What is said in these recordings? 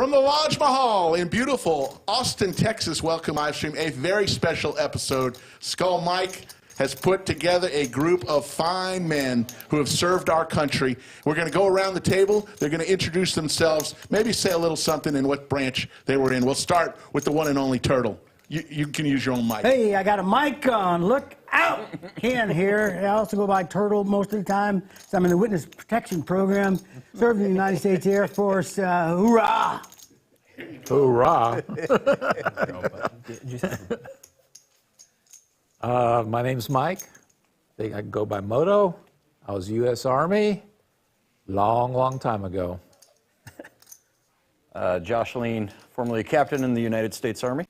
From the Lodge Mahal in beautiful Austin, Texas, welcome live stream, a very special episode. Skull Mike has put together a group of fine men who have served our country. We're going to go around the table. They're going to introduce themselves, maybe say a little something in what branch they were in. We'll start with the one and only Turtle. You can use your own mic. Hey, I got a mic on. Look out. Ken here. I also go by Turtle most of the time. So I'm in the Witness Protection Program. Served in the United States Air Force. Hoorah. Hoorah. My name's Mike. I go by Moto. I was U.S. Army long time ago. Jocelyn, formerly a captain in the United States Army.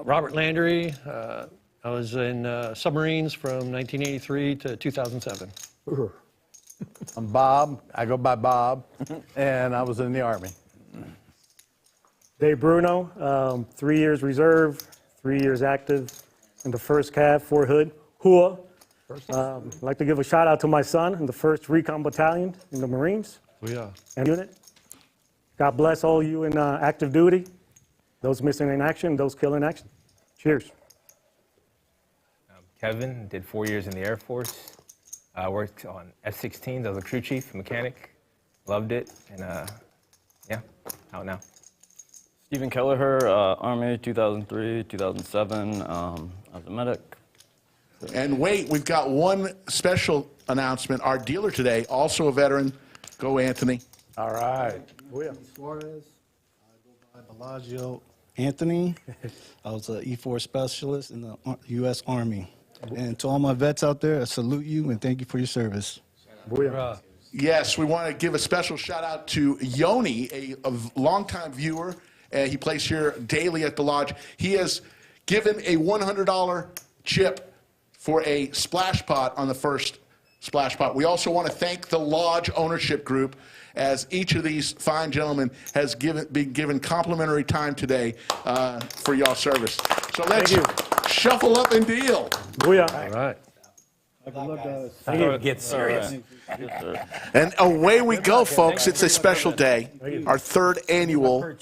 Robert Landry. I was in submarines from 1983 to 2007. I'm Bob. I go by Bob, and I was in the Army. Dave Bruno, 3 years reserve, 3 years active in the 1st Cav, Fort Hood, Hua. I'd like to give a shout out to my son in the 1st Recon Battalion in the Marines. Oh, yeah. And unit. God bless all you in active duty, those missing in action, those killed in action. Cheers. Kevin, did 4 years in the Air Force. Worked on F-16s. I was a crew chief, mechanic. Loved it, and yeah, out now. Stephen Kelleher, Army, 2003, 2007, as a medic. And wait, we've got one special announcement. Our dealer today, also a veteran. Go, Anthony. All right. Suarez. I go by Bellagio Anthony. I was an E4 specialist in the U.S. Army. And to all my vets out there, I salute you and thank you for your service. Yes, we want to give a special shout out to Yoni, a longtime viewer. He plays here daily at the Lodge. He has given a $100 chip for a splash pot on the first splash pot. We also want to thank the Lodge ownership group, as each of these fine gentlemen has been given complimentary time today for y'all's service. So let's shuffle up and deal. Booyah. All right. Get serious. And away we go, folks. It's a special day. Our 3rd annual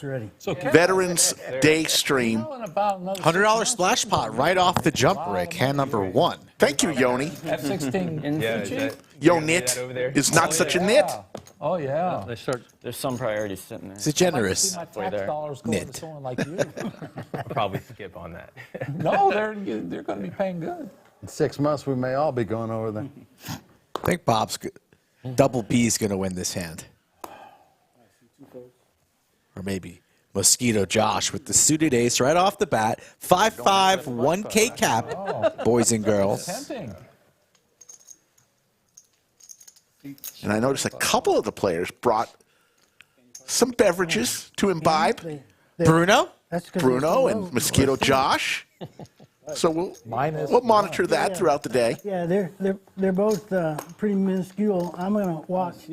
Veterans Day stream. $100 splash pot right off the jump, Rick. Hand number 1. Thank you, Yoni. F-16. Yo, knit is not such a knit. Oh, yeah. There's some priorities sitting there. It's a generous My tax dollars going to knit. someone like you. I'll probably skip on that. No, they're going to be paying good. In 6 months, we may all be going over there. I think Double B's going to win this hand. Or maybe Mosquito Josh with the suited ace right off the bat. 5-5, 1K cap, boys and girls. Tempting. And I noticed a couple of the players brought some beverages to imbibe. Bruno? Bruno and Mosquito Josh. So we'll monitor that throughout the day. Yeah, they're both pretty minuscule. I'm going to watch.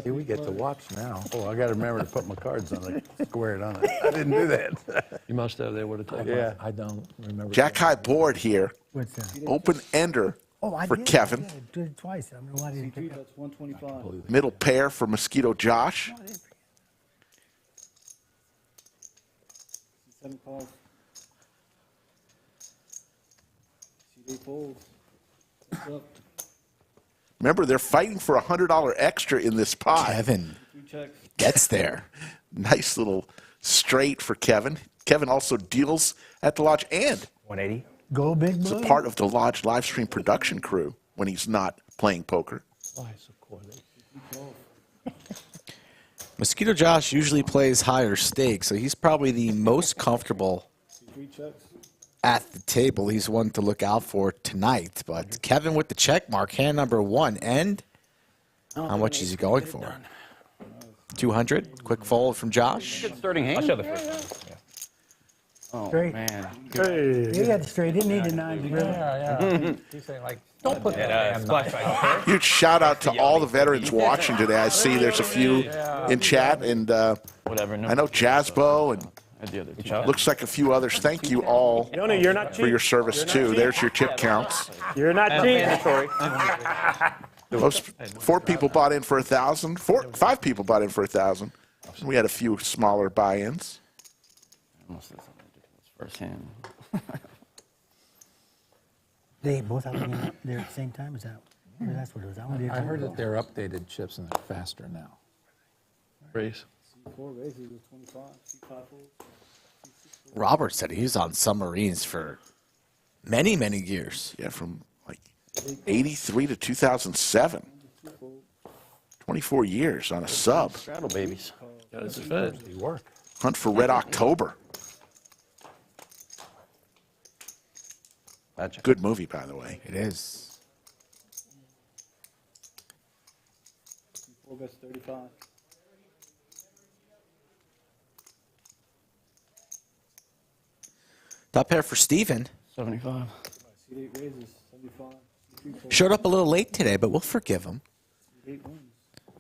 Here we get to watch now. Oh, I got to remember to put my cards on it, square it on it. I didn't do that. You must have. They would have taken Yeah. I don't remember. Jack High board here. What's that? Open ender I for did. Kevin. I did it twice. I don't know why I didn't pick up. That's 125. Middle pair for Mosquito Josh. 7 calls. See, they fold. What's up? Remember, they're fighting for $100 extra in this pot. Kevin 3 checks. gets there. Nice little straight for Kevin. Kevin also deals at the Lodge and 180. Go big is a boy. part of the Lodge live stream production crew when he's not playing poker. Mosquito Josh usually plays higher stakes, so he's probably the most comfortable 3 checks. at the table. He's one to look out for tonight. But Kevin with the check mark, hand number 1. And how much is he going for? 200. Quick fold from Josh. Good starting hand. I'll show the first one. Yeah. Oh, Straight. man. You got the straight. Didn't need the 9. Yeah. He's saying, like, don't put that in. Splash right. Huge shout out to all the veterans watching today. I see there's a few in chat, and Whatever. I know Jazzbo and The other two. looks like a few others. Thank you all Yoni, you're not for your cheap. service too. There's your chip counts. You're not cheap. Mandatory. Four people bought in for 1,000. 5 people bought in for 1,000. We had a few smaller buy-ins. Almost did something ridiculous first hand. They both have them there at the same time? Is that? Maybe that's what it was. I heard that they're updated chips and they're faster now. Race. Robert said he was on submarines for many, many years. Yeah, from like 83 to 2007. 24 years on a sub. Straddle babies. Got it defend. Hunt for Red October. Good movie, by the way. It is. 4 bets 35. Top pair for Steven. 75. C8 raises 75. Showed up a little late today, but we'll forgive him. 8 wins.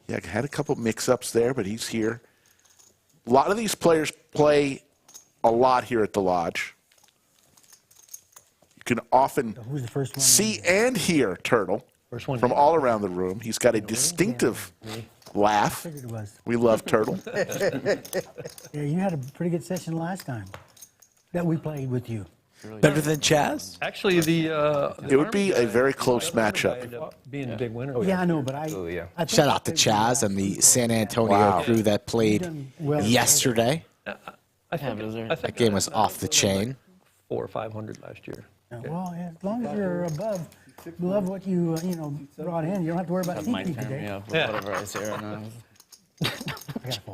Yeah, had a couple mix-ups there, but he's here. A lot of these players play a lot here at the Lodge. You can often Who's the first one? see and hear Turtle First one. from all around the room. He's got a distinctive laugh. Figured it was. We love Turtle. Yeah, you had a pretty good session last time that we played with you. Better than Chaz? Actually, It would be a very close matchup. ended up being a big winner. Yeah, I know, but yeah. I think Shout out to Chaz and the San Antonio crew that played well. yesterday. I think, it was there. I think That game was off the chain. 400 or 500 last year. Well, as long as you're above what you brought in, you don't have to worry about That might thinking turn me today. up with Yeah. whatever I say right now.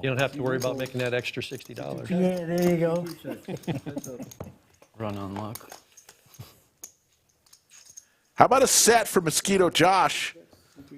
You don't have to worry about making that extra $60. Yeah, there you go. Run on luck. How about a set for Mosquito Josh,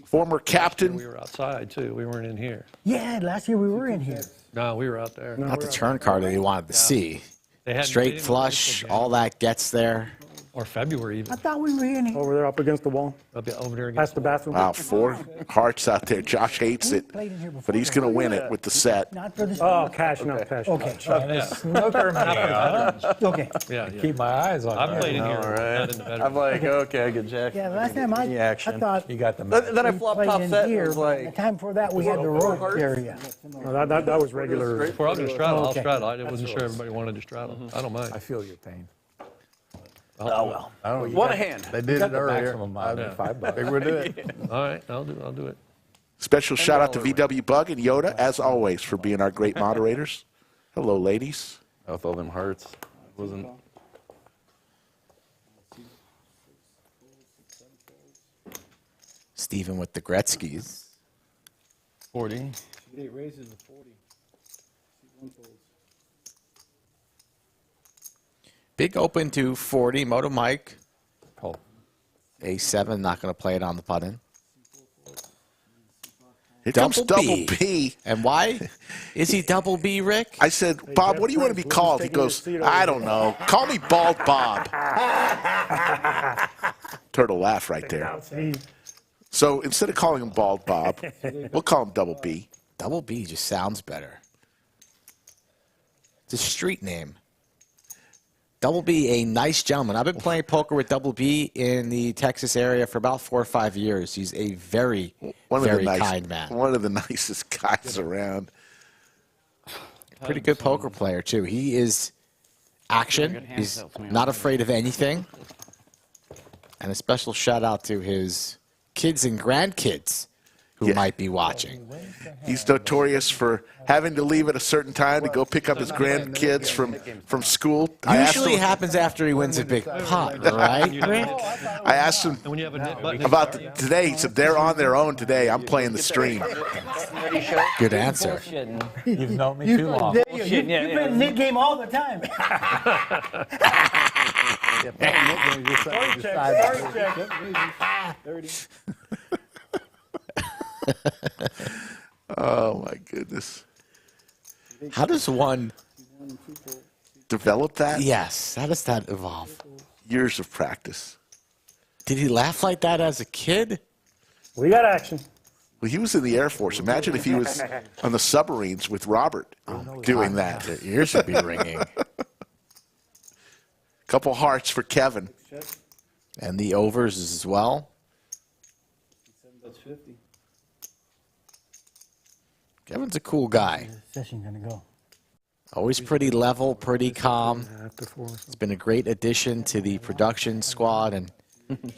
former We captain? were outside, too. We weren't in here. Yeah, last year we were in here. No, we were out there. Not the turn card that he wanted to see. They hadn't- they Straight didn't flush, release the all that gets there. Or February, I even. thought we were in here. Over there up against the wall, Over there past against the bathroom. Wow, 4 hearts out there. Josh hates it, Played in here before. but he's going to win it with the set. Not for this. Oh, cash, no, cash. Okay. Snooker me, huh? Okay. Yeah, yeah. Keep my eyes on I've that. played in here, not in the bedroom. I'm like, okay, good Jack. Yeah, last time I thought You got the Then I we flopped played top in set and it here. was The like, time before that, we had the rope area. No, that was regular. If we're all going to straddle, I'll Okay. straddle. I wasn't sure everybody wanted to straddle. I don't mind. I feel your pain. oh well. I don't know. One hand. They did it earlier. Maximum amount of $5. Think we'll do it. All right, I'll do it. Special shout out to VW Bug and Yoda, as always, for being our great moderators. Hello, ladies. With all them hearts. Wasn't. Steven with the Gretzkys. 40. 8 raises a 40. C1 folds. Big open to 40. Moto Mike. Pull. A7, not going to play it on the button. Here comes Double Double B. B. And why is he double B, Rick? I said, Bob, what do you want to be called? He goes, I don't know. Call me Bald Bob. Turtle laugh right there. So instead of calling him Bald Bob, we'll call him Double B. Double B just sounds better. It's a street name. Double B, a nice gentleman. I've been playing poker with Double B in the Texas area for about 4 or 5 years. He's a very, very kind man. One of the nicest guys around. Pretty good poker player, too. He is action. He's not afraid of anything. And a special shout out to his kids and grandkids who might be watching. He's notorious for having to leave at a certain time to go pick up his grandkids from school. Usually happens after he wins a big pot, right? I asked him And when you have a net button, about today. He said, they're on their own today. I'm playing the stream. Good answer. Bullshitting. You've known me too long. You've been in Nick game all the time. Oh, my goodness. How does one... Develop that? Yes, how does that evolve? Years of practice. Did he laugh like that as a kid? We got action. Well, he was in the Air Force. Imagine if he was on the submarines with Robert doing that. Their ears would be ringing. Couple hearts for Kevin. And the overs as well. 7 bets 50. Kevin's a cool guy. Session gonna go. Always pretty level, pretty calm. It's been a great addition to the production squad and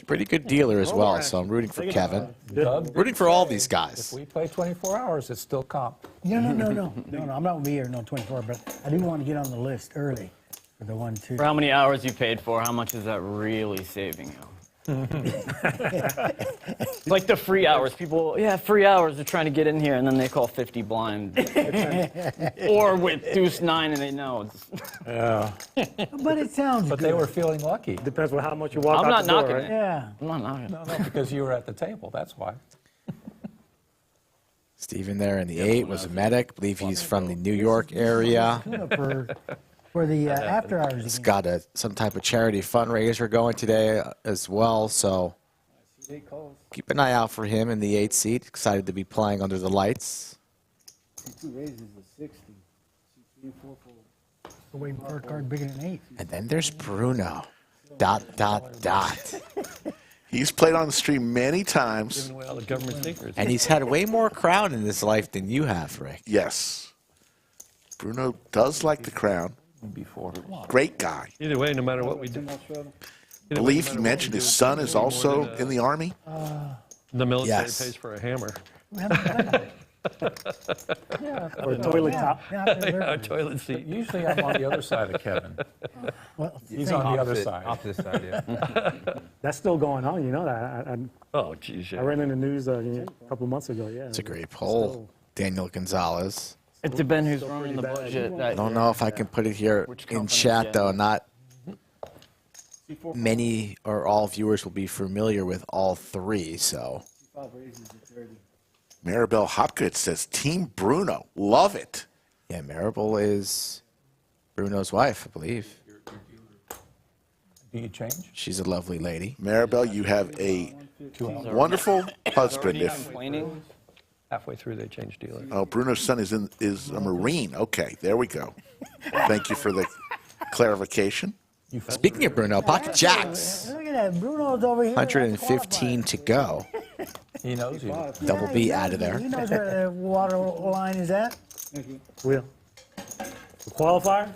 pretty good dealer as well. So I'm rooting for Kevin. Doug, Rooting for all these if guys. we play 24 hours, it's still comp. No. I'm not gonna be here no 24, but I do want to get on the list early for the 1-2. For how many hours you paid for, how much is that really saving you? Like the free hours. People, free hours. They're trying to get in here, and then they call 50 blind. Or with deuce 9, and they know. But it sounds But good. they were feeling lucky. Depends on how much you walk I'm out not the door, knocking right? it. Yeah. I'm not knocking it. No, because you were at the table. That's why. Steven there in the 8 was a medic. I believe he's from the New York area. For the after hours. He's again. got some type of charity fundraiser going today as well. So keep an eye out for him in the 8 seat. Excited to be playing under the lights. C2 raises a 60. C3 4 fold. We're waiting for a card bigger than 8. And then there's Bruno. ... He's played on the stream many times. Giving away all the government secrets. And he's had way more crown in his life than you have, Rick. Yes. Bruno does like the crown. Before. Great guy. Either way, no matter what we do. I believe he mentioned his son is also in the Army. The military Yes. pays for a hammer. Or a toilet top. A toilet seat. Usually I'm on the other side of Kevin. Well, He's on the other side. Opposite side, yeah. That's still going on, you know that. Oh, geez. I read in the news a couple months ago, yeah. It's a great poll. Daniel Gonzalez. It depends who's running the budget. I don't know if I can put it here in chat, though. Not many or all viewers will be familiar with all three, so. C5 raises a 30. Maribel Hopgood says, Team Bruno. Love it. Yeah, Maribel is Bruno's wife, I believe. Do you change? She's a lovely lady. Maribel, you have a wonderful husband. If Complaining? Halfway through, they changed dealers. oh, Bruno's son is a Marine. Okay, there we go. Thank you for the clarification. Speaking of Bruno, pocket jacks. Look at that. Bruno's over here. 115 to go. He knows you. Double B out of there. He knows where the water line is at. Will. The qualifier?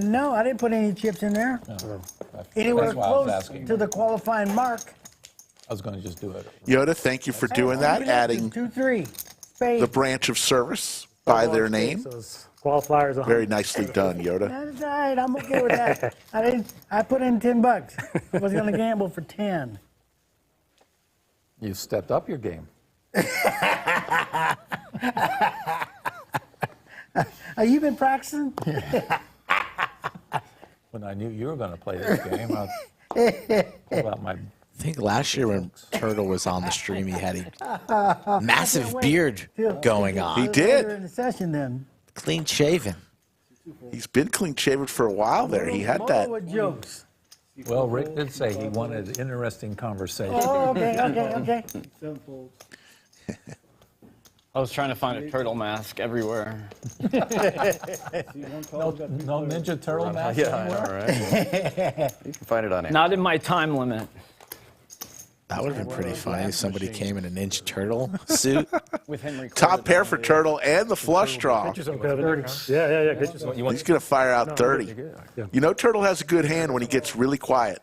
No, I didn't put any chips in there. Anywhere That's why I was close asking. to the qualifying mark. I was going to just do it. Yoda, thank you for doing that, adding 2-3. Spade. the branch of service by their name. So it's qualifiers are Very nicely done, Yoda. That's all right. I'm okay with that. I put in $10. I was going to gamble for 10. You stepped up your game. You been practicing? When I knew you were going to play this game, I about my I think last year when Turtle was on the stream, he had a massive beard going He on. did. Later in the session then. Clean shaven. He's been clean shaven for a while there. He had Moto that. with jokes. well, Rick did say he wanted interesting conversation. Oh, okay. 7 folds. I was trying to find a turtle mask everywhere. See one call, got two No players. Ninja Turtle match Yeah, I anywhere? know, right? You can find it on Amazon. Not in my time limit. That would have been pretty funny if somebody came in a Ninja Turtle suit. With him recorded. Top pair for Turtle and the flush draw. Get yourself 30. Yeah. Get yourself. He's going to fire out 30. You know Turtle has a good hand when he gets really quiet.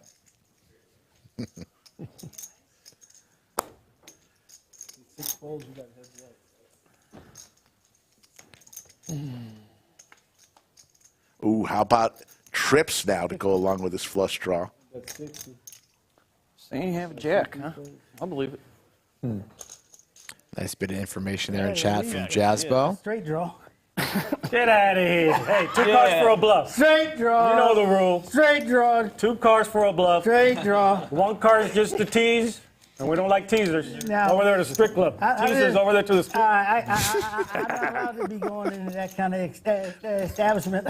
6 folds, you got heads up. Ooh, how about trips now to go along with this flush draw? Got 60. Saying you have a jack, huh? I'll believe it. Nice bit of information there in chat from Jazzbo. Straight draw. Get out of here. Hey, 2 cards for a bluff. Straight draw. You know the rule. Straight draw. 2 cards for a bluff. Straight draw. 1 card is just to tease, and we don't like teasers. Now- Over there to strip club. Teasers over there to the strip. I'm not allowed to be going into that kind of establishment.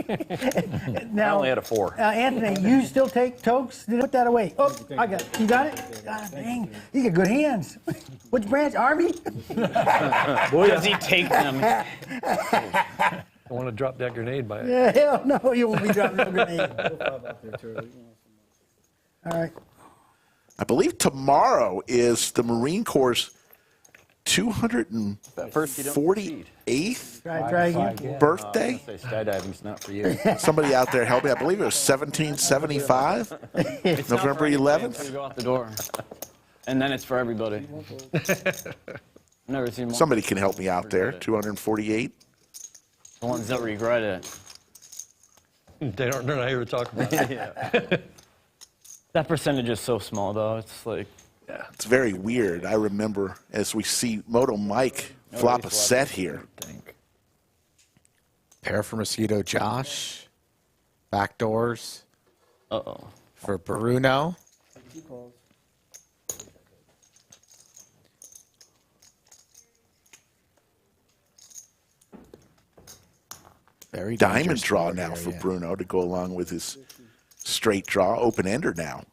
I Now, only had a 4. Anthony, you still take tokes? Put that away. Oh, I got it. You got it? God dang. You got good hands. Which branch? Army? Does he take them? I want to drop that grenade by it. Yeah, hell no, you won't be dropping no grenade. Go 5 out there, Turtle. You want some more. All right. I believe tomorrow is the Marine Corps' First, you don't cheat. 248th Try again. birthday? Say skydiving's not for you. Somebody out there help me. I believe it was 1775, It's not for November anybody until 11th. you go out the door. And then it's for everybody. Never seen more. Somebody can help me out there. 248. The ones that regret it. They're not here to talk about it. That percentage is so small, though. It's like, It's very weird. I remember as we see Moto Mike flop a set here. Pair for Mosquito Josh. Backdoors uh-oh. for Bruno. Very Diamond dangerous draw board now here, for yeah. Bruno to go along with his straight draw. Open-ender now.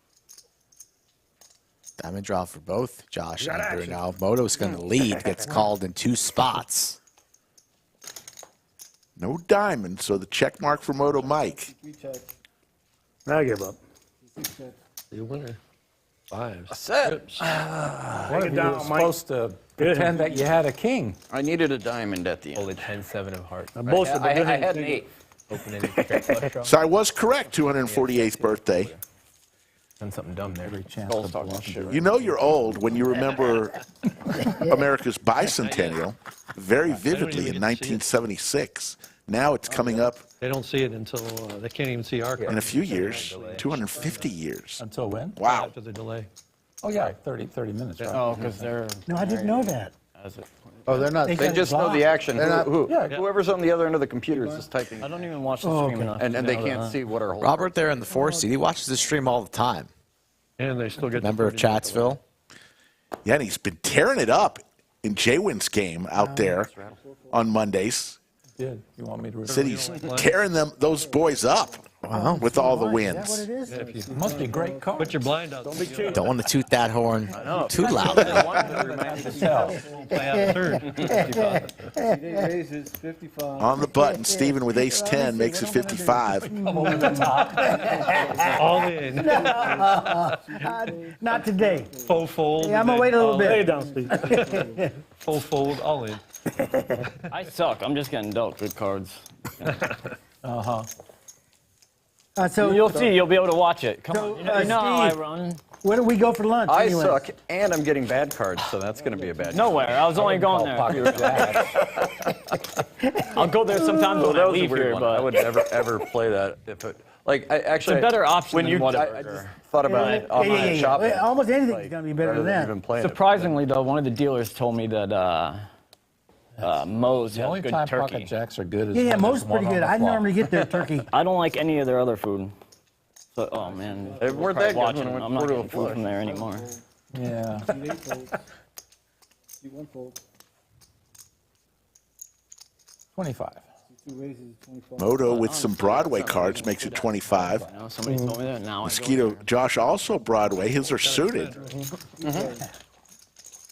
Diamond draw for both Josh and Bruno. Moto's going to lead, gets called in 2 spots. No diamond, so the check mark for Moto Mike. I give up. You winner. 5. Set. Take If it you were down, Mike. supposed to pretend that you had a king. I needed a diamond at the end. Folded 10-7 of hearts. Bullshit, but I go ahead. had an 8. Open any straight flush draw. So I was correct, 248th birthday. Done something dumb there. Every chance Skulls to talking bluff. shit. You know you're old when you remember America's bicentennial very vividly in 1976. Now it's coming up They don't see it until they can't even see our in a few years, 250 years. Until when? Wow. after the delay. Oh, yeah, 30 minutes, right? Oh, because they're. No, I didn't know that. As it, Oh, they're not. They They got just know blocked. the action. They're not- Whoever's on the other end of the computer is just typing. I don't even watch the stream enough. And to they know can't that. see what our whole. Robert there in the 4 seat, he watches the stream all the time. And they still get Member of Chatsville. Yeah, and he's been tearing it up in Jaywin's game out there on Mondays. Did. You want me to Said he's tearing those boys up with all the Is that what wins. it is? It must be great cards. Put your blind out. Don't be cheating. Don't want to toot that horn too loud. Play out third. Raises 55. On the button, Steven with ace 10 makes it 55. All in. Not today. Full fold. Yeah, I'm gonna wait a little all Lay bit. it down, Steve. Full fold, all in. I suck. I'm just getting dealt good cards. So You'll see. You'll be able to watch it. Come So, on. You know how I Steve- run. where do we go for lunch? I anyway? suck, and I'm getting bad cards, so that's going to be a bad. Nowhere. I was only going there. Pocket Jack. I'll go there sometimes when I That was a leave weird here, one. I but would never ever play that if it. Like I actually. it's a better option when than you. I Whataburger. just thought about it online shopping. Almost anything's gonna be better rather than that. even playing it. Surprisingly, though, one of the dealers told me that Moe's The has only good time turkey. Pocket Jacks are good is Yeah, when most there's pretty one on good. the I flop. normally get their turkey. I don't like any of their other food. So, oh man, They weren't that good when watching. I went I'm not 4 to a getting food flush. from there anymore. Yeah. See 1 fold. 25. 2 raises 25. Moto with some Broadway cards makes it 25. You know, somebody told me that. Now I go Mosquito there. Josh also Broadway. His are suited.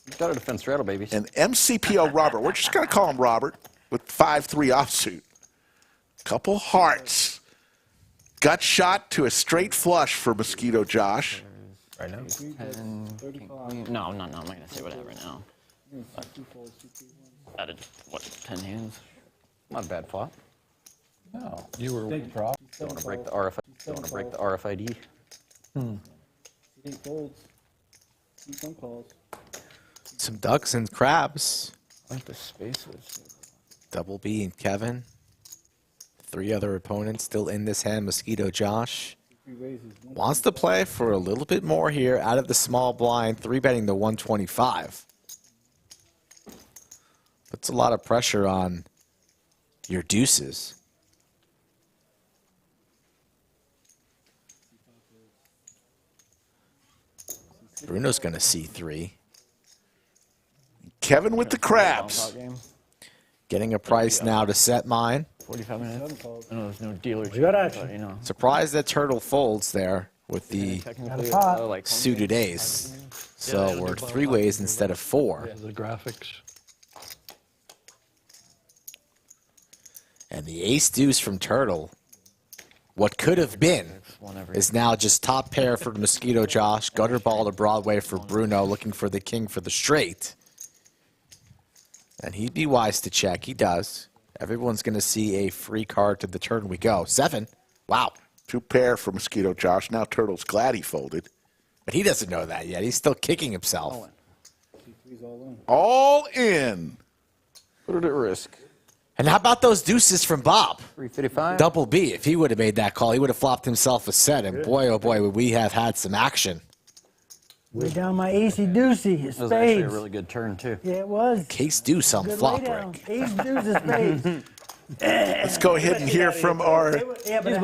You got to defend straddle, babies. And MCPO Robert, we're just going to call him Robert, with 5-3 offsuit. Couple hearts. Gut shot to a straight flush for Mosquito Josh. Right now. 35. No, I'm not going to say whatever now. 2 folds, 2 3 1. Out of, what, 10 hands? Not a bad flop. No. You were prop. Don't want to break the RFID. Don't want to break the RFID. 8 folds. 2 phone calls. Some ducks and crabs. I like the spaces. Double B and Kevin. 3 other opponents still in this hand. Mosquito Josh 3 raises 1. wants to play for a little bit more here out of the small blind. 3-betting the 125. Puts a lot of pressure on your deuces. Bruno's going to C3. Kevin with the crabs. Game. Getting a price now to set mine. 45 minutes. I know there's no dealer. You got but, action. you know. Surprised that Turtle folds there with the Technically, pot. like home suited games. ace. So we're 3 ways instead of 4. The graphics. And the ace deuce from Turtle, what could have been, is now just top pair for Mosquito Josh. Gutter ball to Broadway for Bruno, looking for the king for the straight. And he'd be wise to check. He does. Everyone's going to see a free card to the turn we go. 7. Wow. 2 pair for Mosquito Josh. Now Turtle's glad he folded. But he doesn't know that yet. He's still kicking himself. All in. Put it at risk. And how about those deuces from Bob? 355. Double B. If he would have made that call, he would have flopped himself a set. And boy, oh boy, would we have had some action. Way down my acey deucey, That was actually a spades. really good turn, too. Yeah, it was. Case deuce on Good flop laydown. break. Ace deuce of spades. Let's go ahead and hear from our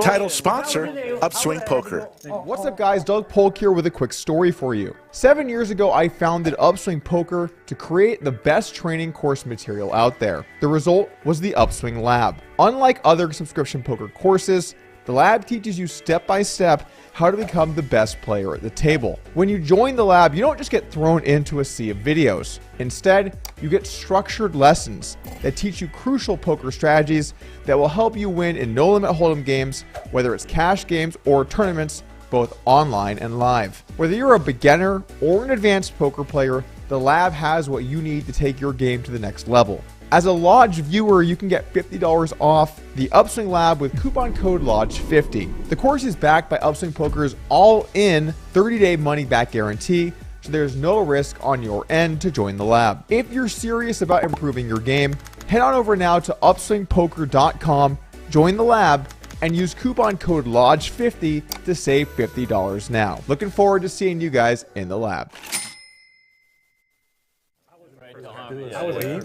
title sponsor, Upswing Poker. What's up, guys? Doug Polk here with a quick story for you. 7 years ago, I founded Upswing Poker to create the best training course material out there. The result was the Upswing Lab. Unlike other subscription poker courses, the lab teaches you step by step how to become the best player at the table. When you join the lab, you don't just get thrown into a sea of videos. Instead, you get structured lessons that teach you crucial poker strategies that will help you win in no-limit hold'em games, whether it's cash games or tournaments, both online and live. Whether you're a beginner or an advanced poker player, the lab has what you need to take your game to the next level. As a Lodge viewer, you can get $50 off the Upswing Lab with coupon code LODGE50. The course is backed by Upswing Poker's all-in 30-day money-back guarantee, so there's no risk on your end to join the lab. If you're serious about improving your game, head on over now to upswingpoker.com, join the lab, and use coupon code LODGE50 to save $50 now. Looking forward to seeing you guys in the lab.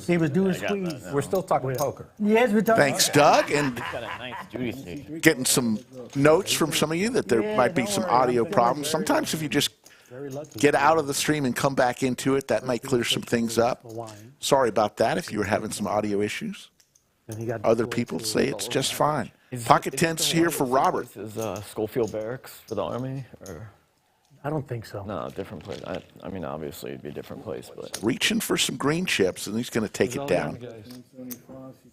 He was doing squeeze. We're still talking poker. Yes, we're talking. Thanks, Doug, and Got a nice duty station. getting some notes from some of you that there might be some audio problems. Sometimes if you just get out of the stream and come back into it, that might clear some things up. Sorry about that if you were having some audio issues. Other people say it's just fine. Pocket tents here for Robert. Is Schofield Barracks for the Army? Or I don't think so. no, different place. I mean, obviously it'd be a different place, but Reaching for some green chips, and he's going to take it down.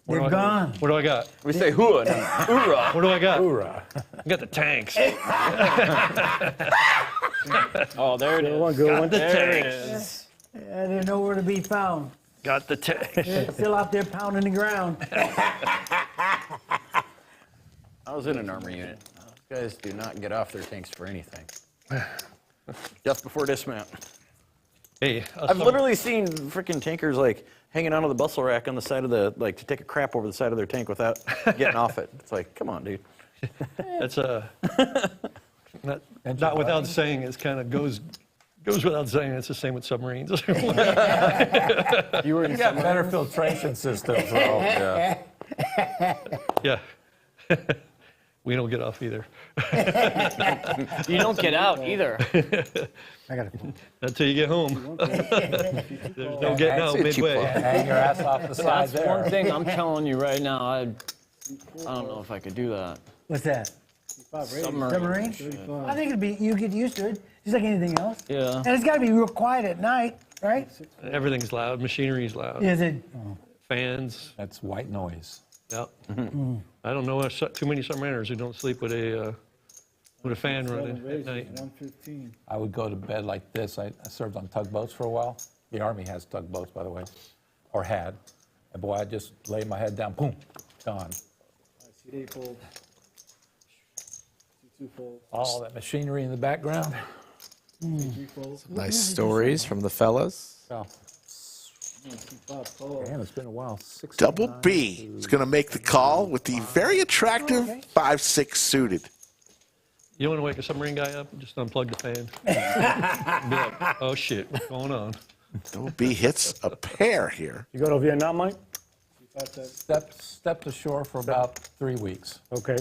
They're gone. What do I got? We say hooah, not hoorah. What do I got? Hoorah. I got the tanks. oh, there it is. Good one. There it is. I didn't know where to be found. Got the tanks. They're still out there pounding the ground. I was in an armor unit. Those guys do not get off their tanks for anything. Just before dismount. Hey, I've literally seen freaking tankers like hanging onto the bustle rack on the side of the, like to take a crap over the side of their tank without getting off it. It's like, come on, dude. That's not without saying. It's kind of goes without saying. It's the same with submarines. You got better filtration systems, though. Yeah. We don't get off either. You don't get out either. I got it. Until you get home. There's no getting out midway. Hang your ass off the side That's one there. thing I'm telling you right now. I don't know if I could do that. What's that? Submarine. Submarine? I think it'd be, you get used to it, just like anything else. Yeah. And it's got to be real quiet at night, right? Everything's loud. Machinery's loud. Is it? Fans. That's white noise. Yep. I don't know too many submariners who don't sleep with a fan running at night. I would go to bed like this. I served on tugboats for a while. The Army has tugboats, by the way, or had. And boy, I'd just lay my head down, boom, gone. All that machinery in the background. Nice stories from the fellas. Oh. Damn, it's been a while. Double B is going to make the call with the very attractive 5-6 suited. You want to wake a submarine guy up? Just unplug the fan. Be like, oh shit, what's going on? Double B hits a pair here. You go to Vietnam, Mike? Stepped ashore for about 3 weeks. Okay.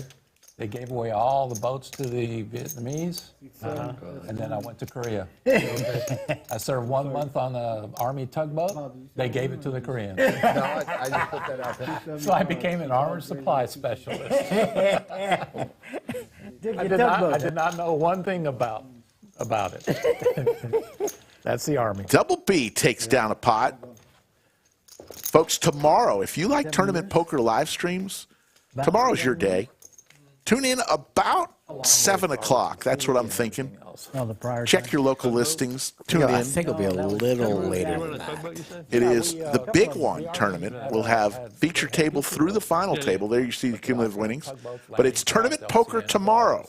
They gave away all the boats to the Vietnamese, and then I went to Korea. I served 1 month on an Army tugboat. They gave it to the Koreans. No, I just put that out there. So I became an armored supply specialist. I I did not know one thing about it. That's the Army. Double B takes down a pot. Folks, tomorrow, if you like tournament poker live streams, tomorrow's your day. Tune in about 7 o'clock. That's what I'm thinking. Oh, the prior Check time. your local listings. Tune I in. think it'll be a little later You than run a tugboat, you that. said? It is the Big One tournament. We'll have feature table through the final table. There you see the cumulative winnings. But it's tournament poker tomorrow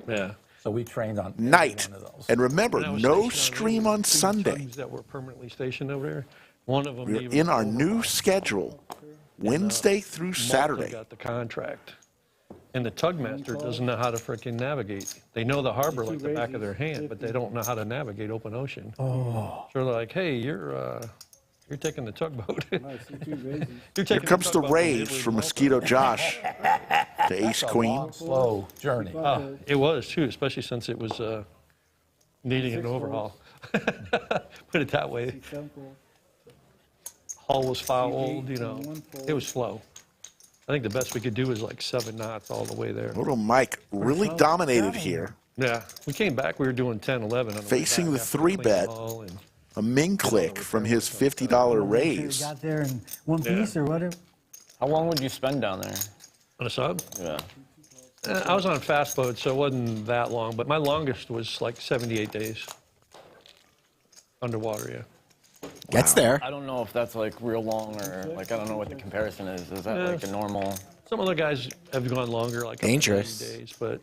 Yeah. So we trained on every night. one of those. And remember, When I was no stationed stream there, on two Sunday. tugs that were permanently stationed over there. One of them We're even in our over new on- schedule, Wednesday through Moto Saturday. got the contract. And the tug master doesn't know how to freaking navigate. They know the harbor like the back of their hand, but they don't know how to navigate open ocean. So they're like, hey, you're taking the tugboat. You're Here taking comes the tugboat from rage Italy from to Mosquito Josh, the ace queen. Long, slow journey. Malta. It was too, especially since it was needing an overhaul. Put it that way. Hull was fouled, you know. It was slow. I think the best we could do is like 7 knots all the way there. Little Mike really dominated here, Yeah, we came back. We were doing 10, 11. On the way facing back the after 3 cleaning bet. hull and- A Ming click from his $50 Sure raise. got there in one piece or whatever. How long would you spend down there? On a sub? Yeah. I was on a fast boat, so it wasn't that long, but my longest was like 78 days. Underwater, yeah. Gets there. I don't know if that's like real long or like I don't know what the comparison is. Is that like a normal? Some other guys have gone longer, like up to 90 Dangerous. days, but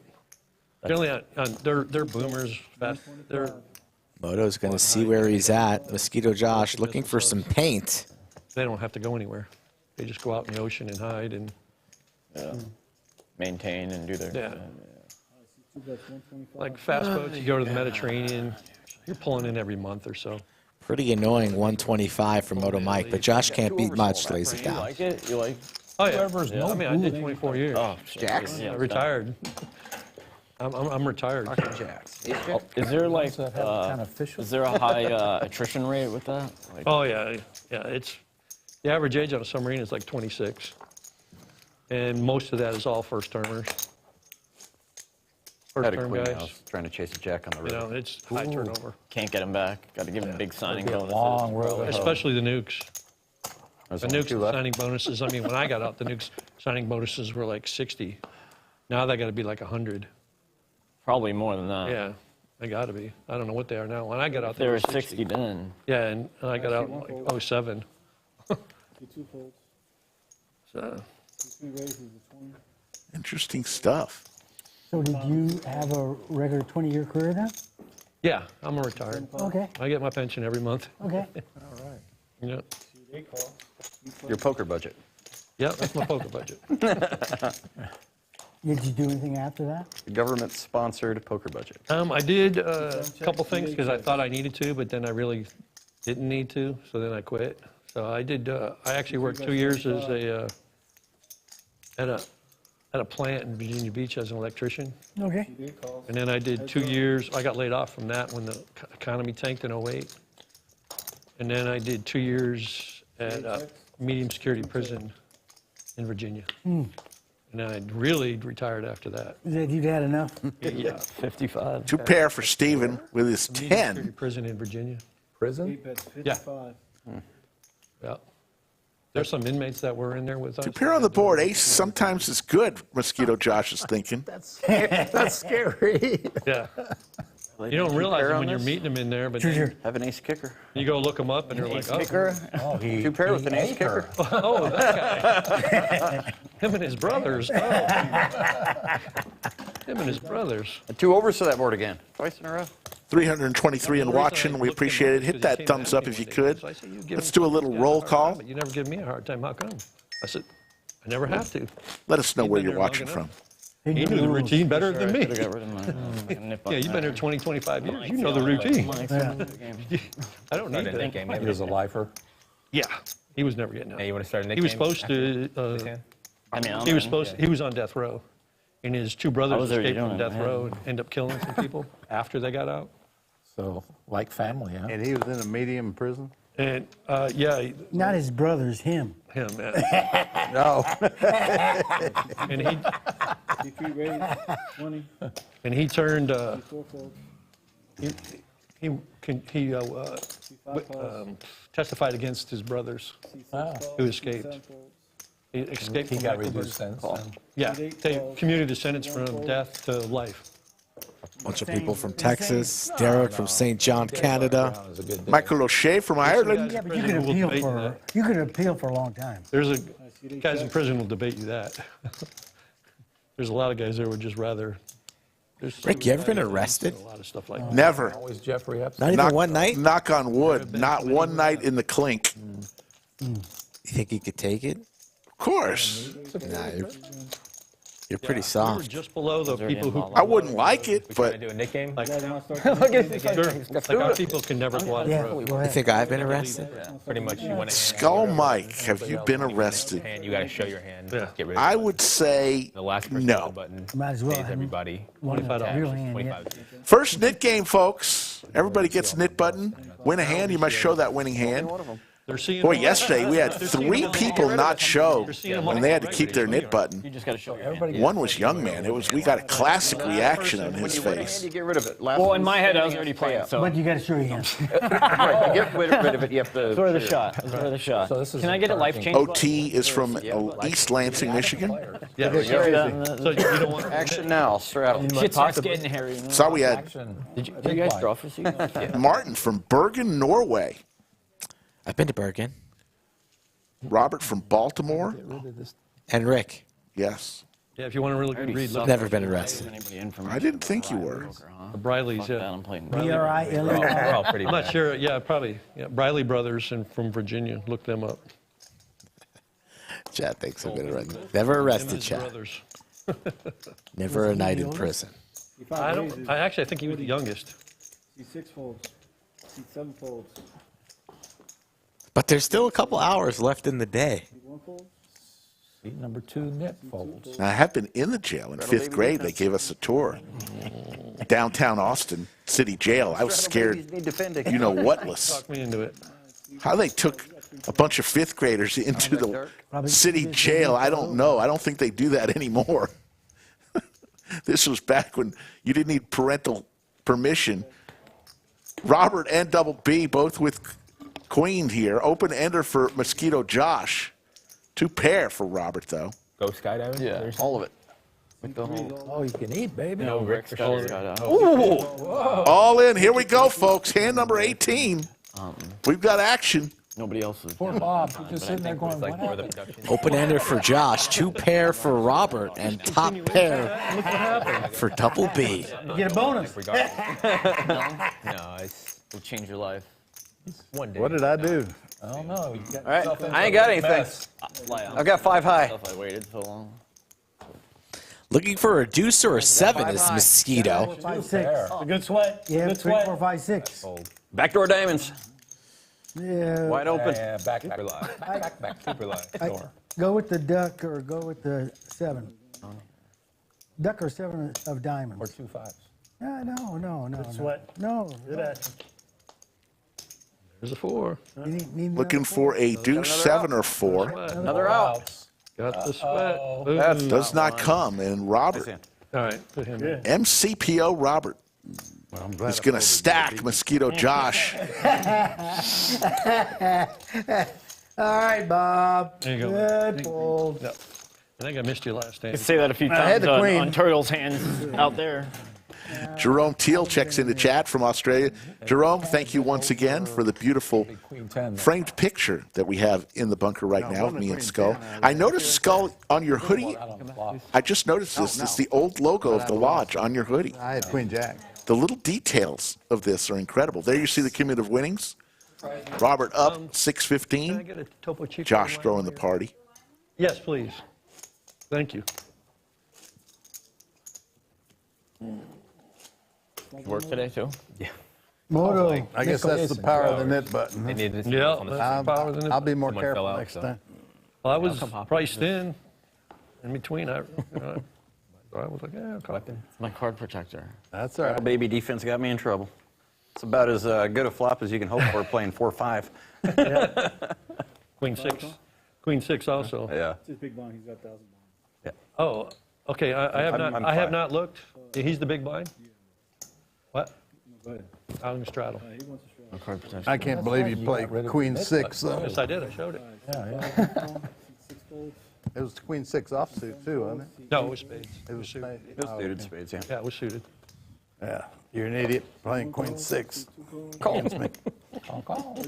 generally they're boomers. Fast, they're Moto's going to see where he's at. Mosquito Josh looking for some paint. they don't have to go anywhere. They just go out in the ocean and hide and Maintain and do their. yeah. Like fast boats, you go to the Mediterranean, you're pulling in every month or so. Pretty annoying 125 for Moto Mike, but Josh can't beat much, lays it You down. like it? You like? Oh yeah. Whoever's I mean, I did 24 years. Oh, Jacks? I retired. I'm retired. Is there like? Does that have kind of official? Is there a high attrition rate with that? Like, Oh yeah, yeah. It's the average age on a submarine is like 26, and most of that is all first termers. I First had a term queen. I guys. was trying to chase a jack on the You river. know, it's high turnover, can't get him back. Got to give him big signing Be a bonuses. long road. especially the nukes. There's The only nukes 2 left. signing bonuses. I mean, when I got out, the nukes signing bonuses were like 60. Now they got to be like 100. Probably more than that. Yeah, they got to be. I don't know what they are now. When I got out, They were 60 then. Yeah, and I got out in like 07. So, Interesting stuff. So did you have a regular 20-year career then? yeah, I'm retired. Okay, I get my pension every month. okay. Yeah, Your poker budget. yeah, that's my poker budget. Did you do anything after that? The government-sponsored poker budget. I did a couple things because I thought I needed to, but then I really didn't need to, so then I quit. So I did. I actually worked 2 years as a at a plant in Virginia Beach as an electrician, Okay. and then I did 2 years. I got laid off from that when the economy tanked in 08, and then I did 2 years at a medium security prison in Virginia. And then I really retired after that. That you'd had enough? Yeah, 55. 2 pair for Steven with his medium 10. security prison in Virginia. Prison? Yeah. Yeah. There's some inmates that were in there with us. 2 pair on the board. Ace sometimes is good, Mosquito Josh is thinking. That's scary. Yeah. You don't realize it when you're meeting them in there, but then Have an ace kicker. you go look them up and they're like, oh, Oh, he, 2 pair with he an ace ate her. kicker. oh, that guy. Him and his brothers. Oh. Him and his brothers. And 2 overs to that board again. Twice in a row. 323 and watching. We appreciate it. Hit that thumbs up if you could. Let's do a little roll call. But you never give me a hard time. How come? I said, I never have to. Let us know You've where been you're there long watching enough. from. They He knew knew the rules. routine better than me. Got rid of my. Yeah, you've been here 20, 25 years. You know the routine. I don't need Started a that. game. He was a lifer. Yeah, he was never getting out. Hey, you want to start a nickname? He was supposed to. I mean, He was supposed. He was on death row, and his 2 I brothers was already escaped from doing death it, row and ended up killing some people after they got out. So, like family, huh? And he was in a medium prison? And yeah, Not his brothers, him. him. No. And he turned. He testified against his brothers who escaped. He escaped He from got Mecklenburg. reduced sentence. Yeah, they commuted the sentence from death to life. Bunch of people from Texas. Derek from St. John, Canada. It was a good day. Michael O'Shea from Ireland. Yeah, but you could appeal for a long time. There's guys in prison will debate you that. There's a lot of guys there would just rather. Rick, you ever been arrested? A lot of stuff like that. Never. Always Jeffrey Epstein. Not even Knock- one night? Knock on wood. Not one night in the clink. You think you could take it? Of course. Nah, you're pretty We were soft. just below the people who. I wouldn't like it, Trying to but do a nickname? Like our people can never go on the Yeah, road. go You ahead. think I've been arrested? Pretty much you want to Skull Mike, have you been arrested? hand, you got to show your hand. Yeah. Get rid of I it. would say The last person no. with the button Might as well. pays everybody $25. Real hand, yeah. 25. First knit game, folks. Everybody gets a knit button. Win a hand. You must show that winning hand. They're seeing. Boy, yesterday we had 3 people not show, and they had to keep their knit You button. just got to show your hand. One was young man. We got a classic reaction on his face. You get rid of it. Last Well, in one's my head, I was sitting already at playing, payout. so But you got to show your hand. Right, to get rid of it, you have to. it's worth a shot. It's worth a shot. So this is Can I get a life change? OT is from East Lansing, Michigan. Yeah, button? so you don't want. Action now, straddle. Shit starts getting hairy. Saw we had Action. Did you guys draw for you? Martin from Bergen, Norway. I've been to Bergen. Robert from Baltimore. And Rick. Yes. Yeah, if you want a really good read, look Never been arrested. Anybody in from I didn't think you were. at Briley's. that? Yeah, I'm playing. B-R-I-L-E-Y. We're all pretty I'm not bad. sure. Yeah, probably. Yeah, Briley Brothers and from Virginia. Look them up. Chad thinks I've been arrested. Never arrested, His Chad. brothers. Never a night in prison. I don't. I think he was the youngest. C6 folds. C7 folds. But there's still a couple hours left in the day. C1 fold. Seat number 2 knit folds. I have been in the jail in 5th grade. They gave us a tour. Downtown Austin City Jail. I was scared. Need defending. You know whatless. Talk me into it. How they took a bunch of 5th graders into the city jail, I don't know. I don't think they do that anymore. This was back when you didn't need parental permission. Robert and Double B both with Queen here. Open ender for Mosquito Josh. 2 pair for Robert, though. Go skydiving? Yeah, all of it. With the whole. Oh, you can eat, baby. No, Rick's got it. All in. Here we go, folks. Hand number 18. We've got action. Nobody else is. Poor Bob. He's just sitting there It's going, like what for the happened? production. Open ender for Josh. 2 pair for Robert. And top pair for Double B. You get a bonus. No, it's Will change your life. one day. What did I do? I don't know. You got All right, yourself into I ain't a got big anything. mess. I've got 5 high. If I waited so long. Looking for a deuce or a 7 is Mosquito. 5, 6. There. A good sweat. Yeah, Good 3, sweat. 4, 5, 6. Backdoor diamonds. Yeah. Wide open. Yeah, back, Super live. door. Go with the duck or go with the 7. Duck or 7 of diamonds. Or 2 5s. No. sweat. No. Good action. There's a 4. You need Looking for a deuce, 7 or 4. Another out. Got the sweat. Boom. That's Does not come. And Robert, All right, put him in. MCPO Robert, is going to stack Mosquito Josh. All right, Bob. There you go. Good fold. No. I think I missed your last You hand. say that a few had times the queen. on Turtle's hands out there. Jerome Teal checks into chat from Australia. Jerome, thank you once again for the beautiful Queen 10. framed picture that we have in the bunker right now of me and Skull. I noticed Skull on your hoodie. Out on the flop. I just noticed this. This is the old logo of the lodge on your hoodie. I had Queen Jack. The little details of this are incredible. There you see the cumulative winnings. Robert up Can I 615. get a Topo Chico? Josh in throwing my- the party. Yes, please. Thank you. Work today too. Moto. I guess that's the power of the knit button. They need this Yeah, on the that's the power than I'll it. be more Someone careful fell out, next so. time. Well, I was priced in between. I was like, yeah, okay. My card protector. That's all right. Baby defense got me in trouble. It's about as good a flop as you can hope for playing 4-5. Queen 6. Queen 6 also. Yeah. It's his big blind. He's got 1,000 blind. Oh, okay. I have I'm not. I have fine. not looked. He's the big blind. What? Go ahead. Out in straddle. He wants to straddle. My card protection. I can't believe you played Queen 6, though. Yes, I did. I showed it. Yeah, yeah. 6 folds. It was queen six offsuit too, wasn't it? No, it was spades. It was suited. spades. It was suited spades, yeah. Yeah, it was suited. Yeah, you're an idiot playing queen six. Calls me. Call.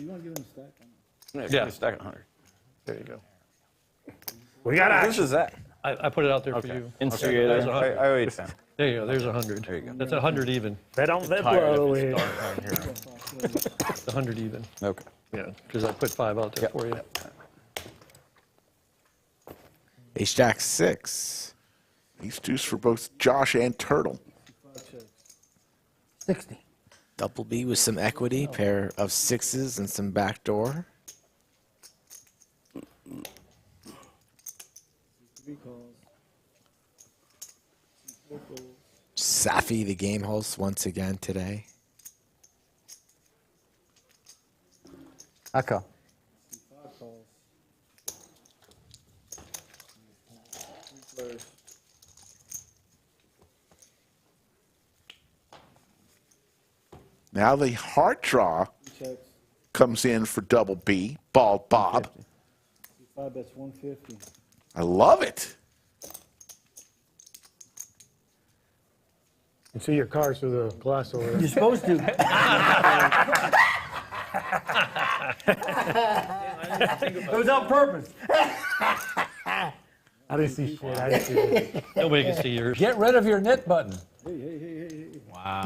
Yeah, stack 100. There you go. We got This action. is that. I put it out there for Okay. you. Instigator. There's a I 100. owe you 10. There you go. There's a 100. There you go. That's 100 even. Bet on that Tired blow of over his here. start on here. It's 100 even. Okay. Yeah, because I put 5 out there for you. Ace Jack 6. Ace deuce for both Josh and Turtle. 60. Double B with some equity, pair of sixes and some backdoor. Safi, the game host, once again today. I call. Now the heart draw comes in for double B, Bald Bob. 5 bets 150. I love it. You see your cards through the glass over there. You're supposed to. It was on purpose. I didn't see shit. I didn't see shit. Nobody can see yours. Get rid of your knit button.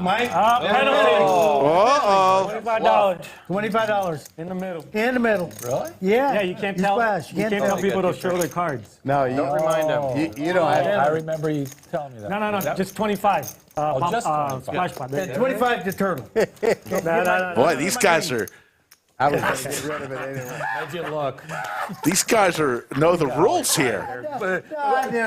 Mike, Penalty. Uh-oh. $25. $25 In the middle. in the middle. Really? Yeah. Yeah, you can't tell. Splash. You can't tell people to show their cards. No, you Don't remind them. You don't have. I remember you telling me that. No, That- just 25. just 25. Splash pot. 25 to Turtle. No. Boy, these guys are I was going to get rid of it anyway. How'd you look? know the rules here.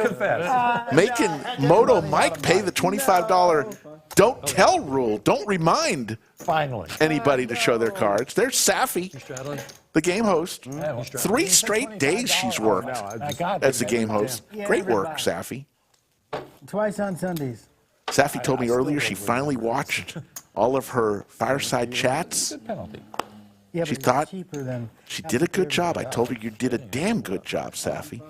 Confess. Making Moto Mike pay the $25 don't tell rule. Don't remind Finally. anybody to show their cards. There's Safi, Straddling. the game host. Yeah, 3 straight days she's worked I got as it. the game host. Yeah, Great work, everybody. Safi. Twice on Sundays. Safi told me earlier she finally watched all of her fireside chats. Good penalty. Yeah, She but it's thought cheaper than. She did a good job. I told her you did a damn good job, Safi.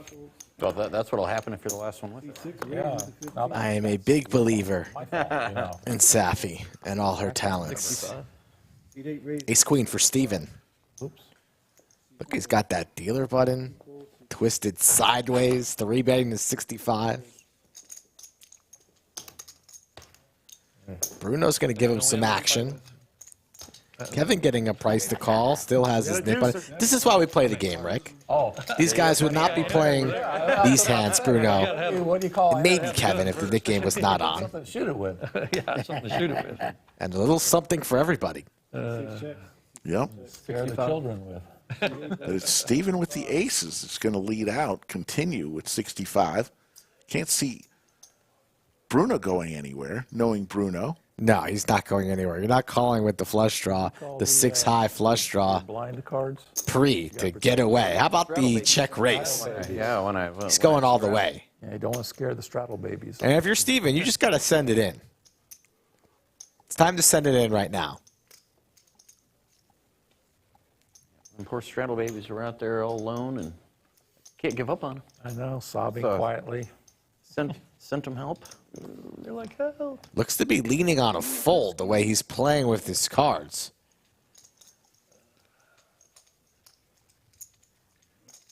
Well, that's what'll happen if you're the last one with it. Yeah. Now I am a big believer my fault, you know. in Safi and all her talents. Ace Queen for Steven. Oops. Look, he's got that dealer button twisted sideways, 3-betting to 65. Bruno's going to give him some action. Kevin getting a price to call, still has his nip button. This is why we play the game, Rick. Oh. These guys would not be playing these hands, Bruno. What do you call it? Maybe Kevin if the Nick game was not on. Something to shoot it with. Yeah, something to shoot it with. And a little something for everybody. Yep. Scare the children with. But it's Steven with the aces that's going to lead out, continue with 65. Can't see Bruno going anywhere, knowing Bruno. No, he's not going anywhere. You're not calling with the flush draw, the 6-high flush draw Blind cards. pre to get away. How about the check raise? Yeah, when I. He's going all the way. Yeah, you don't want to scare the straddle babies. And if you're Steven, you just got to send it in. It's time to send it in right now. And poor straddle babies are out there all alone and can't give up on them. I know, sobbing So- quietly. Sent them help. They're like, hell. Looks to be leaning on a fold the way he's playing with his cards.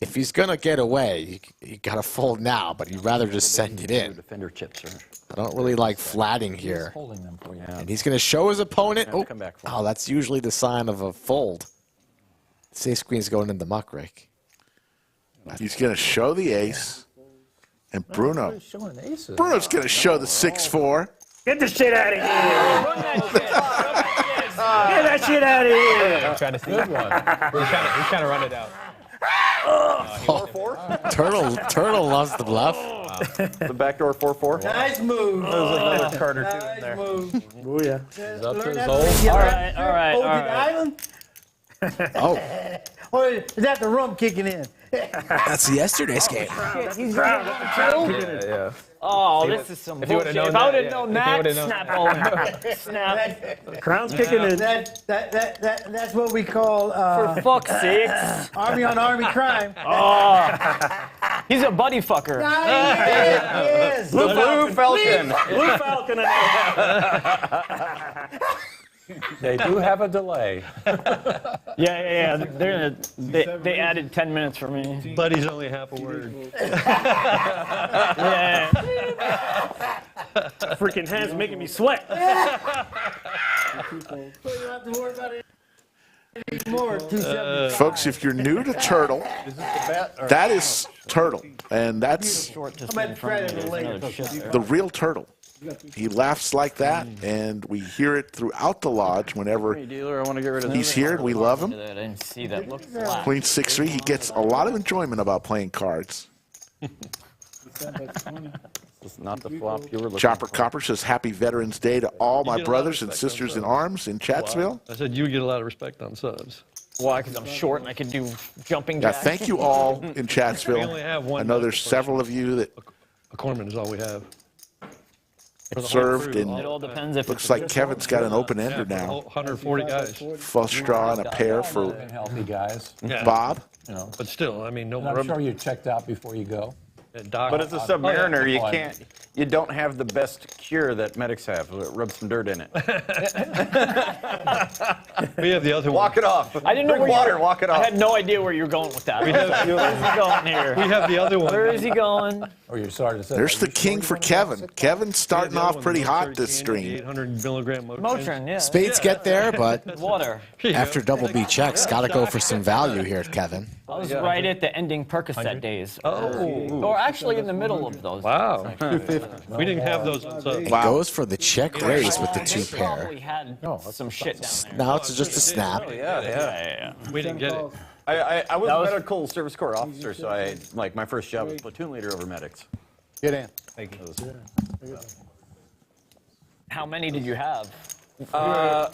If he's going to get away, you got to fold now, but you'd rather just send it in. Defender chips are. I don't really like flatting here. Holding them for you. And he's going to show his opponent. Have to come back for Oh, that's usually the sign of a fold. This ace queen's going in the muck, Rick. He's going to show the ace. And Bruno. Showing aces. Bruno's going to show the 6-4. Get the shit out of here. Get that shit out of here. I'm trying to see. Good one. He's trying to run it out. Turtle loves the bluff. The backdoor 4-4. Nice move. There's another card or two in Nice there. move. Oh, yeah. He's up to Learn his that old. thing. All right, all right, Oh, all the right. island? Oh, Or is that the rum kicking in? that's yesterday's game. He's right. Yeah. Oh, this is some If you would've bullshit. known If I would that, have known yeah. If you that, would've known snap over. Snap. Crown's kicking in. That's what we call For fuck's sake. army on army crime. Oh. He's a buddy fucker. He is. The Blue Falcon. Blue Falcon. They do have a delay. Yeah. They added 10 minutes for me. Buddy's only half a word. Yeah. Freaking hands making me sweat. You don't have to worry about it anymore. 270. Folks, if you're new to Turtle, that is Turtle. And that's Short to I'm at in front of the me. There's later. another shit there. the real Turtle. He laughs like that, and we hear it throughout the lodge whenever Hey, dealer, I want to get rid of he's here, and we love him. I didn't see that. Look flat. Queen 6-3, he gets a lot of enjoyment about playing cards. It's not the flop you were looking Chopper for. Copper says, Happy Veterans Day to all my get a lot of brothers and respect on sisters in subs. arms in Chatsville. I said you get a lot of respect on subs. Why? Because I'm short and I can do jumping Yeah, jacks. thank you all in We only Chatsville. have one I know there's person. several of you that A corpsman is all we have. For the whole served, crew, and It all depends if looks it's like Kevin's got an open Yeah, ender for the whole now. 140 guys. Full straw and a pair for Been healthy guys. Yeah. Bob. You know, But still, I mean, no and I'm rub- sure you checked out before you go. Doc. But as a submariner, you Oh, yeah. can't. You don't have the best cure that medics have. Rub some dirt in it. We have the other one. Walk it off. I didn't know Drink where water you and were, walk it I off. had no idea where you were going with that. Where's he going here? We have the other one. Where is he going? Or you're sorry to say. There's the king for Kevin. Kevin's starting off pretty hot this stream. 800 milligram Motrin. Motrin, yeah. Spades get there, but Water. after double B checks, got to go for some value here, Kevin. I was right at the ending Percocet days. Oh, Or actually in the middle of those. wow. We didn't have those on subs. Wow. Goes for the check raise with the They two pair. probably had some shit down there. Now it's just a snap. Yeah. We didn't get it. I was That a was- medical service corps officer, so my first job was platoon leader over medics. Get in. How many did you have?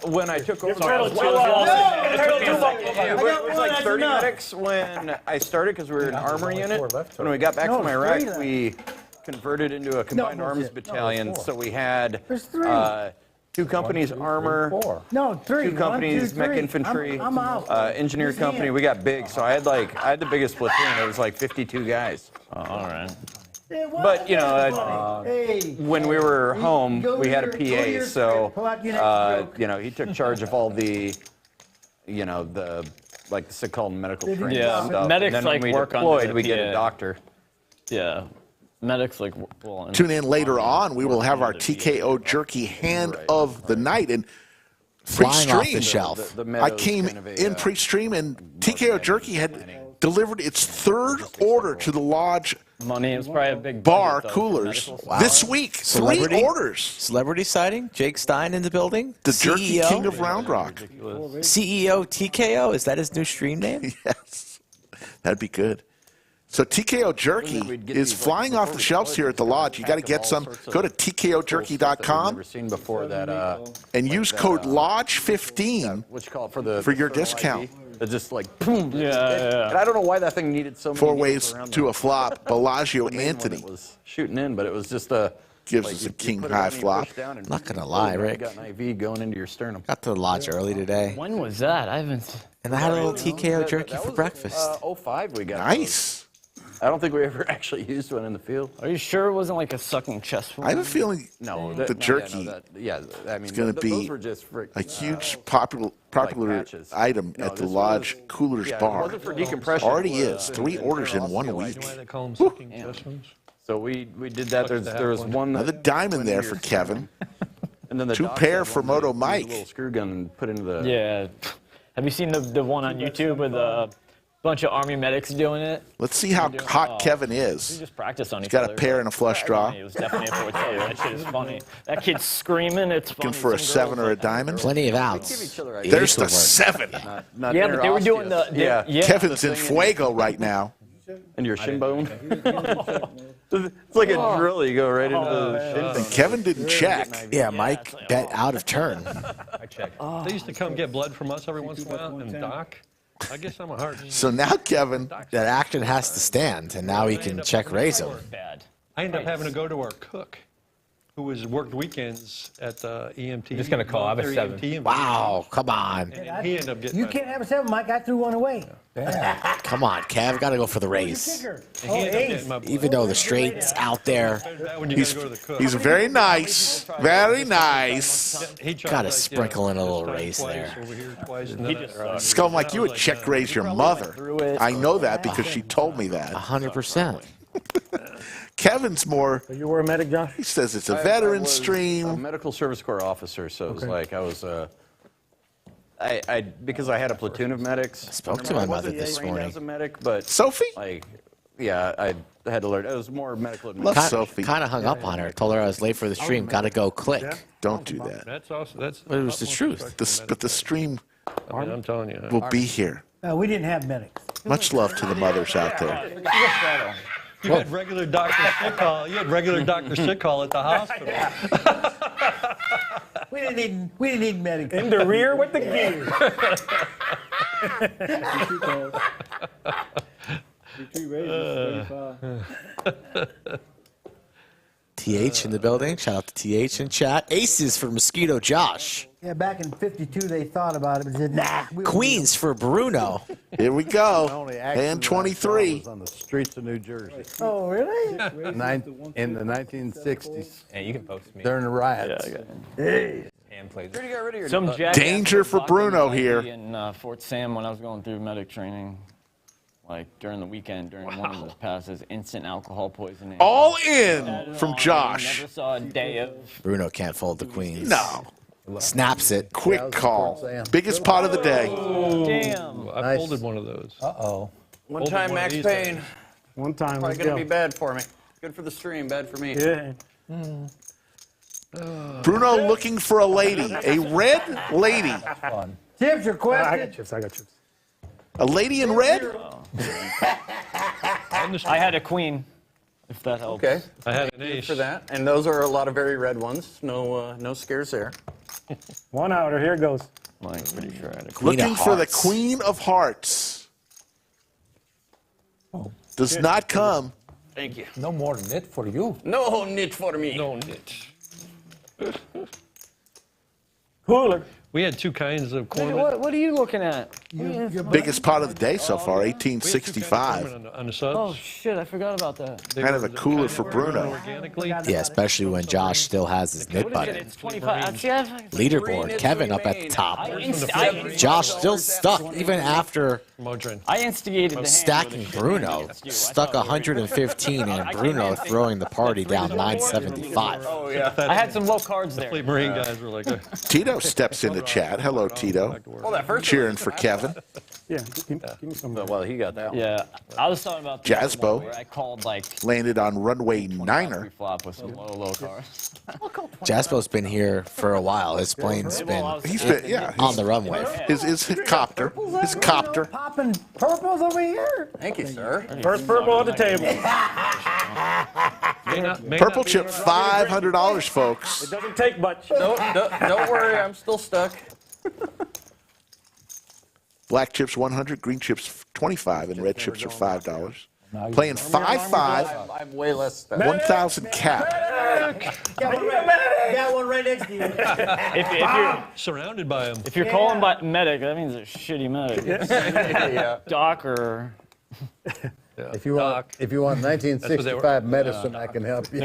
When I took over, Turtle, it chill out. was like 30 medics when I started because we were an armor unit. When we got back No, from it's Iraq, three left. we converted into a combined arms bullshit. battalion. So we had There's three. 2 companies armor, No, 3. 2 companies 1, 2, mech 3. infantry, I'm out. engineer Who's company. in? We got big, so I had the biggest platoon. It was like 52 guys. All right. Hey, what? But you know, Hey. when we were home, go we to had a your- go to your PA, so script, pull out your next joke. you know, he took charge of all the, you know, the like the so-called medical training Yeah, stuff. medics, and then like, when we work under deployed, the we get a PA. doctor. Yeah. Medics like well. and- Tune in later on. We will have our TKO Jerky hand of the night. And Flying off the pre-stream, shelf. The I Meadows came kind of a, in pre-stream, and TKO Jerky had delivered its 3rd order to the lodge Money is probably a big bar budget, though, for coolers medical stuff. this week. 3 Celebrity? orders. Celebrity sighting? Jake Stein in the building? The Jerky CEO? King of Round Rock. CEO TKO? Is that his new stream name? Yes, that'd be good. So TKO Jerky is flying off the shelves here at the lodge. You got to get some. Go to TKOJerky.com Never seen before that. and use code LODGE15 What you call it for the for your the discount. It's just like boom. Yeah. And I don't know why that thing needed so many 4 needles ways around to the- a flop. Bellagio the main one Anthony. that was shooting in, but it was just a Gives like us a you king put it high on, you flop. push down and Not gonna lie, you Rick. got an IV going into your sternum. Got to the lodge early today, When was that? I haven't. and I had a little TKO jerky That for was, breakfast. 05 we got Nice. those. I don't think we ever actually used one in the field. Are you sure it wasn't like a sucking chest wound? I have a feeling No, the jerky I mean, gonna be those were just frick, a huge popular patches. item No, at the this lodge was- coolers yeah, it bar. wasn't for decompression. Already It was, is. 3 orders in 1 week. You know why they call them sucking chest wounds? So we did that. Lucky to have There was one. one. Another diamond there for Kevin. And then the 2 doctor pair had for one Moto that used Mike. a little screw gun and put into the. Yeah. Have you seen the one on YouTube with a bunch of army medics doing it? Let's see how hot Kevin We is. just practice on each got a other. pair and a flush draw. It was definitely a 4-2. That shit is funny. That kid's screaming. It's funny. Looking for a Some 7 girls or a like- diamond. Plenty of outs. Give each other It ideas. There's used to the work. 7. Not Yeah, but they were doing the. yeah. Yeah. Kevin's in fuego right now. And your shin bone. It's like a drill. You go right into the shin bone. Kevin didn't check. Yeah, Mike bet out of turn. I checked. They used to come get blood from us every once in a while and doc. I guess I'm a hard. So now Kevin, That action has to stand, and now he can check raise him. Bad. I ended up having to go to our cook, who was worked weekends at the EMT. I'm just gonna call. I have a military 7. EMT, Wow, come on. and he ended up getting. You can't have a 7, Mike. I threw one away. Come on, Kev. Got to go for the raise. Kicker. And Oh, he ended up ace. getting my Even though the straight's out there. when you gotta go to the cook. He's very nice. Very nice. He tried Gotta like, sprinkle in a little this time raise twice, there. Over here twice, and He then just I- sucks. Scum, like you would check raise your mother. I know that because she told me that. 100%. Kevin's more, So you were a medic, Josh? he says it's a I veteran was stream. a medical service corps officer, so it was like I was I because I had a platoon of medics. I spoke to my mother this morning. As a medic, but Sophie? like, yeah, I had to learn. It was more medical Love administration. Sophie. Kind of hung up on her. Told her I was late for the stream. Got to go click. Don't do that. That's also that's. But it was the truth. But the stream I mean, I'm telling you. will be here. We didn't have medics. Much love to the mothers out there. You had regular doctor sick call. You had regular doctor sick call at the hospital. We didn't need medics. In the rear with the gear. TH in the building. Shout out to TH in chat. Aces for Mosquito Josh. Yeah, back in '52, they thought about it, but said, nah. we won't Queens for Bruno. Here we The go. only accident And I saw 23. was on the streets of New Jersey need 'em. Oh, really? in the 1960s Yeah, you can post me. during the riots. Hand plays. Where do you get rid of your Some jackass Danger was for blocking Bruno my here. ID in Fort Sam when I was going through medic training, like during the weekend, during one of the passes, instant alcohol poisoning. All in from Josh. Never saw a day of. Bruno can't fold the queens. No. Snaps it. Quick call. Biggest pot of the day. Damn. I Nice. folded one of those. Uh-oh. One Hold time, one of Max these Payne. One time, Probably let's gonna go. be bad for me. Good for the stream, bad for me. Yeah. Bruno looking for a lady. A red lady. Fun. Chips I are got questions. chips. I got chips. A lady in red? I had a queen, if that helps. Okay, I had an ace. for that. And those are a lot of very red ones. No, no scares there. One outer. Here goes. Like, pretty sure I had a queen. Queen of Looking for the Hearts. Queen of Hearts. Does not come. Thank you. No more knit for you. No need for me. No nit. Cooler. We had two kinds of corn. What are you looking at? Biggest pot of the day so far, 1865. On the subs. Oh shit, I forgot about that. They Kind of were a cooler kind for of Bruno. Organically. Yeah, especially when Josh still has his knit What is it? button. It's 25. See, Leaderboard. Kevin up at the top. Josh still stuck even after Modrin. I instigated the hand stacking with a Bruno. skew. I Stuck thought we were- 115 and Bruno throwing the party down 975. Oh, yeah. I had some low cards there. Fleet Marine guys were like, Tito steps in the chat. Hello, Tito. Well, that first Cheering for Kevin. Yeah. Give me some. Well, he got that one. Yeah, I was talking about the other Jazzbo. one where I called like Landed on runway 25 niner. flop with some low cards. Jaspo's been here for a while. His plane's been He's been, yeah. on the runway. His copter. His copter. Popping purples over here. Thank you, sir. First purple on the table. Purple chip, $500, folks. It doesn't take much. Don't worry, I'm still stuck. Black chips 100, green chips 25, and red chips are $5. Now you- Playing 5-5, I'm way less stuck. 1,000 cap. Got one right next to you. surrounded by them. If you're calling by medic, that means a shitty medic. Yeah. Doc or If you want 1965 medicine, I can help you.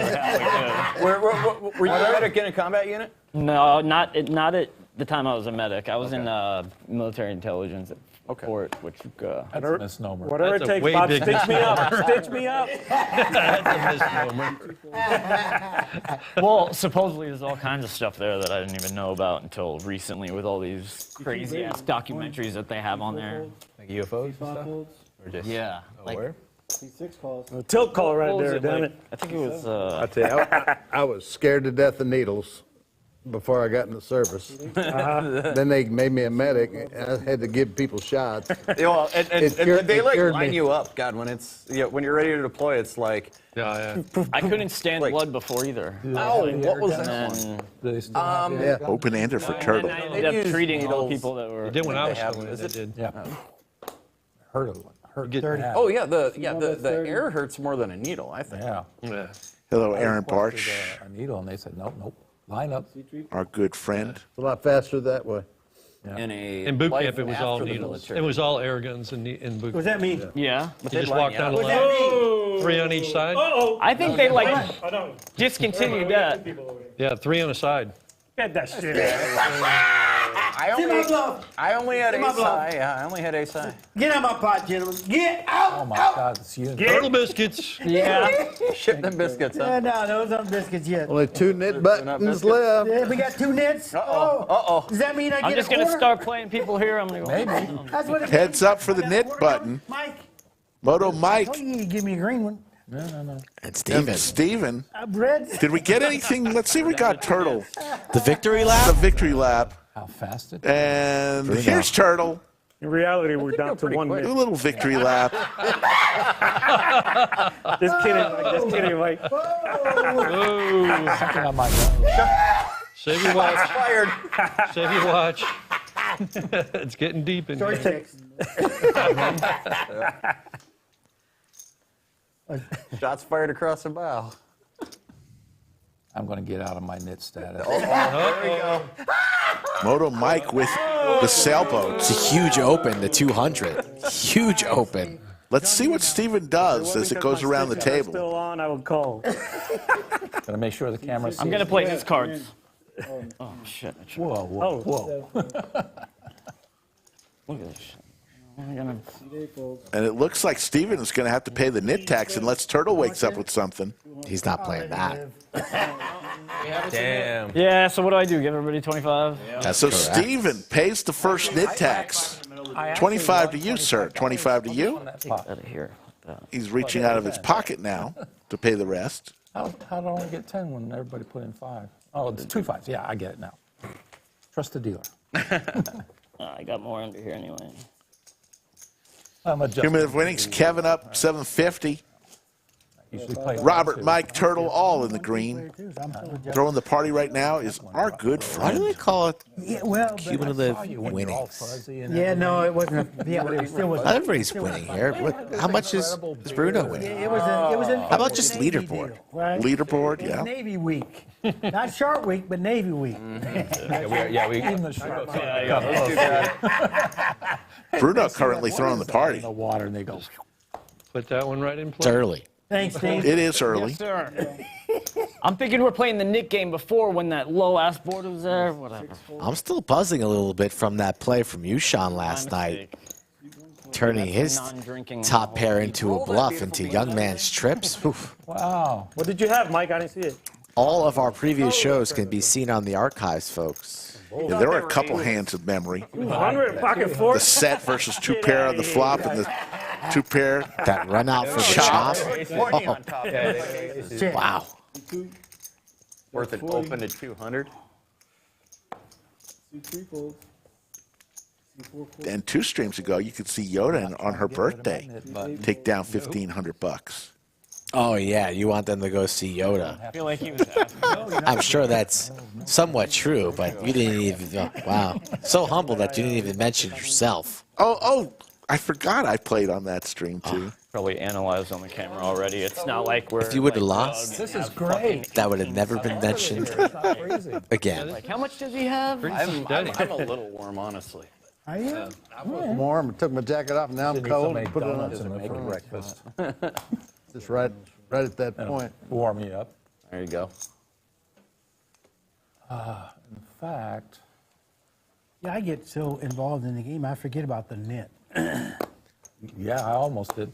Were you medic in a combat unit? no, not at the time I was a medic. I was in military intelligence at Fort, which That's a misnomer. Whatever it That's a takes, way Bob. big Stitch me up. Stitch me up. That's a misnomer. well, supposedly there's all kinds of stuff there that I didn't even know about until recently with all these crazy ass documentaries that they have on there. Like UFOs and stuff? Or just, Yeah, like where? A tilt call right what was there, it, damn like, it. I think it was I tell you, I was scared to death of needles before I got in the service. Then they made me a medic, and I had to give people shots. Well, and they it like cured line me. you up. God, when it's when you're ready to deploy, it's like, Yeah. I couldn't stand blood before either. oh, what was that And one? Do they still have the- Yeah. Open-ender for and Turtle. I ended up use treating all the needles. people that were. They did when I was have still in them. it. They did. Yeah. Hurt a lot. Hurt Get- bad. Oh yeah, the air hurts more than a needle, I think. Yeah. Yeah. Hello, Aaron requested Barch, a needle, and they said, nope, line up. our good friend. It's a lot faster that way. In boot camp, it was all needles. It was all air guns in boot camp. Was that me? Yeah. You just walked down the Was line, that me? 3 on each side. I think they like I know. discontinued that. Yeah, 3 on a side. Get that shit. I only had my ace block. high. Yeah, I only had ace high. Get out of my pot, gentlemen. Get out. Oh my God, it's you. Turtle biscuits. Yeah. Ship them biscuits, huh? Yeah, no, those aren't biscuits yet. Only 2 knit buttons biscuits. left. Yeah, we got 2 nits. Uh-oh. Does that mean I get I'm just a gonna quarter? start playing people here. I'm gonna go. Maybe. That's what it Heads up for the Got a knit quarter button. coming? Mike. Moto Mike Oh, you give me a green one. And and Steven. Steven. Red. Did we get anything? Let's see if we got Turtle. The victory The lap? victory lap. How fast it? And here's Turtle. In reality, we're down to 1 A minute. little victory lap. Just kidding, Mike. Something on my nose. Save your watch. Save your watch. It's getting deep in Short here. checks. Shots fired across the bow. I'm going to get out of my knit status. Moto Mike with the sailboats. It's a huge open, the 200. Huge open. Let's see what Steven does as it goes around the If it's table. still on, I would call. Gotta make sure the camera sees. I'm gonna play these cards. Oh shit! Whoa, whoa, whoa. Look at this shit. I'm gonna. And it looks like Steven is going to have to pay the knit tax unless Turtle wakes up with something. He's not playing that. Damn. Yeah. So what do I do? Give everybody 25? That's So correct. Steven pays the first knit tax. 25 to you, sir. 25 to you. Out of here. He's reaching out of his pocket now to pay the rest. How did I only get 10 when everybody put in 5? Oh, it's 2 5s. Yeah, I get it now. Trust the dealer. I got more under here anyway. I'm adjusting. Cumulative winnings, Kevin up 750. Usually play Robert, 1, 2. Mike, Turtle, all in the green. Throwing the party right now is our good Why do friend. they call it Yeah, well, cumulative Saw you when you're all winnings? fuzzy and yeah, no, it wasn't. Yeah, it still was. Not everybody's winning here. How much is Bruno winning? It was a. How about just Navy leaderboard? deal, right? Leaderboard, It was yeah. Navy week, not Shark week, but Navy week. Even the sharks Bruno currently throwing the party. in the water and they go. Put that one right in It's place. early. Thanks, Steve. It is early. Sir. I'm thinking we're playing the Nick game before when that low ass board was there. Whatever. I'm still buzzing a little bit from that play from Yushan last night, turning his Non-drinking top pair into a Roll that bluff beautiful into young man's trips. Oof. Wow. What did you have, Mike? I didn't see it. All of our previous shows can be seen on the archives, folks. Yeah, there were a couple hands of memory. 100 pocket The four. set versus 2 pair on the flop and the 2 pair. That run out for the chop. Wow. Worth it open to 200. And 2 streams ago, you could see Yoda on her birthday take down $1,500. Oh, yeah, you want them to go see Yoda. I feel like he was asking. I'm sure that's somewhat true, but you didn't even, wow. So humble that you didn't even mention yourself. Oh, I forgot I played on that stream too. Probably analyzed on the camera already. It's not like we're. If you would have lost, This is great. that would have never been mentioned again. Like, how much does he have? I'm a little warm, honestly. Are you? I was warm, I took my jacket off, and now I'm cold, and put it on. and make breakfast. Just right at that point. Warm you up. There you go. In fact, Yeah, I get so involved in the game, I forget about the net. yeah, I almost did.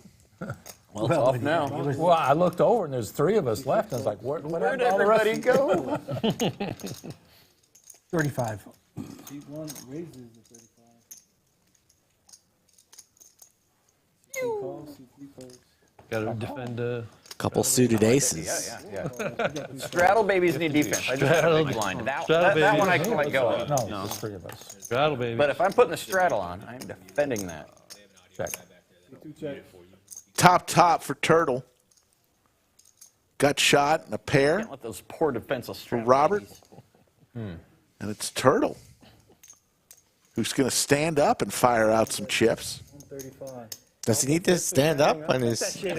Well, it's off now. It was, Well, I looked over and there's 3 of us left. I was like, where'd Where'd all the rest everybody go? 35. Got to defend. Couple suited aces. Straddle babies need defense. I just had a big blind. That one I can let go of. No, there's 3 of us. Straddle, baby. But if I'm putting the straddle on, I'm defending that. Check. Top for Turtle. Gut shot and a pair Can't let those poor defensive for straddle Robert. babies. And it's Turtle who's going to stand up and fire out some chips. Does he need to stand up when he's Shit,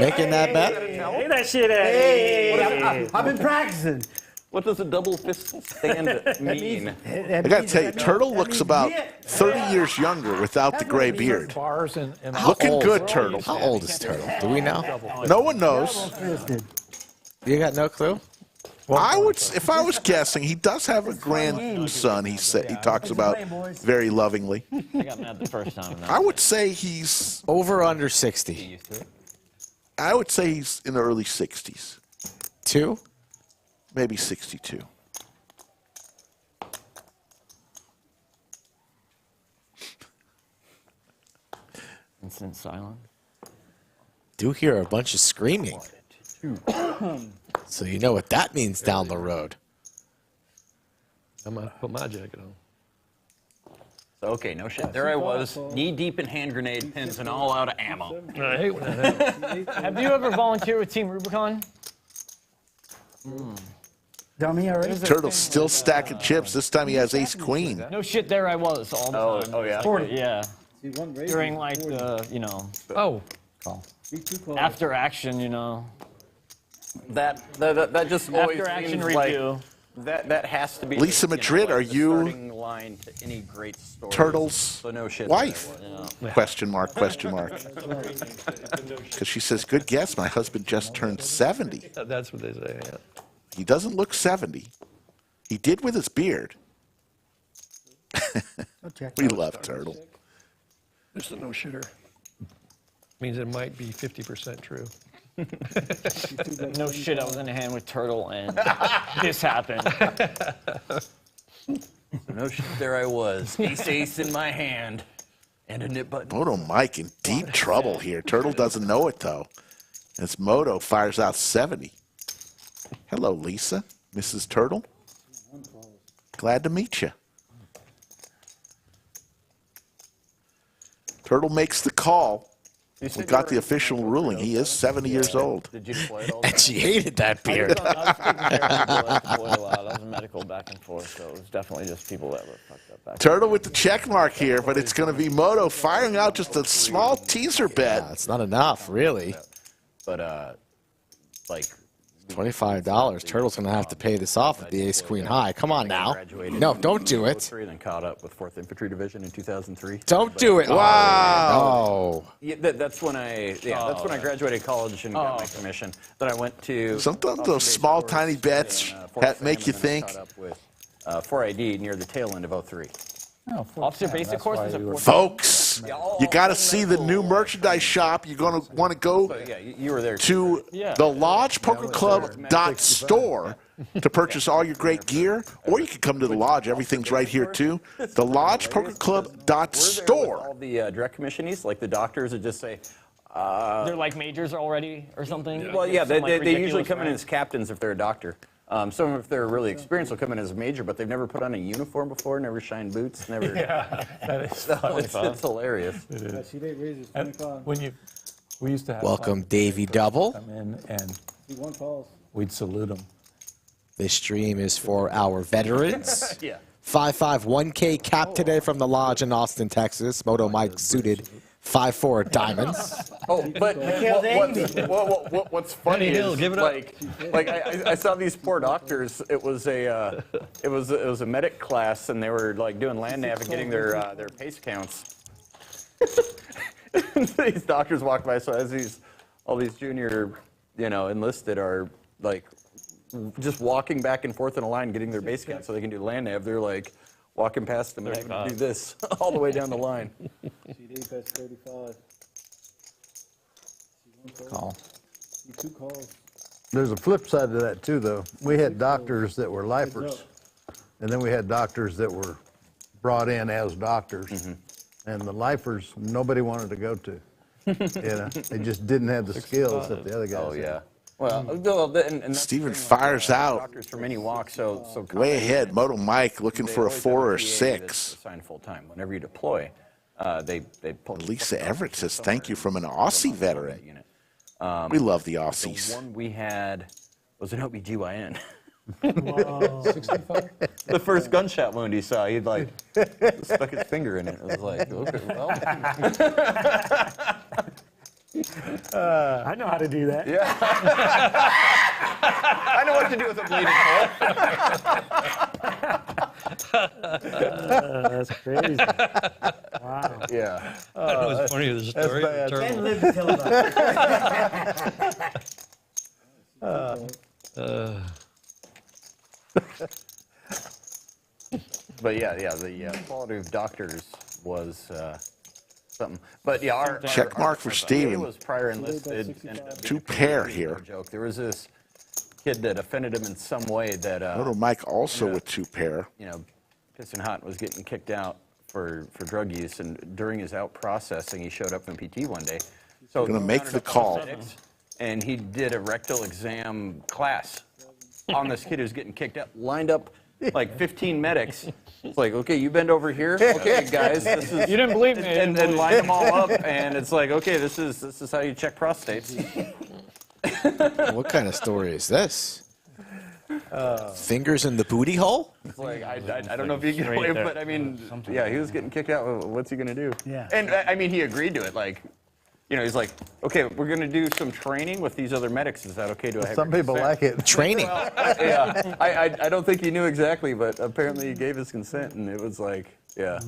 making that bet? Hey, that shit at I've been practicing. What does a double fist stand mean? I got to tell you, Turtle looks about 30 years younger without the gray beard. Bars and Looking good, Turtle. How old is Turtle? Do we know? No one knows. You got no clue? I would, if I was guessing, he does have a grandson. He talks about very lovingly. I got mad the first time. I would say he's Over or under 60? Used to it. I would say he's in the early 60s, 2? maybe 62. Instant silence. Do hear a bunch of screaming. So you know what that means down the road. I'm going to put my jacket on. Okay, no shit. There I was, knee deep in hand grenade pins and all out of ammo. I hate when that happens. Have you ever volunteered with Team Rubicon? Dummy already? Turtle's still stacking chips. This time he has ace queen. No shit, there I was all the time. Oh, yeah. 40. Yeah. During like the, you know, Oh, after action, you know. That just always After action seems like review. that has to be Lisa Madrid, like are the you starting line to any great story. Turtle's So no shit. wife? Yeah. Question mark, question mark. Because she says, good guess, my husband just turned 70. that's what they say, yeah. He doesn't look 70. He did with his beard. We love Turtle. It's a no-shitter. Means it might be 50% true. No shit, I was in a hand with Turtle and this happened. No shit. There I was, ace in my hand, and a nip button. Moto Mike in deep trouble here. Turtle doesn't know it, though. As Moto fires out 70. Hello, Lisa. Mrs. Turtle. Glad to meet you. Turtle makes the call. We got the official ruling. He is 70 years old. Did you deploy it all? And she hated that beard. I was taking care of people that deployed a lot. I was medical back and forth, so it was definitely just people that were fucked up back. Turtle with the check mark here, but it's going to be Moto firing out just a small teaser bet. Yeah, it's not enough, really. But like $25. Turtle's going to have to pay this off with the ace-queen high. Come on now. No, don't do it. Then caught up with 4th Infantry Division in 2003. Don't do it. Wow. Oh, Yeah, that's when I graduated college and got my commission. Then I went to Sometimes those small, tiny bets make you think. Caught up with 4ID near the tail end of 03. Officer basic course is a Folks, you got to see the new merchandise shop. You're going to want to go Yeah, you were there. to the Lodge Poker Club .store to purchase all your great gear, or you can come to the Lodge. Everything's right here too. The Lodge Poker Club .store. All the direct commissionees, like the doctors, would just say. they're like majors already or something. Well, yeah, Some, like, they usually ridiculous come in rank. as captains if they're a doctor. Some, if they're really experienced, will come in as a major, but they've never put on a uniform before, never shined boots, never. that is So funny. it's hilarious. She did raise his And 25. we used to have welcome, fun. Davey Double. Come in and He won calls. we'd salute them. This stream is for our veterans. Yeah. 551K cap today from the Lodge in Austin, Texas. Moto Mike suited 5-4 diamonds. Oh, but what's funny Hill, is give it up. like I saw these poor doctors. It was a medic class, and they were like doing land nav and getting their pace counts. These doctors walk by, so as all these junior, enlisted are like just walking back and forth in a line, getting their base count so they can do land nav. They're like walking past them and having to do this all the way down the line. She did pass 35. Call. She 2 calls. There's a flip side to that too, though. We had doctors that were lifers, and then we had doctors that were brought in as doctors. And the lifers, nobody wanted to go to. They just didn't have the skills that the other guys Oh had. yeah. Well, and that's Steven the thing, fires out. Doctors from any walk, so Way ahead. Moto Mike looking they for a always 4 or have a PA that's 6. assigned full time. Whenever you deploy, they pull. Lisa Everett says thank you from an Aussie veteran. We love the The Aussies. one we had was an OBGYN. 65? The first gunshot wound he saw, he'd like stuck his finger in it. It was like, okay, well. I know how to do that. Yeah. I know what to do with a bleeding hole. That's crazy. Wow. Yeah. I know it's funny, there's a story. bad. Terrible. And live to tell about it. But yeah, the quality of doctors was something. But yeah, our Check mark for Steven. was prior enlisted. And, 2 pair here. Joke. There was this kid that offended him in some way that Moto Mike also with 2 pair. you know, pissing hot, was getting kicked out for drug use, and during his out processing, he showed up in PT one day. So Gonna make the call. And he did a rectal exam class on this kid who's getting kicked out, lined up like 15 medics. It's like, okay, you bend over here. Okay, guys, this is. You didn't believe me. And line them all up, and it's like, okay, this is how you check prostates. What kind of story is this? Fingers in the booty hole? It's like, I don't know if you get away, but I mean, yeah, he was getting kicked out. What's he gonna do? Yeah. And I mean, he agreed to it. Like, you know, he's like, okay, we're gonna do some training with these other medics. Is that okay? Do I have Some your people consent? like it. Training. Yeah, I don't think he knew exactly, but apparently he gave his consent, and it was like, yeah.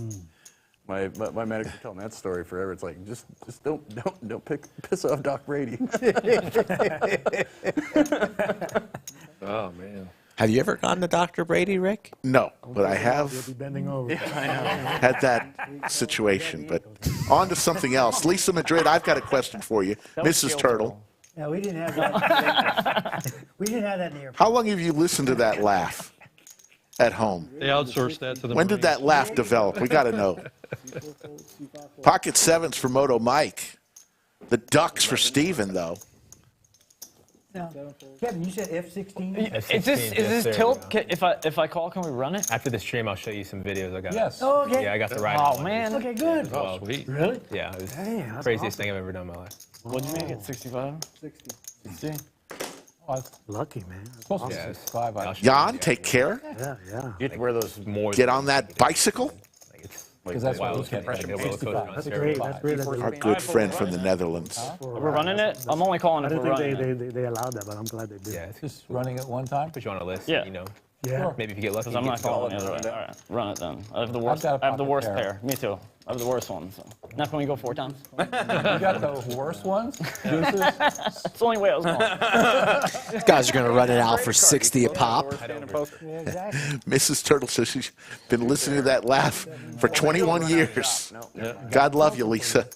My medics are telling that story forever. It's like, just don't piss off Doc Brady. Oh, man. Have you ever gone to Dr. Brady, Rick? No, but I have You'll be bending over. had that situation. But on to something else. Lisa Madrid, I've got a question for you. Mrs. Turtle, Yeah, we didn't have that. We didn't have that in the airport. how long have you listened to that laugh at home? They outsourced that to the When did that laugh develop? We got to know. Pocket 7s for Moto Mike. The Ducks for Steven, though. Now, Kevin, you said F-16? Is this tilt? If I call, can we run it? After the stream, I'll show you some videos I got. Yes. Oh, okay. Yeah, I got to ride. Oh one. man. Okay, good. Oh, sweet. Really? Yeah, it was Hey, the that's craziest awesome. thing I've ever done in my life. What'd you make it? 65? 60. Oh, it's Lucky, man. supposed to be Yeah. 65. I'll show Jan, you. take care. Yeah, yeah. You have to wear those More Get on that bicycle. Like it's Because that's what wild. we It's can. like a roller coaster on That's steroids. great. That's great. Our good friend from the Netherlands. We're running it? I'm only calling I if we're didn't running think it. they allowed that, but I'm glad they did. Yeah, it's Just running it one time. put you on a list. Yeah. You know, Yeah. maybe if you get lucky. Because I'm you not get to go. calling the other way. All right, run it then. I have the worst. got a I have the pocket worst pair. pair. Me too. I have the worst one. So. Now can we go 4 times? You got the worst ones? Deuces? That's the only way I was going. These guys are going to run it out for 60 a pop. Mrs. Turtle says she's been listening to that laugh for 21 years. God love you, Lisa.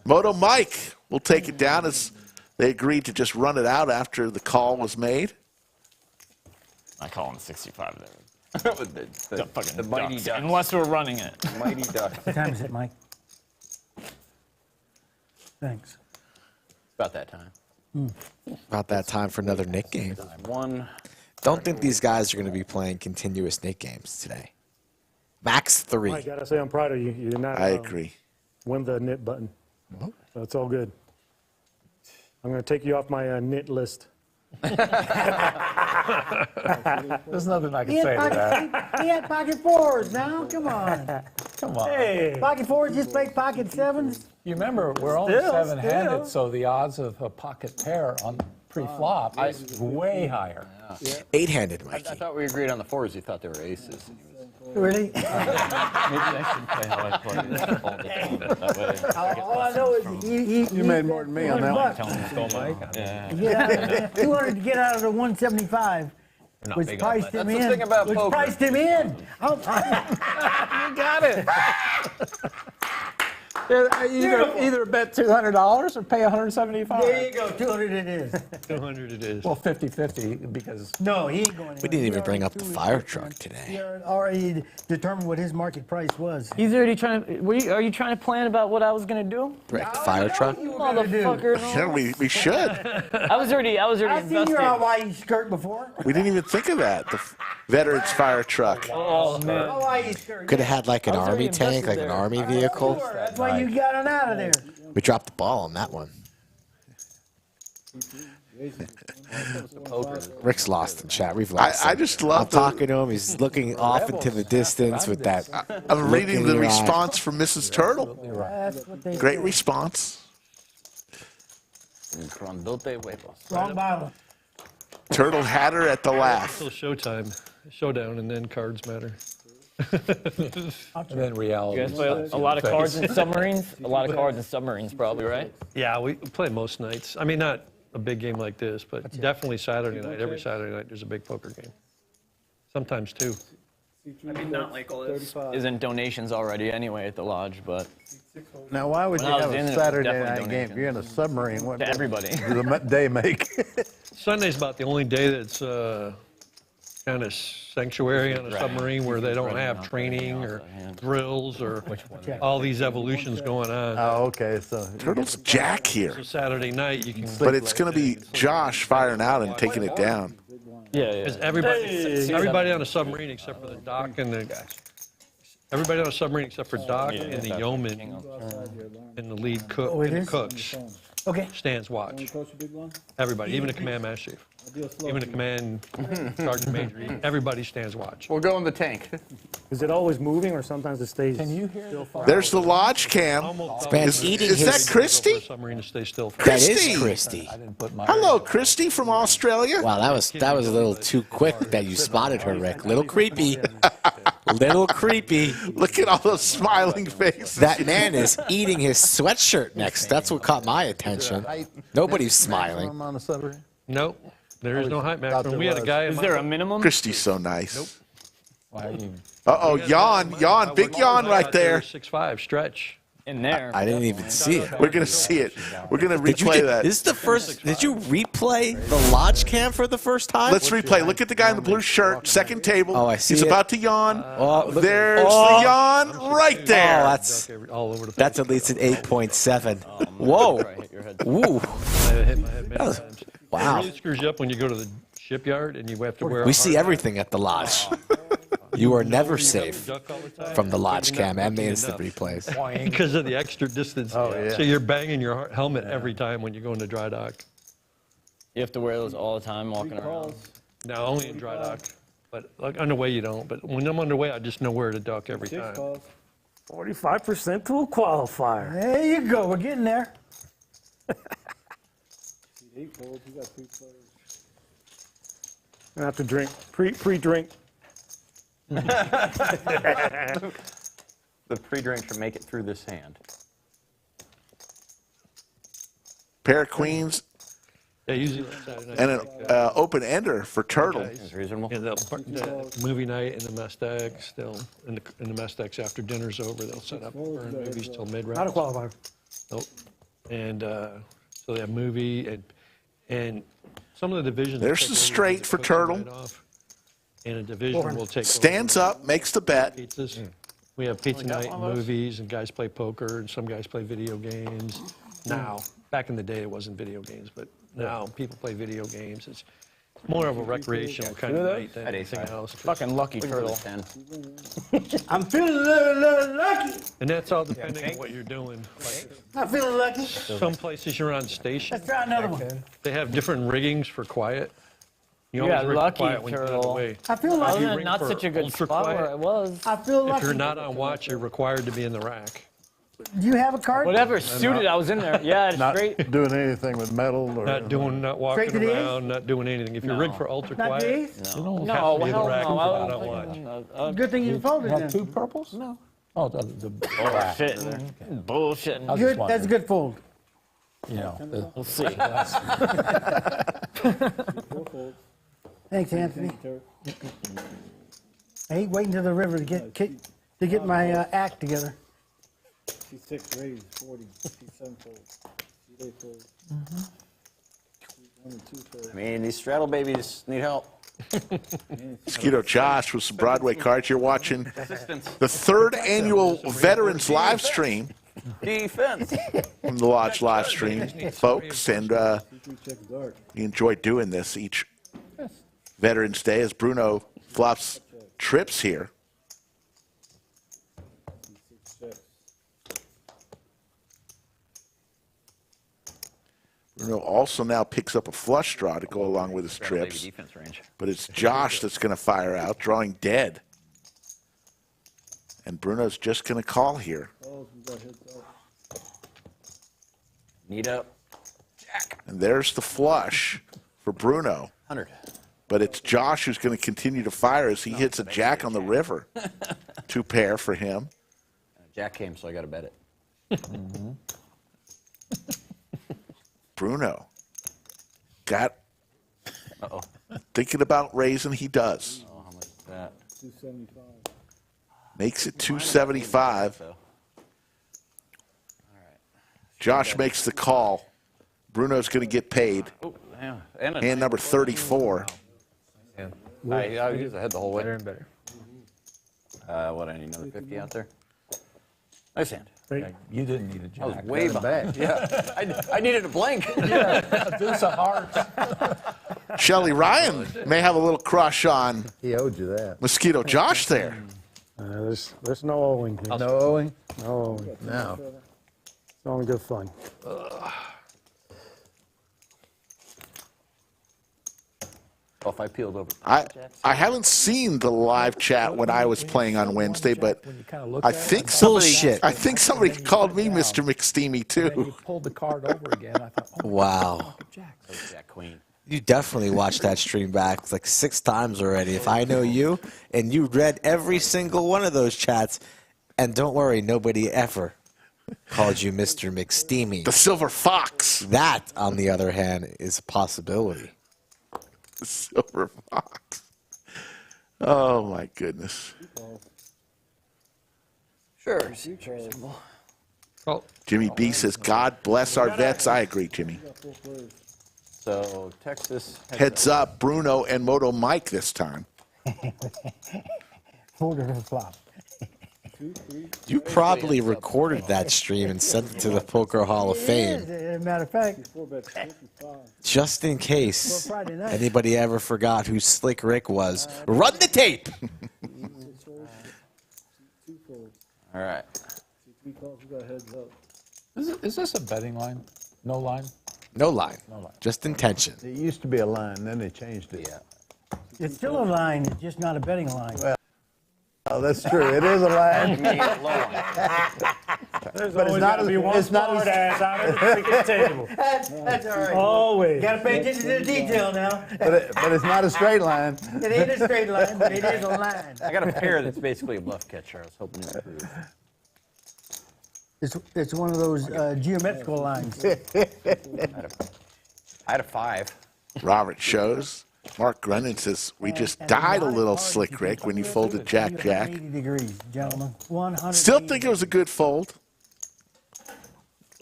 Moto Mike will take it down as they agreed to just run it out after the call was made. I call him 65 there. the Fucking mighty ducks, ducks. unless we're running it. Mighty duck. What time is it, Mike? Thanks. About that time. About that time for another Nick game. One. Don't think these guys are going to be playing continuous Nick games today. Max 3. I gotta say, I'm proud of you. You did not I agree. win the knit button. So it's all good. I'm gonna take you off my knit list. There's nothing I can say to that. He had pocket 4s now. Come on. Come on. Hey. Pocket 4s just make pocket 7s. You remember, we're only Still. seven-handed, so the odds of a pocket pair on pre-flop is way higher. 8-handed, I Mikey. thought we agreed on the 4s. You thought they were aces. Really? Maybe I should play how I play this all the time. That way. All I know is You made more than me on that one. Tell them to stole Mike. Yeah. 200 to get out of the 175, They're not which big on priced that. him That's the in. thing about Which poker. priced him in. You got it. Either bet $200 or pay $175. There you go, 200 it is. 200 it is. Well, 50-50 because No, he ain't going anywhere. We didn't even He bring already up the threw his fire first truck one. today. He already determined what his market price was. He's already trying to. Are you trying to plan about what I was gonna do? Rick, the fire truck. Motherfucker. Yeah, we should. I was already I've seen invested. your Hawaii skirt before. We didn't even think of that. The Veterans Fire Truck. Oh man. Hawaii skirt. Could have had like an I was already army tank, invested like an there. army vehicle. Sure, that's why you got it out of there. We dropped the ball on that one. Rick's lost in chat. We've lost I him. just love I'm talking to him. He's looking off into the distance with that. I'm look reading in the your eye. response from Mrs. Turtle. That's what they Great say. response. Grandote huevos. Wrong bottle. Turtle had her at the laugh. Until showdown, and then cards matter. And then reality. You guys play a lot of cards and submarines? A lot of cards and submarines, probably, right? Yeah, we play most nights. I mean, not a big game like this, but definitely Saturday night. Every Saturday night, there's a big poker game. Sometimes two. I mean, not like all this isn't donations already anyway at the lodge, but Now, why would you When I was have in a it, it was Saturday definitely night game? donations. You're in a submarine. What to everybody. does the day make? Sunday's about the only day that's kind of sanctuary on a submarine where they don't have training or drills or all these evolutions going on. Oh, okay. So Turtle's Jack here. So Saturday night, you can. But it's going to be Josh firing out and taking it down. Yeah, Because everybody on a submarine except for the dock and everybody on a submarine except for dock and the yeoman and the lead cook Oh, it and the is? cooks Okay. stands watch. Everybody, even the command master chief, even the command sergeant major, everybody stands watch. We'll go in the tank. Is it always moving or sometimes it stays? Can you hear the There's the lodge cam. Man's eating Is his. that Christy? Submarine to stay still. That Christy? is Christy. I didn't put my. Hello, Christy from Australia. Wow, that was a little too quick that you spotted her, Rick. Little creepy. Little creepy. Look at all those smiling faces. That man is eating his sweatshirt next. That's what caught my attention. Nobody's smiling. I'm on a submarine. Nope, there is no height Thought maximum. there We had a was. guy. in Is my- there a minimum? Christy's so nice. Why are you? Uh-oh, yawn, big yawn right there. 6'5", stretch. In there. I didn't even see it. We're going to see it. We're going to Did you replay that. This is the first. Did you replay the lodge cam for the first time? Let's replay. Look at the guy in the blue shirt, second table. Oh, I see He's it. about to yawn. Oh, look- There's oh. the yawn right there. Oh, that's All over the place. that's at least an 8.7. Whoa. Hit your head. Woo. I hit my head many times. Wow. It really screws you up when you go to the shipyard and you have to wear. We see everything at the lodge. You are never safe from the lodge cam and the instant replays. because of the extra distance. Oh, yeah. So you're banging your helmet every time when you go into dry dock. You have to wear those all the time walking around. Now only in dry dock, but like underway you don't. But when I'm underway, I just know where to duck every time. 45% to a qualifier. There you go. We're getting there. I have to drink, pre-drink. The pre-drink should make it through this hand. Pair of queens Yeah, usually like Saturday night. and an open ender for Turtle. It's reasonable. And the movie night in the mess decks, in the mess decks after dinner's over, they'll set up burn movies till mid-round. Not a qualifier. Nope. And so they have movie and some of the divisions. There's take the over, straight they for put their Turtle. night off, and a division will take Stands over up, makes the bet. pizzas. We have pizza night and movies, and guys play poker, and some guys play video games. Now, back in the day, it wasn't video games, but now people play video games. It's more of a recreational kind of night than anything else. Fucking lucky turtle. I'm feeling a little lucky. And that's all depending on what you're doing. Like, I'm feeling lucky. some places you're on station, Let's try another one. they have different riggings for quiet. You Yeah, always rig for lucky quiet when you're on the turtle. way. I feel Other lucky. you than ring not for such a good ultra spot quiet? where I was. I feel If lucky. you're not on watch, you're required to be in the rack. Do you have a card? Whatever suited, I was in there. Yeah, it's Not great. doing anything with metal or Not walking Straight to the around, not doing anything. If you're rigged for ultra Not quiet, these? you don't No, have to be in the hell rack if no. you're I not on was watch. Good thing you folded Have then. two purples? No. Oh, the bullshit. Bullshit. I was Good. just That's a wondering, good fold. you know, We'll see. Thanks, Anthony. I hate waiting till the river to get my act together. She's 6 raised, 40. She's 7 fold. She's 8 fold. She's 1 and 2 fold. I mean, these straddle babies need help. Mosquito Josh with some Broadway cards. You're watching Assistance. the third annual Veterans live stream Defense. from the Lodge live stream, folks. And C3 checks dark. we enjoy doing this each Veterans Day as Bruno flops trips here. C6 checks. Bruno also now picks up a flush draw to go along with his trips. Defense range. But it's Josh that's going to fire out, drawing dead. And Bruno's just going to call here. Need up. And there's the flush for Bruno. 100. But it's Josh who's going to continue to fire as he hits a jack on the river. 2 pair for him. Jack came, so I got to bet it. Bruno got thinking about raising. He does. Oh, how much is that? 275. Makes it 275. Josh makes the call. Bruno's going to get paid. Oh, yeah. And Hand number 34. I use the head the whole way. Better and better. What, I need another 50 out there? Nice hand. You didn't need a jack. I was way behind. Yeah, I needed a blank. Deuce of hearts. Shelly Ryan may have a little crush on He owed you that. Mosquito Josh there. There's no owing here. No owing? No owing. No. It's only good fun. Oh, if I peeled over. I haven't seen the live chat when I was playing on Wednesday, but I think somebody called me Mr. McSteamy You too. pulled the card over again. I thought, oh, Wow. jack. Jack Queen. You definitely watched that stream back like 6 times already. If I know you, and you read every single one of those chats, and don't worry, nobody ever called you Mr. McSteamy. The Silver Fox. That, on the other hand, is a possibility. The Silver Fox. Oh my goodness. Sure. Oh, Jimmy B says, God bless our vets. I agree, Jimmy. So Texas. Heads up, Bruno and Moto Mike this time. 4 different flops. You probably recorded that stream and sent it to the Poker Hall of Fame, As a matter of fact, just in case Well, Friday night. anybody ever forgot who Slick Rick was. Run the tape! All right. Is this a betting line? No line? No line, No line. just intention. It used to be a line, then they changed it. Yeah. it's still a line, it's just not a betting line. Oh, that's true. It is a line. There's But it's always not got to as- be one it's not as- smart ass out at the freaking table. That's all right. Always. Got to pay attention to the detail now. But it's not a straight line. It ain't a straight line, but it is a line. I got a pair that's basically a bluff catcher. I was hoping to improve. It's one of those geometrical lines. I had a 5. Robert shows. Mark Grennan says, we just died a little, Slick Rick, when you folded Jack Jack. 80 degrees, gentlemen. 100. Still think it was a good fold.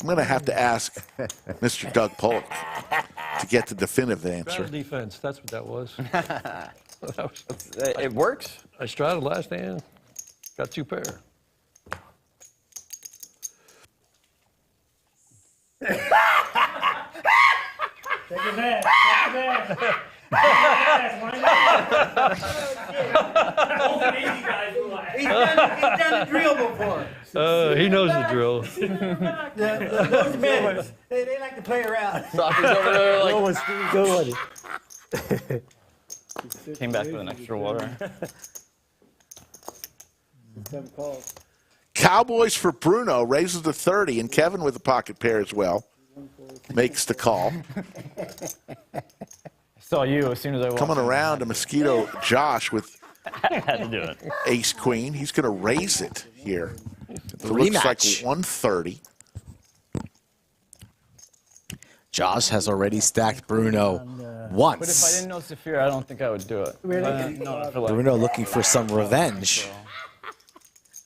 I'm going to have to ask Mr. Doug Polk to get the definitive answer. straddle defense. That's what that was. It works. I straddled last hand. Got 2 pair. Take it back. Take it back. He's done the drill before. He knows the drill. Those men, they like to play around. Soccer's over there No like one's good. came back with an extra water. Cowboys for Bruno raises to 30, and Kevin with the pocket pair as well makes the call. I saw you as soon as I walked Coming in. around to Mosquito Josh with I had to do it. ace queen. He's going to raise it here. It looks like Rematch. 130. Josh has already stacked Bruno But if I once. didn't know Saphir, I don't think I would do it. Really? Bruno looking for some revenge.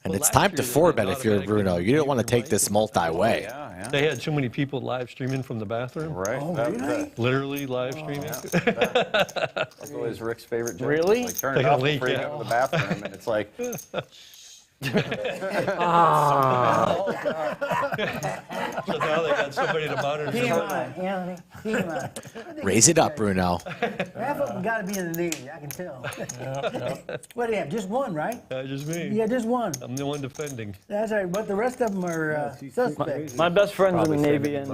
And it's time to 4-bet if you're Bruno. You don't want to take this multi-way. Yeah. They had too many people live streaming from the bathroom. Right. Oh, That- really? Literally live streaming. That's always Rick's favorite joke. Really? Like, turn Take it a off leak, before you yeah. go to the bathroom, and it's like, So now they got somebody to monitor. TMI, Anthony. TMI. Raise it up, Bruno. Half of them got to be in the Navy, I can tell. What do you have? Just one, right? Just me. Yeah, just one. I'm the one defending. That's right, but the rest of them are suspects. My best friend's in the Navy, and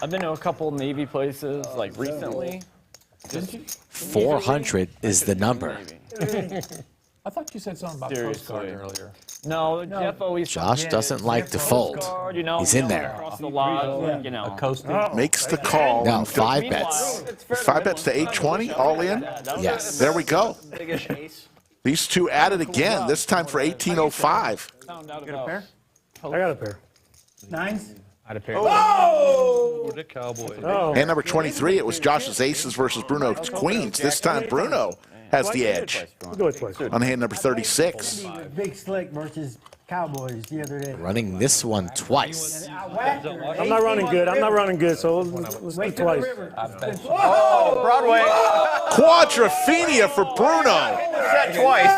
I've been to a couple Navy places, like recently. 400 is the number. I thought you said something about Coast Guard earlier. No, Jeff always. Josh doesn't like to fold. You know, He's in there. Across the lodge, you know. A coasting. Makes the call. No, 5 bets. 5 bets to 820, all in? Yes. There we go. Biggish ace. These two at it again, this time for 1805. Found out about. I got a pair. Nines? Out of pair. Oh, the Cowboys. Oh, And number 23, it was Josh's aces versus Bruno's queens. This time Bruno has the edge we'll do it twice. on hand number 36. Big Slick versus Cowboys the other day. Running this one twice. I'm not running good. I'm not running good, so let's do twice. Oh, Broadway. Quadrophenia for Bruno. Set twice.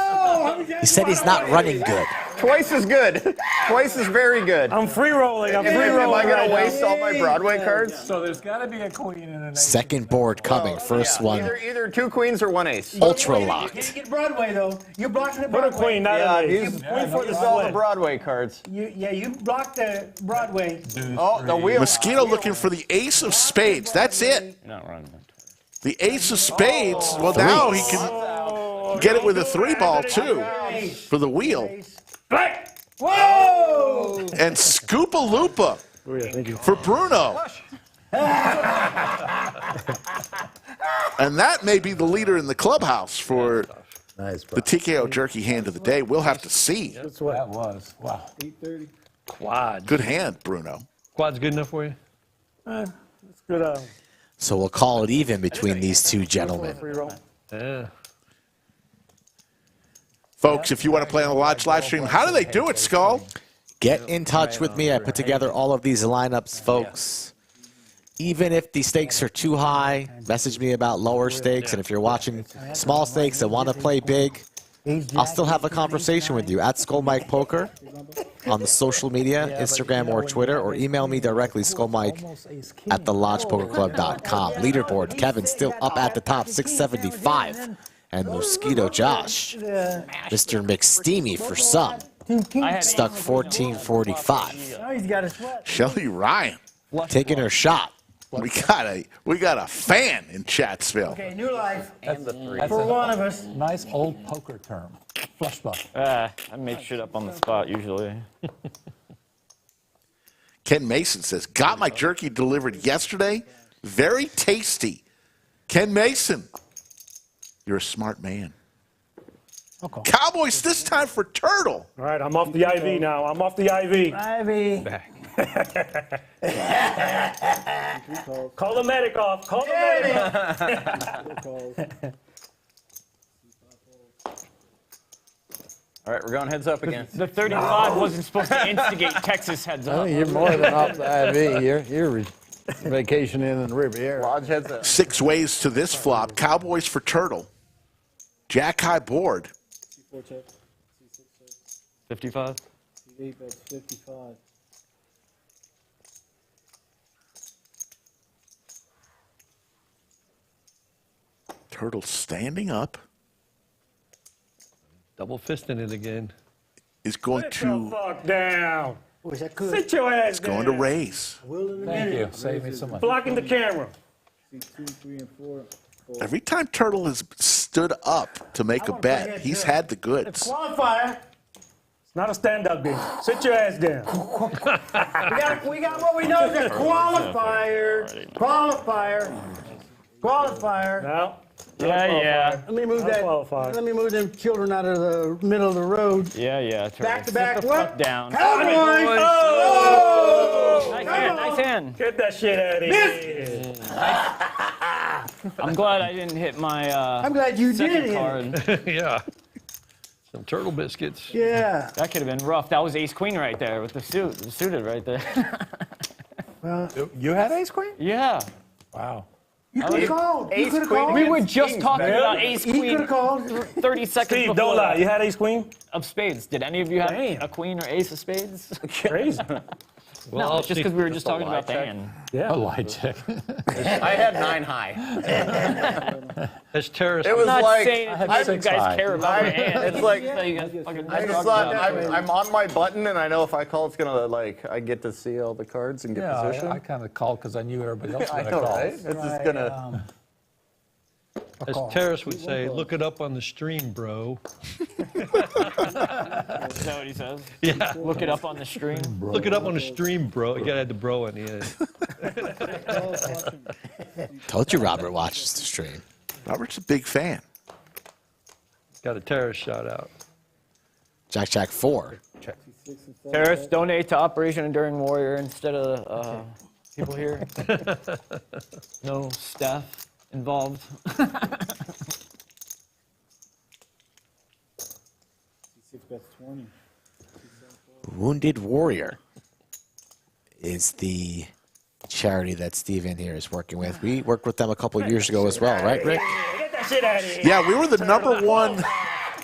He said he's not running good. Twice is good. Twice is very good. I'm free rolling. I'm free Am rolling. I going right to now. waste all my Broadway cards? So there's got to be a queen and an ace. Second board coming. First one, Either 2 queens or 1 ace. ultra You locked. get Broadway, though. You're blocking the Put a Broadway. queen, not Yeah, an he's ace. queen for the all the split. Broadway cards. You blocked the Broadway. Oh, the wheel. Mosquito looking for the ace of spades. That's it. You're not running that. The ace of spades. Well, now he can get it with a 3-ball, too, for the wheel. Whoa! And Scoopaloopa Oh, yeah, thank you. for Bruno. And that may be the leader in the clubhouse for Nice, the TKO Jerky hand of the day. We'll have to see. That's what. That was. Wow. Quad. Good hand, Bruno. Quad's good enough for you? It's good. So we'll call it even between these two gentlemen. Free roll. Yeah. Folks, if you want to play on the Lodge live stream, how do they do it, Skull? Get in touch with me. I put together all of these lineups, folks. Even if the stakes are too high, message me about lower stakes. And if you're watching small stakes and want to play big, I'll still have a conversation with you at Skull Mike Poker on the social media, Instagram or Twitter, or email me directly, skullmike@thelodgepokerclub.com. Leaderboard, Kevin still up at the top, 675. And Mosquito Josh, Mr. McSteamy for some, stuck 1445. Oh, he's got a sweat. Shelly Ryan, Taking her shot. we got a fan in Chatsville. Okay, new life That's for one of us. nice old poker term. Flush buck. I make shit up on the spot usually. Ken Mason says, got my jerky delivered yesterday. Very tasty. Ken Mason, you're a smart man. Okay. Cowboys this time for Turtle. All right, I'm off the IV now. I'm off the IV. Ivy. Call the medic off. Call the medic off. All right, we're going heads up again. The 35 wasn't supposed to instigate Texas heads I up. think you're more than off the IV. You're vacationing in Riviera. Lodge heads up. 6 ways to this flop. Cowboys for Turtle. Jack high board. 55. 55. Turtle standing up. Double fisting it again. Is going Sit the to fuck down. Wish I could. Sit your ass is going down. to raise. Thank you. Save me some money. Blocking the camera. 2, 3, and 4. Every time Turtle has stood up to make a bet, he's had the goods. Qualifier. It's not a stand-up game. Sit your ass down. We got what we know is a qualifier. Qualifier. Now. Yeah. Let me move that. Qualified. Let me move them children out of the middle of the road. Yeah. Back to back. Sit the What? fuck down. Cowboys! Oh! Nice hand. Get that shit out of here. I'm glad I didn't hit my I'm glad you second did it. card. Yeah. Some turtle biscuits. Yeah. That could have been rough. That was ace queen right there with the suited right there. You had ace queen? Yeah. Wow. You could have called. You could have called. We were just talking man. about ace You could queen have called. 30 seconds Steve, before don't lie. that. You had ace queen? Of spades. Did any of you have Damn. a queen or ace of spades? Crazy. Well, No, I'll it's just see. because we were just a talking lie about the check. hand. Yeah. A light check. I had 9 high. As terrorists. It was I'm not like saying had it's you 6 guys high. care about my hand. It's like So you guys fucking I just talk thought about it. I'm on my button, and I know if I call, it's gonna like I get to see all the cards and get Yeah, position. I kind of called because I knew everybody else was I going know, to call. right? It's just gonna. As terrorists would say, look it up on the stream, bro. Is that what he says? Yeah. Look it up on the stream. Look it up on the stream, bro. You gotta add the bro in the end. Told you Robert watches the stream. Robert's a big fan. Got a terrorist shout out. Jack 4. Terrorists, donate to Operation Enduring Warrior instead of people here. No staff involved. Wounded Warrior is the charity that Steven here is working with. We worked with them a couple years ago as well, right, Rick? Get that shit out of here. Yeah, we were the #1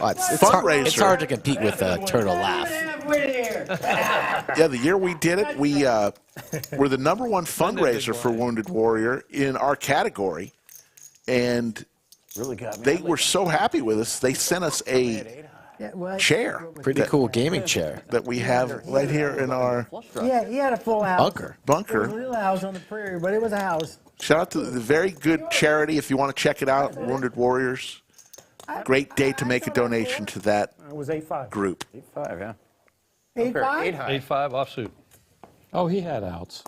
Oh, it's fundraiser. it's hard to compete with Turtle Laugh. Halfway there. Yeah, the year we did it, we were the #1 fundraiser for Wounded Warrior in our category, and Really got me. they were so happy with us. They sent us a Yeah, well, chair Pretty cool gaming chair. that we have right here in our Yeah, he had a full house. Bunker. It was a bunker. little house on the prairie, but it was a house. Shout out to the very good charity if you want to check it out, Wounded Warriors. Great day to make a donation to that It was 8-5. group. 5, yeah. 8-5? 8 high. 8-5 offsuit. Oh, he had outs.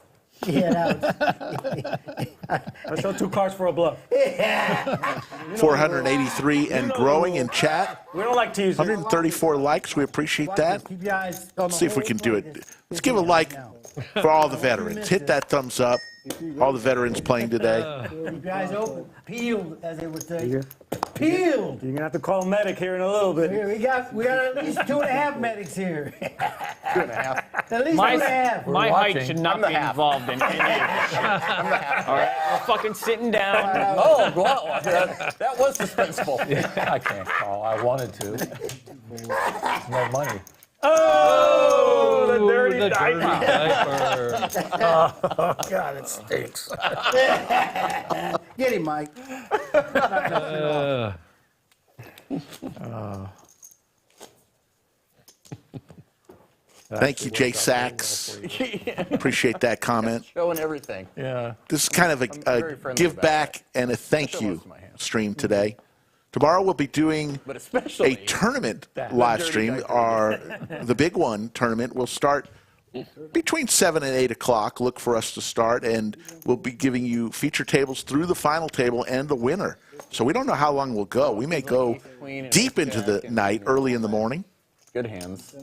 He had house. I showed 2 cards for a bluff. 483 and growing in chat. We don't like teasers. 134 likes. We appreciate that. Keep your eyes on Let's see the if we whole can do thing. it. Let's give a like for all the veterans. Hit that thumbs up. All the veterans playing today. Keep your eyes open. Peeled, as they would say. Peeled. You're gonna have to call medic here in a little bit. Here, we got at least 2.5 medics here. 2.5. At least My 2.5. height watching. should not be involved in any of this shit. All right, we're fucking sitting down. Oh, wow. That was suspenseful. I can't call. I wanted to. No money. Oh, the dirty The dirty diaper. diaper. Oh, God, it stinks. Get him, Mike. Thank you, Jay Sachs. Appreciate that comment. Showing everything. Yeah. This is kind of very a friendly give about back and a thank show you most of my hands. stream today. Tomorrow we'll be doing But especially a tournament live dirty stream. diaper. The big one tournament will start between 7 and 8 o'clock. Look for us to start, and we'll be giving you feature tables through the final table and the winner. So we don't know how long we'll go. We may go deep into the night, early in the morning, good hands.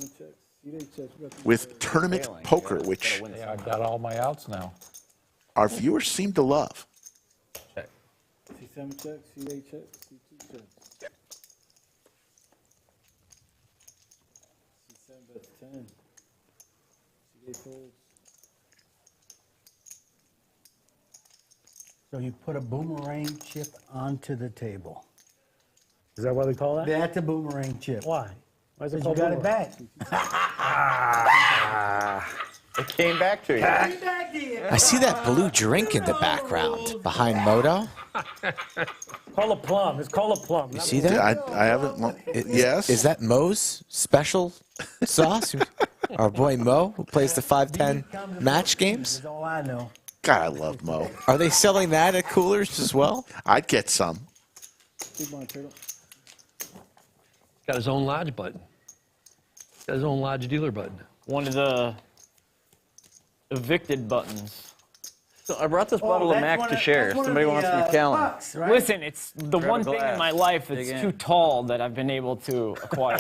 with tournament poker, which Yeah, I've got all my outs now. our viewers seem to love. Check. C7 check, C8 check, C2 check. C7 bets 10. C8 folds. So you put a boomerang chip onto the table. Is that what they call that? That's a boomerang chip. Why? Why is it Because you called got it boomerang? back. It came back to you. I see that blue drink in the background behind Moto. Call a plum. It's called a plum. You see that? I haven't. Yes. Is that Mo's special sauce? Our boy Mo, who plays the 5-10 match games? That's all I know. God, I love Mo. Are they selling that at coolers as well? I'd get some. Keep on, turtle. Got his own lodge button. Got his own lodge dealer button. One of the evicted buttons. So I brought this bottle of Mac to share. If somebody wants some Callan. Right? Listen, it's the Grab one a thing in glass. my life that's Dig in. too tall that I've been able to acquire.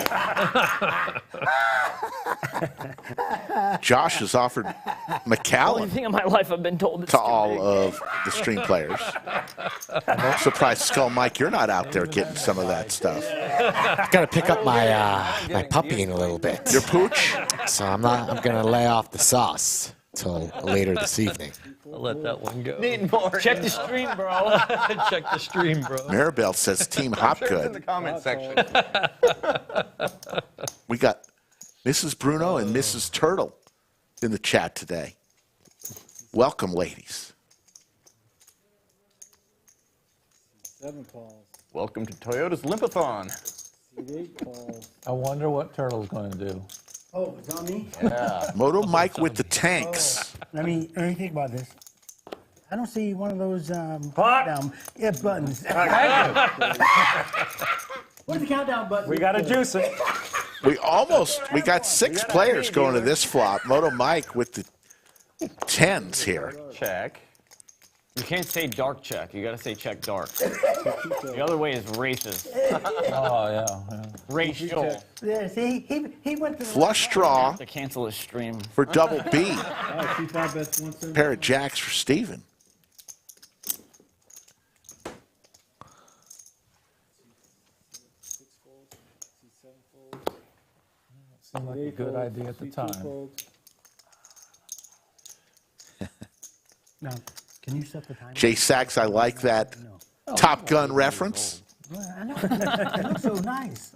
Josh has offered Only McAllen thing in my life I've been told it's to too all big. of the stream players. I'm surprised, Skull Mike, you're not out there getting some of that stuff. Got to pick up my my puppy in a little bit. Your pooch? So I'm gonna lay off the sauce till later this evening. I'll let that one go. Need more. Check the stream, bro. Check the stream, bro. Maribel says Team Sure it's in the Hopgood. comment section. We got Mrs. Bruno and Mrs. Turtle in the chat today. Welcome, ladies. 7 calls. Welcome to Toyota's Limpathon. C8 calls. I wonder what Turtle's going to do. Oh, it's on me? Yeah. Moto Mike with the tanks. Let me think about this. I don't see one of those countdown buttons. Where's the countdown button? We got to juice it. We got 6 players going to this flop. Moto Mike with the 10s here. Check. You can't say dark check. You got to say check dark. The other way is racist. Oh, yeah. Racial. Yeah, see, he went to the Flush draw To cancel his stream. for double B. All right, C5 bets 170. Pair of jacks for Steven. Seemed like a good idea at the time. Now, can you set the timer? Jay Sachs, I like that Top Gun reference. Well, I know. It looks so nice.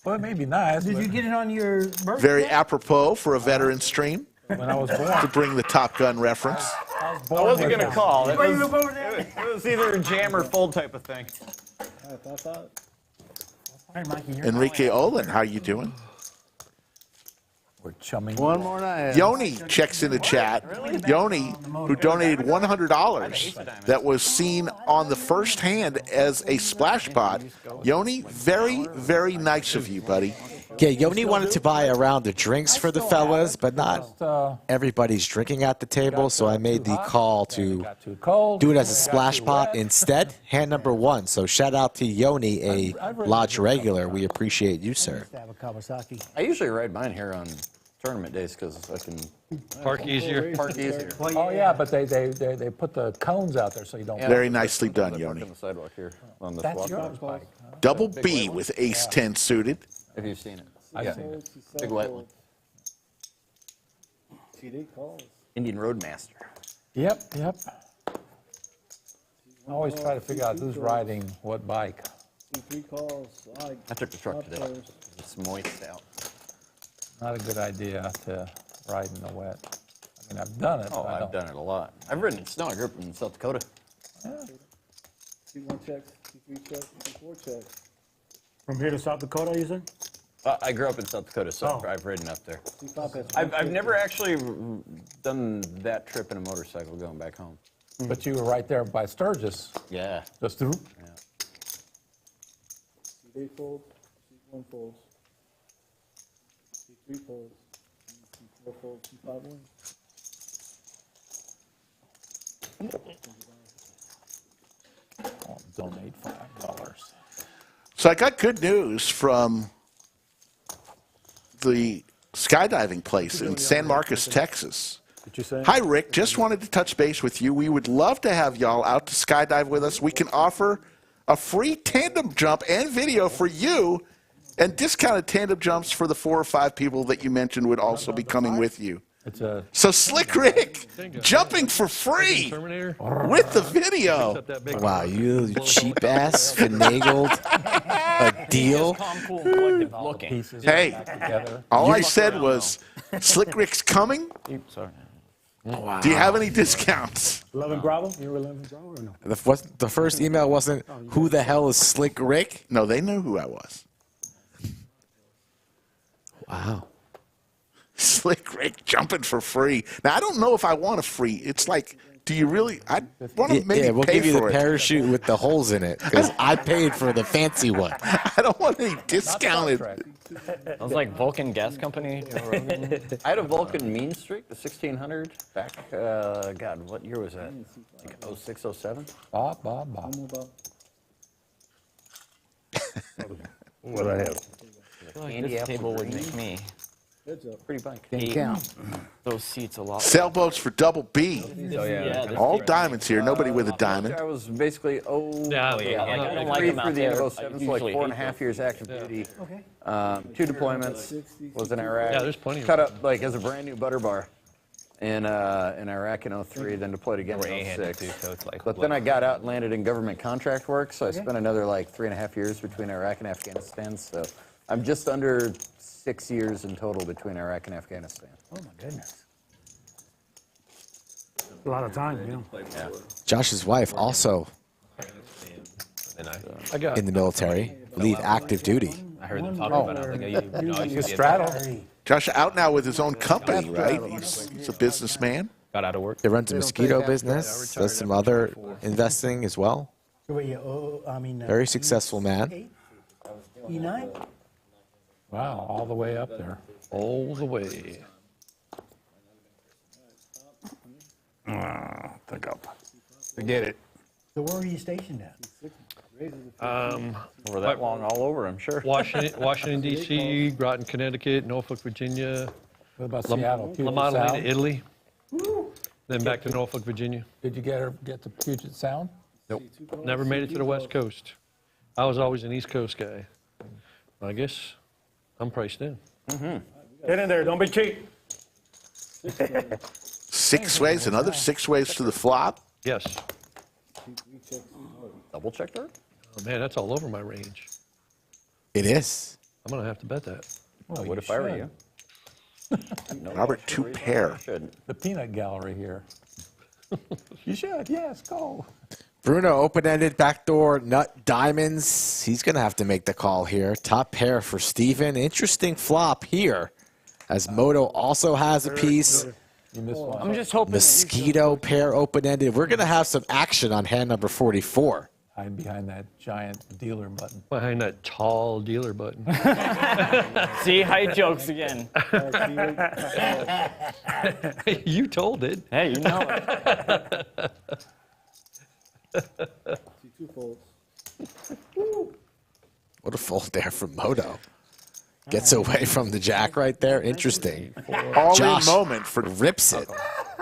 Well, it may be nice, Did but you get it on your birthday? Very apropos for a veteran stream when I was to born, bring the Top Gun reference. I wasn't going to call. It Why you was, move over there? it was either a jam or fold type of thing. All right, 5-5. All right, Mikey, you're Enrique Olin, how you doing? we're chumming. One more night. Yoni checks in the chat. Yoni, who donated $100 that was seen on the first hand as a splash pot. Yoni, very, very nice of you, buddy. Yeah, Yoni wanted to buy a round of drinks for the fellas, but not everybody's drinking at the table, so I made the call to Got too cold. do it as a splash pot instead. Hand number 1. So shout out to Yoni, a lodge regular. We appreciate you, sir. have a Kawasaki. I usually ride mine here on tournament days because I can Park easier. park easier. Oh, yeah, but they put the cones out there so you don't. Very nicely done, I park Yoni. on the sidewalk here on the That's swap. yours, Mike. Double B with ace 10 suited. If you've seen it. I've seen it. Big white one. C8 calls. Indian Roadmaster. Yep. I always try to figure out who's riding what bike. C3 calls. All right, I took the truck top today. players. It's moist out. Not a good idea to ride in the wet. I mean, I've done it. Oh, but I I've don't. done it a lot. I've ridden in snow. I grew up in South Dakota. C1 checks, C3 checks, C4 checks. From here to South Dakota, you said? I grew up in South Dakota, so Oh. I've ridden up there. C5 bets I've 150. never actually done that trip in a motorcycle going back home. But you were right there by Sturgis. Yeah. Just through. C8 folds, C1 folds. C3 folds, C4 folds, C5 wins. I'll donate $5. So I got good news from the skydiving place in San Marcos, Texas. What you say? Hi, Rick. Just wanted to touch base with you. We would love to have y'all out to skydive with us. We can offer a free tandem jump and video for you and discounted tandem jumps for the 4 or 5 people that you mentioned would also be coming with you. It's a So Slick Rick jumping for free Terminator. with the video. Except that big Wow, you cheap ass finagled a deal. Calm, cool, collective looking. pieces Hey. back together. All I said was, Slick Rick's coming. Sorry. Do you have any discounts? 11 Bravo? You were 11 Bravo or no? The first email wasn't, who the hell is Slick Rick? No, they knew who I was. Wow. Slick Rick jumping for free. Now, I don't know if I want a free. It's like, do you really? I want to maybe Yeah, we'll pay give you the for it. parachute with the holes in it, because I paid for the fancy one. I don't want any discounted. That was like Vulcan Gas Company. I had a Vulcan mean streak, the 1600, back, God, what year was that? Like 06, 07? Bob. One more Bob. What I have. This table would make me. Heads up. Pretty bike. Didn't count. Those seats a lot. Sailboats for double B. Oh, yeah. this All table- diamonds here. Nobody with a diamond. I was basically, Yeah, I don't like three them out through the there. end I of 07, so like usually 4.5 hate years active duty. Okay. 2 deployments, was in Iraq. Yeah, there's plenty of Cut them. up like as a brand new butter bar in Iraq in 03, then deployed again We're in A-handed 06. too, so it's like. But then I got out and landed in government contract work, so I spent another like 3.5 years between Iraq and Afghanistan. So I'm just under 6 years in total between Iraq and Afghanistan. Oh, my goodness. A lot of time, yeah. Josh's wife also I got in the military, believe active duty. I heard them talking about it. I was like, you know, you should be a Straddle. Josh out now with his own company, right? He's a businessman. got out of work. He runs a They don't mosquito take after business, does some other investing as well. So what you owe, I mean, Very successful man. E9? Wow, all the way up there. all the way. Think up. Forget it. So where were you stationed at? Over that long, all over, I'm sure. Washington, D.C., Groton, Connecticut, Norfolk, Virginia, What about Seattle? La Puget Maddalena, Sound? Italy, then back to Norfolk, Virginia. Did you get to Puget Sound? Never made it to the West Coast. I was always an East Coast guy. I guess I'm priced in. Get in there, don't be cheap. 6 ways, another 6 ways to the flop. Yes. Double check there? Oh, man, that's all over my range. It is. I'm going to have to bet that. Well, What you if I were should. you? Robert, 2 pair. Should. The peanut gallery here. You should, yes, go. Bruno, open-ended backdoor nut diamonds. He's going to have to make the call here. Top pair for Steven. Interesting flop here, as Moto also has a piece. You missed one. I'm just hoping. Mosquito pair open-ended. We're going to have some action on hand number 44. Hide behind that giant dealer button. Behind that tall dealer button. See, height jokes again. You told it. Hey, you know it. What a fold there from Moto. Gets away from the jack right there. Interesting. All Josh in moment for rips it.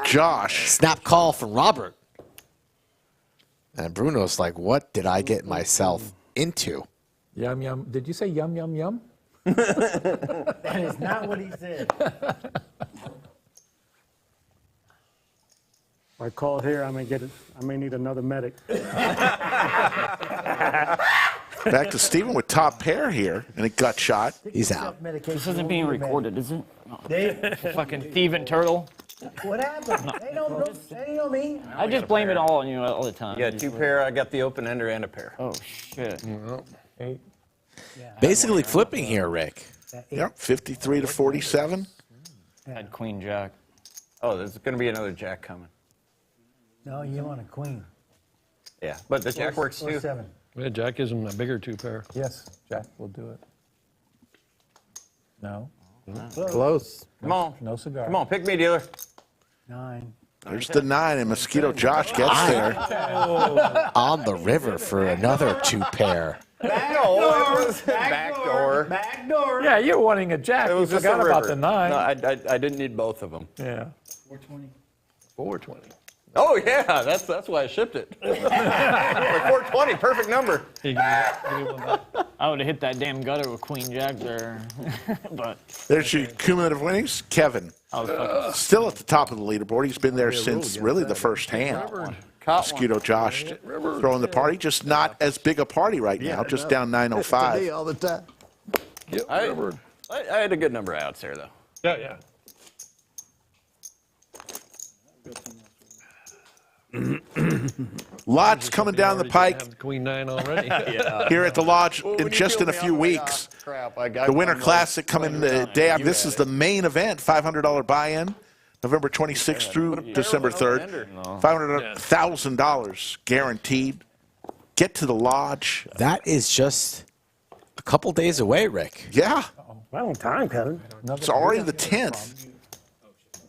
Josh. Snap call from Robert. And Bruno's like, what did I get myself into? Yum, yum. Did you say yum, yum, yum? That is not what he said. If I call here, I may need another medic. Back to Steven with top pair here, and a gut shot. He's out. This isn't being recorded, is it? Dave, Fucking thieving turtle. what happened? They know me. I just blame it all on you all the time. Yeah, 2 pair. I got the open ender and a pair. Oh, shit. 8. Basically flipping here, Rick. Yep, 53 to 47. Had queen jack. Oh, there's going to be another jack coming. No, you want a queen. Yeah, but the jack works Or too. 7. Yeah, Jack gives him a bigger 2 pair. Yes, Jack will do it. No, Close. Come on. no cigar. Come on, pick me, dealer. 9. There's the 9, and Mosquito Josh gets there. On the river for another 2 pair. Backdoor. Backdoor. Yeah, you're wanting a Jack. It was You just a forgot about river. the 9. No, I didn't need both of them. Yeah. 420. Oh, yeah, that's why I shipped it. Like 420, perfect number. Hey, give me one back. I would have hit that damn gutter with queen jack there. But There's your cumulative winnings. Kevin, I was fucking still at the top of the leaderboard. He's been there since really the first hand. Mosquito Josh throwing the party, just not as big a party right now, just down Today 905. all the time. I had a good number of outs there, though. Yeah, yeah. Lodge coming down the pike Have the queen 9 already. here at the Lodge in just in a few weeks. Crap, I got The Winter Classic coming the day after. This is the main event, $500 buy-in, November 26th through December 3rd. $500,000 guaranteed. Get to the Lodge. That is just a couple days away, Rick. Yeah, Long time, Kevin. it's already the 10th.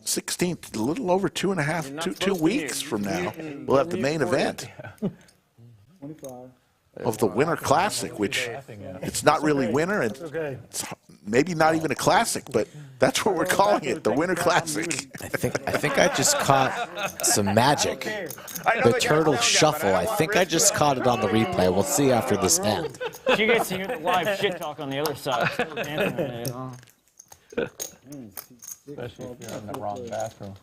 16th, a little over 2 weeks from now, we'll have the main event of the Winter Classic, which it's not really winter, and it's maybe not even a classic, but that's what we're calling it, the Winter Classic. I think I just caught some magic. The turtle shuffle. I think I just caught it on the replay. We'll see after this hand. She gets to hear the live shit talk on the other side. You know? Especially if you're in the wrong bathroom.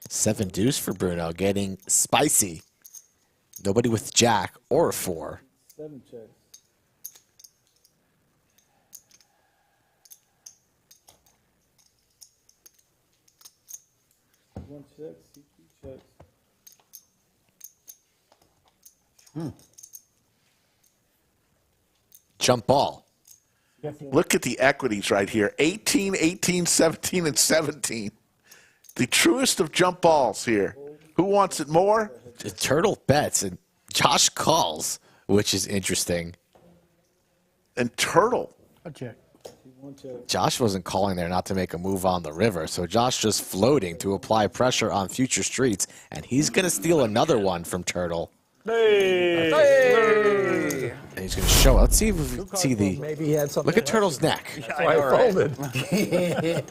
7 deuce for Bruno, getting spicy. Nobody with Jack or a 4. 7 checks. One checks, C2 checks. Jump ball. Look at the equities right here. 18, 18, 17, and 17. The truest of jump balls here. Who wants it more? The Turtle bets and Josh calls, which is interesting. And Turtle. I'll check. Josh wasn't calling there not to make a move on the river, so Josh just floating to apply pressure on future streets, and he's going to steal another one from Turtle. Hey! And he's going to show. Let's see if we can see the. Maybe he had something. Look at Turtle's neck. That's why I folded. Maybe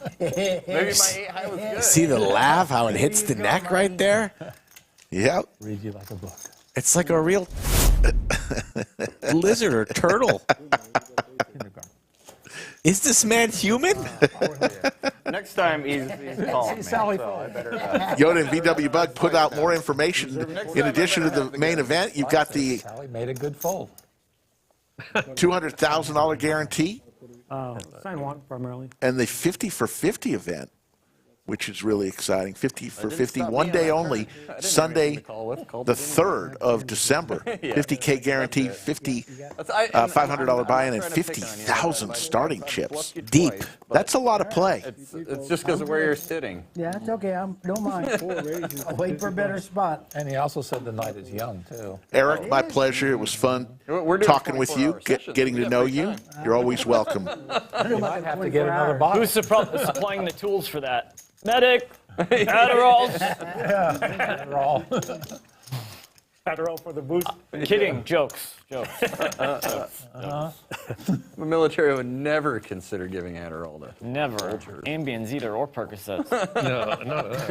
my 8 high was good. See the laugh, how it hits the neck right there? Yep. Read you like a book. It's like a real lizard or turtle. Is this man human? Next time he's calling me. Sally So I better. Yoda and VW Bug put out more information. In addition to the main event, you've got the Sally made a good fold. $200,000 guarantee San Juan, primarily. and the 50 for 50 event, which is really exciting. 50 for 50, stop one me day on my only, turn. I didn't Sunday, have anything to call with. Called the it anyway. 3rd of December. 50K guarantee, 50 I'm $500 buy-in, and not trying to pick on you, 50,000 but starting I've chips. bluffed you Deep. twice, but That's a lot of play. It's just because of where you're sitting. Yeah, it's okay. I don't mind. I'll wait for a better spot. And he also said the night is young, too. Eric, my pleasure. It was fun We're doing talking with you, 24-hour sessions. getting We to got know free you. time. You're always welcome. You might have to get another bottle. Who's supplying the tools for that? Medic, Adderalls. They're all- Adderall for the boost. Kidding, jokes. The military would never consider giving Adderall to. Never. Ambiens either or Percocets. No, none of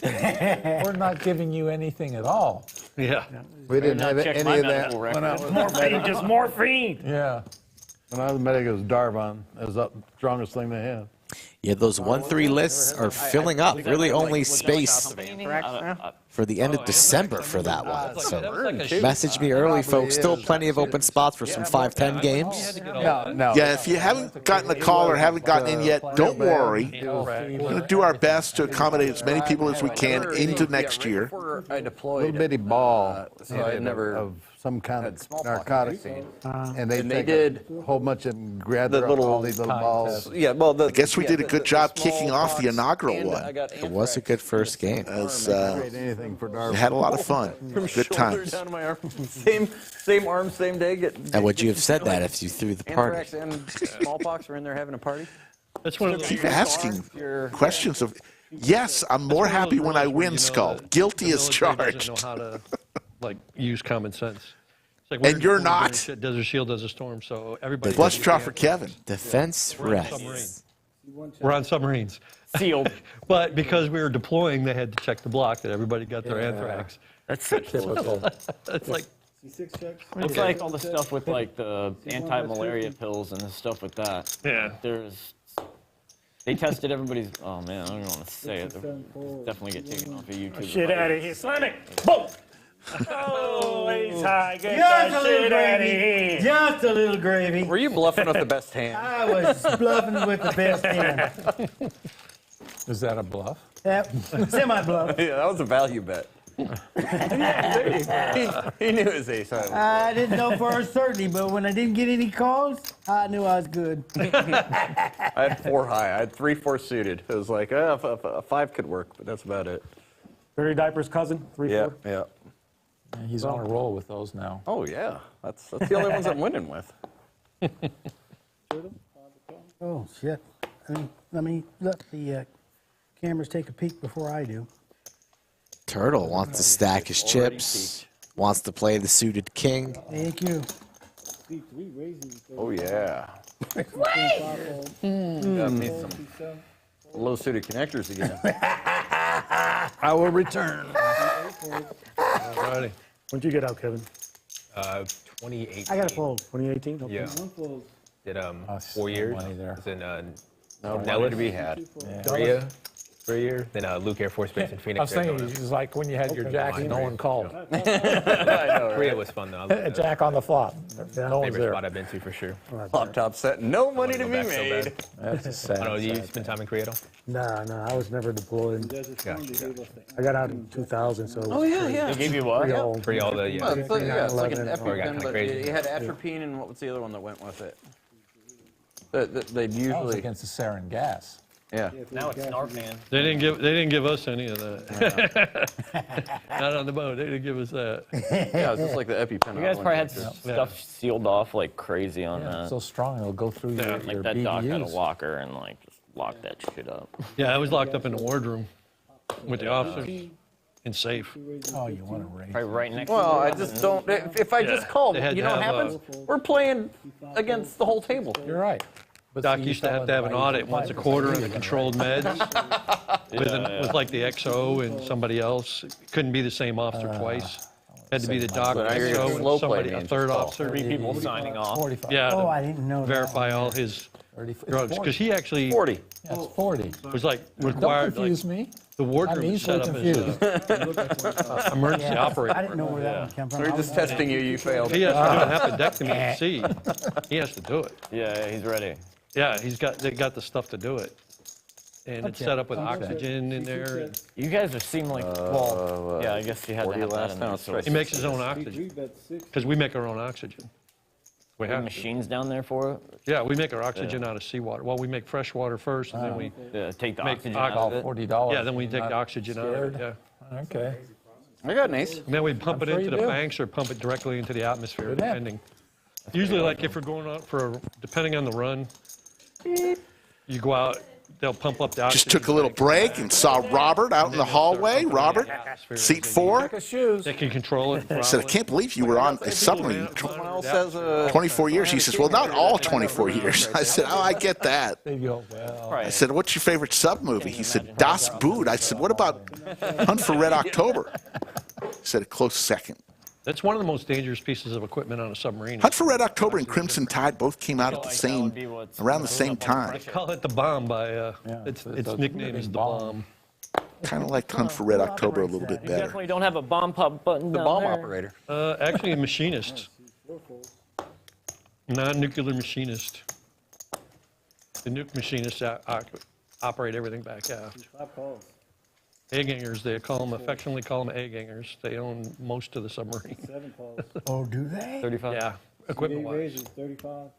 that. We're not giving you anything at all. Yeah. We didn't have Check any my of that. medical record. Morphine, just morphine. Yeah. When I was medic, it was Darvon. It was the strongest thing they had. Yeah, those 1-3 lists are filling up. Really only space for the end of December for that one. So message me early, folks. Still plenty of open spots for some 5-10 games. No. Yeah, if you haven't gotten the call or haven't gotten in yet, don't worry. We're going to do our best to accommodate as many people as we can into next year. Before I Little deployed, bitty ball so I never of some kind had of smallpox narcotic, vaccine. and they And they take did a whole bunch of them, grab the little all these little balls. Yeah, well, I guess we did a good job kicking off the inaugural one. It was a good first game. As, Trade anything for we Darvon. had a lot of fun. Good shoulder times. down to my arm. Same arm, same day. And would you have said that if you threw the party? Anthrax and smallpox were in there having a party. That's one of the Keep asking questions of. Yes, I'm more happy when I win, Skull. Guilty as charged. Doesn't know how to like use common sense. It's like And you're we're doing not. shit, Desert Shield does a storm, so everybody. Flush draw for Kevin. Defense We're on submarine. rests. We're on submarines. Sealed. But because we were deploying, they had to check the block that everybody got their anthrax. That's typical. It's like, C6 checks. It's like all the stuff with like the anti-malaria pills and the stuff with that. yeah. They tested everybody's. Oh man, I don't even want to say it. They'll definitely get taken off of YouTube. Shit out of here. Slam it. Boom. Oh, he's high. Get Just a that little shit out of gravy. here. Just a little gravy. Were you bluffing with the best hand? I was bluffing with the best hand. Is that a bluff? Yep. Semi-bluff. Yeah, that was a value bet. he knew his ace. I didn't know for a certainty, but when I didn't get any calls, I knew I was good. I had 4 high. I had 3-4 suited. It was like, a 5 could work, but that's about it. Barry Diaper's cousin, 3-4. Yeah. Yeah, he's on a roll with those now. Oh yeah, that's the only ones I'm winning with. Oh, shit. Let me let the cameras take a peek before I do. Turtle wants to stack his chips, wants to play the suited king. Thank you. C3 raising. Oh yeah. Got me some low suited connectors again. I will return. Alrighty. When'd you get out, Kevin? 2018. I got a fold. 2018? Okay. Yeah. One fold. Did Oh, 4 years. money there. Was in No money to be had. Korea. for a year. Then Luke Air Force Base in Phoenix. I was thinking, Arizona. it was like when you had your jacks, no one called. Korea was fun though. A jack on the flop. No one's Favorite there. spot I've been to for sure. Laptop set, no money to be Go back so made. bad. That's a sad. I don't know, you sad spend time in Korea at all? No, I was never deployed. I got out in 2000, so. Oh, yeah. They gave you what? Free all the, Well, it's like, yeah, it's like an 9/11. Or got EpiPen, kinda but crazy. it had atropine, and what was the other one that went with it? They'd That was usually, against the sarin gas. yeah. Now it's Narcan. They didn't give us any of that. Not on the boat. They didn't give us that. Yeah, it's just like the EpiPen. You guys probably had stuff sealed off like crazy on Yeah, that. it's so strong it'll go through your, Like your that doc had a BDUs. locker and like just lock that shit up. Yeah, I was locked up in the wardroom with the officers and safe. Oh, you want to race? Probably right next Well, to I just don't. If I just call, They had you to know what have, happens? We're playing against the whole table. You're right. But Doc see, used to have an audit once a quarter on the controlled meds with like the XO and somebody else. It couldn't be the same officer twice. Had to be the doc, So now you're XO, gonna slow and play somebody, me a and third just call. officer. 3 people signing off. 45. Yeah, Oh, to I didn't know that. verify all his 30, it's drugs. 40. Because he actually 40. That's 40. was like Don't required, like, confuse me. the I'm wardroom was easily set up as confused. a emergency Yeah, operator. I didn't know where that one came from. We're just testing you. You failed. He has to do an appendectomy at sea. He has to do it. Yeah, he's ready. Yeah, they got the stuff to do it. And it's Okay. set up with Okay. oxygen in there. You guys are seem like well. Yeah, I guess you had to 40 have that last in time, there. it's So right. He makes his own oxygen because we make our own oxygen. We have to. machines down there for it. Yeah, we make our oxygen out of seawater. Well, we make fresh water first, and then we Take the Make oxygen ox- out All of it. $40. yeah, then we take Not the oxygen out of it. scared? Yeah, Okay. I got an ace. and then we pump it sure into you the do. banks or pump it directly into the atmosphere, Good enough. depending. Usually, like if we're going out for, depending on the run, you go out. They'll pump up the oxygen. Just took a little break and saw Robert out in the hallway. Robert, seat 4. Check his shoes. They can control it. I said, I can't believe you were on a submarine Someone else says 24 years. He says, well, not all 24 years. I said, oh, I get that. They go, well, I said, what's your favorite sub movie? He said, Das Boot. I said, what about Hunt for Red October? He said, a close second. That's one of the most dangerous pieces of equipment on a submarine. Hunt for Red October and Crimson Tide both came out at the same, around the same time. They call it the bomb by, its the nickname is the bomb. Kind of liked Hunt for Red October a little bit You better. definitely don't have a bomb pop button the down bomb there. operator. Actually, a machinist. Non-nuclear machinist. The nuke machinists operate everything back aft. Egg-hangers, they affectionately call them egg-hangers. They own most of the submarine. Oh, do they? 35. Yeah, equipment-wise. 35.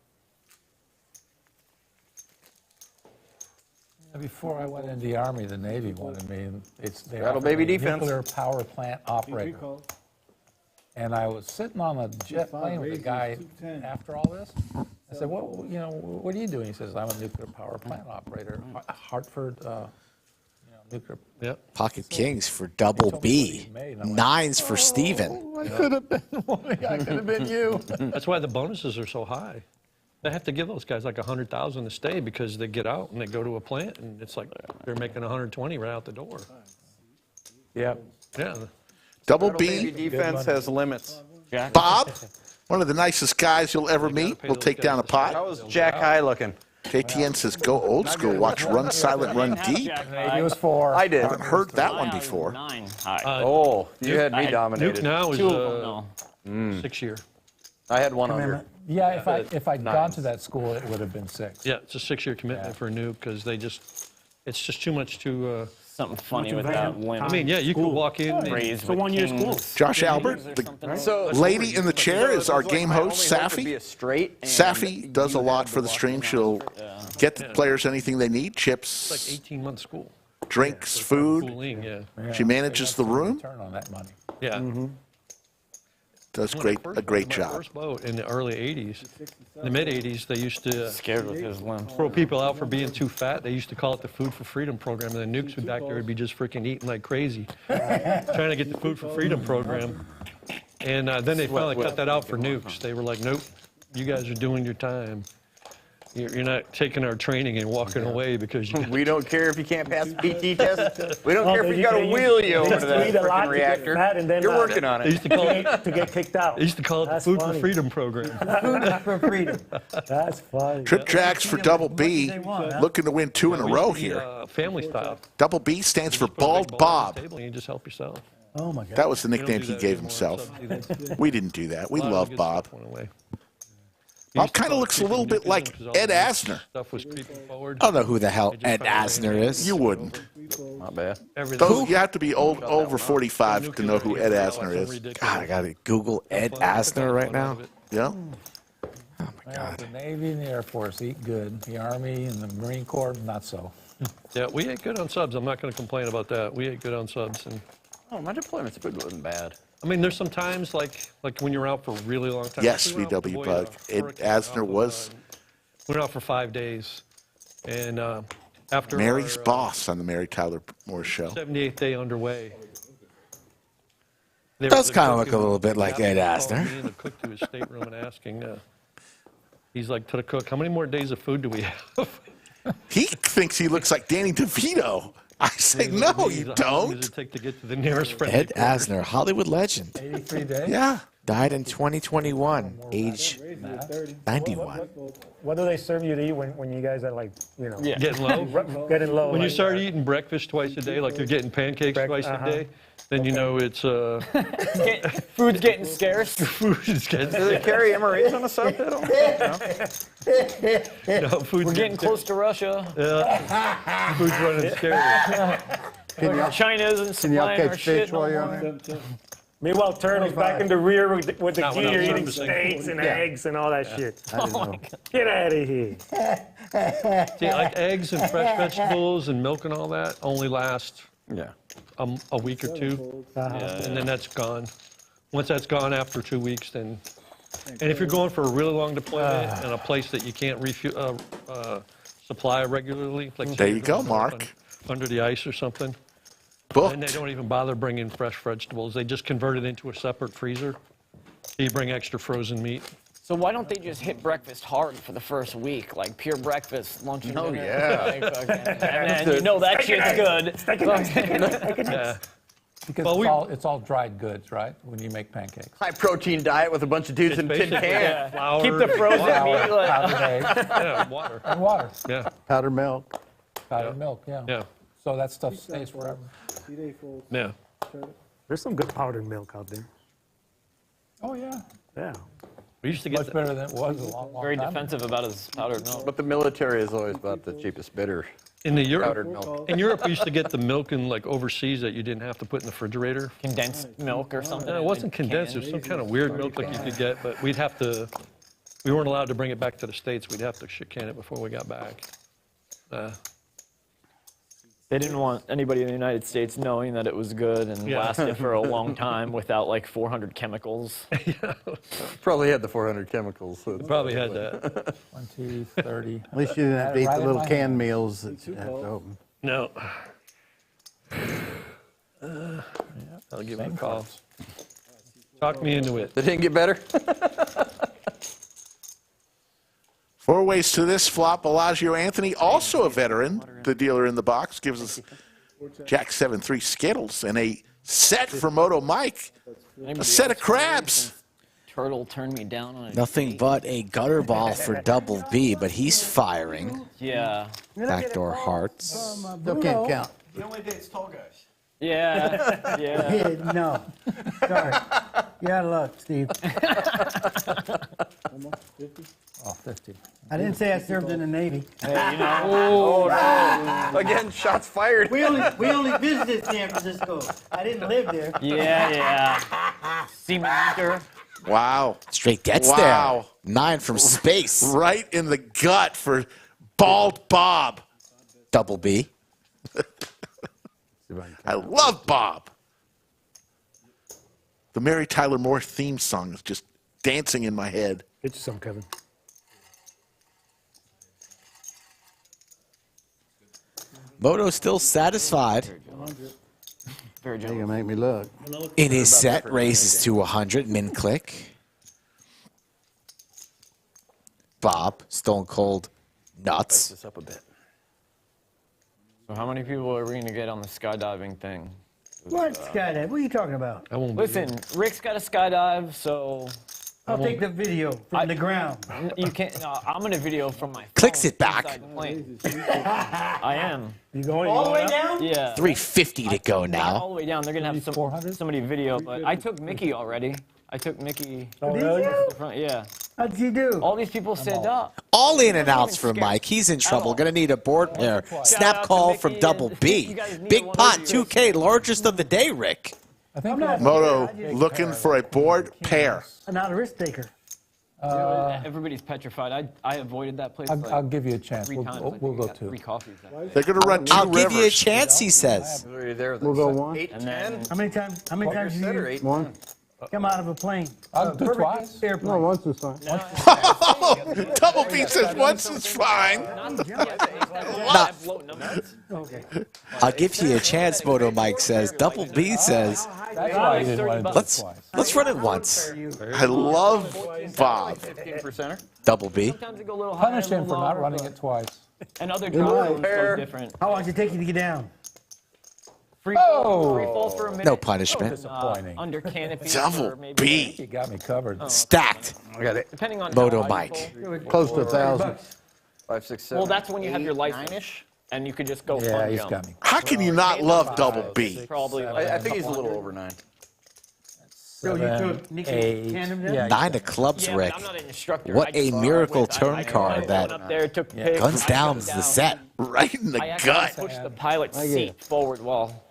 before I went into the Army, the Navy wanted me, and they Rattle offered baby me defense. nuclear power plant operator. And I was sitting on a jet plane with a guy after all this. I said, what are you doing? He says, I'm a nuclear power plant operator, Hartford, nuclear. Yep. Pocket Kings for double B. 9s for Steven. I could have been I could have been you. That's why the bonuses are so high. They have to give those guys like $100,000 to stay because they get out and they go to a plant and it's like they're making 120 right out the door. Yeah. Yeah. Double Rattle baby B, defense has limits. Bob, one of the nicest guys you'll ever meet. We'll take down a pot. How was Jack High looking? JTN says, go old school. Watch Run Silent, Run Deep. Maybe it was 4. I did. Haven't heard that one before. 9 high. Oh, you had me Nuke dominated. now is 2 of them, no. 6 year. I had one under. Yeah, if I'd gone to that school, it would have been 6. Yeah, it's a 6-year commitment for a nuke because it's just too much to. Something funny with that limb. I mean, yeah, you could walk in. And, Raised It's a with one-year kings. school. Josh Albert, Or the something. So lady in the chair is our game host, My only hope would be Safi. a straight and Safi does a you lot had for the to stream. walk She'll get the players anything they need, it's like chips, 18-month school. drinks, food. Schooling, yeah. She manages the room, Turn on that money. Yeah. does When I a great my job. first boat in the early 80s, in the mid-80s, they used to Scared with his limb. throw people out for being too fat. They used to call it the Food for Freedom program, and the nukes would back there would be just freaking eating like crazy, trying to get the Food for Freedom program. And then they finally cut that out for nukes. They were like, nope, you guys are doing your time. You're not taking our training and walking away because you. We don't care if you can't pass the PT test. We don't Oh, care if they- you got to they wheel used- you over they to used to that eat a lot freaking to get reactor. fat and then, You're working on They it. used to call it. to get kicked out. They used to call it the That's Food funny. for Freedom program. Food for freedom. That's funny. Trip tracks for Double B, they want, huh? looking to win 2 in a We used row to eat, here. Family style. Double B stands for Just put a big Bald bowl on the Bob. table and you just help yourself. Oh my God. That was the We don't nickname do he that gave anymore. himself. Subs- We didn't do that. We A lot of love good Bob. stuff went away. Bob kind of looks a little bit like Ed Asner. Stuff was creeping forward. I don't know who the hell Ed Asner is. You wouldn't. Not bad. Everything. Those, you have to be over 45 to know who Ed Asner is. God, I gotta Google Ed Asner right now. Yeah. Well, the Navy and the Air Force eat good. The Army and the Marine Corps, not so. Yeah, we ate good on subs. I'm not going to complain about that. We ate good on subs, and Oh, my deployment's food wasn't bad. I mean, there's some times like when you're out for a really long time. Yes, We went out VW with Bug. Ed Hurricane Asner out was we went out for 5 days, and after Mary's our, boss on the Mary Tyler Moore Show. 78th day underway. Does kind of look a little bit like Ed Asner. The cook to his stateroom and asking, he's like to the cook, "How many more days of food do we have?" He thinks he looks like Danny DeVito. I say, He's no, like, you "How long don't. does it take to get to the nearest friendly Ed Asner, Hollywood legend. 83 days? Yeah. Died in 2021, age 91. What do they serve you to eat when you guys are like, you know, Yeah. Getting low. getting low? When you like start that? eating breakfast twice a day, like you're getting pancakes twice a day, then you know it's Food's getting scarce. food is Do they getting carry MREs on the sub? no, food's We're getting close to Russia. Yeah. Food's running scary. Can China isn't y'all supplying our catch shit fish no while you're more. on there? Meanwhile, Turtle's back in the rear with the Not without gear eating servicing. steaks and eggs and all that shit. I didn't know. Get out of here. See, like eggs and fresh vegetables and milk and all that only last Yeah. a week or two, and then that's gone. Once that's gone after 2 weeks, then. And if you're going for a really long deployment in a place that you can't supply regularly, like say There you're you go, going Mark. under the ice or something, and they Booked. don't even bother bringing fresh vegetables. They just convert it into a separate freezer. So you bring extra frozen meat. So why don't they just hit breakfast hard for the first week, like pure breakfast, lunch and dinner? yeah. Like, fucking- and then you know that shit's good. Yeah. Because Well, it's all dried goods, right? When you make pancakes. High protein diet with a bunch of dudes in tin basically- cans. Yeah. Flour, Keep the frozen meat. Like, Powdered eggs Yeah, water. and water. Yeah, Powdered milk. Powdered milk, yeah. yeah, So that stuff stays forever. yeah. There's some good powdered milk out there. Oh, yeah. Yeah. We used to get Much better than it was a long, long very time ago. defensive about his powdered milk. But the military is always about the cheapest bidder. in the Powdered Europe. milk. In Europe, we used to get the milk in like overseas that you didn't have to put in the refrigerator. Condensed milk or something. No, it wasn't condensed. It was some kind of weird milk like you could get, but we'd have to. We weren't allowed to bring it back to the States. We'd have to shit can it before we got back. They didn't want anybody in the United States knowing that it was good and Yeah. lasted for a long time without like 400 chemicals. Probably had the 400 chemicals. So it's Probably had that. 20, 30. At least you didn't have to eat Right the in little my canned meals that you have to open. No. I'll give him a call. Talk me into it. They didn't get better? 4 ways to this flop. Bellagio Anthony, also a veteran, the dealer in the box, gives us Jack 7-3 Skittles and a set for Moto Mike. A set of crabs. Turtle turned me down on it. Nothing but a gutter ball for Double B, but he's firing. Yeah. Backdoor hearts. Still can't count. Yeah. Yeah. No. Sorry. You're out of luck, Steve. Oh, 50. I didn't say I served in the Navy. Hey, you know. Again, shots fired. We only visited San Francisco. I didn't live there. Yeah. Seaman eater. Wow. Straight gets Wow. there. 9 from space. Right in the gut for Bald Bob. Double B. I love Bob. The Mary Tyler Moore theme song is just dancing in my head. Get you some, Kevin. Moto still satisfied. Very You're generous. gonna make me look. In his set, raises to 100, min-click. Bob, Stone Cold nuts. This up a bit. So how many people are we going to get on the skydiving thing? What skydive? What are you talking about? I won't be Listen, Rick's got a skydive, so I'll take the video from the ground. you can't. No, I'm going to video from my phone. Clicks it back. inside the plane. I am. You going? All the way down? Yeah. 350 to go All now. the way down. They're going to have 400? somebody video, but I took Mickey already. I took Mickey Oh, Did really? you? to the front. Yeah. How did you do? All these people said, All in and outs even for scared Mike. He's in at trouble. all. Going to need a board pair. out Snap to call Mickey from Double and- B. You guys need Big one pot, of you. 2K, largest of the day, Rick. I think Moto looking for a board pair. I'm not a risk taker. Everybody's petrified. I avoided that place. I'll give you a chance. Three times. I think We'll we go got 2. 3 coffees. that day. They're going to run 2 I'll rivers. give you a chance, he says. We'll go 1. 8, And then 10. How many times? How many times Set do or you 8? 1. come out of a plane? I'll do Perfect twice. Airplane. No, 1's is fine. Double B says once is fine. Okay. I'll give you a chance, Moto Mike says. Double B says, That's why I didn't want to do it let's twice. let's run it once. I love Bob. 15%er. Double B. sometimes they go a little higher, Punish a him little for not lower, running but- it twice. And other drop rooms are different. How long did it take you to get down? Free fall for a minute. No punishment. Disappointing. Under canopy. Double for maybe B. You got me covered. Stacked. Depending on Moto how high you Mike. fall. Close to 1,000. 5, 6, 7. Well, that's when you have your license, and you could just go Yeah, fun he's jump. got me. How can you not love Double B? Probably like I think he's a little over 9. So you 7, took Nicky 8. tandem then? Yeah, 9 of clubs, Yeah, Rick. but I'm not an instructor. What I a just- miracle I turn card went that up there, took pics, guns I down's jumped the down. set. Right in the I actually gut. pushed the pilot's seat forward while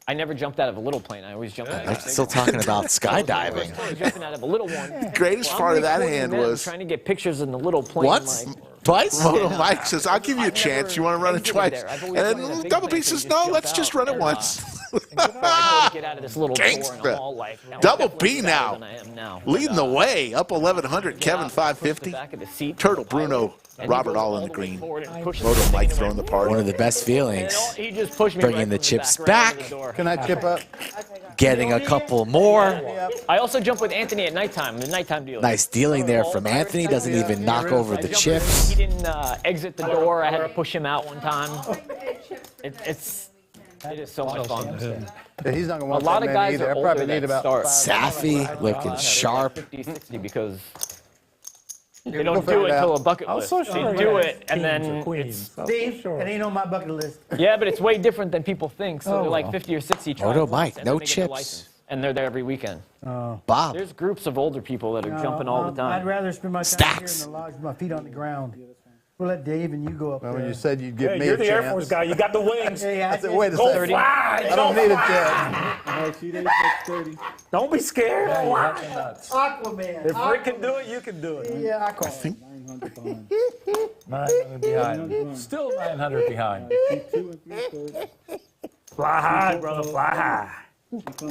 I never jumped out of a little plane. I always jumped out of a I'm big still one. talking about skydiving. I was jumping out of a little one. Greatest Well, part I'm of that recording hand them, was trying to get pictures in the little plane. Once? Like, Twice? Moto Mike says, I'll give you a I've chance. never You want to run it exited twice? there. I've And always run in a then big Double B plane, so says, you no, just let's jump just out. run it And, once. I get out of this little door, and Gangsta. I'm all like, now I'm Double definitely B fatter now. than I am now. Leading the way, up 1,100, Kevin Get out, push the 550. back of the seat, Turtle, the pilot, Bruno, and he Robert goes all in all the way green. forward and pushes Moto the Mike thing throwing the party. One of the best And feelings. he just pushed me Bringing right the from chips right back. under the door. Can I chip up? Getting a couple more. I also jump with Anthony at nighttime, the nighttime deal. Nice dealing there from Anthony. Doesn't even knock over the He chips. didn't exit the door. I had to push him out one time. It is so much fun. Yeah, he's not going to A want lot that of many guys either. are I older probably need that about start. 5. Safi looking sharp. 50, 60 because they We'll don't figure do it it out. until a bucket I was list. so sure. They do yeah, it, and then kings or queens. it's, I was so Steve, sure. it ain't on my bucket list. yeah, but it's way different than people think. So they're like well. 50 or 60 trying Moto once, Mike, and no then they get their chips. license, and they're there every weekend. Bob. There's groups of older people that are jumping all the I'd time. rather spend my time Stacks. here in the lodge with my feet on the ground. We'll let Dave and you go up Well, there. when you said you'd give Hey, me you're a the Air Force chance. guy. You got the wings. Hey, I said, wait a Go second. fly. I don't need a chance. Don't be scared. Yeah, you have the nuts. Aquaman. If Rick can do it, you can do it. Yeah, I call I think 900 behind. Still 900 behind. Fly high, brother. Fly high.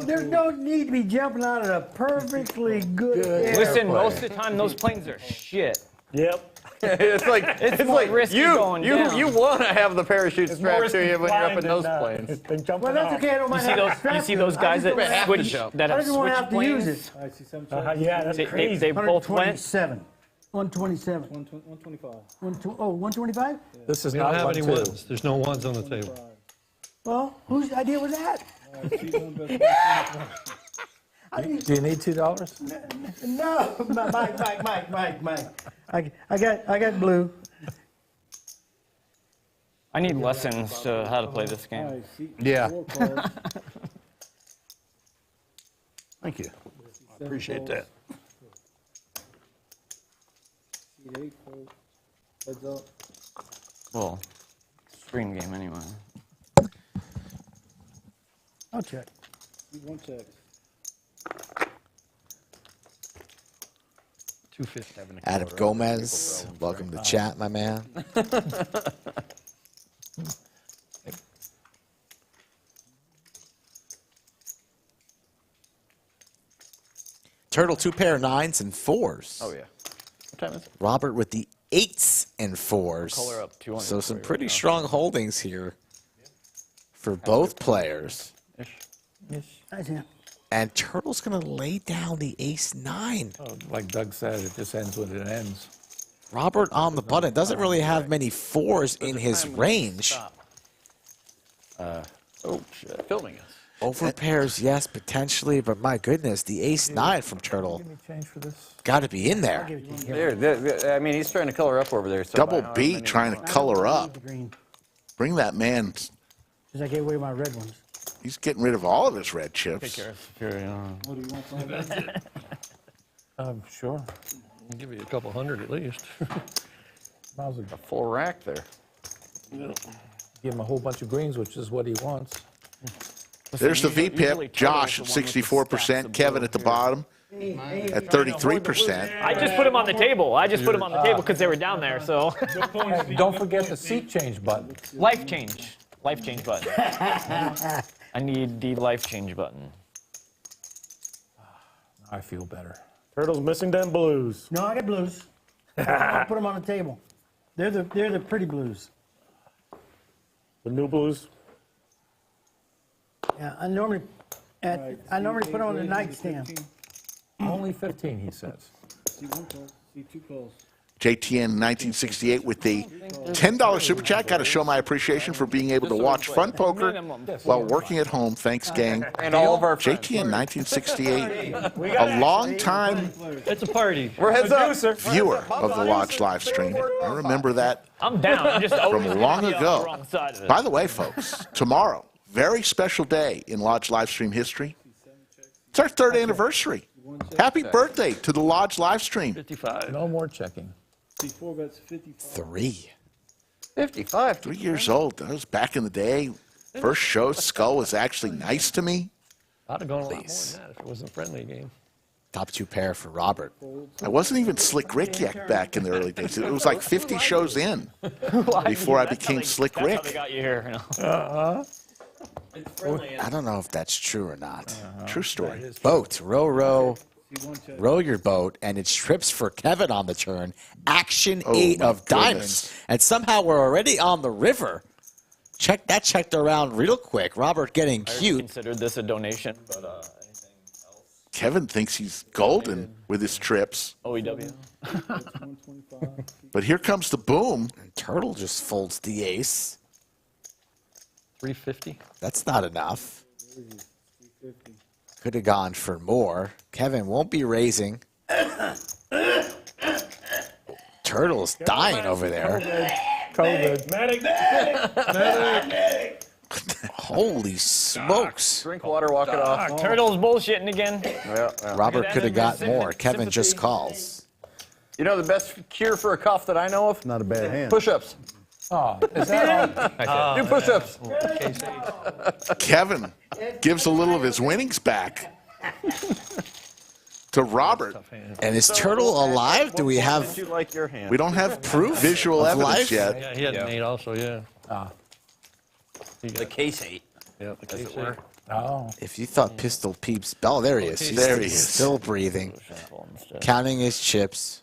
There don't need to be jumping out of a perfectly good air. Listen, most of the time those planes are shit. Yep. It's like more risky going down. you want to have the parachute It's more strapped to risky you when you're up flying in those than, planes. than jumping Well, that's off. okay. I don't mind having a strap You see to those it. guys I that just don't have to switch jump. that I have just want to switch have to use planes? it. Yeah, that's crazy. They both went. 127. 127. 125. 125? This is We don't not have one any two. ones. There's no ones on the table. Well, whose idea was that? Do you need $2? No, Mike. I got blue. I need lessons to how to play this game. Yeah. Thank you. I appreciate that. Heads up. Well, stream game anyway. I'll check. One check. 250. Adam Gomez, welcome to the chat, my man. Turtle, 2 pair of 9s and 4s. Oh yeah. What time is it? Robert with the 8s and 4s. Color up 200 So some for you pretty right now. strong holdings here for both players. I see. And Turtle's going to lay down the ace 9. Oh, like Doug said, it just ends when it ends. Robert on the button doesn't really have many fours in his range. Oh, shit. Filming us. Over pairs, yes, potentially, but my goodness, the ace-9 from Turtle Give me change for this. got to be in there. There, I mean, he's trying to color up over there. So Double by how B many- trying to color up. The green. Bring that man. Because I gave away my red ones. He's getting rid of all of his red Take chips. care of security. What do you want some of that? Sure. I'll give you a couple hundred at least. Might as well A full rack there. give him a whole bunch of greens, which is what he wants. There's the Usually VPIP. Josh at Turtle's the one with the 64%. stacks Kevin of at the blue bottom at 33%. I just put them on the table. I just put them on the table because they were down there. So Hey, don't forget the seat change button. life change button. I need the life change button. I feel better. Turtle's missing them blues. No, I got blues. I'll put them on the table. They're the pretty blues. The new blues. Yeah, I normally put them on the nightstand. Only 15, he says. See one call, see two calls. JTN 1968 with the $10 super chat. Got to show my appreciation for being able to watch Fun Poker while working at home. Thanks, gang. And all of our friends. JTN 1968, a long time It's a party. We're heads up. viewer of the Lodge live stream. I remember that I'm down. I'm just always from long gonna be on ago. the wrong side of it. By the way, folks, tomorrow, very special day in Lodge live stream history. It's our 3rd anniversary. Happy birthday to the Lodge live stream. 55. No more checking. See four bets, 55. 3. 55. 3 years old. That was back in the day. First show, Skull was actually nice to me. I'd have gone a lot more Please. than that if it wasn't a friendly game. Top 2 pair for Robert. I wasn't even Slick Rick yet back in the early days. It was like 50 shows in before I became Slick That's how Rick. they got you here. You know? I don't know if that's true or not. True story. Boat, row, See one check. row your boat, and it's trips for Kevin on the turn. Action Oh, 8 my of diamonds. And somehow we're already on the river. Checked around real quick. Robert getting I cute. considered this a donation, but anything else? Kevin thinks he's golden with his trips. OEW. That's 125. But here comes the boom. And Turtle just folds the ace. 350. That's not enough. 350. Could have gone for more. Kevin won't be raising. Turtle's dying over there. COVID. Holy smokes. Drink water, walk it off. Turtle's bullshitting again. Yeah, yeah. Robert could have got more. Kevin sympathy. just calls. You know the best cure for a cough that I know of? Not a bad hand. Push-ups. Oh, is that all? Do push-ups. Kevin gives a little of his winnings back to Robert. And is Turtle alive? Do we Did have... you like your hand? We don't have proof, visual Of evidence life? yet. Yeah, he had an 8 also, yeah. the case 8. Yeah, the case it were. 8. Oh, If you thought Pistol Peeps... Oh, there he is. There he He's is. still breathing. Counting his chips.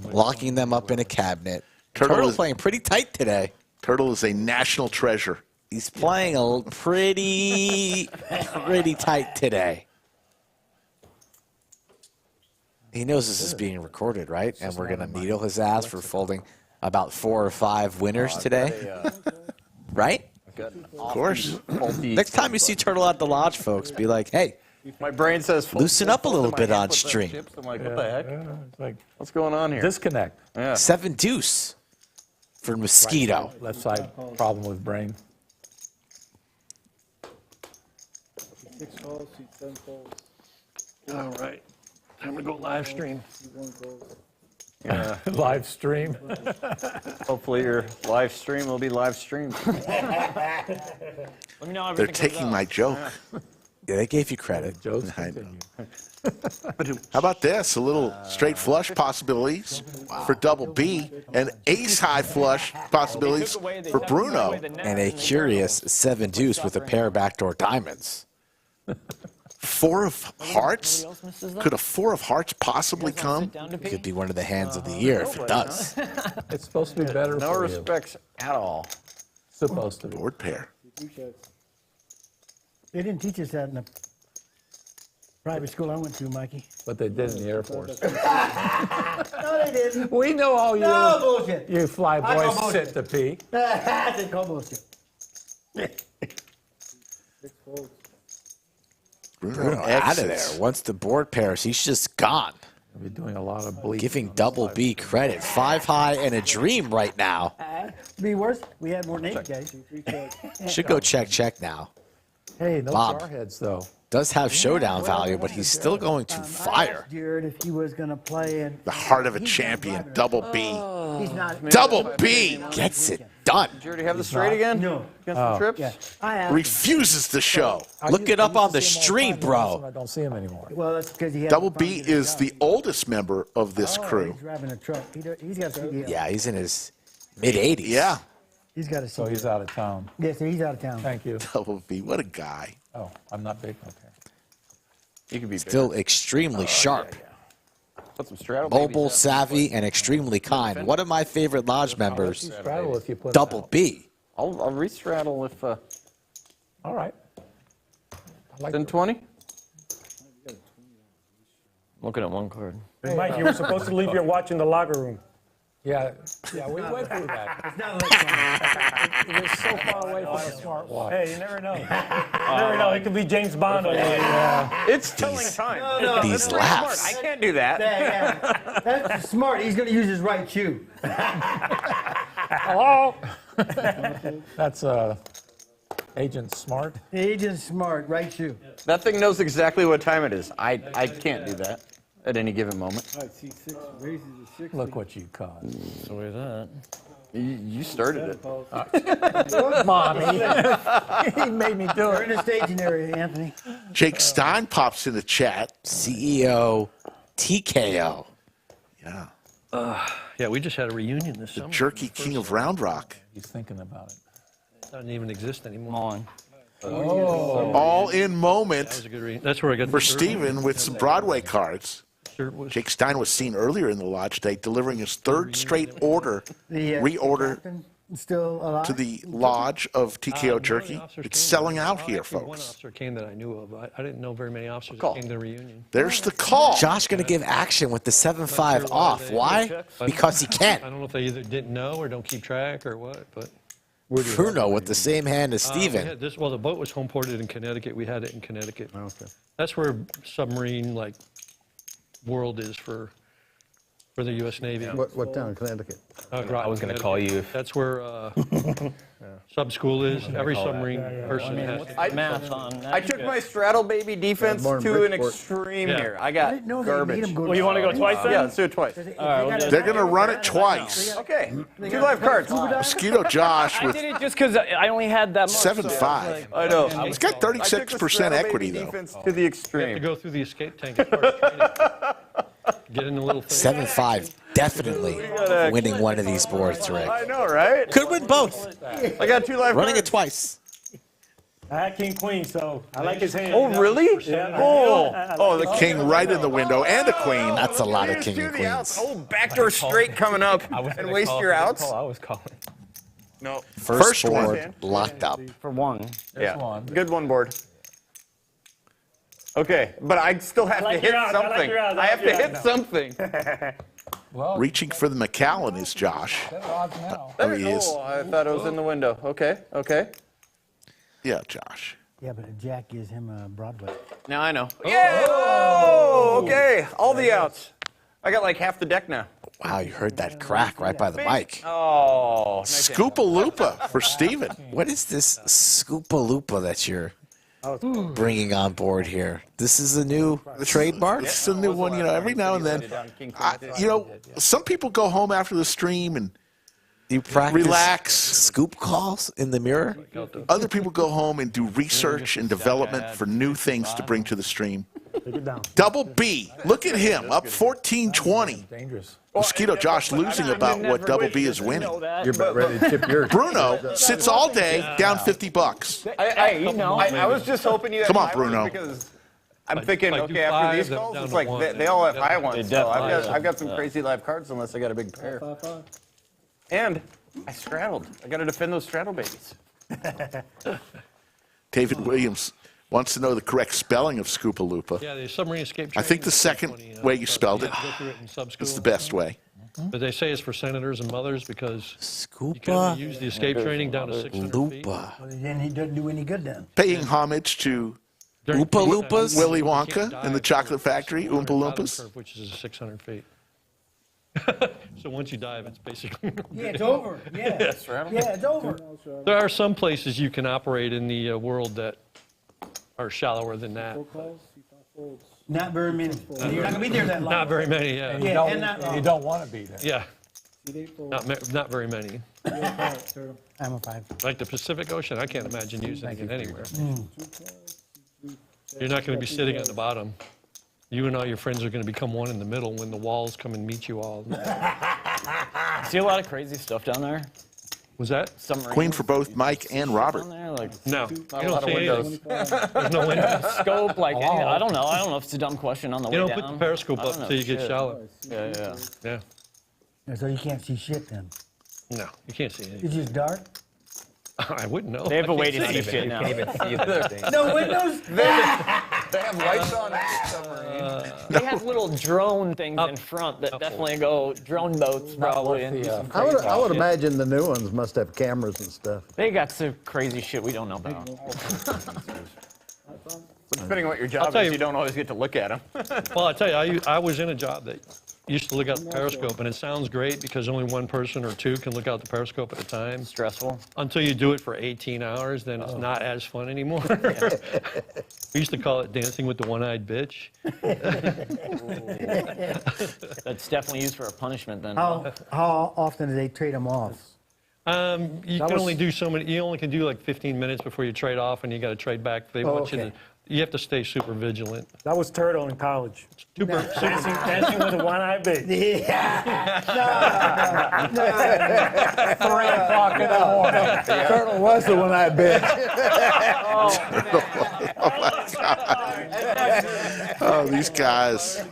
Locking them up in a cabinet. Turtle is- playing pretty tight today. Turtle is a national treasure. He's playing a pretty tight today. He knows this is being recorded, right? And we're going to needle his ass for folding about 4 or 5 winners today. Right? Of course. Next time you see Turtle at the lodge, folks, be like, hey, My brain says loosen up a little my bit hand on with the stream. chips. I'm like, what the heck? it's like What's going on here? disconnect. Yeah. 7 deuce for Mosquito. Left side problem with brain. 6 calls, see 7 calls, All right. Time to go live stream. see 1 calls. Yeah. Live stream. Hopefully your live stream will be live streamed. Let me know how They're everything comes taking out. my joke. Yeah, they gave you credit. Jokes I know. continue. How about this? A little straight flush possibilities for double B and ace high flush possibilities for Bruno. And a curious 7 deuce with a pair of backdoor diamonds. 4 of hearts? Could a 4 of hearts possibly come? Could be one of the hands of the year if it does. It's supposed to be better No for you. respects at all. Supposed to be. Board pair. 2 checks. They didn't teach us that in the Private school I went to, Mikey. But they did in the Air Force. No, they didn't. We know all you. No bullshit. You fly I call boys bullshit. sit to pee. They call bullshit. Bruno out of there. Once the board pairs, he's just gone. We're doing a lot of bleeding. Giving Double B credit. 5 high and a dream right now. Be worse. We had more than 8 guys. Should go check now. Hey, no Bob. jarheads though. Does have showdown value, but he's still going to I fire. asked Jared if he was going to play. And The heart of a he's champion, not Double B. He's not. Double B Gets it done. Jared, do you have the straight again? No. Against the trips? Yeah. I asked. refuses to show. Look it up on the I used to see stream, him all the time, bro. I don't see him anymore. Well, that's because he had Double B is the oldest member of this crew. He's driving a truck. He's got a CDL. Yeah, he's in his mid-80s. Yeah, He's got a CDL. So he's out of town. Yes, he's out of town. Thank you. Double B, what a guy. Oh, I'm not big. Okay. You could be Still extremely sharp. Put some straddle Mobile, babies up. savvy, and extremely kind. One of my favorite lodge members, Straddle if you put it Double out. B. I'll re-straddle if All right. I like 10-20. Looking at one card. Hey, Mike, you were supposed to leave your watch in the locker room. Yeah, we went through that. It's not like It was so far away from a smartwatch. Hey, you never know. You never know. It could be James Bond. Over there. It's telling time. No, These That's pretty smart. laughs. I can't do that. yeah. That's smart. He's going to use his right shoe. Hello? That's Agent Smart. Agent smart. Right shoe. That thing knows exactly what time it is. I can't do that at any given moment. All right, C6 raises to 60. Look what you caused. So where's that? You started it. Mommy. He made me do We're in it. the staging area, Anthony. Jake Stein pops in the chat. CEO TKO. Yeah, Yeah, we just had a reunion this summer. Jerky King of Round Rock. He's thinking about it. It doesn't even exist anymore. Come on. All in That was moment a good reunion. That's where I got for the shirt. Steven with some Broadway cards. Shirt was- Jake Stein was seen earlier in the lodge today delivering his third straight order, The reorder captain still alive. to the lodge of TKO one of the Jerky. officers It's came. selling out here, Actually, One folks. officer came that I knew of. I didn't know very many officers Call. that came to the reunion. There's the call. Josh going to give action with the 7-5 off. Why? Because he I can. don't know if they either didn't know or don't keep track or what, but Bruno with the same hand as we Steven. had this. Well, the boat was home ported in Connecticut. We had it in Connecticut. Okay. That's where submarine world is for the U.S. Navy. What town in Connecticut? I was going to call you if That's where sub school is. Every submarine person has. Math on that. I took my straddle baby defense more in to an Bridgeport. extreme Yeah. here. I I got didn't know they made garbage. him go. Well, you want to go twice then? Yeah, let's do it twice. They're going to run it twice. Okay, 2 live cards. Mosquito Josh I with did it just because I only had that much. 7-5. I know. It's got I took the 36% straddle equity, baby though. defense to the You have to extreme. go through the escape tank as part of training. Get in the little thing. 7-5. Definitely winning one of these boards, Rick. I know, right? Could win both. I got 2 live Running it cards. twice. I had King Queen, so I like his hand. Oh, really? Yeah. Oh, the King right in the window and a queen. That's a lot of Just king do and the outs. queens. Oh, backdoor straight coming up and waste your outs. I was calling. No. First one. board locked up. For one. Yeah. one. Good one board. Okay, but I still have to like hit your odds, I like something. your odds, I I have like to your hit odds. something. Well, Reaching for the McAllen is Josh. better odds now. Oh, he is. Oh, I thought it was in the window. Okay, okay. Yeah, Josh. Yeah, but a jack gives him a Broadway. Now I know. Yeah! Oh, okay. All the outs. I got like half the deck now. Wow, you heard that crack right by the mic. Oh, nice. Scoopaloopa for Steven. What is this Scoopaloopa that you're bringing on board here? This is a new trademark? It's a new one, you know, every now and then. Some people go home after the stream and You practice relax. scoop calls in the mirror? Other people go home and do research and development for new things to bring to the stream. Take it down. Double B. Look at him, up 14-20. Dangerous. Mosquito Josh losing about what Double B is winning. You're about ready to chip yours. Bruno sits all day down $50. I was just hoping you had Come on, high ones Bruno. because I'm thinking, like, do okay, after these five, calls, down it's to like one. they all have high ones. So definitely I've got some crazy live cards unless I got a big pair. And I straddled. I got to defend those straddle babies. David Williams wants to know the correct spelling of Scoopaloopa. Yeah, the submarine escape I think training the is second funny, way you spelled it have to go through it in sub is school. the best way. But they say it's for senators and mothers because you can Scoopa only use the escape training down to 600 feet. Lupa. Well, then he doesn't do any good then. Paying homage to During Oompa peak Loompas? time, Willy you can't Wonka dive in the for Chocolate Factory, 600 Oompa bottom Loompas. curve, which is 600 feet. So once you dive, it's basically. Yeah, it's over. Yeah. Yeah, it's over. There are some places you can operate in the world that are shallower than that. Not very many. You're not going to be there that long. Not very many, yeah. Yeah, and not You long. don't want to be there. Yeah, not very many. I'm a 5. Like the Pacific Ocean, I can't imagine using it anywhere. Mm. You're not going to be sitting at the bottom. You and all your friends are going to become one in the middle when the walls come and meet you all. See a lot of crazy stuff down there. Was that? Submarines. Queen for both Mike and Robert. Down there, like No, you a lot don't of see windows. anything. There's no windows. scope, like I don't know. I don't know if it's a dumb question on the You way don't down. put the periscope I don't up know until you get shit. shallow. Yeah. Yeah. So you can't see shit then. No, you can't see anything. It's just dark. I wouldn't know. They have a way to I see can't shit now. Can't even see the thing. No windows? They have lights on every submarine. They have little drone things in front that definitely go drone boats probably. And do some I would, crazy I would shit. imagine the new ones must have cameras and stuff. They got some crazy shit we don't know about. Depending on what your job tell is, you- you don't always get to look at them. Well, I tell you, I was in a job that used to look out the periscope, and it sounds great because only one person or two can look out the periscope at a time. Stressful. Until you do it for 18 hours, then it's not as fun anymore. We used to call it dancing with the one-eyed bitch. That's definitely used for a punishment then. How often do they trade them off? You can only do so many. You only can do like 15 minutes before you trade off, and you got to trade back. They want you okay. to. You have to stay super vigilant. That was Turtle in college. Super. Dancing with a one-eyed bitch. Yeah. 3 o'clock in the morning. Colonel was the one I bet. Oh, these guys.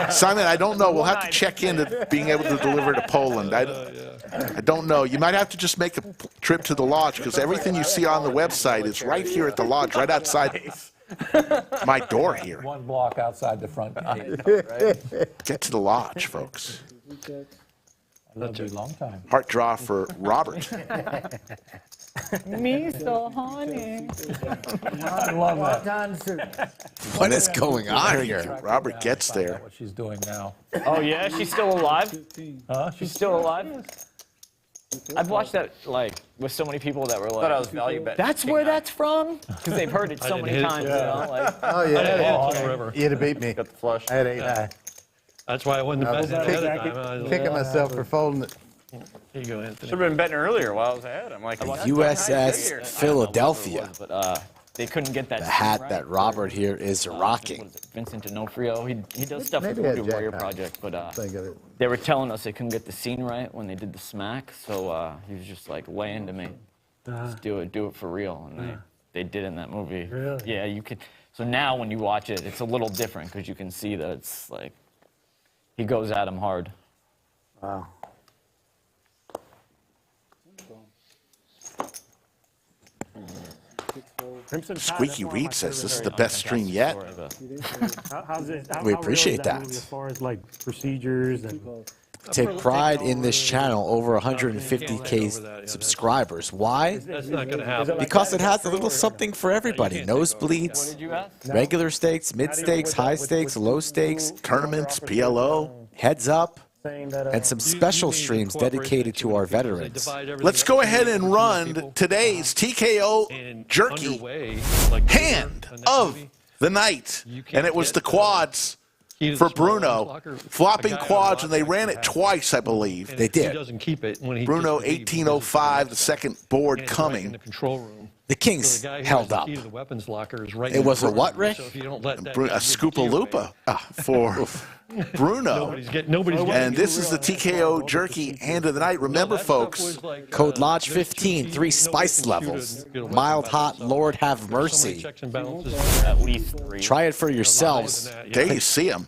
Simon, I don't know. We'll have to check into being able to deliver to Poland. I don't know. You might have to just make a trip to the lodge because everything you see on the website is right here at the lodge, right outside my door here. 1 block outside the front gate. Get to the lodge, folks. That'll be a long time. Heart draw for Robert. Me so honey. I love that. Don soup. What is going on here? Robert gets Find out there. what she's doing now. Oh yeah, she's still alive. Huh? She's still alive. I've watched that like with so many people that were Thought I like, was value betting. "That's where that's from," because they've heard it so didn't many hit it. times. You know, like, Oh, I didn't hit yeah. it till the river. You'd have beat me. Got the flush. I had 8 high. That's why I wasn't I was betting ahead of time. I was- kicking myself for folding it. Here you go, Anthony. Should have been betting earlier while I was ahead. I'm like, USS Philadelphia. but they couldn't get that. The scene hat right. that Robert here is What rocking. is it, Vincent D'Onofrio. He does stuff with Maybe I the had Warrior Jack Project, but Think of it. they were telling us they couldn't get the scene right when they did the smack, so he was just like laying to me, just do it for real, and they did in that movie. Really? Yeah, you could. So now when you watch it, it's a little different because you can see that it's like he goes at him hard. Wow. Crimson Tide, Squeaky that's one of Reed my says this is favorite the best stream yet. How's it, We how real is appreciate that. movie as far as like procedures and Take pride in this channel, over 150K subscribers. Why? That's not going to happen. Because it has a little something for everybody. Nosebleeds, Did you ask? regular stakes, mid stakes, high stakes, low stakes, Tournaments, PLO. heads up, saying that and some special streams dedicated to our veterans. Let's go ahead and run today's TKO Jerky hand of the night. And it was the quads for Bruno. Flopping quads, and they ran it twice, I believe. They did. He doesn't keep it when he Bruno, gets to leave, 1805, the second board and it's right in coming. the control room. The Kings So the guy who held has the up. key to the weapons locker is right It in the was a control what, room. Rick? So if you don't let that A guy give the key away, Scoopaloopa for Bruno. Nobody's getting And this is the TKO Jerky hand of the night. Remember, That stuff folks, was like, Code Lodge there's 15, 3 nobody spice can shoot levels. a weapon Mild by hot, themselves. Lord have There's so many mercy. checks and balances. At least 3. Try it for yourselves. there you see them.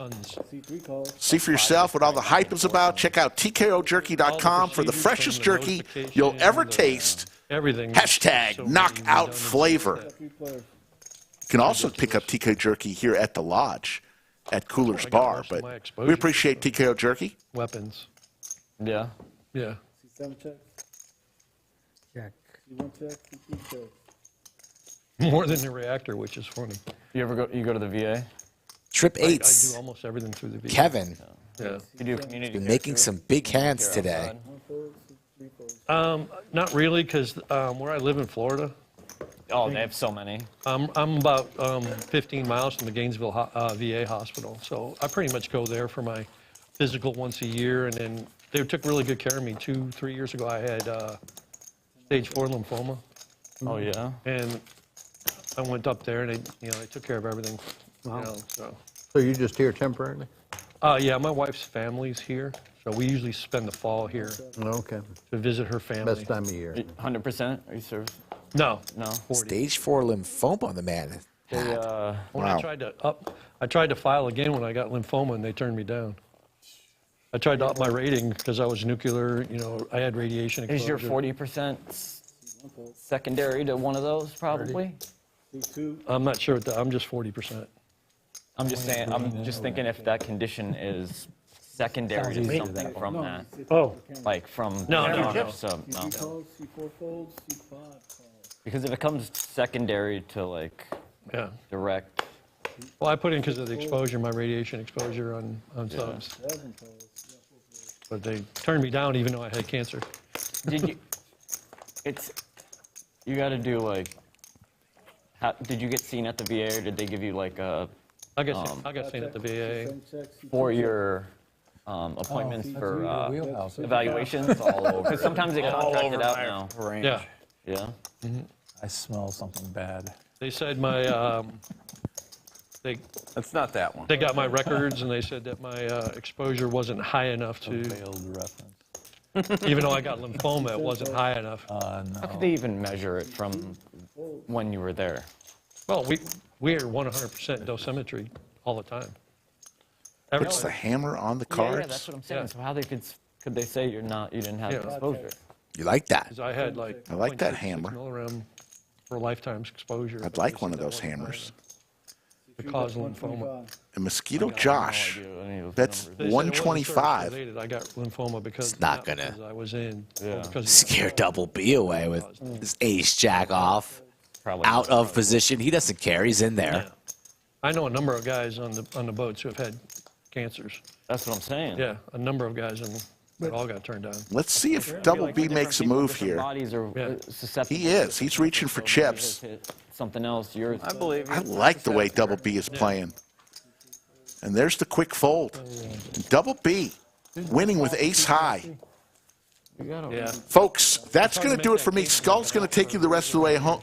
See for yourself what all the hype is about. Check out TKOJerky.com for the freshest jerky you'll ever taste. Everything. Hashtag knockout flavor. can also pick up TKO Jerky here at the lodge at Cooler's Bar. most of my But exposure. we appreciate TKO Jerky. Weapons. Yeah. Yeah. C7 check. Check. C1 check. C2 check. More than the reactor, which is funny. You go to the VA? Trip I do eights. almost everything through the VA. Kevin Yeah. You do community been care, making too? some big hands Care today. outside? 1 fold, 3 folds. Not really, because where I live in Florida, Oh, they have so many. I'm about 15 miles from the Gainesville VA hospital, so I pretty much go there for my physical once a year, and then they took really good care of me. 2-3 years ago, I had stage 4 lymphoma, Oh, yeah? and I went up there, and they took care of everything. So. So you just here temporarily? Yeah, my wife's family's here, so we usually spend the fall here Okay. to visit her family. Best time of year. 100%? Are you serious? No, No. 40. Stage 4 lymphoma, the man. They, When Wow. I tried to file again when I got lymphoma, and they turned me down. I tried to up my rating because I was nuclear. I had radiation exposure. is your 40% secondary to one of those, probably? C2. I'm not sure. I'm just 40%. I'm just saying, I'm just thinking if that condition is secondary to something from that. Oh, Like from. No. So, no. C calls, C4 folds, C5 calls. Because if it comes secondary to like Yeah. direct. Well, I put in because of the exposure, my radiation exposure on subs. 7 calls. But they turned me down even though I had cancer. Did you? You got to do like. Did you get seen at the VA, or did they give you like a I got seen at the VA. 7 check, C2 for check. your appointments for Wheelhouse. evaluations all over? Because sometimes they contract it out now. Range. Yeah. Yeah. I smell something bad. They said my That's not that one. they got my records and they said that my exposure wasn't high enough to, Failed reference. even though I got lymphoma, it wasn't high enough. How No. could they even measure it from when you were there? Well, we are 100% dosimetry all the time. Puts the hammer on the Yeah, cards. that's what I'm saying. Yeah. So how could they say you didn't have Yeah. exposure? You like that? 'Cause I had like. I like that 0.66 hammer. milligram for lifetime exposure. I'd like one of those hammers. To cause lymphoma. And Mosquito Josh, that's They said it wasn't 125. service-related. I got lymphoma because It's not gonna because I was in. Yeah. because- Scare Double B away with his ace jack off, Probably out of position. He doesn't care. He's in there. Yeah. I know a number of guys on the boats who have had cancers. That's what I'm saying. Yeah, a number of guys, and they all got turned down. Let's see if Like, Double for B different makes a people, move different here. Bodies are Yeah. susceptible. He is. He's reaching for So chips. maybe hit something else. Yours. I believe you. I like the way Double B is playing. And there's the quick fold. And Double B winning with ace high. Yeah. Folks, that's going to do it for me. Skull's going to take you the rest of the way home.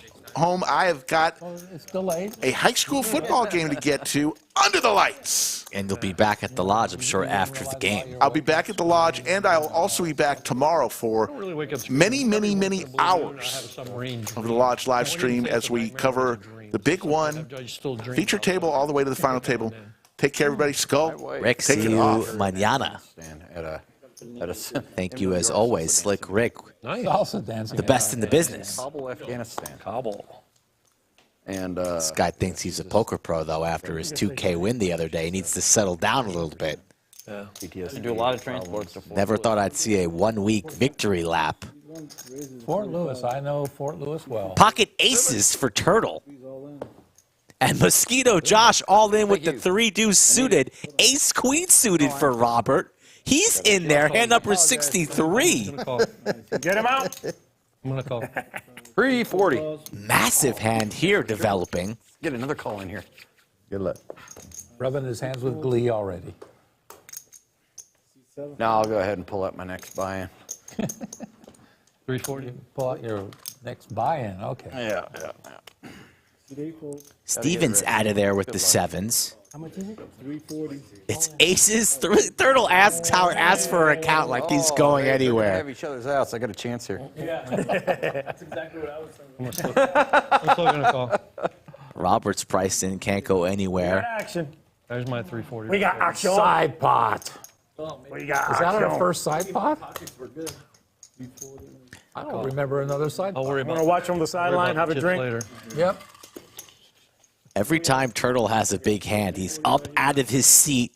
I have got It's delayed. a high school football game to get to under the lights. And you'll be back at the lodge, I'm sure, after the game. I'll be back at the lodge, and I'll also be back tomorrow for Really wake up many, many, every many once in a blue moon, I have a hours submarine of the dream. lodge live I wouldn't stream say as it's a we nightmare, cover it's a dream. the big one, I still dream feature about table, it. all the way to the final table. Take care, everybody. Skull, Rick, take see it you off. mañana. Stand at a Thank you, as always, Slick Rick, Nice. Salsa dancing. the best in the business. Kabul, Afghanistan. Kabul. And This guy thinks he's a poker pro, though, after his 2K win the other day. He needs to settle down a little bit. Yeah. You do a lot of transports to Fort Never Lewis. thought I'd see a 1-week victory lap. Fort Lewis. I know Fort Lewis well. Pocket aces for Turtle. And Mosquito Josh all in with the 3-deuce suited. Ace-queen suited for Robert. He's in there, hand number 63. get him out. I'm going to call. 340. Massive hand here developing. Get another call in here. Good luck. Rubbing his hands with glee already. Now I'll go ahead and pull up my next buy-in. 340. Pull out your next buy-in. Okay. Yeah. C8 fold. Steven's out of there with the sevens. How much is it? 340. It's aces. Turtle asks how it asks for her account like he's going Have anywhere. each other's outs. I got a chance here. That's exactly what I was thinking. I'm still going to call. Robert's priced in, can't go anywhere. Action. There's my 340. We got action. Side pot. We got Is that action. our first side pot? I don't remember another side I'll pot. worry I'm about gonna watch from the sideline, have a chips drink. later. Yep. Every time Turtle has a big hand, he's up out of his seat,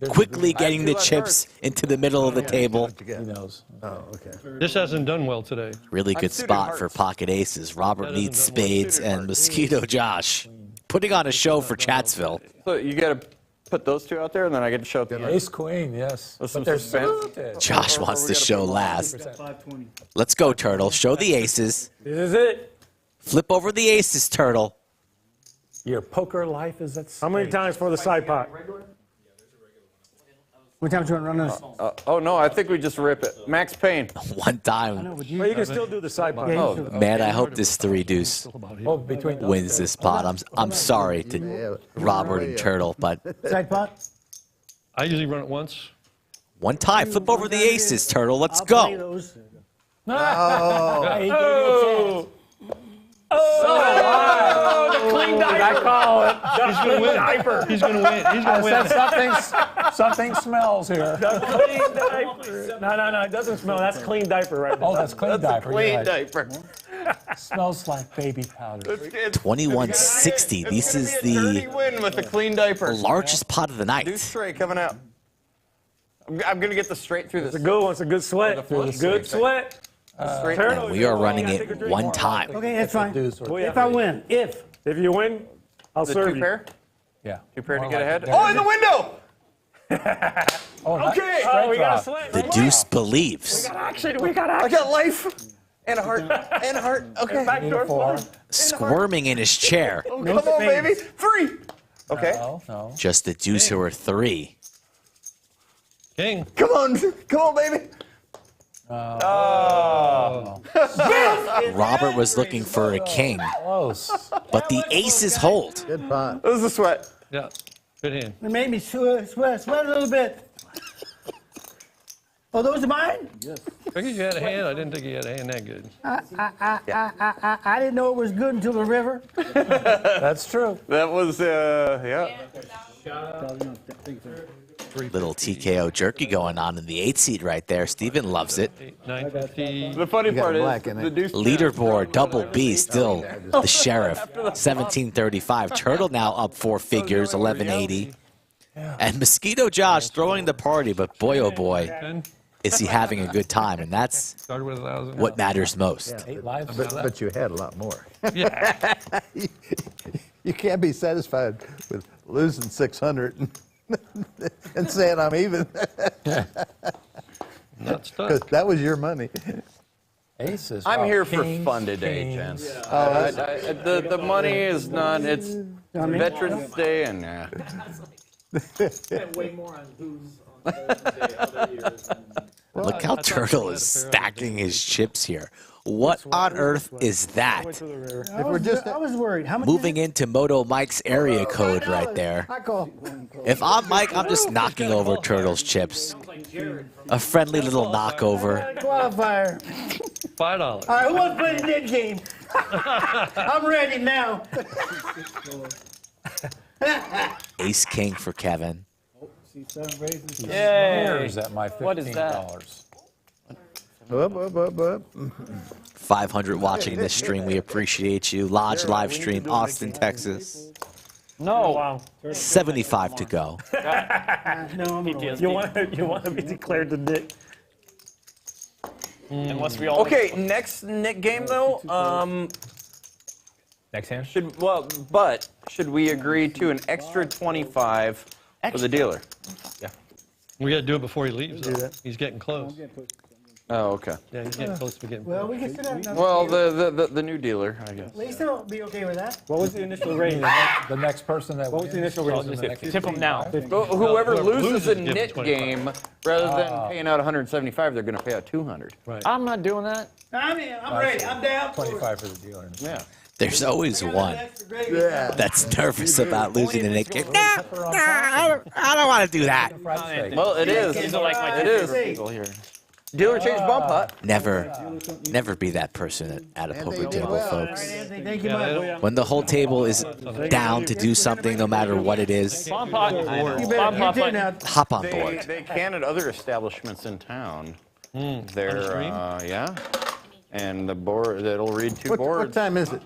quickly getting the chips into the middle of the table. He knows. Oh, okay. This hasn't done well today. Really good spot for pocket aces. Robert needs spades and Mosquito Josh putting on a show for Chatsville. So you got to put those two out there, and then I get to show the Ace queen, yes. There's But some they're suspense. suited. Josh wants to show last. 520. Let's go, Turtle. Show the aces. This is it. Flip over the aces, Turtle. Your poker life is at stake. How many times for the side pot? What time do you want to run this? Oh, no, I think we just rip it. Max Payne. One time. Would Well, you can still do the side pot. Yeah, Man, I hope this 3-deuce Oh, between those wins two. this pot. I'm sorry to Robert and Turtle, but side pot? I usually run it once. one time. Flip over the aces, Turtle. Let's I'll play go. those. Yeah, he gave you a chance. The clean diaper. I call it. He's going to win. He's going to win. He's going to I said win. something smells here. Clean diaper. No, it doesn't smell. That's clean diaper right there. Oh, that's clean diaper. Clean You're right. diaper. Smells like baby powder. 2160. This is Dirty the win with the clean diaper. largest pot of the Deuce night. straight coming out. I'm going to get the straight through this. It's a good one. It's a good sweat. Good sweat. Straight And we are running it one time. Okay, that's fine. Deuce or- If I win, if. If you win, I'll The serve two you. pair? Yeah. Two pair to More get like ahead? there Oh, it in the is. window! Oh, not- Okay. straight Oh, we got a draw. sweat. The deuce believes. Action. We got I action. got life and a heart and a heart. Okay. Backdoor Four. flush. Squirming in his chair. Oh, come on, baby. 3. Okay. No. Just the deuce or 3. King. Come on. Come on, baby. Robert was looking for a king, Close. but the aces hold. Good pot. This is a sweat. Yeah. Good hand. It made me sweat a little bit. Oh, those are mine? I figured you had a hand. I didn't think you had a hand that good. I didn't know it was good until the river. That's true. That was, yeah. Little TKO jerky going on in the 8 seat right there. Steven loves it. 950. The funny got part black is in the it. deuce. Leaderboard, double B, still the sheriff. 1735. Turtle now up 4 figures, 1180. And Mosquito Josh throwing the party, but boy, oh boy, 10. is he having a good time. And that's Started with 1,000. what matters most. 8 lives. But you had a lot more. Yeah. You can't be satisfied with losing 600 and saying I'm even. Not stuck. Because that was your money. Aces. I'm wow. here for Kings, fun today, kings. gents. The money is not, it's Veterans Day and Way more on booze on Thursday other years. Look how Turtle is stacking his chips here. What on earth is that? I was worried. How much Moving into Moto Mike's area code right there. I call. If I'm Mike, I'm just knocking over Turtle's chips. A friendly little knockover. Qualifier. $5. All right, who wants to play the net game? I'm ready now. Ace King for Kevin. Years at my $15. What is that? Up. 500 watching this stream. We appreciate you. Lodge live stream, Austin, Texas. No. Wow. 75 to go. No, I'm gonna win. You want to be declared the dick. Unless we all. Okay, next Nick game though. Next hand? Should we agree to an extra 25 for the dealer? Yeah. We got to do it before he leaves. Though. He's getting close. Oh, okay. Yeah, he's getting close to getting. Well, we can sit down. Well, the new dealer, I guess. Lisa will be okay with that. What was the initial rating? The next person that What was the initial rating? Tip them now. But whoever loses a give him knit 25. game, rather than paying out 175, they're going to pay out 200. I'm not doing that. I'm ready. I'm down. 25 for the dealer. Yeah. There's always one that's nervous about losing a Nick game. Nah, I don't want to do that. Well, it is. These are like my It is. People here. Dealer change bump hut. Never be that person at a poker table, folks. Thank you much. When the whole table is down to do something, no matter what it is, Bomb pot. You Bomb better pot. get now. hop on board. They can at other establishments in town. They're, yeah. And the board, it'll read two What boards. time is it?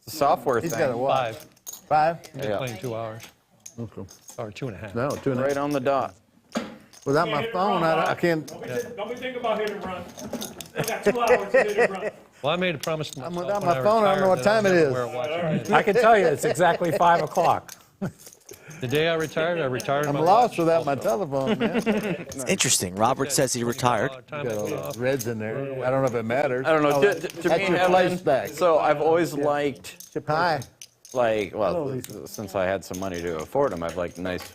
It's a software He's thing. got a watch. 5. 5? I've been playing 2 hours, Okay. or 2.5. No, 2.5. Right on the dot. Without my phone, I can't. Don't be thinking about hit and run. I got 2 hours to hit and run. Well, I made a promise to myself. without when my phone, I don't know what retired time that it I'd is. never wear a watch again. I can tell you, it's exactly 5 o'clock. The day I retired in I'm my lost watch without my also. telephone, man. It's interesting. Robert says he retired. Time Got I all took the off. reds in there. I don't know if it matters. I don't know. Oh, To that's me, your Evan, place back. so I've always liked, Chip high. like, well, since I had some money to afford them, I've liked nice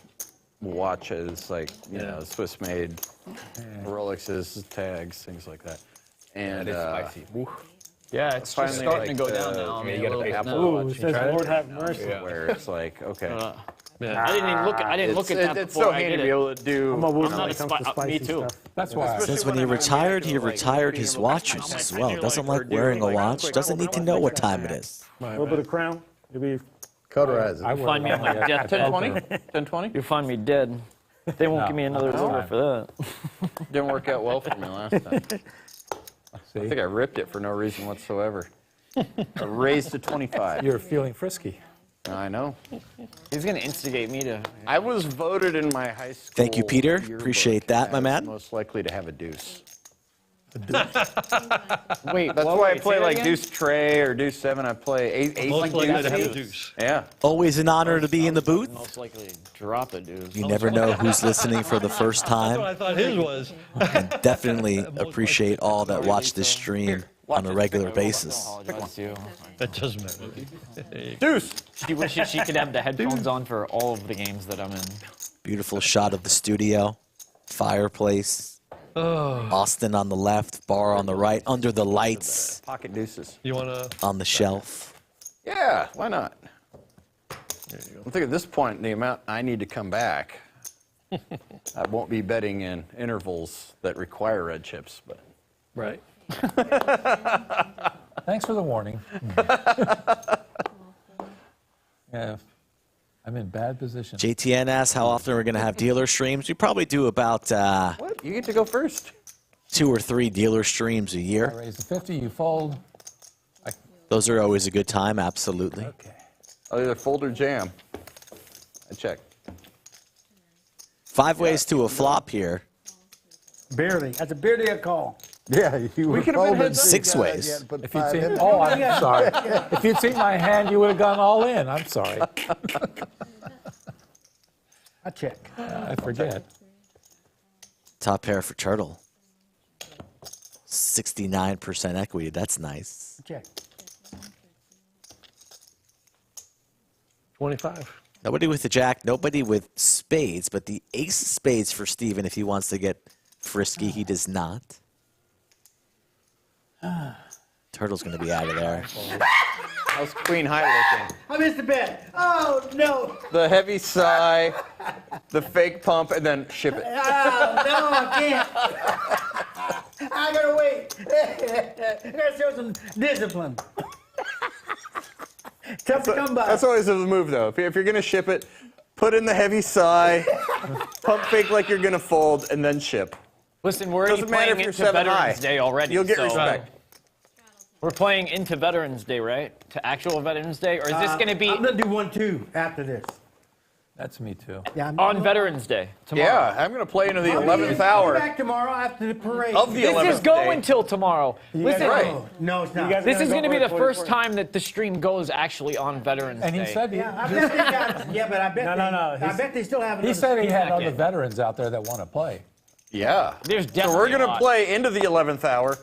watches, like, you know, Swiss-made Rolexes, tags, things like that. And It's spicy. Yeah, it's finally just starting to like, go down now. I yeah, mean, you a gotta little pay bit half now. the watch. Ooh, it says Lord have mercy. where it's like, okay. Yeah. I didn't even look. I didn't look at that It's before so I handy did to be it. able to do. I'm a woman I'm not when a it comes to spy. Me spicy too. stuff. That's why. Says when he retired, he retired his watches as well. Doesn't like wearing a watch. Doesn't need to know what time it is. A little bit of crown. Maybe Cauterize I it. wear Find me on my it deathbed. 1020? 1020? You find me dead. They won't No. give me another No. order for that. Didn't work out well for me last time. I See, think I ripped it for no reason whatsoever. I raised to 25. you're feeling frisky. I know. He's gonna instigate me to. I was voted in my high school. Thank you, Peter. yearbook Appreciate that, my as man. Most likely to have a deuce. Wait, That's why I play like deuce tray or deuce 7. I play ace. Most likely to have a deuce. deuce. Yeah. Always an honor to be in the booth. Most likely to drop a dude. You never know who's listening for the first That's what time. I thought his was. And definitely appreciate all that watch this stream on a regular basis. Apologize to you. That doesn't matter. Deuce. She wishes she could have the headphones on for all of the games that I'm in. Beautiful shot of the studio, fireplace, Austin on the left, bar on the right, under the lights, Pocket deuces. You want to? on the shelf. Yeah, why not? I think at this point, the amount I need to come back, I won't be betting in intervals that require red chips, but Right. Thanks for the warning. Yeah, I'm in bad position. JTN asks how often we're going to have dealer streams. We probably do about what? You get to go first. 2 or 3 dealer streams a I year. raise the 50, you fold. Those are always a good time, absolutely. Okay. I'll either fold or jam. I check. 5 ways to a flop here. Barely. That's a barely a call. Yeah, you were could have been folding heads up. 6 you ways. had to put If you'd 5 seen, in. oh, I'm sorry. If you'd seen my hand, you would have gone all in. I'm sorry. I check. I forget. Top pair for Turtle. 69% equity. That's nice. Check. 25. Nobody with the jack, nobody with spades, but the ace of spades for Steven if he wants to get frisky. He does not. Turtle's going to be out of there. How's queen high looking? I missed the bet. Oh, no. The heavy sigh, the fake pump, and then ship it. Oh, no, I can't. I gotta wait. I gotta show some discipline. Tough to come by. That's always the move, though. If you're going to ship it, put in the heavy sigh, pump fake like you're going to fold, and then ship. Listen, we're already Doesn't matter playing if you're into 7 high. Veterans Day already. You'll get so respect. We're playing into Veterans Day, right? To actual Veterans Day, or is this going to be I'm gonna do 1-2 after this. That's me too. Yeah, on Veterans Day tomorrow? Yeah, I'm going to play into the I'll 11th be hour back tomorrow after the parade. of the 11th This is going day. till tomorrow. Listen, Right. No, it's not. guys this is going to be the go first for it. time that the stream goes actually on Veterans And Day. he said Yeah, I bet they got. Yeah, but I bet. No. I bet they still have. he another said he stream had back other in. veterans out there that want to play. Yeah. There's So definitely we're a going to lot. play into the 11th hour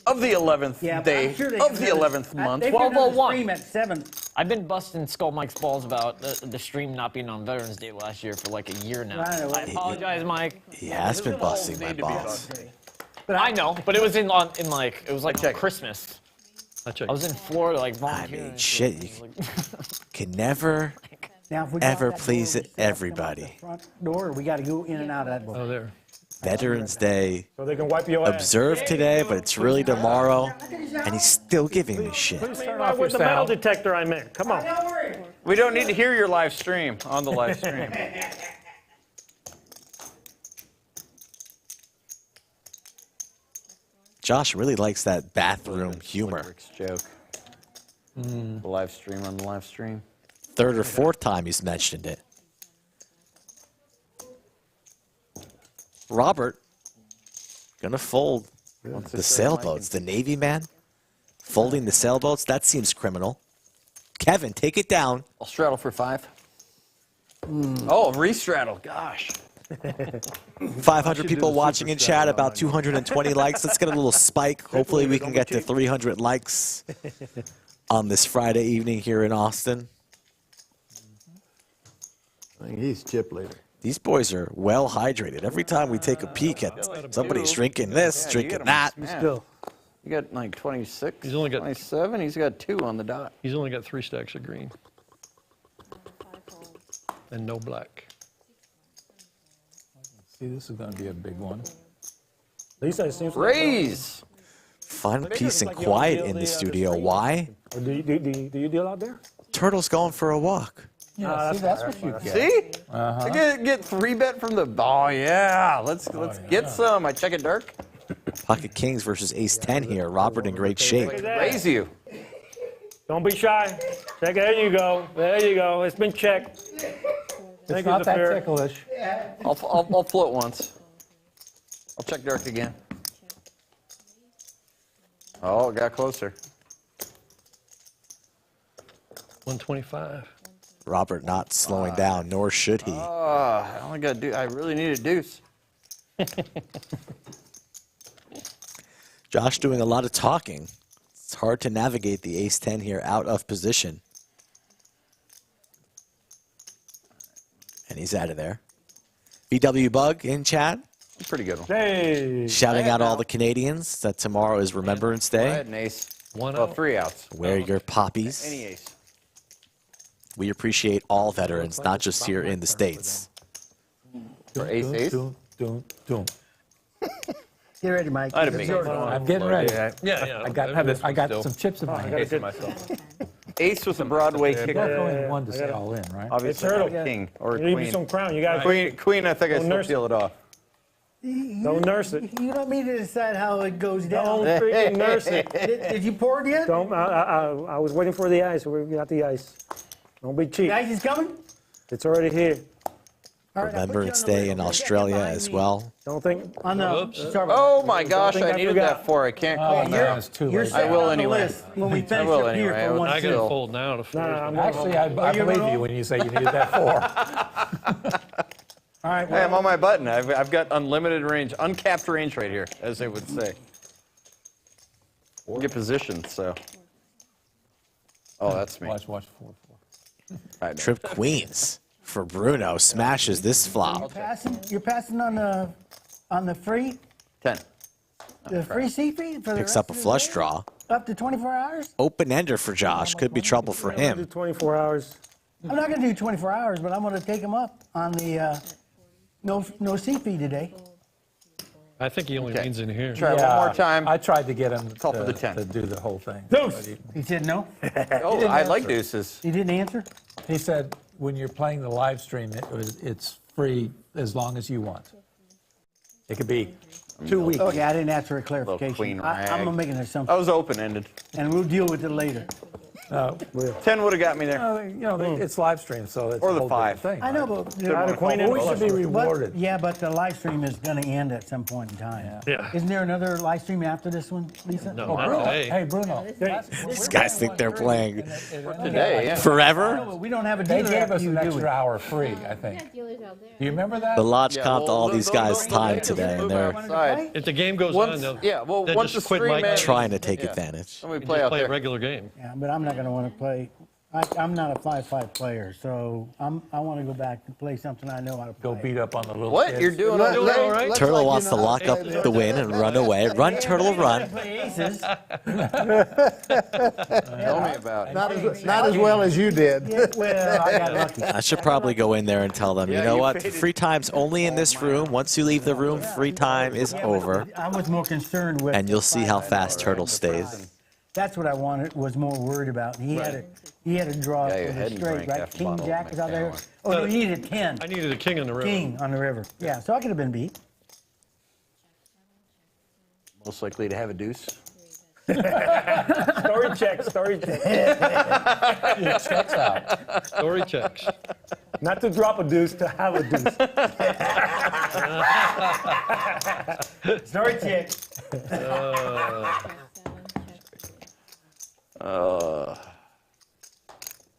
of the 11th Yeah, but day I'm sure they of have the another- 11th month. They Well, have another well, stream at 7. I've been busting Skull Mike's balls about the stream not being on Veterans Day last year for like a year now. I know. I apologize, Mike. He has been busting my balls. But I know, but it was in like it was like check. Christmas. I check. I was in Florida like I volunteering. mean, shit, you can never Now, if we got ever that please door, we still have to come out everybody. the front door, we got to go in and out of that door. Oh, there. Veterans Day So they can wipe your ass. observed today, but it's really tomorrow, and he's still giving me shit. Please turn Right off your with the metal sound. detector I'm in. Come on. Don't worry. We don't need to hear your live stream on the live stream. Josh really likes that bathroom humor. Rick's joke. The live stream on the live stream. third or fourth time he's mentioned it. Robert gonna fold the sailboats. The Navy man folding the sailboats. That seems criminal. Kevin, take it down. I'll straddle for 5. Oh, re-straddle. Gosh. 500 people watching in chat, about 220 likes. Let's get a little spike. Hopefully we can get to 300 likes on this Friday evening here in Austin. I think he's chip leader. These boys are well hydrated. Every time we take a peek at somebody's drinking this, drinking that. Still. You got like 26, He's only got 27. He's got 2 on the dot. He's only got 3 stacks of green. And no black. See, this is going to be a big one. Lisa, it seems Raise! Fun, peace, and quiet in the studio. Why? Do you deal out there? Turtle's going for a walk. Yeah, see, that's what you get. See? I get 3-bet from the. Oh yeah, let's get some. I check it dark. Pocket Kings versus Ace 10 here. Robert in great shape. Raise you. Don't be shy. Check. There you go. There you go. It's been checked. It's not that ticklish. I'll float once. I'll check dark again. Oh, it got closer. 125. Robert not slowing down, nor should he. I only got I really need a deuce. Josh doing a lot of talking. It's hard to navigate the Ace 10 here out of position. And he's out of there. VW Bug in chat. Pretty good one. Hey. Shouting out all the Canadians that tomorrow is Remembrance Go Day. ahead, an ace. 1 Well, out. 3 outs. Wear your poppies. Any ace. We appreciate all veterans, not just here in the States. For ace. Doom. Get ready, Mike. I'd have made it. I'm getting ready. Yeah. I got some chips in my hand. Ace with a Broadway You're kicker. going one to say all in, right? Obviously, Turtle. not a king or a You need some queen. crown. You got Queen, I think I Don't still nurse peel it off. Don't nurse it. You don't mean to decide how it goes Don't down. freaking nurse it. Did you pour it yet? Don't. I was waiting for the ice. We got the ice. Don't be cheap. The ice is coming? It's already here. All right, I'll put you Remembrance on the Day list. in Get Australia behind as me. well. Don't think. On the, sorry. Oh my gosh, think I I needed forgot. that 4. I can't call Oh, it man, now. it's too You're late. second will on the anyway. list when we I finish will up here anyway. for one I got to two. fold now to force. I'm Actually, I you believe gonna you when you say you needed that 4. All right, Hey, I'm on my button. I've got unlimited range, uncapped range right here, as they would say. Get positioned, so. Oh, that's me. Watch 4. Right, Trip Queens for Bruno smashes this flop. You're passing on the free, 10. the free C fee for the Picks rest up a of the flush day? draw. Up to 24 hours? Open ender for Josh. Could be trouble for do him. 24 hours. I'm not going to do 24 hours, but I'm going to take him up on the no C fee today. I think he only leans in here. Try one more time. I tried to get him Call for the 10. to do the whole thing. Deuce. He said no. Oh, I like deuces. He didn't answer. He said when you're playing the live stream, it's free as long as you want. It could be 2 weeks. Okay, I didn't ask for a clarification. queen I'm rag. making an assumption, I was open-ended. and we'll deal with it later. 10 would have got me there. It's live stream, so it's Or a the whole 5. different thing. I know, but We should be rewarded. Yeah, but the live stream is going to end at some point in time. Yeah. Isn't there another live stream after this one, Lisa? No, Oh, not Bruno. today. Hey, Bruno. These guys think they're playing Today, yeah. forever. We don't have a They dealer gave after us you, an do extra we? hour free, I think. Do you remember that? The lodge Yeah, comped well, all these guys' those time guys today, and move they're outside. If the game goes Once, on, they'll, yeah, well, they'll once the just quit stream my ends, trying to take Yeah. advantage. somebody just play out play a there. regular game. Yeah, but I'm not going to want to play. I'm not a 5-5 player, so I want to go back and play something I know how to play. Go beat up on the little What? kids. You're doing Let- all let- all right? let's Turtle let wants you to know lock how up to play the win and run away. Run, Turtle, run. Play aces. Tell me about it. Not as well as you did. Yeah, well, I got lucky. I should probably go in there and tell them, you Yeah, know you what? faded. Free time's only in this room. Once you leave the room, free time is over. I was more concerned with. And you'll the see how 5-5 fast Turtle stays. That's what I wanted. Was more worried about. He had a draw Yeah, you're with a heading straight, rank right? after King bottle Jack of is out there. McAllen. Oh, no, he needed 10. I needed a king on the river. King on the river. Yeah, so I could have been beat. Most likely to have a deuce. Story check, story check. Checks out. Story checks. Not to drop a deuce, to have a deuce. Story check.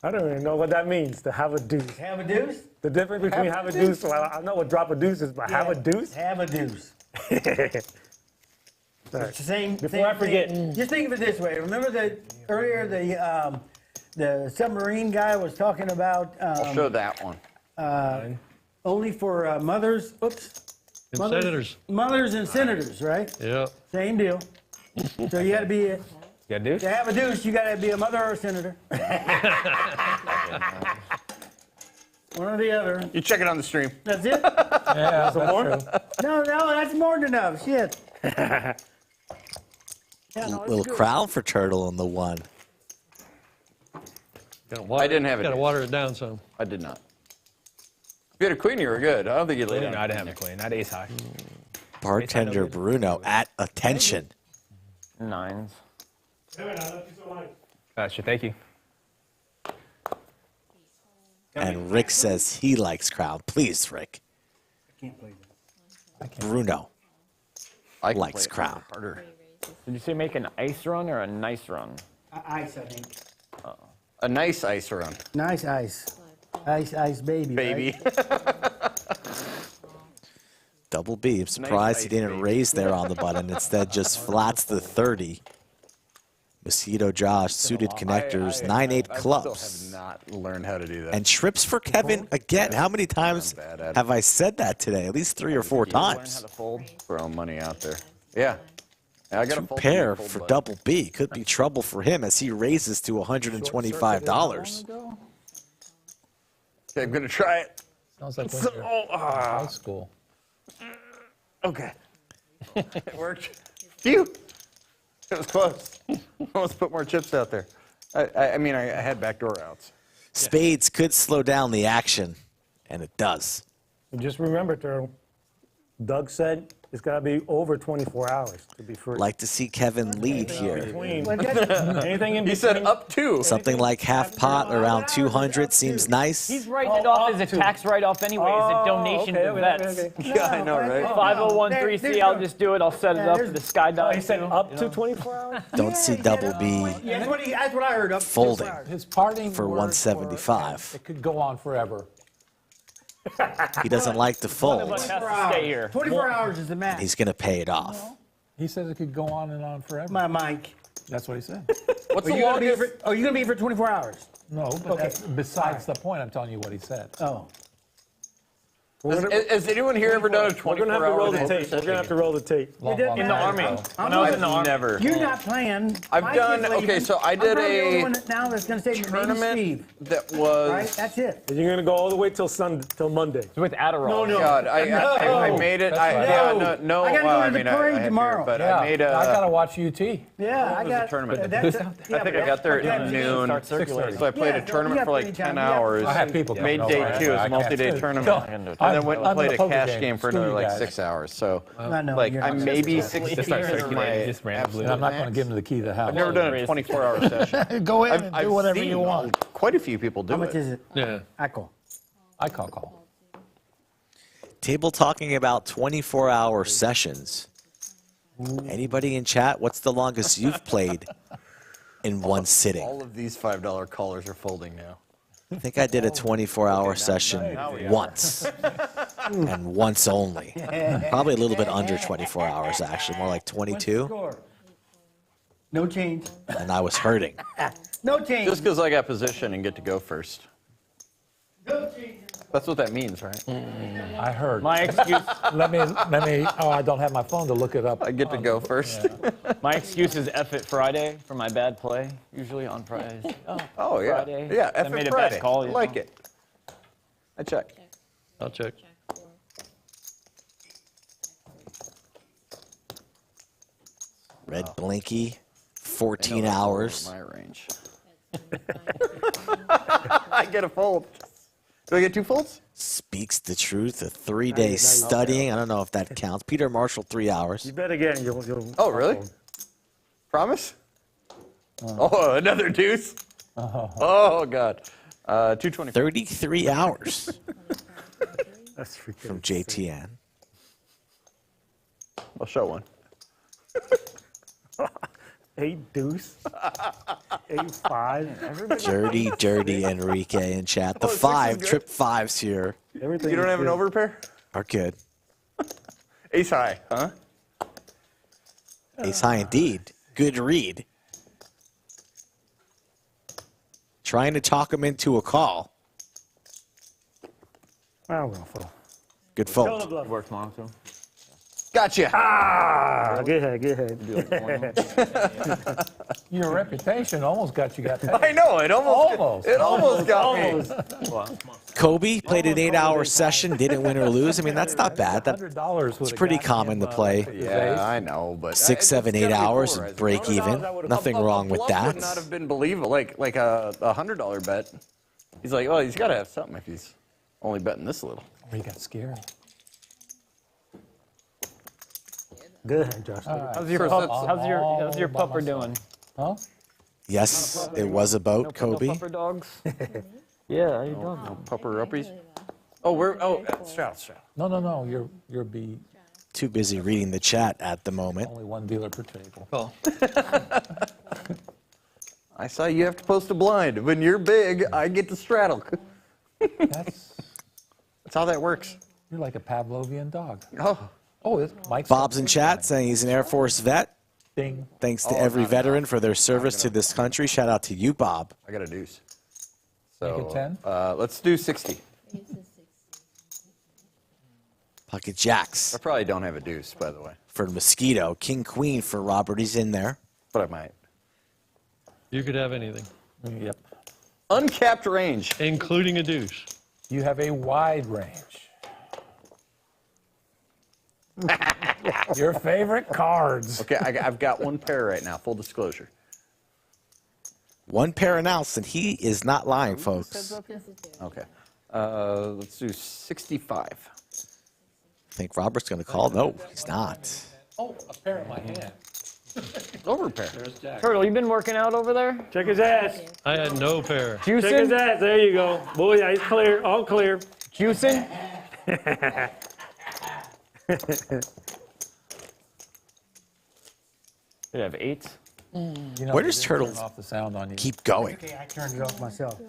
I don't even know what that means, to have a deuce. Have a deuce? The difference between have a deuce, well, I know what drop a deuce is, but have a deuce? Have a deuce. It's the same. Before I forget. Just think of it this way. Remember that earlier the submarine guy was talking about I'll show that one. only for mothers. Oops. And senators. Mothers and senators, right? Yeah. Same deal. So you got to be You got deuce? to have a deuce. You got to be a mother or a senator. One or the other. You check it on the stream. That's it. Yeah, that's true. No, that's more than enough. Shit. Yeah, no, it's Little good. crown for Turtle on the one. I didn't have it. Got to water it down some. I did not. If you had a queen, you were good. I don't think you laid No, down. I didn't have a queen. Not ace high. Bartender Bruno at attention. Nines. Gotcha. Thank you. And Rick says he likes crown. Please, Rick. I can't play that. Bruno I can likes play it crown. harder. Did you say make an ice run or a nice run? Ice, I think. A nice ice run, Nice ice. Ice, baby. baby. Double B. I'm surprised he didn't raise there on the button. Instead, just flats the 30. Mosquito Josh, suited connectors, 9-8 I clubs. still have not learned how to do that. And trips for Kevin again. How many times bad at it. have I said that today? At least 3 or 4 Learn how times. to fold. Throwing money out there. Yeah. I got a fold. Pair fold for button. double B. Could be trouble for him as he raises to $125. Okay, I'm gonna try it. Sounds like when you're in high school. Okay. It worked. Phew. It was close. Almost put more chips out there. I mean, I had backdoor outs. Spades could slow down the action, and it does. And just remember, Turtle, Doug said it's got to be over 24 hours to be free. Like to see Kevin lead here. Between, anything in He said between- up to. Something like half pot around 200 seems nice. He's writing it off as a tax write-off anyway, as a donation to vets. Yeah, I know, right? 5013C, I'll just do it. I'll set it up for the skydive. He said too, up you to know? 24 hours? Don't see double B Yeah, that's what I heard. Up to folding. 24 hours. His parting For word 175. it could go on forever. He doesn't like to One of fold. us has to stay here. 24 hours is the max. He's going to pay it off. He says it could go on and on forever. My mic. That's what he said. What's Are the you gonna be here longest? for, are you gonna be here for 24 hours? No, but that's besides the point. I'm telling you what he said. Oh. Has anyone here ever done a We're going to have to 24-hour roll the poker tape. We're going to have to roll the tape. Long, did- long In the time army. ago. When I was in the army. Never. You're not playing. I've Mike done- is leaving. okay, so I I'm did probably the only a one now that's gonna say maybe Tournament Steve. that Right? was. That's it. And you're going to go all the way till Monday. It's with Adderall. No. God, I made it. That's I, right. yeah, no. I gotta go well, to I the mean, parade I had tomorrow. To, but Yeah, I made I gotta a. watch UT. Yeah, I was got a tournament? that's I think I got there at noon. Start circulating. So I played Yeah, a tournament you for got like plenty 10 time. Yeah. hours. I had people Made come day over. 2 as I a can't multi-day do it. tournament. No, And I'm then went and in played the a poker cash game. game for Screw another you like guys. 6 hours. So I know, like you're I'm not maybe successful. 60 Just start is circulating, my just randomly. And I'm not going to max. give him the key to the house. I've never done a 24-hour session. Go ahead I've seen quite a few people do How much it. is it? Yeah. I call. I call. Table talking about 24-hour sessions. Anybody in chat, what's the longest you've played in one sitting? All of these $5 callers are folding now. I think I did a 24-hour session once, and once only. Probably a little bit under 24 hours, actually, more like 22, Score. No change. and I was hurting. No change. Just because I got position and get to go first. No change. That's what that means, right? I heard. My excuse, Let me. Oh, I don't have my phone to look it up. I get to go first. my excuse is F it Friday for my bad play. Usually on Fridays. Oh, yeah. Friday. Yeah, I F made it a bad Friday. call, I you like know. it. I check. I'll check. Red Blinky, 14 hours. My range. I get a fold. Do I get 2 folds? Speaks the truth, a 3-day studying. I don't know if that counts. Peter Marshall, 3 hours. You bet again. You'll Oh, really? Promise? Oh, another deuce. Oh, God. 220. 33 hours That's freaking from JTN. I'll show one. 8 deuce. 8-5. Dirty Enrique in chat. The Oh, 6 is 5 good. trip 5s here Everything You don't is have an good. overpair? are good. Ace high, huh? Ace high indeed. Good read. Trying to talk him into a call. I'm gonna fold. Good Show the fold. bluff. Works Moto. Gotcha. Ah, good head. Your reputation almost got you got paid. I know, it almost got me. Almost. Kobe played an 8-hour session, didn't win or lose. I mean, that's not bad. It's pretty common to play. Yeah, I know, but 6, 7, 8 hours and break even. Nothing wrong with Bluff would not that. have been believable. Like a $100 bet. He's like, oh, he's got to have something if he's only betting this little. Oh, you got scared. Good head, Josh. How's your pupper doing? Huh? Yes, it was about Kobe. No pupper dogs? Yeah, how you doing? No pupper uppies. Straddles. No. You're be Too busy reading the chat at the moment. only one dealer per table. Oh. I saw you have to post a blind. When you're big, I get to straddle. That's That's how that works. you're like a Pavlovian dog. Oh, Oh, it's Mike's Bob's in chat saying he's an Air Force vet. Ding. Thanks to every veteran for their service to this country. Shout out to you, Bob. I got a deuce. Make So it 10? Let's do 60. Pocket jacks I probably don't have a deuce, by the way, for Mosquito. King, queen for Robert. He's in there. but I might. You could have anything, Yep. Uncapped range. including a deuce. You have a wide range. Your favorite cards. Okay, I've got one pair right now. Full disclosure. One pair announced, and he is not lying, folks. Okay. Let's do 65. I think Robert's going to call. No, he's not. Oh, a pair in my hand. Over pair. There's Jack. Turtle, you been working out over there? Check his ass. I had no pair. Check his Juicing? ass. There you go. Boy, yeah, he's clear. All clear. Juicing? Did I have 8? You know, Where they does didn't Turtle turn off the sound on you. Keep going. Okay, I turned it off myself.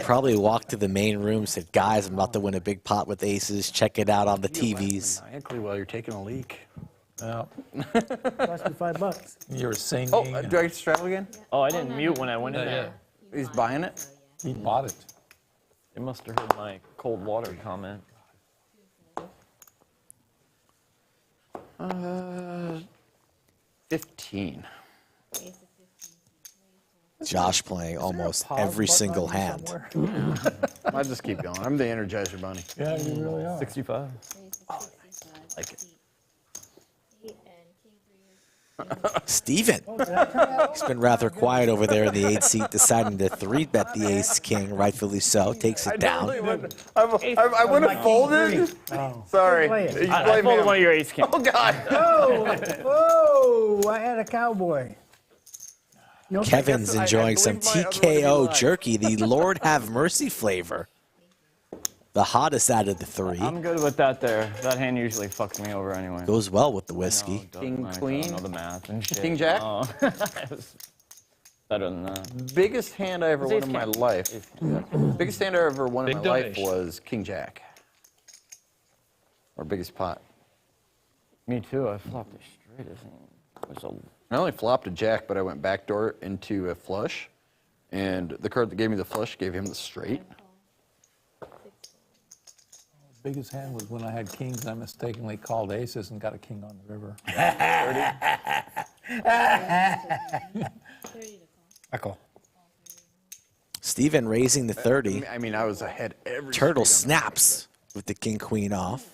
Probably walked to the main room, said, guys, I'm about to win a big pot with aces. Check it out on the TVs. Maniacally while you're taking a leak. Yeah. Cost me $5. You were singing. Oh, do I get to straddle again? Oh, I didn't mute when I went in Yeah, there. He's buying it? He bought it. They must have heard my cold water comment. 15. Josh playing almost every single hand. I'll just keep going. I'm the Energizer Bunny. Yeah, you really are. 65. Like it. Steven. He's been rather quiet over there in the 8 seat, deciding to 3-bet the ace king, rightfully so. Takes it down. I would have folded. Oh. Sorry. Play it. You I played me. folded one of your ace kings. Oh, God. Whoa! I had a cowboy. No, Kevin's I enjoying some believe my other one to be TKO live. jerky, the Lord have mercy flavor. The hottest out of the 3. I'm good with that there. That hand usually fucks me over anyway. Goes well with the whiskey. King, I queen. don't know the math and shit. King, jack? Oh. It was better than that. Biggest hand I ever won Ace in my king. life. Biggest hand I ever won in Big my life donation. was King Jack. Or biggest pot. Me too. I flopped it straight. It was a I only flopped a jack, but I went backdoor into a flush. And the card that gave me the flush gave him the straight. Biggest hand was when I had kings and I mistakenly called aces and got a king on the river. I call. Steven raising the 30. I mean, I was ahead every Turtle street on snaps with the king queen off.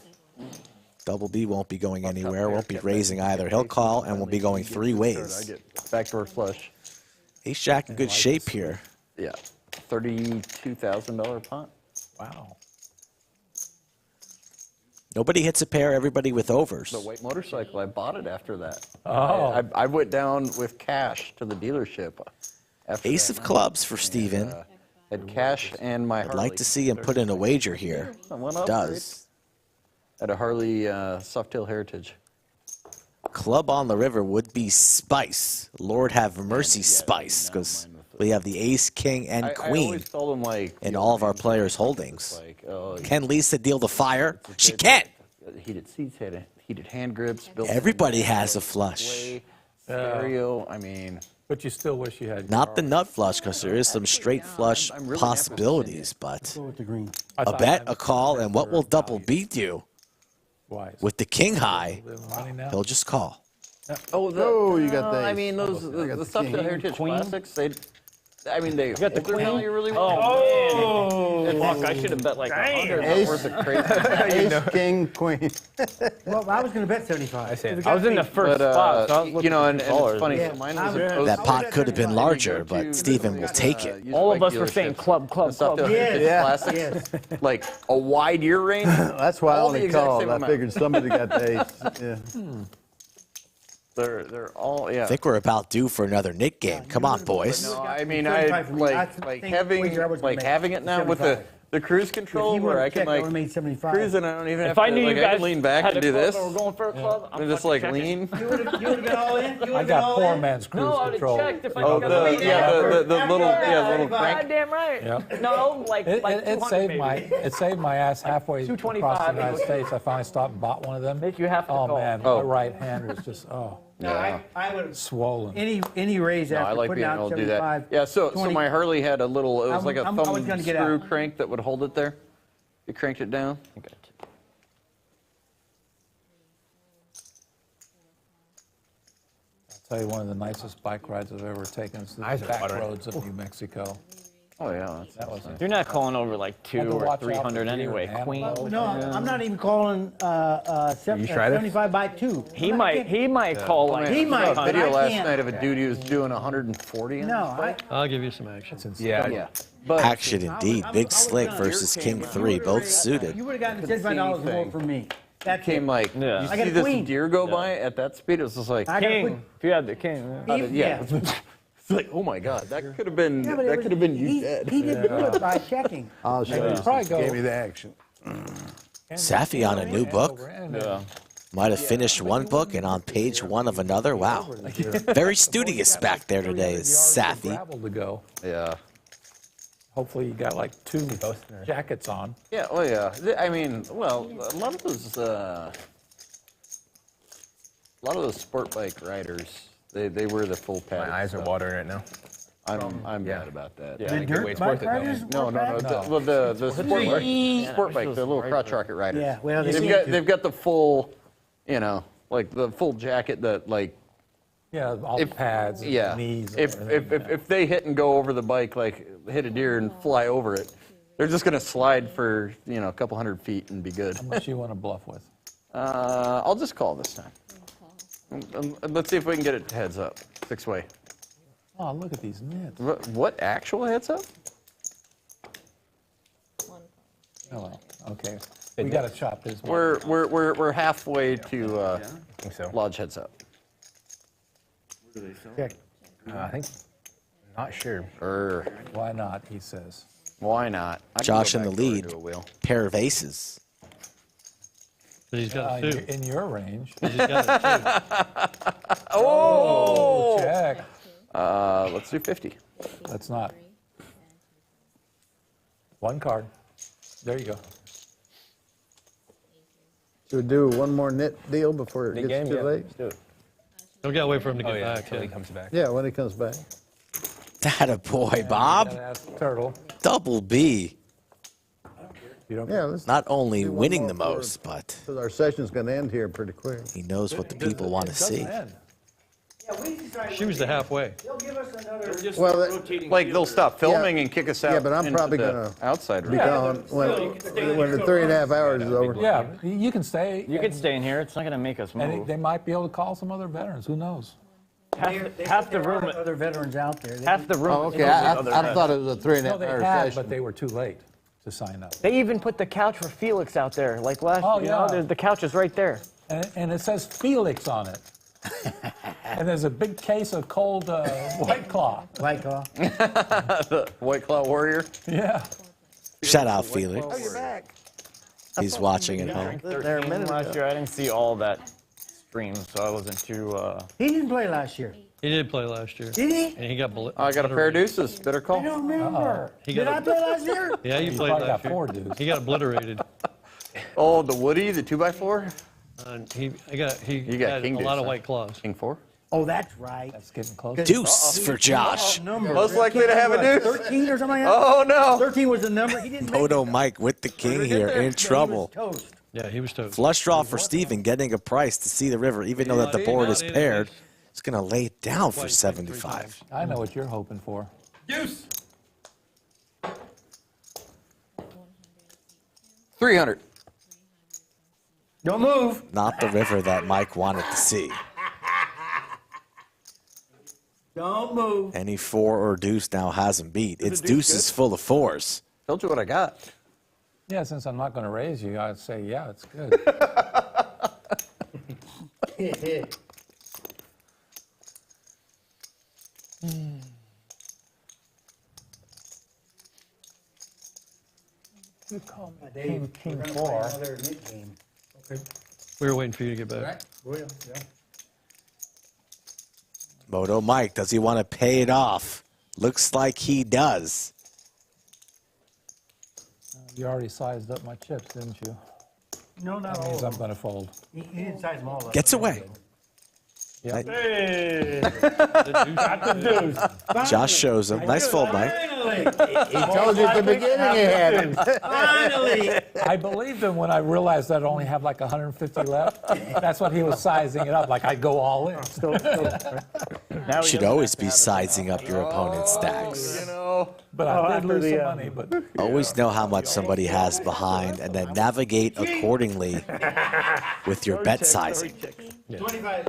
Double B won't be going anywhere, won't be raising either. He'll call and will be going 3 I ways. get backdoor flush. Ace Jack in good shape here. Yeah. $32,000 pot. Wow. Nobody hits a pair, everybody with overs. The white motorcycle, I bought it after that. Oh. I went down with cash to the dealership. After Ace that of night. clubs for Steven. Had cash and my I'd Harley. like to see him put in a wager here. I went up, Does. At a Harley Softail Heritage. Club on the river would be spice. Lord have mercy, spice, because we have the ace, king, and I queen always told him, like, in all of our players' holdings. like, oh, Can Lisa deal the fire? She can. heated seats, heated hand grips. built-in Everybody has a flush. display, Stereo. I mean, But you still wish you had. Not the nut flush, because there is some straight flush I'm really possibilities, but Go with the green. a bet, a call, and what will double beat you? Wise. With the king high, Money now? he'll just call. oh, you got the I ace. mean, those the Softail Heritage Classics. I mean, they got the hold their queen? value really well. Oh, man. Fuck, I should have bet like 100. Ace. Worth of crazy. Ace, king, queen. Well, I was going to bet 75. I was in the first spot, so I was looking you know, for and two it's callers. funny. Yeah, So mine I was would- a That pot could have been larger, but Steven will take it. All of us were saying club, club, club. Yes, Classics, yes. like a wide ear range. That's why I All the only exact called. same I amount. figured somebody got the ace. Yeah. They're all I think we're about due for another Nick game. Come on, boys. No, I mean, 75 for me. That's like the having wager I was gonna make, having it now with 75. the cruise If control he where would've I can checked, I like would've made 75. cruise and I don't even have If I to knew like you I guys can lean back had and a do club this. or were going for a club, I'm And just fucking like checking. lean. You would have been all in? You I would have been got all poor in? man's cruise No, I would control. have checked if I Oh, got the lean. little crank. Goddamn right. Yep. No, like It 200 saved maybe. it saved my ass halfway across the 225 United States. I finally stopped and bought one of them. Make you have to Oh call. man, Oh. my right hand was just No, I would have. swollen. Any raise No, after I like putting being out able to do 75. that. Yeah, so 20. my Harley had a little. It was I'm- like a I'm thumb always gonna get screw out. crank that would hold it there. You cranked it down. I'll tell you, one of the nicest bike rides I've ever taken is the Eyes are back watering. roads of New Mexico. Oh yeah. That was You're not calling over like Had 2 to or watch out for 300 deer anyway. and Queen. antelope. No, I'm not even calling tried it? 75 by 2. He might call like He might. I saw a video I last can't. night of a dude who was doing 140. on No, his bike. I'll give you some action. Yeah. Yeah. But Action indeed. Big Slick versus King 3, both suited. You would have gotten $75 more thing. from me. That came like Yeah. you I got see a this queen. deer go by at that speed. It was just like I got a King. queen. If you had the king. Yeah. yeah. It's like, oh my God, that could have been Yeah, but it that was- could have been you he, dead. He didn't do it by checking. I'll show you. Probably go. Gave me the action. Safi on a new book. Yeah. Might have finished one book and on page one of another. Wow. Very studious back there today is Safi. Gravel to go. Yeah. Hopefully you got like 2 jackets on. Yeah. Oh yeah. I mean, well, a lot of those sport bike riders, they wear the full padded My eyes are stuff. watering right now. I'm mad about that. Yeah. The Good way dirt it's worth bike it, though. riders? No, were no, no. bad? Well, the sport bike, the little crotch rocket riders. Yeah, well, they seem to. They've got the full, like the full jacket that like. Yeah, all the pads and Yeah. the knees. and If everything. if they hit and go over the bike, like hit a deer and fly over it, they're just gonna slide for a couple hundred feet and be good. How much you want to bluff with? I'll just call this time. Let's see if we can get it heads up. 6-way. Oh, look at these nits. What actual heads up? Oh, well, okay. We got to chop his. We're halfway to I think so. lodge heads up. Check. I think. Not sure. Why not? He says. Why not? I can Josh go in the back door lead. into a wheel. Pair of aces. But he's got a 2. In your range. He's got a Oh! Check. Let's do 50. That's not. One card. There you go. Should we do one more knit deal before it gets too late? Let's do it. 2. Don't gotta wait for him to Oh get yeah, back. until he Yeah. comes back. Yeah, when he comes back. That a boy, Bob. Gotta ask the turtle. Double B. You don't. Yeah, let's. Not only do one winning more the for- most, but Because our session's going to end here pretty quick. he knows what the people want to see. She was the halfway. They'll give us another. Well, that- Like they'll stop filming and kick us out. Yeah, but I'm into probably the gonna outside be room. gone when the 3.5 hours is over. Yeah, you can stay. You can stay in here. It's not going to make us And move. they might be able to call some other veterans. Who knows? Half the room. Other veterans out there. Half the room. Oh, okay. is I other thought veterans. it was a 3.5 No, they hour had, session. but they were too late. to sign up. They even put the couch for Felix out there. Like last, Oh, you know, yeah. the couch is right there. And it says Felix on it. And there's a big case of cold White Claw. White Claw. The White Claw Warrior. Yeah. Shout out Felix. Oh, you're back. He's watching at home. There a minute Last ago. year, I didn't see all that stream, so I wasn't too. He didn't play last year. He did play last year. Did he? And he got I got a pair of deuces. Better I call. don't remember. He Did got I a- play last year? Yeah, you played probably got last year. 4 dudes. He got obliterated. Oh, the Woody, the 2x4? He You got had king a deuce, lot of huh? white claws. King 4? Oh, that's right. That's getting close. Deuce for Josh. Number. Most likely to have a deuce. 13 or something like that? Oh, no. 13 was the number. He didn't make Moto it. Mike with the king here in trouble. He was toast. Yeah, he was toast. Flush draw for Steven, getting a price to see the river, even though that the board is paired. He's going to lay it down for 75. I know what you're hoping for. Deuce. 300. Don't move. Not the river that Mike wanted to see. Don't move. Any 4 or deuce now has him beat. It's deuce deuces full of 4s. Told you what I got. Yeah, since I'm not going to raise you, I'd say, yeah, it's good. You call me King 4. Another mid game. We were waiting for you to get back. William, yeah. Moto Mike, does he want to pay it off? Looks like he does. You already sized up my chips, didn't you? No, not That all means of I'm them. going to fold. He didn't size them all up. Gets away. Yeah. Hey! Got the deuce. Josh shows him. Nice fold, Mike. Finally! He told you at the beginning he had him. Finally! I believed him when I realized I'd only have like 150 left. That's what he was sizing it up, like I'd go all in. Now he Should doesn't always have to be have it. sizing up your opponent's You stacks. know. But I did after lose the, some money. But Always know how much somebody has behind and then navigate accordingly with your bet sizing. 25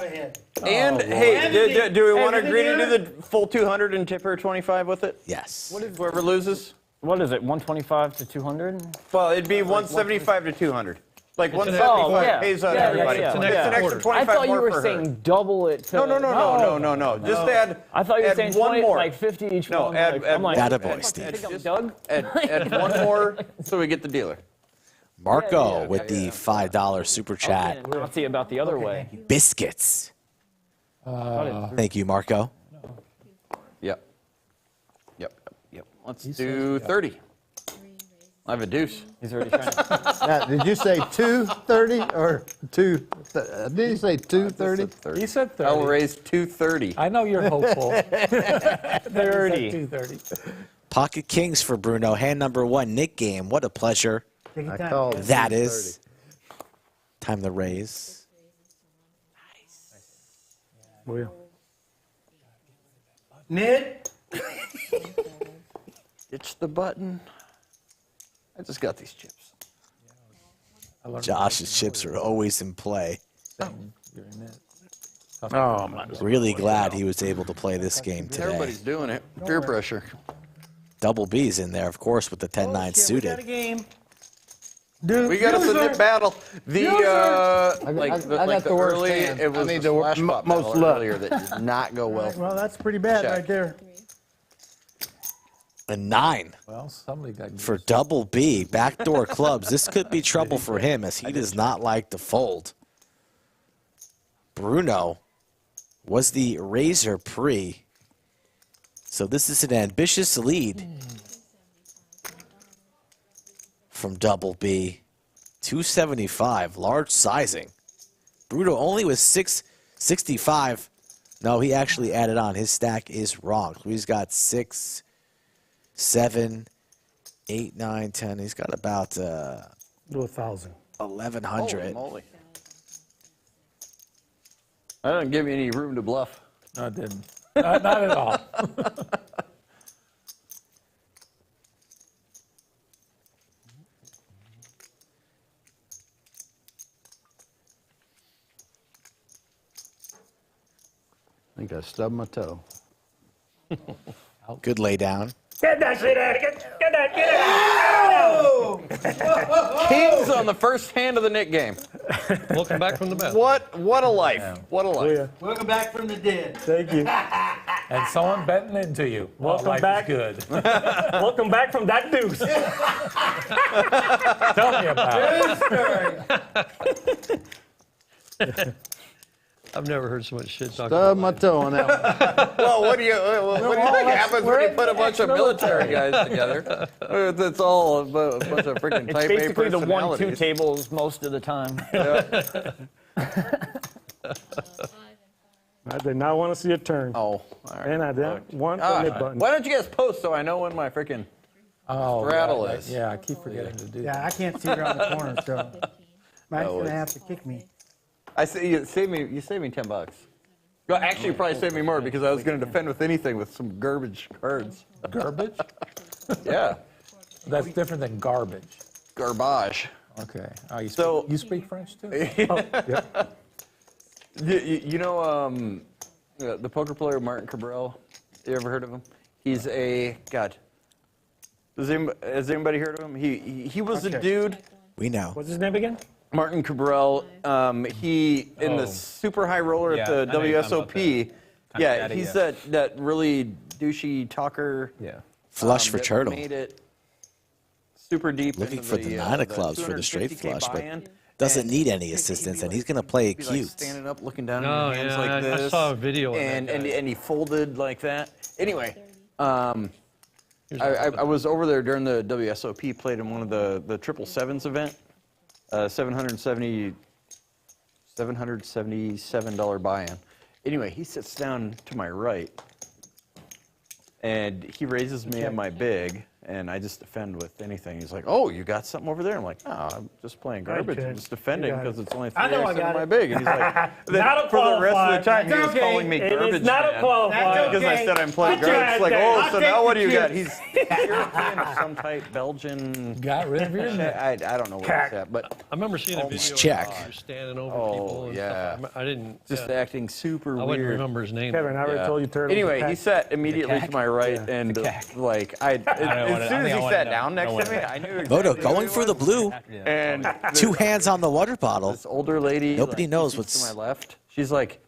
ahead. And, hey, do we want to Hey, agree to did do the full 200 and tip her 25 with it? Yes. Whoever loses? What is it? 125 to 200? Well, it'd be 175 to 200. Like an 175 Oh, yeah. pays on Yeah, everybody. yeah, It's yeah. an extra I 25 thought you more were for her. saying double it to. No. Just add. I thought you were add saying one 20, more. like 50 each No, one. add- like, I'm like, Atta boy, I Steve. think I'm Doug? Add one more so we get the dealer. Marco with the $5 super I chat. was Nazi about the other way. Biscuits. Thank you, Marco. Yep. Let's do 30. I have a deuce. He's already trying to. Now, did you say 230 or 2? Did you say 230? he said 30. I'll raise 230. I know you're hopeful. 30. 230. Pocket Kings for Bruno. Hand number 1, Nick game. What a pleasure Take your I time. called. that is. Time to raise. William. Mid. Itch the button. I just got these chips. Josh's chips are always in play. You're in it. Oh, my. Really glad he was able to play this game today. Everybody's doing it. Peer pressure. Double B's in there, of course, with the 10-9 Shit, we got a suited. game. We got a submit battle. The I like got the the worst early, hand. it was I need the the splash pop most battle luck. earlier that did not go well. Well, that's pretty bad Check. right there. A 9 Well, somebody got for Double B. Backdoor clubs. This could be trouble for him as he does not like to fold. Bruno was the razor pre. So this is an ambitious lead from Double B. 275, large sizing. Bruno only was 665. No, he actually added on. His stack is wrong. So he's got 6, 7, 8, 9, 10. He's got about Do 1,000. 1,100. Holy moly. I didn't give you any room to bluff. No, it didn't. Not at all. I think I stubbed my toe. Good lay down. Get that shit out of here. Get that. on the first hand of the Nick game. Welcome back from the bath. What a life. What a life. Yeah. Welcome back from the dead. Thank you. And someone betting into you. Welcome life back. Is good. Welcome back from that deuce. Tell me about it. I've never heard so much shit talk. Stub my toe on that one. Well, what do you think happens when you put a bunch of military guys together? It's all a bunch of freaking It's type A basically the 1-2 personalities. tables most of the time. I did not want to see it turn. Oh, all right. And I didn't want the Ah, mid button. why don't you guys post so I know when my freaking straddle right, is? Yeah, I keep forgetting to do that. Yeah, I can't see around the corner, so Mike's gonna have to kick me. I say you saved me $10. Well, actually, you probably saved me more because I was going to defend with anything with some garbage cards. Garbage? Yeah, That's different than garbage. garbage. Okay. Oh, So- you speak French too? You know the poker player Martin Cabral? You ever heard of him? He's a God. Has anybody heard of him? He was a dude. We know. What's his name again? Martin Cabral. He in the super high roller at the Yeah, I know you're talking about WSOP. that. Yeah, Daddy, he's yeah. that really douchey talker. Yeah. Flush for that turtle. Made it super deep. Looking into for the nine of clubs for the straight 250K flush, but buy-in. doesn't And need any he'd be assistance, and like- he's going to play it He'd be like cute. standing up, looking down Oh, on your hands yeah, like I this. saw a video of that and, guy. and he folded like that. Anyway, I was over there during the WSOP, played in one of the 777s event, $777 buy-in. Anyway, he sits down to my right, and he raises me at my big, and I just defend with anything. He's like, "Oh, you got something over there?" I'm like, "No, I'm just playing garbage. I'm just defending because it's only 3 I know I X in got my it. big." And he's like, Not a for the rest of the qualifier. time, he That's was okay. calling me It garbage is not a man. qualifier. Because I said I'm playing Get your garbage. It's like, ass oh, down. so I'll now take what do you the got? chips. He's European of some type, Belgian. Got rid of your neck. I don't know what he's at, but I remember seeing a video He's of Czech. him standing over Oh, people and yeah. stuff. I didn't. just yeah. acting super I wouldn't weird. remember his name. Kevin, I already Yeah. told you turtle. Anyway, he sat immediately to my right, Yeah. and cack. like I don't as wanna- soon I as think he I wanna sat know. down next I to wanna me, know. I knew Moto exactly who going he for the was. blue. And Two hands on the water bottle. this older lady, Nobody like, knows sits what's- to my left. She's like,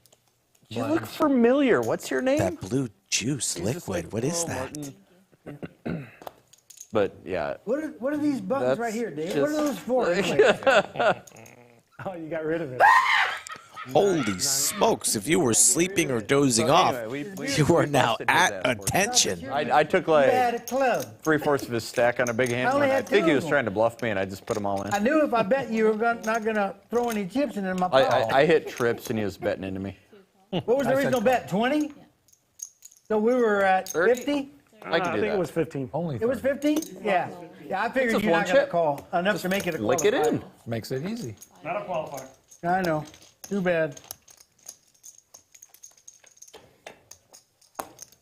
"You look familiar. What's your name?" That blue juice He's just liquid. like, What is "Oh, that? Martin." But yeah, What are these buttons That's right here, Dave? just- What are those for? Anyway? Oh, you got rid of it. Holy smokes, if you were sleeping or dozing off, anyway, we you are now busted his at ass for it. attention. I took You had like a club. 3/4 of his stack on a big hand. I only and I had think two he of was them. trying to bluff me, and I just put them all in. I knew if I bet you were not gonna throw any chips in my pot. I hit trips, and he was betting into me. What was the original bet? 20? So we were at 30? 50? I can I do think that. it was 15. Only It was 50? Yeah. Yeah, I figured just you're one not gonna chip. call enough to make it a Lick it in. makes it easy. Not a qualifier. I know. Too bad.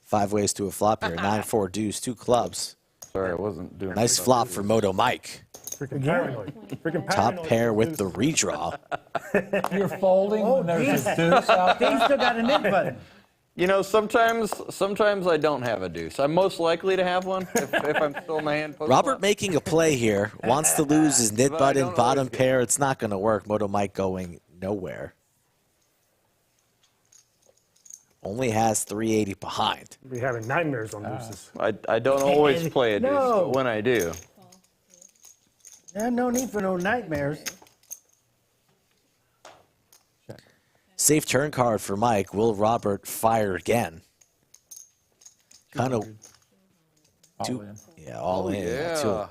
5 ways to a flop here. 9-4 deuce, 2 clubs. Sorry, I wasn't doing. Nice flop for Moto Mike. Freaking paranoid. Freaking Top paranoid. pair with the redraw. You're folding Oh, when there's geez. a deuce out there. Dave still got a nip button. You know, sometimes I don't have a deuce. I'm most likely to have one if I'm still in my hand. Robert making a play here. Wants to lose his nit But I button, don't bottom always get pair. It's not going to work. Moto Mike going nowhere. Only has 380 behind. Be having nightmares on deuces. I don't always play a deuce, No. but when I do, There's no need for no nightmares. Safe turn card for Mike. Will Robert fire again? Kind of, All in. yeah, all in. yeah. How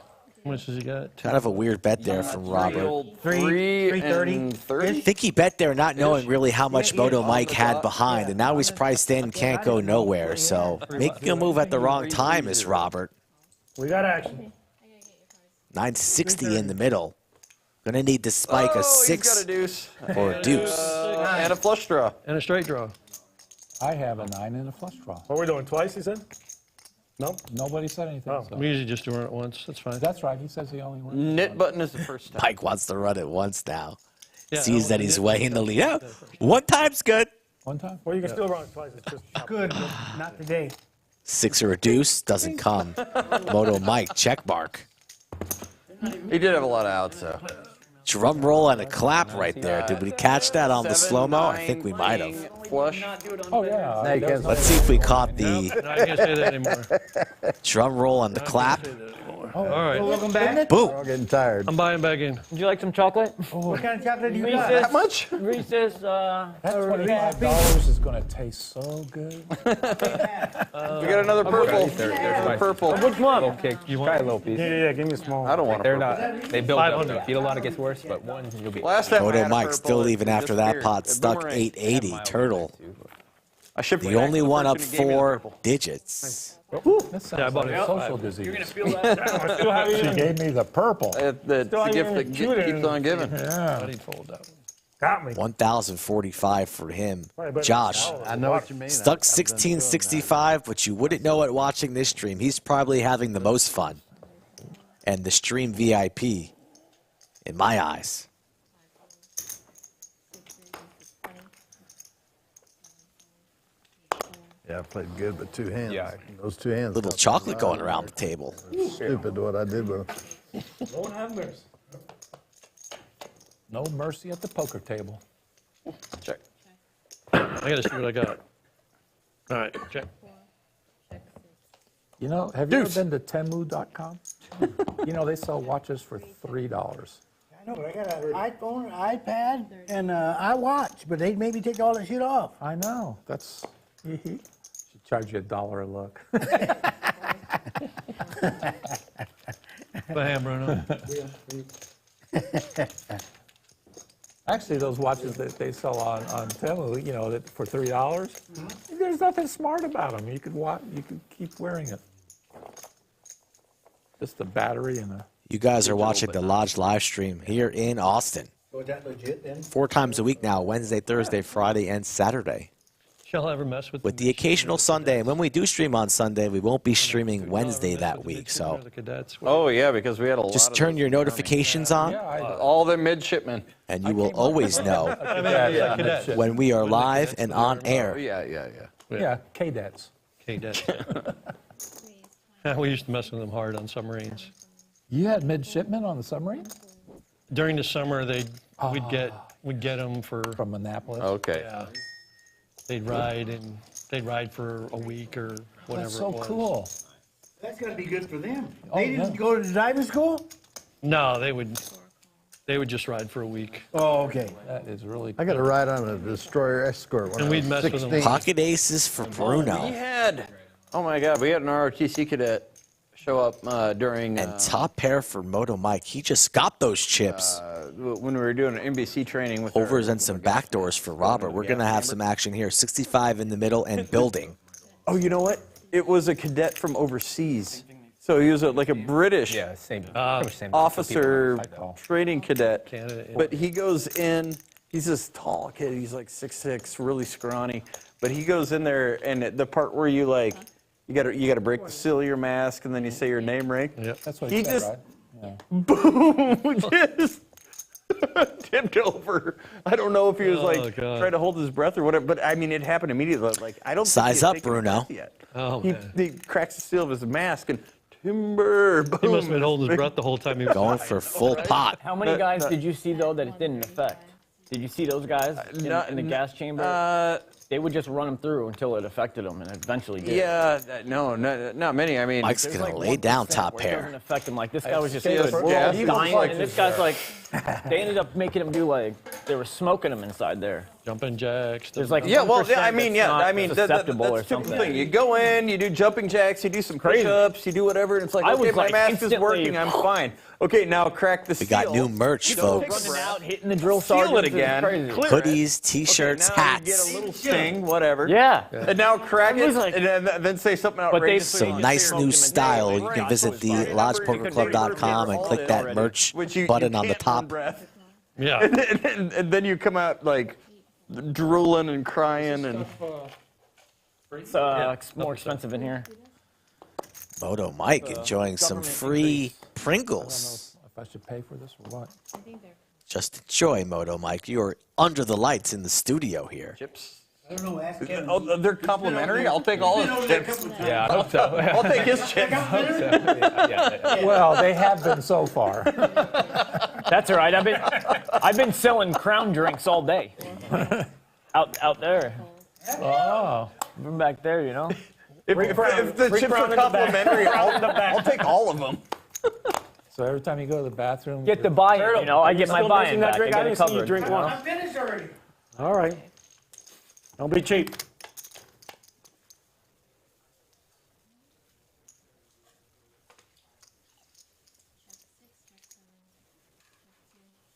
much has he got? Kind of a weird bet there from The Robert. old 330. and 30. I think he bet there not knowing really how much Yeah, Moto yeah. Mike On the had dot. behind, and now he's priced in, can't go nowhere. So making a move at the wrong time is Robert. We got action. 960 in the middle. Gonna need to spike a He's 6 got a deuce. or a deuce. And a flush draw. And a straight draw. I have a 9 and a flush draw. What are we doing? Twice, he said? No? Nobody said anything. Oh. So. We usually just do it at once. That's fine. That's right. He says he only wins. Knit button is the first time. Mike wants to run it once now. Yeah, Sees I that want he's to way in the lead. Yeah, one time's good. One time? Well, you can still run it twice. It's just Good, but not today. 6 or a deuce doesn't come. Moto Mike check mark. He did have a lot of outs, though. Drum roll and a clap right there. Did we catch that on the slow-mo? I think we might have. Flush. Oh, yeah. Now you can't Let's see if we caught the No, I can't say that anymore. drum roll and the clap. All right. Welcome back. Boom. We're all getting tired. I'm buying back in. Would you like some chocolate? What kind of chocolate do you got? Reese's. How much? Reese's. That $25 is going to taste so good. We got another purple. There's purple. Which one? Okay, You try a want? little piece. Yeah, give me a small. I don't want They're a purple. not. They build up. 500. If you eat a lot, it gets worse. But one, you'll be. Last time I Moto had a Mike purple, still it even after that disappeared. pot A stuck boomerang. 880 turtle. I shipped The it back only to one person up who gave me the 4 purple. digits. That Yeah, I sounds bought like it. a social disease. Feel that? She gave me the purple. The gift that keeps on giving. I didn't fold that. Got me. 1,045 for him. Josh, I know what you mean. stuck I've been doing that. 1665, but you wouldn't know it watching this stream. He's probably having the most fun. And the stream VIP, in my eyes. Yeah, I played good with 2 hands. Yeah. Those 2 hands. Little chocolate going around the table. Stupid what I did with them. Don't have mercy. No mercy at the poker table. Check. I got to see what I got. All right, check. You know, have you ever been to Temu.com? You know, they sell watches for $3. I know, but I got an iPhone, an iPad, and iWatch, but they made me take all that shit off. I know. That's. Should charge you $1 a look. Bam, Bruno. Actually, those watches that they sell on Temu, you know, that for $3, there's nothing smart about them. You could keep wearing it. Just a battery and a. You guys are watching the Lodge live stream here in Austin. So is that legit then? 4 times a week now, Wednesday, Thursday, Friday, and Saturday. Shall ever mess with With the occasional Sunday. And when we do stream on Sunday, we won't be streaming Wednesday that week. So the cadets? Oh, yeah, because we had a lot just of turn those your in the Army. notifications on, All the midshipmen. and you will always know Cadets. when we are live and on Oh, air. yeah. Yeah, cadets. Cadets. We used to mess with them hard on submarines. You had midshipmen on the submarine During the summer, we'd get them for from Annapolis. Okay. yeah. They'd ride for a week or whatever That's so it was. cool. That's gotta be good for them. Oh, They didn't yeah. go to diving school? No, they would just ride for a week. Oh, okay. That is really. I got to ride on a destroyer escort when And I we'd was mess with them. 16. Pocket aces for We Bruno. had, oh my God, we had an ROTC cadet show up during And top pair for Moto Mike. He just got those chips. when we were doing an NBC training with Overs our- and some backdoors for Robert. We're going to have some action here. 65 in the middle and building. Oh, you know what? It was a cadet from overseas. So he was like a British Yeah, same. pretty much same. officer Oh. training cadet. Canada, yeah. But he goes in, he's this tall kid, he's like 6'6", really scrawny. But he goes in there, and the part where you like, you gotta break the seal of your mask, and then you say your name right. Yep. That's what He he said, just- right? Yeah. Boom! Just tipped over. I don't know if he was like God. trying to hold his breath or whatever, but I mean, it happened immediately. Like I don't think Size he had up, taken a Bruno. breath Yet. Oh, he, man. he cracks the seal of his mask and timber. Boom! He must have been holding his breath the whole time he was Going for full pot. How many guys did you see though that it didn't affect? Did you see those guys in the gas chamber? They would just run them through until it affected them, and it eventually did. Yeah, no, not many. I mean, Mike's There's going to like lay down 1% top where it doesn't pair. affect them. Like this guy was just see those gas- dying, like and this guy's like, they ended up making him do like they were smoking him inside there. jumping jacks. There's like yeah, well, 1% I mean, that's yeah, not I mean, susceptible or that's the typical something. thing. You go in, you do jumping jacks, you do some Crazy. push-ups, you do whatever, and it's like, I okay, was, my like, mask is instantly- working, I'm fine. Okay, now crack the We seal. got new merch, folks. Running out, hitting the drill Seal sergeant. it again. Crazy. Clear it. Hoodies, t-shirts, Okay, now hats. You get a little sting, whatever. Yeah. And now crack It it, was like- and then say something But they- outrageous. So nice new style. You can visit the lodgepokerclub.com and click that merch button on the top. Yeah. And then you come out like drooling and crying and It's more expensive in here. Moto Mike enjoying some free Pringles. If I should pay for this or what? Just enjoy, Moto Mike. You're under the lights in the studio here. chips. I don't know, ask Kevin. Oh, they're complimentary. I'll take all his chips. Yeah, I hope so. I'll take his chips. Yeah. Well, they have been so far. That's all right. I've been selling Crown drinks all day. Out there. Oh. From back there, you know. If the chips are complimentary, I'll take all of them. So every time you go to the bathroom, Get the buy-in, you know. I get my Still buy-in missing that back. I drink? I get it didn't see you covered. drink you know? one. I'm finished already. All right. Don't be cheap.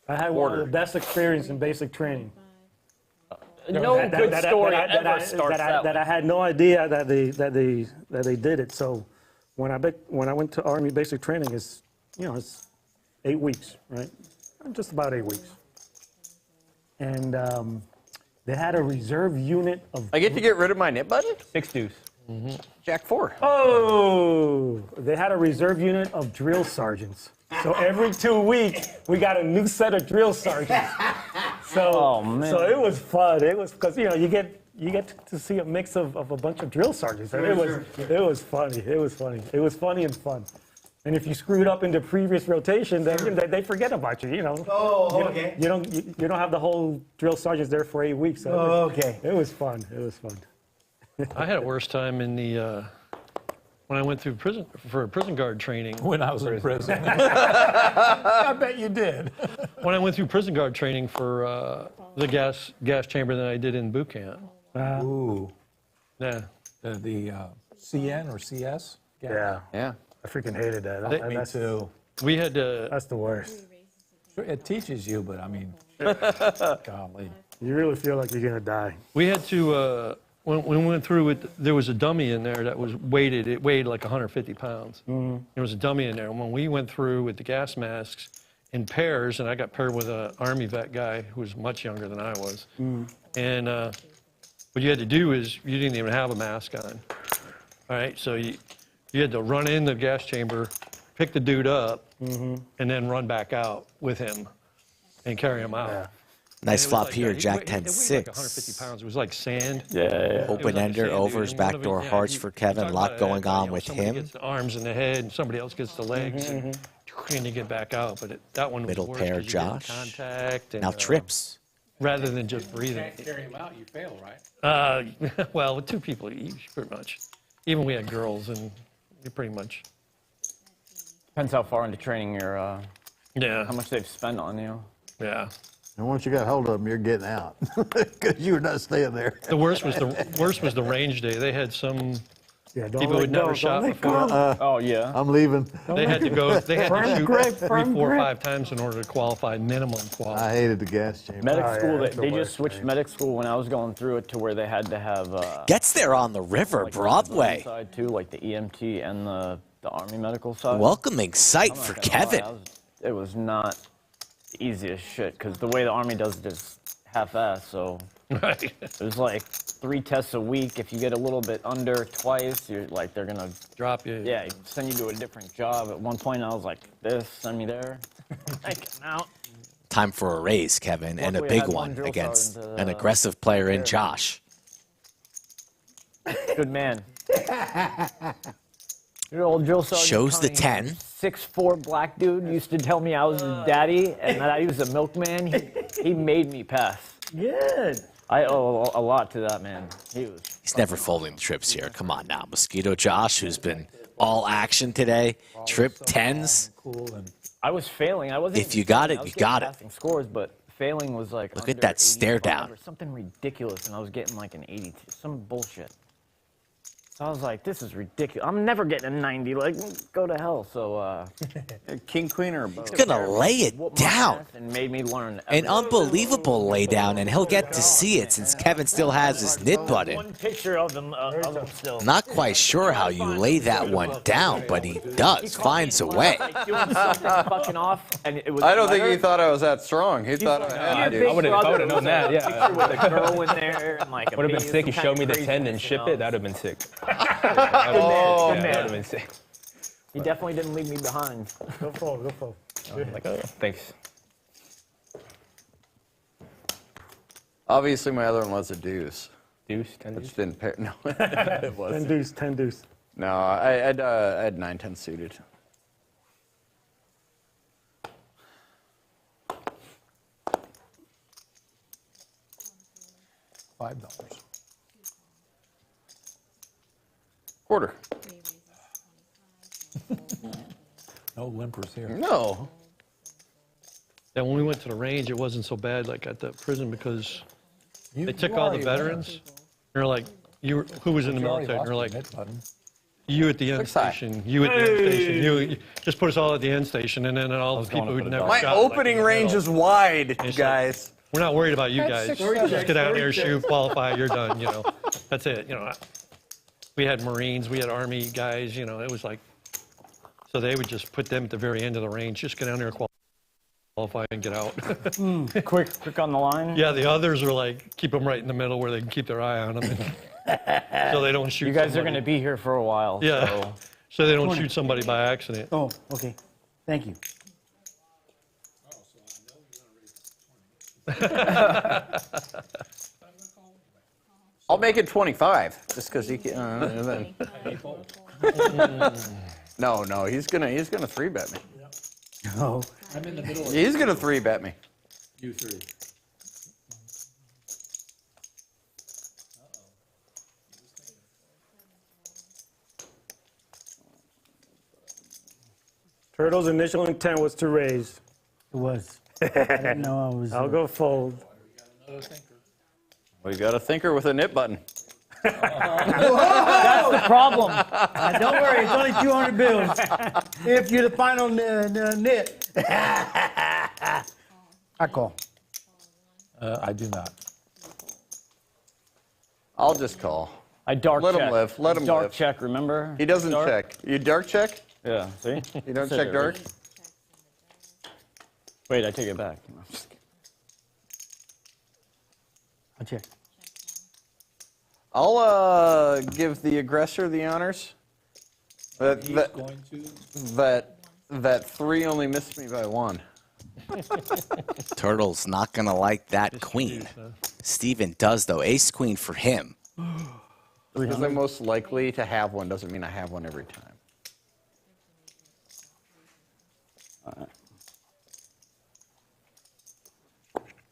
I had one of the best experience in basic training. No good story ever starts that that way. I had no idea that they did it. So when I went to Army basic training, it's 8 weeks, right? Just about 8 weeks. And they had a reserve unit of. I get to get rid of my nip button? 6 deuce. Jack 4. Oh, they had a reserve unit of drill sergeants. So every 2 weeks, we got a new set of drill sergeants. So, Oh, man. so it was fun. It was because you get to see a mix of a bunch of drill sergeants. And it was funny. It was funny. It was funny and fun. And if you screwed up in the previous rotation, then they forget about you. You know. Oh, okay. You don't have the whole drill sergeants there for 8 weeks. So Oh, okay. It was fun. It was fun. I had a worse time in the when I went through prison for prison guard training. when I was in prison. I bet you did. When I went through prison guard training for the gas chamber that I did in boot camp. Ooh. Yeah. The CN or CS? Yeah. Yeah. I freaking hated that. Me too. We had to. That's the worst. It teaches you, but I mean, golly. You really feel like you're gonna die. We had to, when we went through it, there was a dummy in there that was weighted. It weighed like 150 pounds. There was a dummy in there. And when we went through with the gas masks in pairs, and I got paired with an Army vet guy who was much younger than I was. And what you had to do is you didn't even have a mask on. All right, so you had to run in the gas chamber, pick the dude up, and then run back out with him and carry him out. Yeah. Nice And it was flop like, here, he Jack weighed- it weighed 10-6. Like 150 pounds. It was like sand. Yeah. It was Open like a ender, sand dune, overs, and one of backdoor it- hearts you- for you Kevin. talk Lot about going that, on you know, with somebody him. gets the arms and the head, and somebody else gets the legs, and you get back out. But that one was Middle worse pair, 'cause you get Josh. contact. And, Now trips. rather than just breathing. Carry him out, you fail, right? Well, with 2 people, you pretty much. Even we had girls, and you pretty much. Depends how far into training you're, Yeah. how much they've spent on you. Yeah. And once you got hold of them, you're getting out because you were not staying there. The worst was the range day. They had some Yeah, people who'd never shot before. Oh, yeah. I'm leaving. They had to go. They had to shoot grip, 3, firm 4, grip. 5 times in order to qualify, minimum qualify. I hated the gas chamber. Medic Oh, school, yeah, that's they the just worst, switched man. medic school when I was going through it to where they had to have Gets there on the river, like, Broadway. side too, like the EMT and the Army medical side. Welcoming sight I'm not for gonna lie, Kevin. it was not the easiest shit because the way the Army does it is half-ass. So Right. it was like 3 tests a week. If you get a little bit under twice, you're like they're gonna Drop you. yeah send you to a different job. At one point, I was like, "This, send me there." Like, out. Time for a raise, Kevin, and a Luckily, I big had one one drill against sergeant, an aggressive player in Josh. Good man. Your old drill sergeant. Shows the Connie, 10. 6'4" black dude used to tell me I was his daddy and that I was a milkman. He made me pass. Good. I owe a lot to that man. He's never folding the trips here. Come on now. Mosquito Josh, who's been all action today. Trip 10s. Cool and I was failing. I wasn't. If you got it, I was you getting got it. passing scores, but failing was like. Look at under that stare 85 down. Or something ridiculous, and I was getting like an 82. Some bullshit. So I was like, this is ridiculous. I'm never getting a 90. Like, go to hell. So. King, queen, or both? He's going to lay it whooped my down. ass and made me learn. An everything. unbelievable laydown, and he'll get to see it since Kevin still has his nip button. One picture of him still. Not quite sure how you lay that one down, but he does, finds a way. Like doing something fucking off, and it was. I don't think letter. he thought I was that strong. He thought I had Big to. I would've brother known with that, a yeah. Picture with a girl in there and like. Would have been sick. He showed me the 10 and ship it. That would have been sick. That would have been sick. He definitely didn't leave me behind. Go fold, go fold. Like, oh, thanks. Obviously, my other one was a deuce, Deuce, 10 which deuce. didn't pair. No, it 10 wasn't. deuce, 10 deuce. No, I had 9-10 suited. $5. Quarter. No limpers here. No. Yeah, when we went to the range, it wasn't so bad like at the prison because they took all the veterans. They're like, who was in the military? And they're like, you at the end station, you at the end station, you just put us all at the end station, and then all the people who'd never My shot. opening range is wide, guys. We're not worried about you That's guys. 6-7. Just get out there, shoot, qualify, you're done, you know. That's it, you know. We had Marines, we had Army guys, you know, it was like, so they would just put them at the very end of the range, just get down there, qualify, and get out. Quick on the line. Yeah, the others are like, keep them right in the middle where they can keep their eye on them, so they don't shoot You guys are somebody. going to be here for a while. Yeah, So. so they don't shoot somebody by accident. Oh, okay. Thank you. I'll make it 25, just because he can. No, he's gonna 3-bet me. No. I'm in the middle of He's gonna 3-bet me. you three. Turtle's initial intent was to raise. It was. I didn't know I was. I'll go fold. We got a thinker with a nip button. That's the problem. Don't worry, it's only 200 bills. If you're the final nit. I call. I do not. I'll just call. I dark Let check. him live. Let him dark live. check, remember? He doesn't Dark? check. You dark check? Yeah, see? You don't Sit check there. dark? Wait, I take it back. I'll check. I'll give the aggressor the honors. He's going to. That 3 only missed me by 1. Turtle's not going to like that queen. Steven does, though. Ace queen for him. Because I'm most likely to have one doesn't mean I have one every time.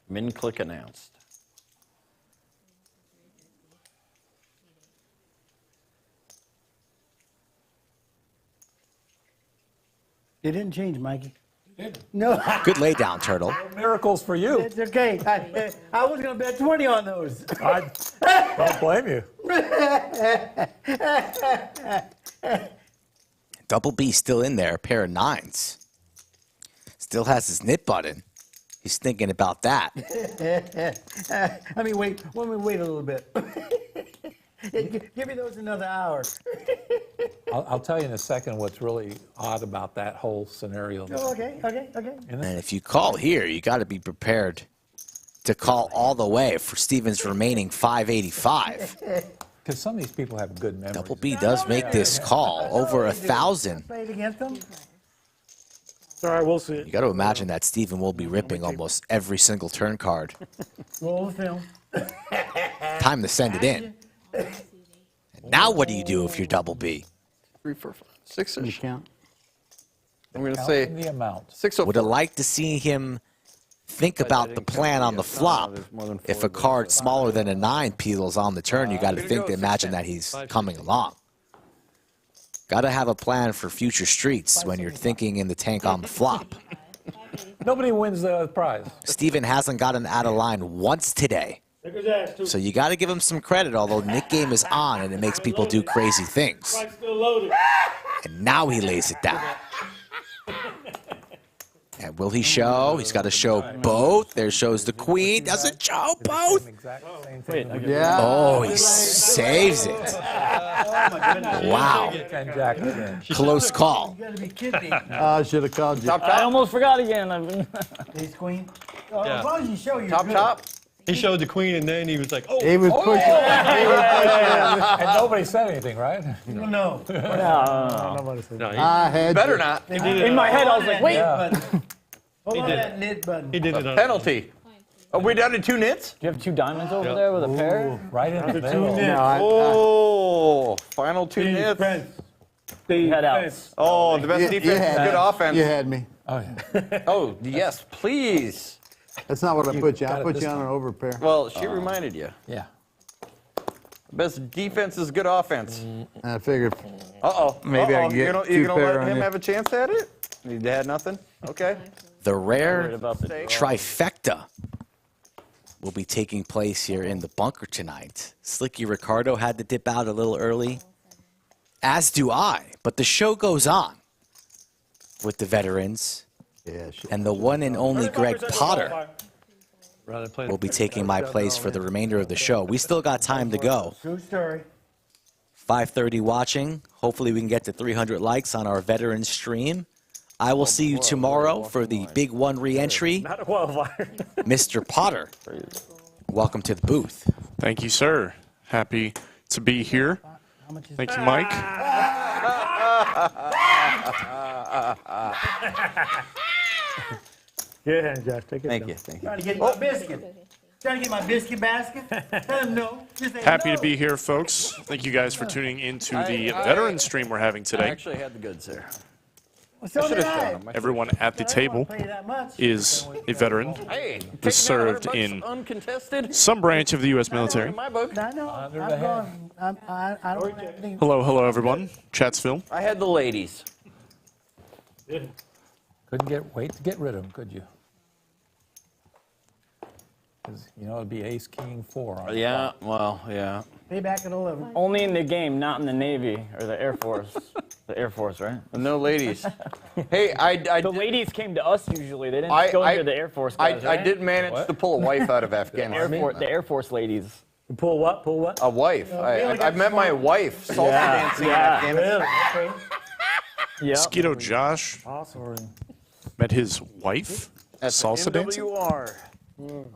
Min click announced. It didn't change, Mikey. Did. No, Good laydown, Turtle. Miracles for you. it's okay. I was going to bet 20 on those. I don't blame you. Double B still in there, a pair of 9s. Still has his nip button. He's thinking about that. Let me wait a little bit. Give me those another hour. I'll tell you in a second what's really odd about that whole scenario. Oh, okay. And if you call here, you got to be prepared to call all the way for Steven's remaining 585. Because some of these people have good memories. Double B does make this call over 1,000. Played against them. All right, we'll see. You got to imagine that Steven will be ripping almost every single turn card. Roll the film. Time to send it in. And now what do you do if you're Double B? 3, 4, 5, 6-ish. Count. I'm going to Counting say the amount. 604. Would have liked to see him think about the plan on the flop. there's more than 4 If a of those. card smaller than a 9 peels on the turn, you got to think to imagine that he's coming along. Got to have a plan for future streets when you're thinking in the tank on the flop. Nobody wins the prize. Steven hasn't gotten out of line once today. So you got to give him some credit, although Nick game is on and it makes people do crazy things. And now he lays it down. And will he show? He's got to show both. There shows the queen. Doesn't show both. Yeah. Oh, he saves it. Wow. 10 jack again. Close call. You got to be kidding me. I should have called you. I almost forgot again. Ace queen. Oh, Yeah. As long as you show you're Top, good. top. He showed the queen, and then he was like, oh. He was pushing. And nobody said anything, right? No. No. Nobody said No, he, I had Better you. not. In my head, I was like, wait. Hold on did. that nit button. he did it on Penalty. Are we down to 2 nits? Do you have 2 diamonds over there with a pair? right in the middle. Oh, final 2 nits. Head outs. Oh, the best You defense is had good me. offense. You had me. Oh, yeah. Oh, yes, please. That's not what I put you. I got it put this you on time. an overpair. Well, she reminded you. Yeah. Best defense is good offense. I figured Maybe I can get You're two gonna pair let on him you. have a chance at it? You had nothing? Okay. The rare Worried about the draw. trifecta will be taking place here in the bunker tonight. Slicky Ricardo had to dip out a little early, as do I. But the show goes on with the veterans. And the one and only Greg Potter will be taking my place for the remainder of the show. We still got time to go. True story. 5:30 watching. Hopefully we can get to 300 likes on our veteran stream. I will see you tomorrow for the Big One re-entry. Not a qualifier. Mr. Potter, welcome to the booth. Thank you, sir. Happy to be here. Thank you, Mike. Yeah, Josh, take it. Thank you. Thank you. Trying to get my biscuit. Trying to get my biscuit basket. Let him know. Just say Happy no. to be here, folks. Thank you guys for tuning into the veteran stream we're having I today. actually had the goods there. Well, so did I. Everyone at the table Pay that much. is a veteran Hey, who served in uncontested. some branch of the U.S. military. In my book, I know. I'm going. I don't have anything. Hello, everyone. Chatsville. I had the ladies. Couldn't wait to get rid of them, could you? 'Cause, you know, it'd be ace, king, 4 on the Yeah, flop. well, yeah. Pay back at 11. Only in the game, not in the Navy or the Air Force. The Air Force, right? No ladies. Hey, I The did, ladies came to us usually. They didn't I- go I- near the Air Force I, guys, I right? did manage to pull a wife out of Air Afghanistan. the Air Force ladies. You pull what? Pull what? A wife. I met my wife salsa dancing in Afghanistan. Really? Okay. Yeah. Mosquito Josh Awesome. met his wife At salsa the dancing. MWR.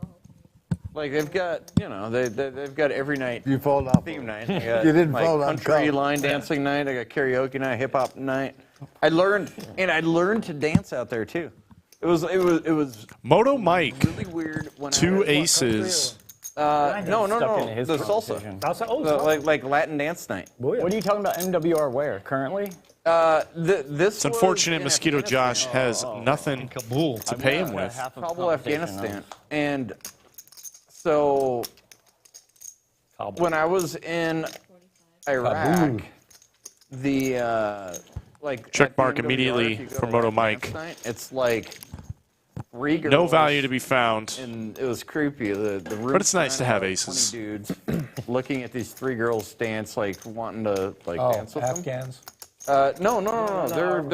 Like they've got, they've got every night You fall off. theme night. They got, You didn't like, fall down country cold. line dancing night. I got karaoke night, hip hop night. I learned to dance out there too. It was Moto Mike, really weird when I 2 was- aces. No, Stuck in his the salsa. competition. Outside, oh, Like Latin dance night. What are you talking about? MWR where currently? This It's unfortunate Mosquito Josh has nothing to pay him with. Kabul, Afghanistan, and so when I was in Iraq, the like Check at the mark MWR, immediately if you go for to Moto Latin Mike. dance night, it's like 3 girls. No value to be found. And it was creepy. The room. But it's nice to have 20 aces. dudes looking at these 3 girls dance, like wanting to like Oh, dance with them. Afghans? No.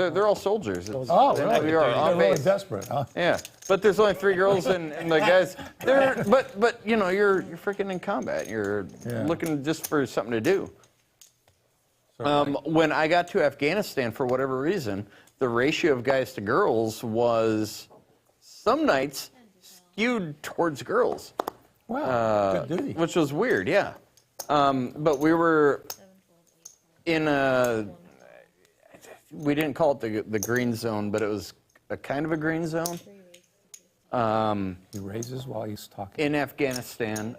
They're all soldiers. It's Oh, the really? MWR on They're really base. desperate, huh? Yeah, but there's only 3 girls and the guys. They're but you're freaking in combat. You're looking just for something to do. When I got to Afghanistan, for whatever reason, the ratio of guys to girls was some nights skewed towards girls. Wow, good duty. Which was weird, yeah. But we were in a, we didn't call it the green zone, but it was a kind of a green zone. He raises while he's talking. In Afghanistan.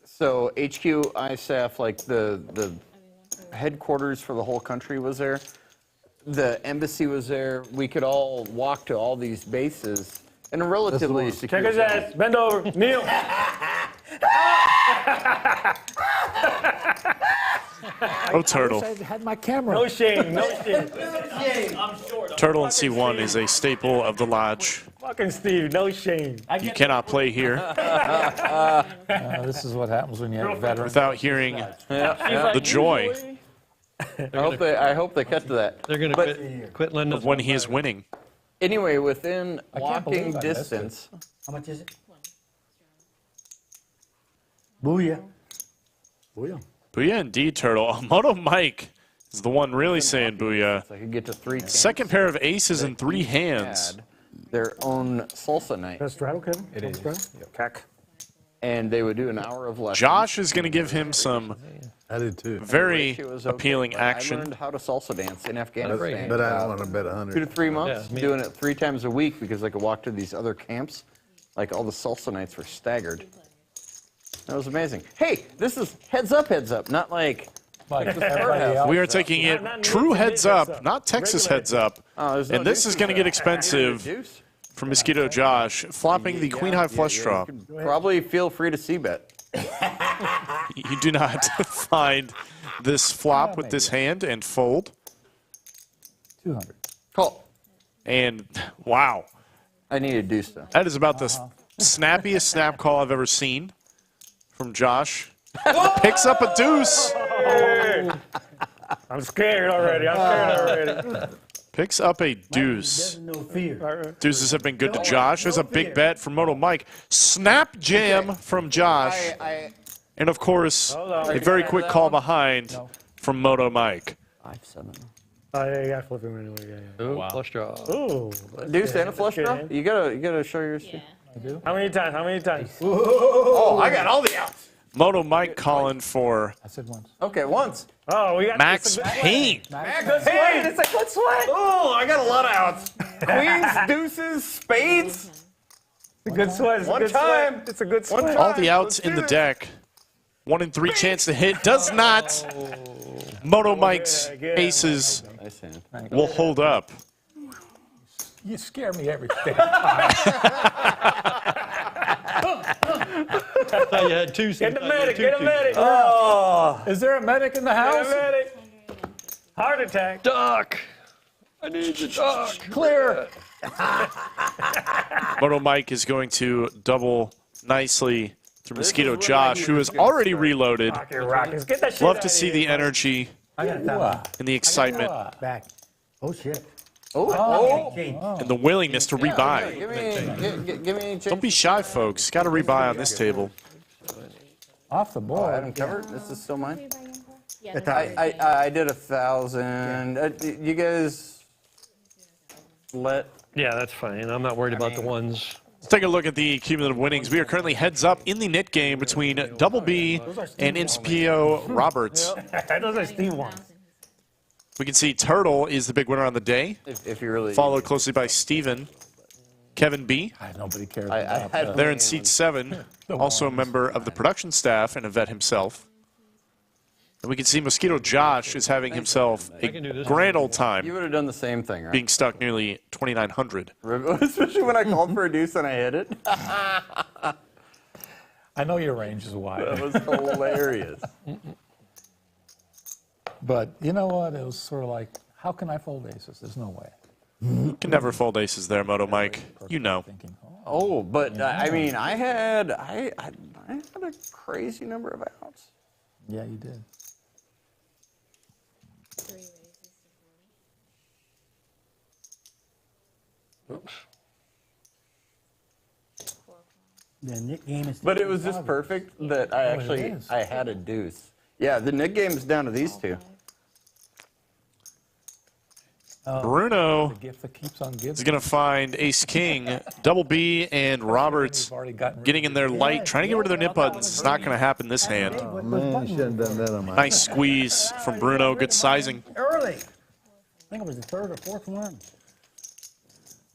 So HQ, ISAF, like the headquarters for the whole country was there. The embassy was there. We could all walk to all these bases in a relatively secure Check his zone. ass. Bend over. Kneel. Oh, Turtle. I had my camera. No shame. No shame. Turtle in C1 is a staple of the lodge. Fucking Steve. No shame. You cannot play here This is what happens when you have veterans. without hearing the joy I hope they cut to that. They're going to quit lending of us when he is winning. Anyway, within can't walking believe I missed it. distance, How much is it? Booyah. Booyah. Booyah indeed, Turtle. Moto Mike is the one really saying booyah. I could get to 3 camps Second pair of aces in 3 hands. had their own salsa night, That's straddle, Kevin? It is. Cack. and they would do an hour of lessons. Josh is going to give him some I did too. very Ratio was okay, appealing but I action. learned how to salsa dance in Afghanistan. But I don't want to bet 2 100. to 3 months, Yeah, me- doing it 3 times a week because I could walk to these other camps. Like all the salsa nights were staggered. That was amazing. Hey, this is heads up, not like Like everybody else. We are taking it true heads up, not Texas heads up. there's no And this is deuces going to get there. expensive Deuce. for Mosquito Josh, flopping the queen high flush draw. You could probably feel free to c-bet. you do not find this flop with this hand and fold. 200. Call. And wow, I need a deuce though. that is about the snappiest snap call I've ever seen from Josh. Picks up a deuce. I'm scared already. I'm scared already. Picks up a deuce. No fear. Deuces have been good to Josh. There's a big bet from Moto Mike. Snap jam from Josh. And of course, a very quick call behind from Moto Mike. 5-7. Oh, yeah, you got to flip him anyway. Yeah, Ooh, flush draw. Ooh. Deuce and a flush draw? You gotta show yours too. How many times? How many times? Oh, I got all the outs. Moto Mike calling for I said once. Okay, once. Oh, we got Max Payne. Good sweat. It's a good sweat. Oh, I got a lot of outs. Queens, deuces, spades. It's a good sweat. It's a One good time. sweat. It's a good sweat. All the outs in the deck. 1 in 3 chance to hit. Does not. Moto Mike's aces Nice hand. will hold up. You scare me every damn time. I thought you had two. Get the medic. Get a medic. Oh. Is there a medic in the Get a house? medic. Heart attack. Duck. I need the duck. Clear. Moto Mike is going to double nicely through Mosquito Josh, who is already reloaded. Rockets. Get that shit Love out to of see here. the energy I got that. and the excitement Back. Oh, shit. Oh. and the willingness to rebuy. Give me a change. Don't be shy, folks. Got to rebuy on this table. Off the I board. haven't covered. This is still mine. Yeah, I did 1,000. You guys let. Yeah, that's fine. I'm not worried about the ones. Let's take a look at the cumulative winnings. We are currently heads up in the knit game between Double B and MCPO Roberts. Those are Steve ones. We can see Turtle is the big winner on the day, If you really. followed closely by Steven. Kevin B. Nobody cares I about had that. There in seat 7, also a member of the production staff and a vet himself. And we can see Mosquito Josh is having himself a grand old You time, would have done the same thing, right? being stuck nearly 2,900. Especially when I called for a deuce and I hit it. I know your range is wide. That was hilarious. But you know what? It was sort of like, how can I fold aces? There's no way. Can never fold aces there, Moto Mike. You know. Thinking, Oh, but I mean, I had a crazy number of outs. yeah, you did. Oops. The Nick game is. But it was just perfect that I actually I had a deuce. Yeah, the Nick game is down to these two. Bruno The gift that keeps on giving. is going to find Ace King, Double B, and Roberts getting in there light, trying to get rid of their nip buttons. It's not going to happen this hand. Man, you shouldn't have done that on my. Nice squeeze from Bruno. Good sizing. Early. I think it was the third or fourth one.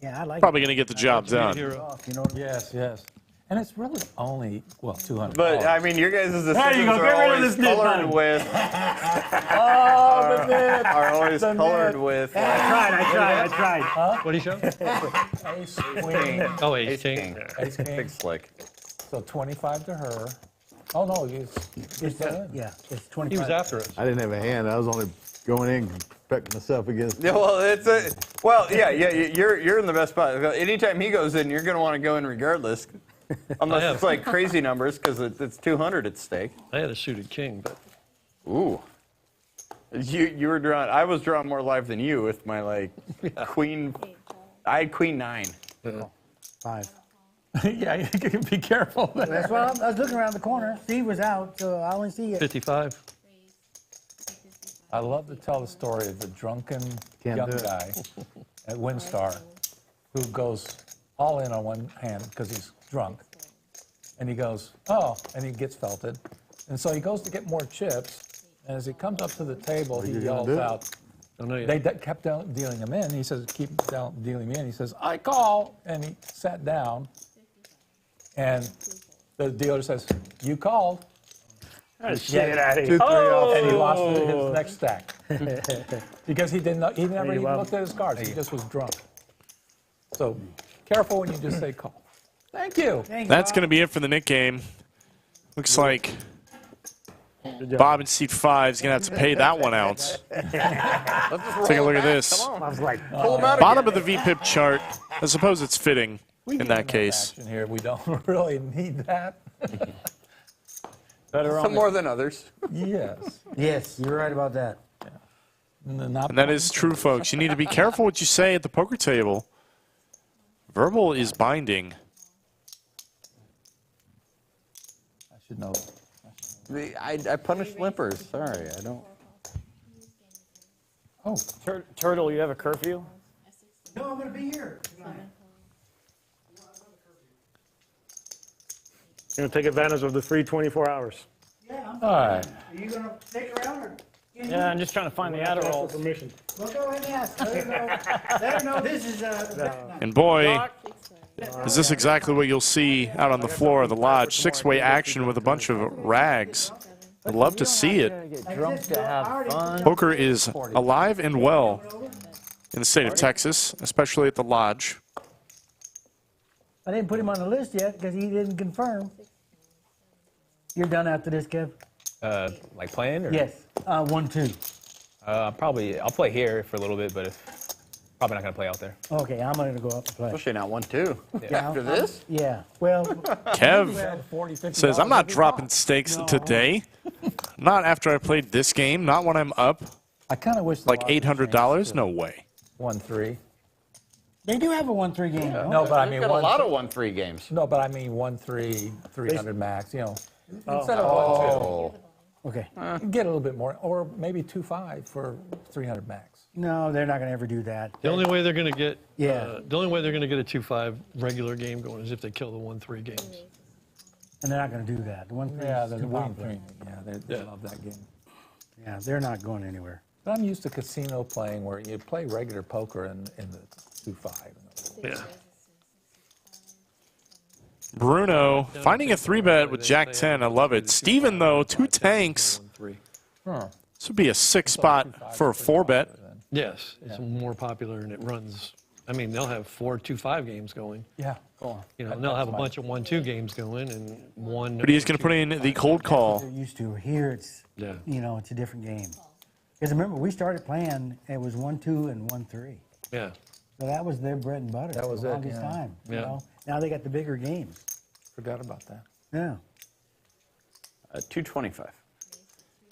Yeah, I like Probably going to get the job done. it. You know, Yes, yes. And it's really only, well, $200. But I mean, your guys' decisions There you go, are get rid of always this nip colored button. with Oh, the nip. are always The colored nip. with. I tried. What do you show? Ace, queen, Oh, ace king. ace, king. Big slick. So 25 to her. Oh, no, it's yeah, it's 25. He was after us. I didn't have a hand. I was only going in, protecting myself against. Yeah, yeah. You're in the best spot. Anytime he goes in, you're going to want to go in regardless, unless it's like crazy numbers because it's 200 at stake. I had a suited king, but Ooh. You were drawn. I was drawn more live than you with my like queen. I had queen 9. 5. Yeah, you can be careful. That's why I was looking around the corner. Steve was out, so I only see it. 55. I love to tell the story of the drunken Can't young do it. guy at Windstar who goes all in on one hand because he's drunk. And he goes, oh, and he gets felted. And so he goes to get more chips. And as he comes up to the table, he yells out, Don't know yet. they kept dealing him in. He says, keep dealing me in. He says, I call. And he sat down. And the dealer says, you called. Get out of 2, 3 off. And he lost his next stack. Because he never even wow. looked at his cards. He just was drunk. So careful when you just say call. Thank you. That's going to be it for the Nick game. Looks like Bob in seat 5 is going to have to pay that one out. Take a look at this. I was like, Bottom of the VPIP chart. I suppose it's fitting in that case. Action here. We don't really need that. Some more than others. Yes. Yes, you're right about that. And that is true, folks. You need to be careful what you say at the poker table. Verbal is binding. I should know. I punish limpers. Sorry, I don't. Oh, Turtle, you have a curfew? No, I'm going to be here. you're going to take advantage of the free 24 hours. Yeah, I'm all right. Are you going to stick around or? Yeah, I'm just trying to find the Ask for Adderall. permission. Well, go ahead and ask. Let her know this is And boy, is this exactly what you'll see out on the floor of the lodge. 6-way action with a bunch of rags. I'd love to see it. Get drunk to have fun. Poker is alive and well in the state of Texas, especially at the lodge. I didn't put him on the list yet because he didn't confirm. You're done after this, Kev? Like playing? Or? Yes. 1-2. Probably, I'll play here for a little bit, but probably not going to play out there. Okay, I'm going to go up and play. Especially not 1-2. Yeah, After this? Yeah. Well, Kev says, I'm not dropping stakes today. Not after I played this game. Not when I'm up. I kind of wish the Like lodge was $800? changed No to way. 1-3. they do have a 1-3 game. don't No, but I We've mean got a lot of 1-3 games. No, but I mean 1-3, 300 max. You know, instead of Oh. Okay. 1-2, get a little bit more, or maybe 2-5 for 300 max. No, they're not going to ever do that. The only way they're going to get Yeah. the only way they're going to get a 2-5 regular game going is if they kill the 1-3 games. And they're not going to do that. The 1-3 Yeah, is the too winning popular. premium. Yeah, they love that game. Yeah, they're not going anywhere. But I'm used to casino playing where you play regular poker in the 2-5. Yeah. Bruno finding a 3-bet with Jack-10. I love it. Steven, though, 2 tanks. This would be a 6 spot for a 4-bet. Yes, it's more popular and it runs. I mean, they'll have 4 2-5 games going. Yeah, go on. You know, and they'll have a bunch of 1-2 games going and one. But he's going to put in the cold call. They're used to. Here it's, Yeah. you know, it's a different game. Because remember, we started playing, it was 1-2 and 1-3. Yeah. So that was their bread and butter That was for the it, longest yeah. time. You Yeah. know? Now they got the bigger games. Forgot about that. Yeah. 225.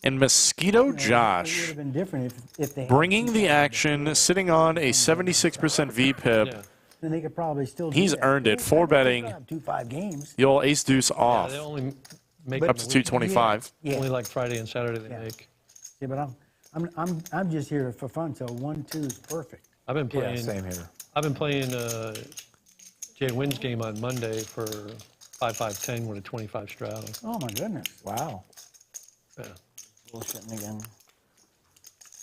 And Mosquito It would Josh have been different if they had bringing the action, sitting on a 76% VPIP. Yeah. Then they could probably still do He's that. earned it. They 4 betting. have 2-5 games. The old ace deuce Yeah, off. they only make Up to 225. Yeah. Only like Friday and Saturday they Yeah. make. Yeah, but I'm just here for fun, so 1-2 is perfect. I've been Yeah, playing. same here. I've been playing Jay Wynn's game on Monday for 5-5-10 with a 25 straddle. Oh my goodness. Wow. Yeah. Bullshitting again.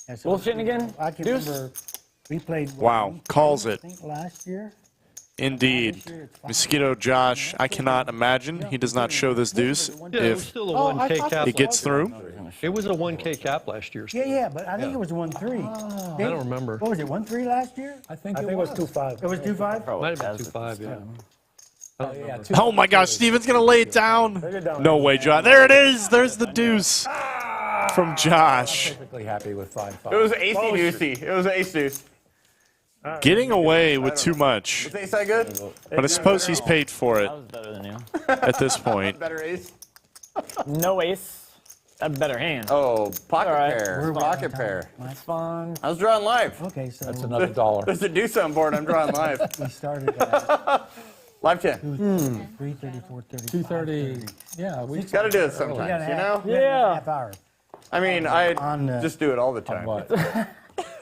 Yeah, so Bullshitting again? I can Deuce? remember we played. Wow, calls it. I think last year. Indeed. Mosquito Josh, I cannot imagine he does not show this deuce Yeah, it was if still a 1K cap. he gets through. It was a 1K cap last year. Yeah, yeah, but I think it was 1-3. I don't remember. What was it? 1-3 last year? I think I think it was 2-5. It was 2-5. Might have been 2-5, yeah. Oh, yeah, Oh my gosh, Steven's going to lay it down. No way, Josh. There it is. There's the deuce from Josh. perfectly happy with 5-5. It was acey deucey. It was ace deuce. Getting away with too much. Is ace that good? But I suppose he's paid for it That was better than you. at this point. Better ace. No ace. That's a better hand. Oh, pocket All right. pair. Pocket pair. That's fun. I was drawing live. Okay, so That's another $1. There's a deuce on board. I'm drawing live. we started at Live 10. 3:30, 4:30. 230. Yeah, we Got to do it We got sometimes, a you know? half, we got a Yeah. half hour I mean, On, I just do it all the time. what?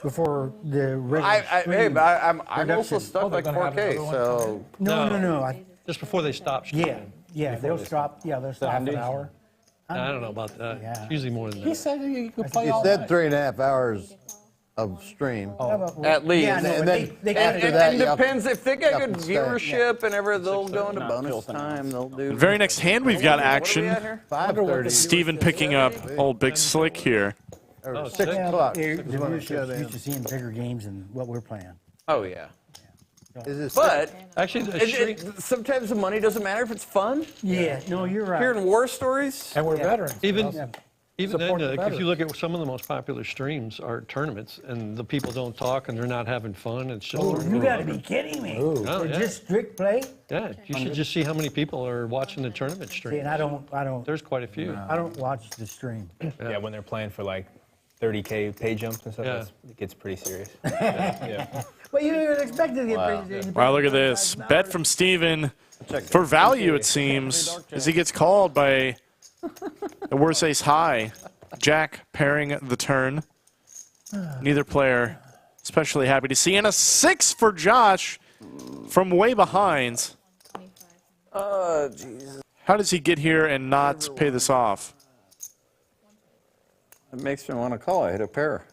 before the regular Hey, stream. but I'm also production. stuck Oh, they're like gonna have 4K, another one so No. Just before they stop. Yeah, they'll stop. Yeah, they'll stop. Half an hour? I don't know about that. Yeah. It's usually more than He that. said you could play He all said night. 3.5 hours of stream. at least. Yeah, no, And but then they And after it that, you up- depends. If they get up good and stay. viewership and ever, they'll go into bonus time. They'll do. Very next hand, we've got What are we action. at here? 5:30 Steven picking up old Big Slick here. or 6 o'clock. The is when it shut viewership's in. used to seeing bigger games than what we're playing. Oh yeah. Is it But Actually, the stream, sometimes the money doesn't matter if it's fun. Yeah, no, you're right. Hearing war stories. And we're veterans. even Yeah. Even then, support the if veterans. you look at some of the most popular streams are tournaments, and the people don't talk, and they're not having fun. It's just Oh, you got to be kidding me. Oh, For yeah. just strict play? Yeah, you should just see how many people are watching the tournament See, stream. and I don't. There's quite a few. I don't watch the stream. Yeah, when they're playing for like 30K pay jumps and stuff, Yeah. it gets pretty serious. Yeah. Well, you didn't expect it to get pretty. Wow, look at this. Bet from Steven for value, it seems, as he gets called by the worst ace high. Jack pairing the turn. Neither player especially happy to see. And a 6 for Josh from way behind. Oh, Jesus. How does he get here and not pay this off? It makes me want to call. I hit a pair.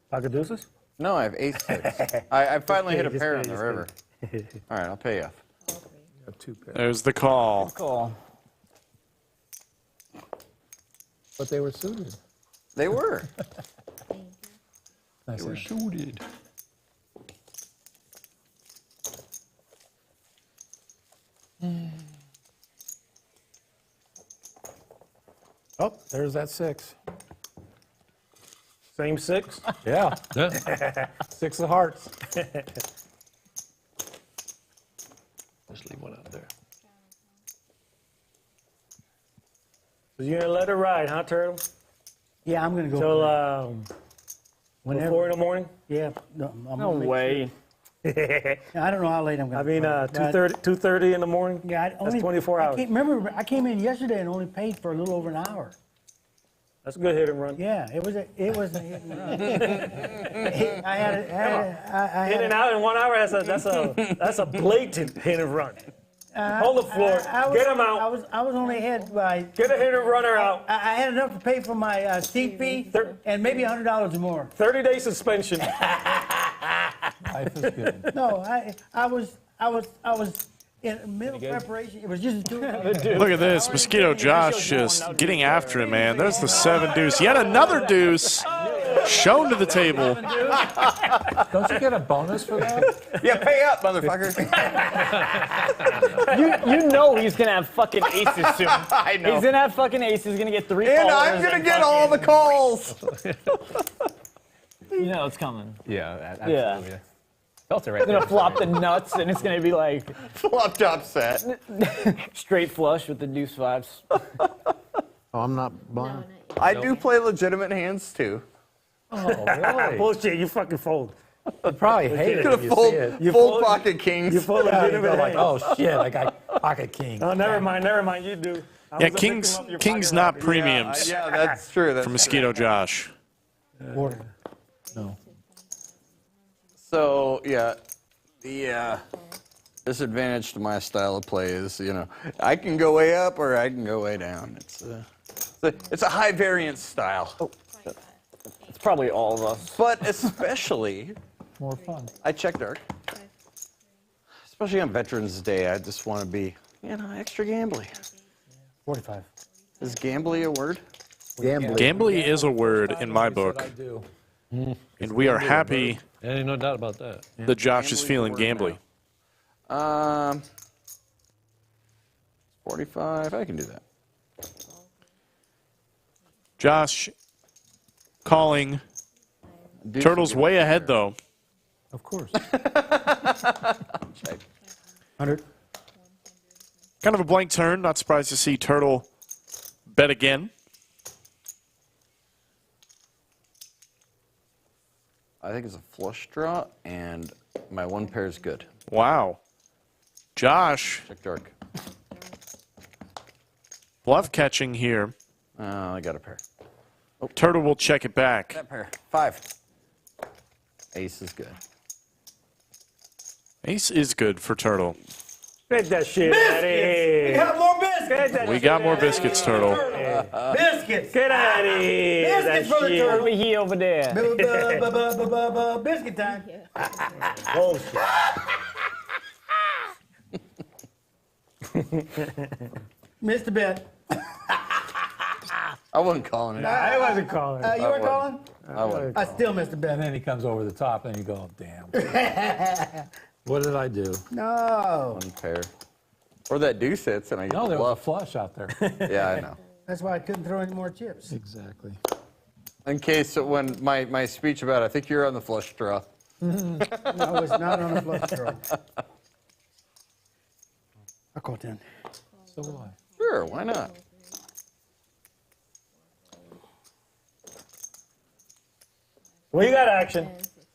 Pocket deuces? No, I have ace 6. I finally hit a Just pair pay, on the just river. All right, I'll pay you off. There's the call. Call. But they were suited. They were. Nice They were hand. suited. Oh, there's that 6. Same 6? Yeah, Yeah. 6 of hearts. Just leave one out there. So you're going to let it ride, huh, Turtle? Yeah, I'm gonna go. Till Whenever. 4 in the morning? Yeah. No, I'm No gonna make way. sure. I don't know how late I'm gonna. I mean, play. 2:30 in the morning? Yeah, That's 24 hours. Remember, I came in yesterday and only paid for a little over an hour. That's a good hit and run. Yeah, it was a hit and run. I had In and out in 1 hour, that's a blatant hit and run. Hold the floor. Get him out. I was only ahead by. Get a hit and runner out. I had enough to pay for my seat fee and maybe $100 more. 30-day suspension. Life is good. No, I was in middle preparation. It was just two. Look at this. Mosquito Josh just getting after him, man. There's the 7 deuce. Yet another deuce shown to the table. Don't you get a bonus for that? Yeah, pay up, motherfucker. You know he's gonna have fucking aces soon. I know. He's gonna have fucking aces. He's gonna get 3 And callers I'm going and to get all the calls. You know it's coming. Yeah, Yeah. absolutely. Felt it right He's gonna there. flop the nuts, and it's gonna be like Flop top set. straight flush with the deuce 5s. Oh, I'm not blind. I do play legitimate hands, too. Oh, really? Bullshit, you fucking fold. You probably hate it Gonna when you see it. You Full fold- pocket kings. You fold Yeah, you legitimate go like, hands. oh shit, I got pocket king. Oh, never mind, you do. I Yeah, was a King's victim of your King's pocket not rocket. premiums Yeah, that's true. That's for Mosquito Josh. No. So, yeah, the disadvantage to my style of play is, I can go way up or I can go way down. It's a high variance style. It's probably all of us. But especially, More fun. I check dark. Especially on Veterans Day, I just want to be, extra gambly. 45. Is gambly a word? Gambling. Gambly is a word in my He said book, I do. and we are happy Yeah, ain't no doubt about that. that Josh is feeling Gambly's a word gambly. 45, I can do that. Josh calling. Deuce Turtle's will way give it ahead, though. Of course. 100. Kind of a blank turn. Not surprised to see Turtle bet again. I think it's a flush draw, and my one pair is good. Wow. Josh, Check dark. bluff catching here. I got a pair. Turtle will check it back. That pair. 5. Ace is good. Ace is good for Turtle. Get that shit out of here. We got more biscuits. We got more biscuits, Turtle. Biscuits. Get out of here. Biscuits That for the shit. turtle. He over there. Biscuit time. Bullshit. Missed the bet. I wasn't calling it. I wasn't calling. You were calling? I wasn't. I still missed the And bet. then he comes over the top, and you go, damn. What did I do? No. One pair. Or that deuce hits and I get No, the there was a bluff. flush out there. Yeah, I know. That's why I couldn't throw any more chips. Exactly. In case when my speech about I think you're on the flush draw. No, it's not on the flush draw. I call 10. So will I. Sure, why not? We got action.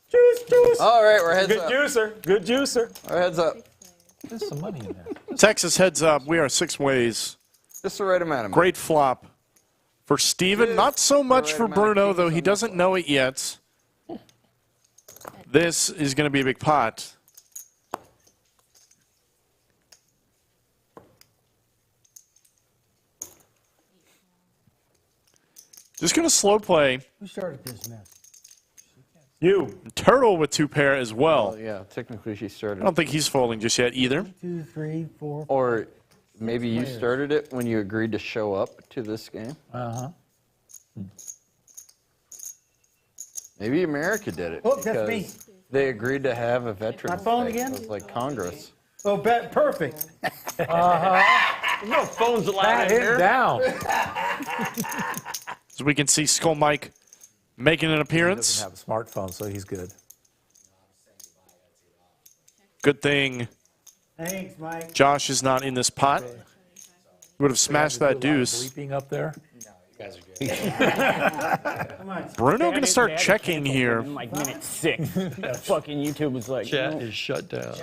Juice, juice. All right, we're heads Good up. juicer. Good juicer. Our heads up. There's some money in there. Texas heads up. We are 6 ways. Just the right amount of money. Great flop for Steven. Not so much for Bruno, though he doesn't know it yet. This is going to be a big pot. Just going to slow play. Who started this mess? You. Turtle with 2 pair as well. Yeah, technically she I started. don't think he's folding just yet either. 2, 3, 4. Or maybe you started it when you agreed to show up to this game. Uh-huh. Maybe America did it. Oh, that's because me. They agreed to have a veteran. My phone again? It was like Congress. Oh, perfect. No phones allowed Pat in him here. down. As we can see, Skull Mike making an He appearance. doesn't have a smartphone, so he's good. Good thing Thanks, Mike. Josh is not in this pot. He would have smashed that deuce. Bleeping up there. Come on. Bruno going to start checking here. In like minute 6. Fucking YouTube was like, Chat no. is shut down.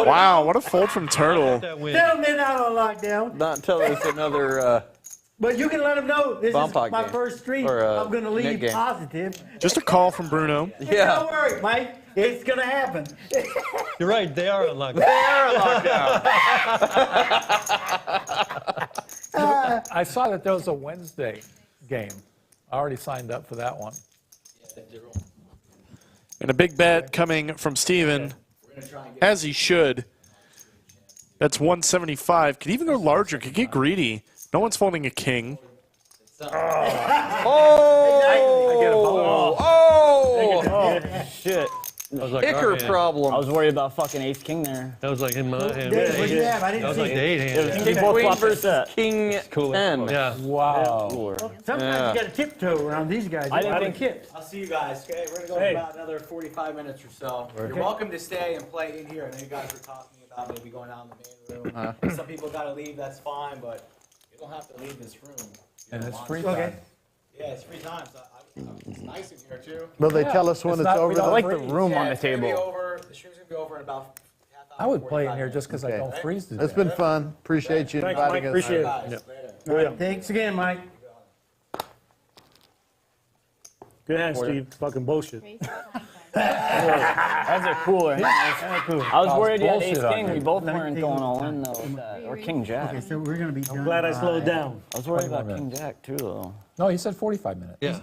Wow, what a fold from Turtle. That win. Tell them they're not on lockdown. Not until there's another. But you can let them know this Bump is out my game. first stream. Or, I'm going to net leave game. positive. Just a call from Bruno. Yeah. Don't worry, Mike. It's going to happen. You're right, they are on lockdown. I saw that there was a Wednesday game. I already signed up for that one. And a big bet coming from Steven, as he should. That's 175. Could even go larger. Could get greedy. No one's folding a king. Shit. I was like, Kicker our hand. problem. I was worried about fucking ace king there. That was like in my hand. Dave, what'd you have? I That didn't was see like it. the 8 hand. King both Queen flop versus set. King Cool. 10. Yeah. Wow. Sometimes Yeah. you got to tiptoe around these guys. I didn't Out of think- kit. I'll see you guys. Okay, we're gonna go Hey. for about another 45 minutes or so. You're welcome to stay and play in here. I know you guys were talking about maybe going out in the main room. Some people gotta leave. That's fine, but you don't have to leave this room. And it's free Okay. time. Yeah, it's free time. So it's nice in here too. Will they tell us when It's it's not- we over? don't I though? like the room on the It's gonna be table. over. The stream's gonna be over in about half hour. I would play in 45 here just because I don't freeze to It's death. been fun. Appreciate you Thanks, inviting Mike. us. Appreciate it. minutes. Later. All right, thanks again, Mike. Good hand, Steve. Fucking bullshit. That's a cooler. I was worried you had ace bullshit on king. you. We both Let me weren't take a going look. all in though. With that. Or king jack. Okay, so we're going to be done. I'm glad I by- slowed down. I was worried about 21 king jack too though. No, he said 45 minutes. Yeah.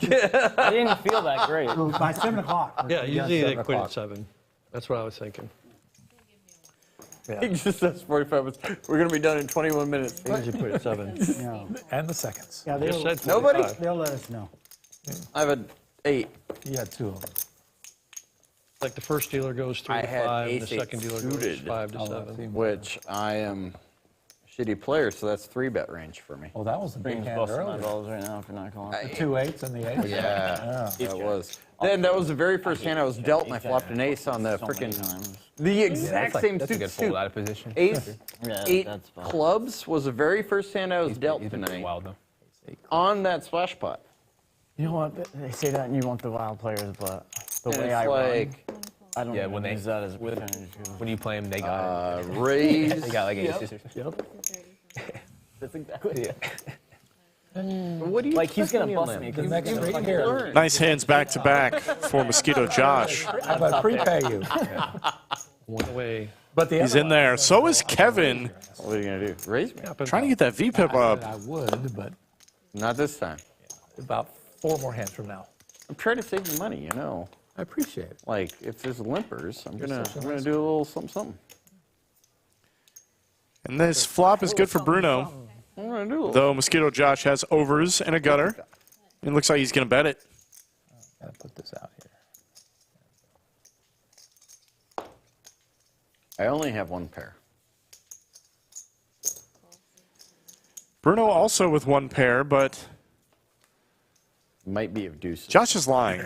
I didn't feel that great. So by 7 o'clock. Yeah, usually they 7 quit o'clock. at 7. That's what I was thinking. He just says 45 minutes. We're going to be done in 21 minutes. They usually quit at 7. No. And the seconds. Yeah, Just they'll, said Nobody? 45. they'll let us know. I have an 8. You had 2 of them. Like the first dealer goes 3 I to had 5, and the ace-8 second dealer goes suited. 5 to Oh, 7. Which I am a shitty player, so that's 3-bet range for me. Oh, that was a big Brings hand busting my earlier. balls right now for not calling. The 2 8s and the 8. Yeah, that was. Then that was the very first hand I was dealt, and I flopped an ace on the So many freaking times. the exact same That's a suit. good fold out of position. Ace Yeah, 8 that's fine. clubs was the very first hand I was dealt He's been pretty tonight wild, though. on that splash pot. You know what? They say that and you want the wild players, but the And way it's I like run, I don't Yeah, even when they- use that as a percentage. When you play him, they got it. raise. They got like aces. That's exactly it. What do you Like he's gonna expect bust me me. to 'cause next he's gonna right fucking here. learn. Nice hands back to back for Mosquito Josh. I'm going to prepay you. One away. But the He's other in there. So is Kevin. What are you gonna do? Raise me? Trying to get that VPIP one, up. I would, but Not this time. about 4 more hands from now. I'm trying to save the money, you know. I appreciate it. Like if there's limpers, I'm You're gonna such a do a nice little something something. And this flop is good for Bruno. I'm gonna do a little. Though Mosquito Josh has overs and a gutter. It looks like he's going to bet it. Gotta put this out here. I only have one pair. Bruno also with one pair, but Might be of deuces. Josh is lying.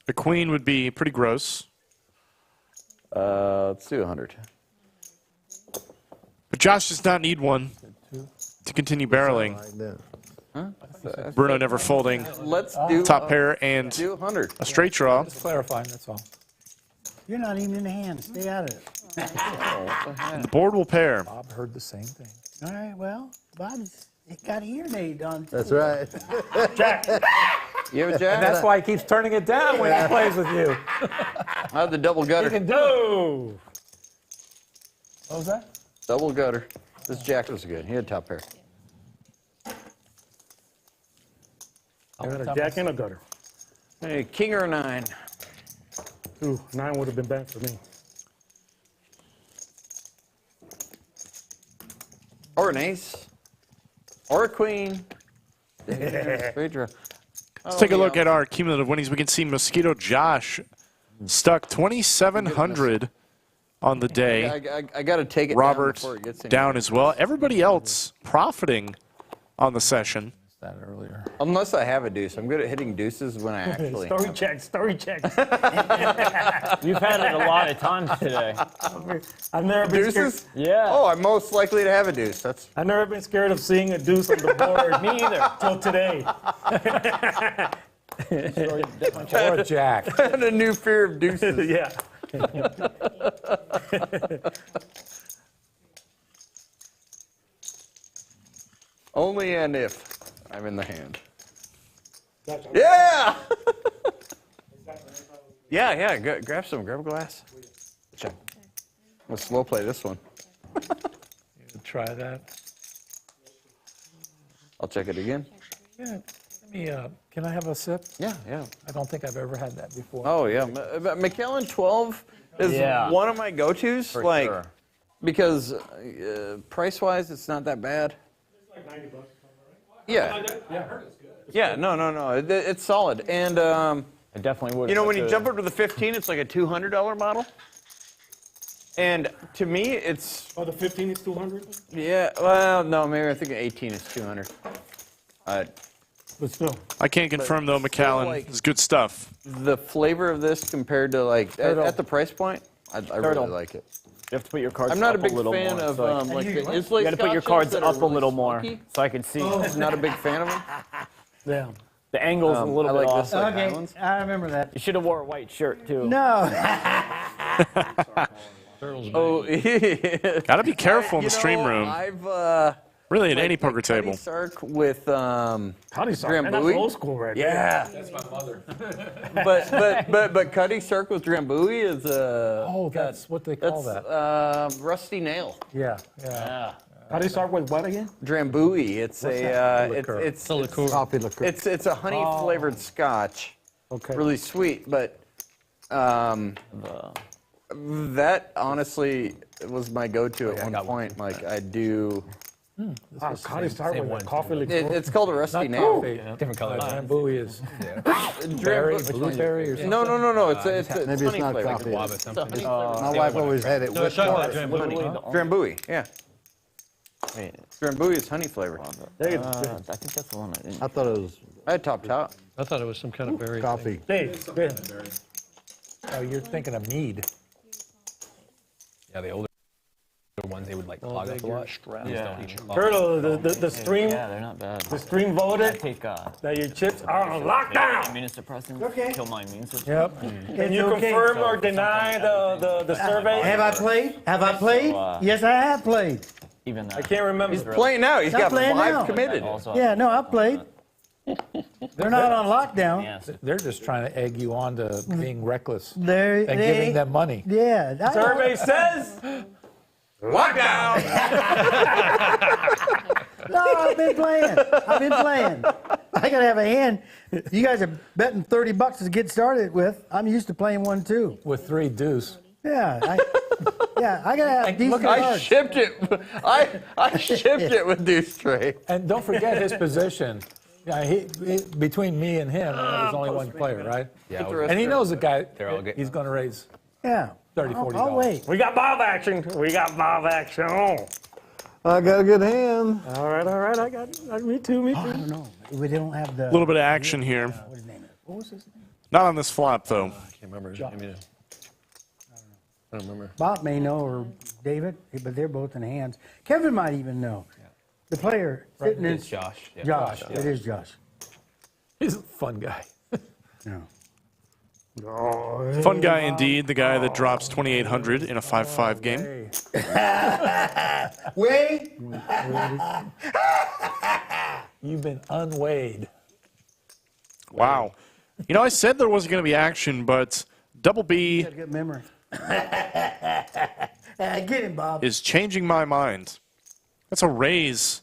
The queen would be pretty gross. Let's do 100. But Josh does not need one to continue barreling. Huh? Bruno never folding. Let's do Top pair and do 100. a straight draw. Just clarifying, that's all. You're not even in the hand. Stay out of it. And the board will pair. Bob heard the same thing. All right, well, Bob's got a hearing aid on. That's right. Jack. You have a jack? And that's why he keeps turning it down when he plays with you. I have the double gutter. You can do. What was that? Double gutter. This jack was good. He had top pair. I got a jack and a gutter. Hey, king or a 9? Ooh, 9 would have been bad for me. Or an ace. Or a queen. Straight draw. Let's take a look at our cumulative winnings. We can see Mosquito Josh stuck 2,700 on the day. I got to take it Robert down before it gets in. down as well. Everybody else profiting on the session. That earlier. Unless I have a deuce. I'm good at hitting deuces when I actually Story checks, story checks. You've had it a lot of times today. I've never been Deuces? scared. Yeah. Oh, I'm most likely to have a deuce. That's I've never been scared of seeing a deuce on the board. Me either. Till today. Or a jack. I had a new fear of deuces. Yeah. Only and if I'm in the hand. Yeah! yeah, grab some. Grab a glass. Check. Let's slow play this one. Try that. I'll check it again. Yeah. Let me, can I have a sip? Yeah. I don't think I've ever had that before. Oh, yeah. McKellen 12 is one of my go-tos. For like, sure. Because price-wise, it's not that bad. It's like $90. Yeah. Yeah, no. It's solid. And, I definitely would. you know, when you jump up to the 15, it's like a $200 model. And to me, it's... Oh, the 15 is 200? Yeah, well, no, maybe I think 18 is 200. But still. I can't confirm, though, McAllen. like- It's good stuff. The flavor of this compared to, like, at the price point, I really like it. You have to put your cards I'm not a up big little fan more, of, so like, the you insulate got to put your scotches cards that up are a really little more smoky. so I can see. Not a big fan of them. Yeah. The angle's a little I bit like off. this, like, Okay, Highlands. I remember that. You should have wore a white shirt too. No. Oh, yeah. Got to be careful in the stream room. I've, Really, at any poker table. Cuddy Sark with, Cuddy Sark, man, that's Drambuie. old school right there. Yeah. That's my mother. But Cuddy Sark with Drambuie is Oh, that's what they call that. Rusty Nail. Yeah. Cuddy Sark with what again? Drambuie. It's Liqueur. it's Coffee liqueur. it's a honey flavored scotch. Okay. Really sweet, but that honestly was my go-to at one point. Like I do. Cuddy Sark with one, coffee liqueur. It's called a Rusty Not Nail. coffee. Different color. Drambuie is berry, blueberry, or something. No. It's Maybe it's honey not flavored. coffee. Guava It's a something. honey My wife always had it with talking water. about Drambuie. Drambuie, yeah. Drambuie is honey flavored. There you I go. think that's the one I didn't. I thought it was I had top. I thought it was some kind of berry coffee. Hey, yeah. Oh, you're thinking of mead. Yeah, the older ones, they would like clog up a lot. These don't eat your Turtle, the stream, Yeah, they're not bad. the stream I voted take that your chips are on lockdown. immunosuppressants. Okay. Kill my immune system. Yep. Can you okay. confirm or deny the survey? Have I played? Have I played? Yes, I have played. Even that. I can't remember. He's playing now. He's I'm got playing 5 now. committed. Also, Yeah, no, I've played. They're not on lockdown. yes. They're just trying to egg you on to being reckless They're and giving them money. Yeah. I- Survey says Lockdown. No, I've been playing. I gotta have a hand. You guys are betting $30 to get started with. I'm used to playing one too. With 3 deuce. Yeah. I gotta have decent I cards. shipped it. I shipped it with Deuce straight. And don't forget his position. Yeah, between me and him, there's only one player, right? Yeah, the rest And he knows the guy. They're all good. He's going to raise. Yeah. $30, $40. Oh, wait. We got Bob action. We got Bob action. I got a good hand. All right. I got it. Me too. I don't know. We don't have the. A little bit of action here. What his name is? What was his name? Not on this flop, though. I can't remember. I don't remember. Bob may know, or David, but they're both in hands. Kevin might even know. The player sitting in. It's Josh. Yeah. Josh. It is Josh. He's a fun guy. No. Fun guy indeed, the guy that drops 2,800 in a 5-5 game. Wait. You've been unweighed. Wow. You know, I said there wasn't going to be action, but Double B Got a good memory. Get him, Bob. is changing my mind. That's a raise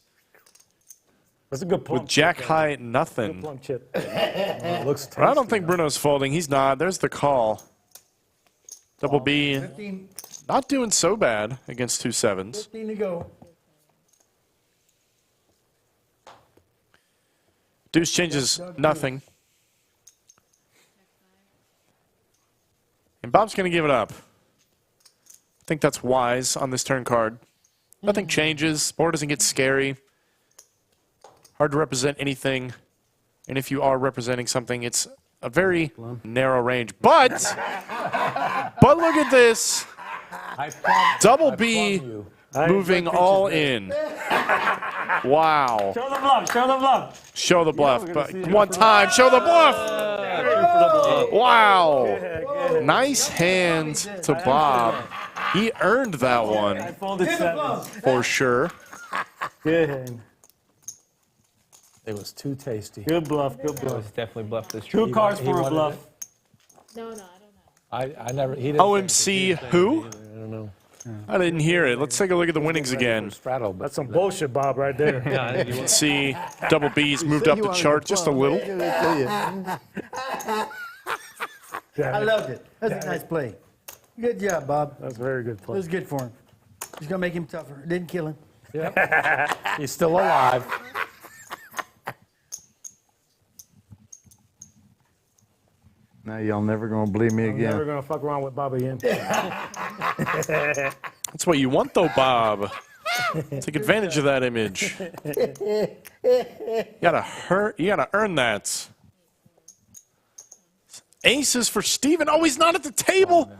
That's a good plum with Jack chip, high Good nothing. plum chip. Looks But I don't think Bruno's folding. He's not. There's the call. Double B 15, not doing so bad against 2 sevens. 15 to go. Deuce changes nothing. And Bob's going to give it up. I think that's wise on this turn card. Nothing changes. Board doesn't get scary. Hard to represent anything. And if you are representing something, it's a very narrow range. But look at this. Double B moving all in. Wow. Show the bluff. Show the bluff. Show the bluff. But one time, show the bluff. Wow. Nice hand to Bob. He earned that one I folded sevens. for sure. Good hand. It was too tasty. Good bluff. Good It bluff. was definitely bluffed this Two trip. cards he for a wanted bluff. No, I don't know. I never. He didn't OMC who? I don't know. I didn't hear it. Let's take a look at the winnings again. straddle, but That's some bullshit, Bob, right there. Yeah, You can see Double B's moved up the chart just a little. I loved it. That's a nice play. Good job, Bob. That's a very good It play. was good for him. He's going to make him tougher. It didn't kill him. he's still alive. Now y'all never gonna believe me I'm never again. gonna fuck around with Bob again. That's what you want, though, Bob. Take advantage of that image. You gotta earn that. Aces for Steven. Oh, he's not at the table.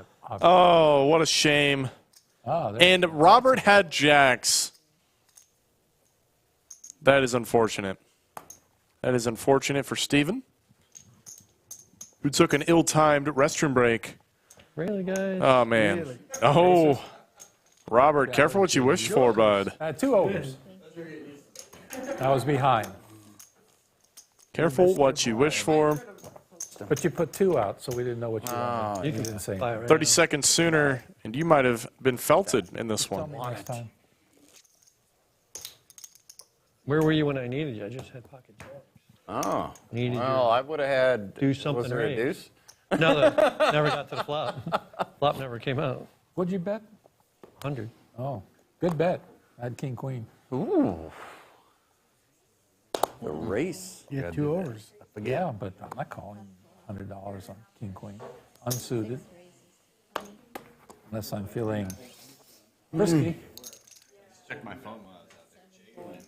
Oh, what a shame. Oh, there- And Robert had jacks. That is unfortunate. That is unfortunate for Steven, who took an ill-timed restroom break. Really, guys? Oh, man. Oh, Robert, careful what you wish for, bud. 2 overs. I was behind. Careful what you wish for. But you put 2 out, so we didn't know what you wanted. You didn't say anything. 30 seconds sooner, and you might have been felted in this one. Last time. Where were you when I needed you? I just had pocket jacks. Oh. Needed Well, I would have had. Do something Was there a right. deuce? No, never got to the flop. Flop never came out. What'd you bet? 100. Oh, good bet. I had king, queen. Ooh. The race. You had 2 overs. Yeah, but I'm not calling $100 on king, queen. Unsuited. Unless I'm feeling risky. Check my phone while I was out there.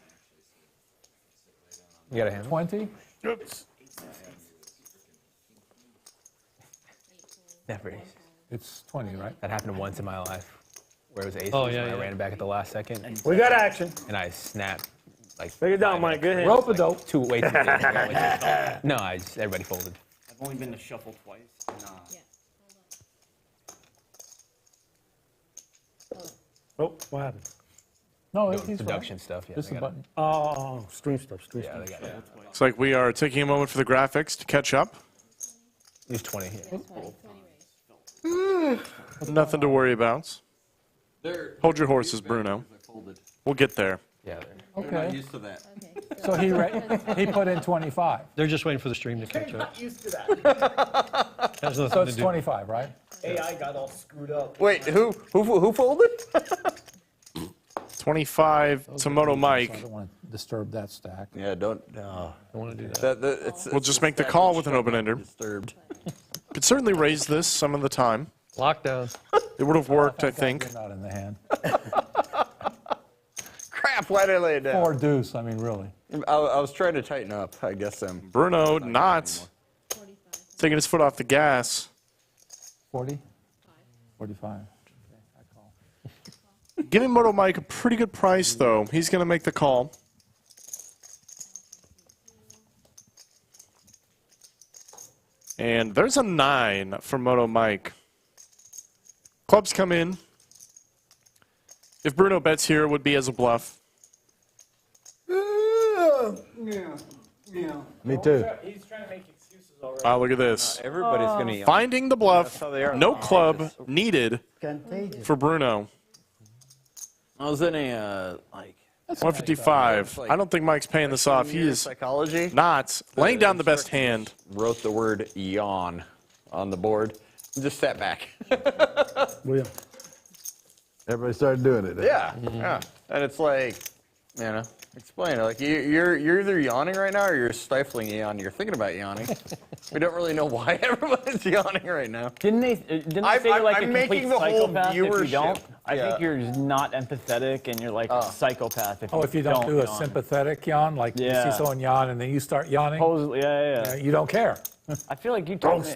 You got a hand? 20? Oops. Never. It's 20, right? That happened once in my life, where it was aces, Oh, yeah, and I yeah. ran it back at the last second, We got action. and I snapped like. Take it down, Mike. Good hand. Rope-a-dope. Way too late. No, everybody folded. I've only been to shuffle twice. And, Oh, what happened? No, Doing he's production stuff. Yeah, This is they a got- button. Oh, stream stuff. Stream Yeah, stuff. they got it. Looks like we are taking a moment for the graphics to catch up. Use 20 here. Nothing to worry about. Hold your horses, Bruno. I folded. We'll get there. Yeah. They're not Okay. used to that. So he put in 25. They're just waiting for the stream to catch up. Used to that. Has So nothing it's to do. 25, right? AI got all screwed up. Wait, who folded? 25 to Moto So I Mike. don't want to disturb that stack. Yeah, don't. No. I want to do that. It's We'll just make the call with an open ender. Disturbed. Could certainly raise this some of the time. Lockdown. It would have worked, I think. You're not in the hand. Crap, why did I lay it down? 4 deuce, I mean, really. I was trying to tighten up, I guess. Bruno not taking his foot off the gas. 40? 45. Giving Moto Mike a pretty good price, though. He's going to make the call. And there's a 9 for Moto Mike. Clubs come in. If Bruno bets here, it would be as a bluff. Me too. He's trying to make excuses already. Ah, look at this. Everybody's going to yawn. Finding the bluff. That's how they are. No club needed Contagious. for Bruno. I was in a, like... 155. I don't think Mike's paying this off. He is psychology. not laying down the best hand. Wrote the word yawn on the board and just sat back. Well, Everybody started doing it. Yeah, yeah. And it's like, you know, explain it. Like, you're either yawning right now or you're stifling a yawn. You're thinking about yawning. We don't really know why everybody's yawning right now. Didn't they say you're like I'm a making complete the whole psychopath if you viewership. don't? I Yeah. think you're not empathetic and you're like a psychopath if you Oh, if you don't do a yawn. sympathetic yawn, like you Yeah. see someone yawn and then you start yawning, Supposedly, yeah. you don't care. I feel like you told me.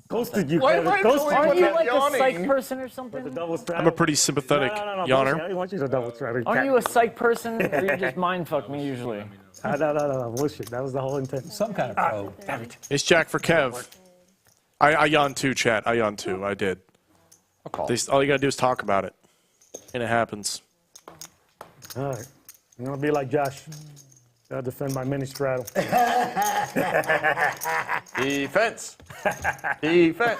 ghosted you. Why Kevin. am I Ghosted the only Aren't you one like a yawning? psych person or something? The double straddle. I'm a pretty sympathetic No, yawner. bullshit. I want you to double straddle. Aren't you a psych person or you just mind fuck me usually? No, bullshit. That was the whole intent. Some kind of pro. Damn it. It's Jack for Kev. I yawned too, chat. I yawned too. I did. All you got to do is talk about it. And it happens. All right. I'm going to be like Josh. Gotta defend my mini straddle. Defense. Defense.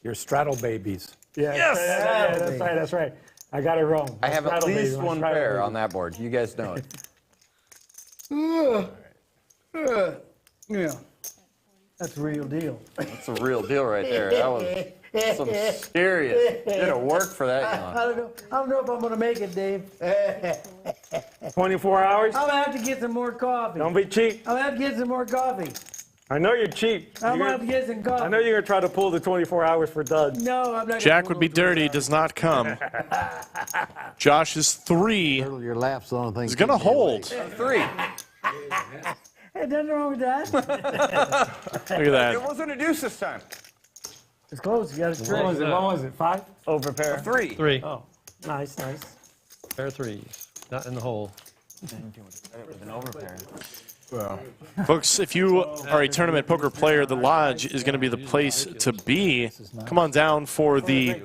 You're straddle babies. Yeah, Yes! that's right. I got it wrong. I have at Straddle least baby, my one straddle pair baby. on that board. You guys know it. Yeah. That's a real deal. That's a real deal right there. That was some serious bit of work for that yawn. I don't know if I'm gonna make it, Dave. 24 hours? I'm gonna have to get some more coffee. Don't be cheap. I'm gonna have to get some more coffee. I know you're cheap. I'm gonna have to get some coffee. I know you're gonna try to pull the 24 hours for Doug. No, I'm not. Jack would be dirty, does not come. Josh's 3 Your lap's the only thing. is going to hold. 3. Hey, nothing wrong with that. Look at It that. wasn't a deuce this time. It's close. You got a What trick. was it? What was it? 5? Over pair. 3. 3. Oh, nice. Pair threes. Not in the hole. With an over pair. Folks, if you are a tournament poker player, the Lodge is going to be the place to be. Come on down for the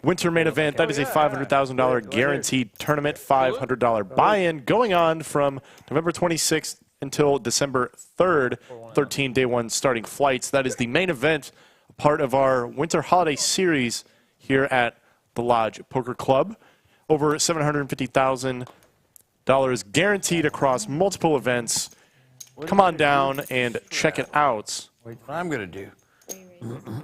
winter main event. That is a $500,000 guaranteed tournament, $500 buy-in going on from November 26th until December 3rd, 13 day one starting flights. That is the main event, part of our winter holiday series here at the Lodge Poker Club. Over $750,000 guaranteed across multiple events. Come on down and check it out. What I'm going to do.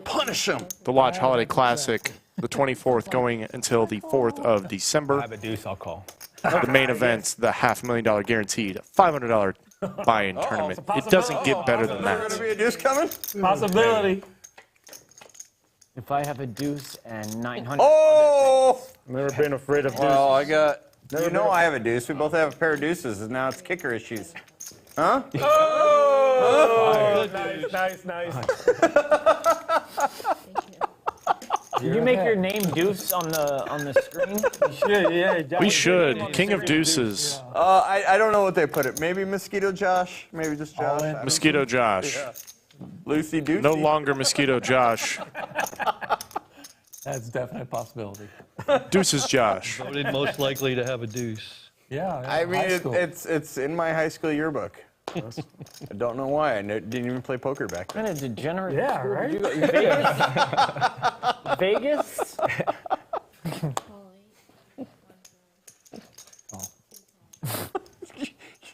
Punish him. The Lodge Holiday Classic, the 24th, going until the 4th of I December. have a deuce, I'll call. The main event, the $500,000 guaranteed, $500 buy-in tournament. It doesn't get better than Is there going to that. be a deuce coming? Possibility. If I have a deuce and 900. Oh! Never been afraid of Well, I got... You know I have a deuce. We both have a pair of deuces, and now it's kicker issues. Huh? Oh! Nice. Did you make your name Deuce on the screen? You should, yeah. We should. King of Deuces. I don't know what they put it. Maybe Mosquito Josh. Maybe just Josh. I don't Mosquito Josh. know. Lucy Deucey. No longer Mosquito Josh. That's definitely a possibility. Deuces Josh. Voted most likely to have a deuce. Yeah. I mean, high school. it's in my high school yearbook. I don't know why. I didn't even play poker back then. What kind of degenerate Yeah, school right? did you go? Vegas?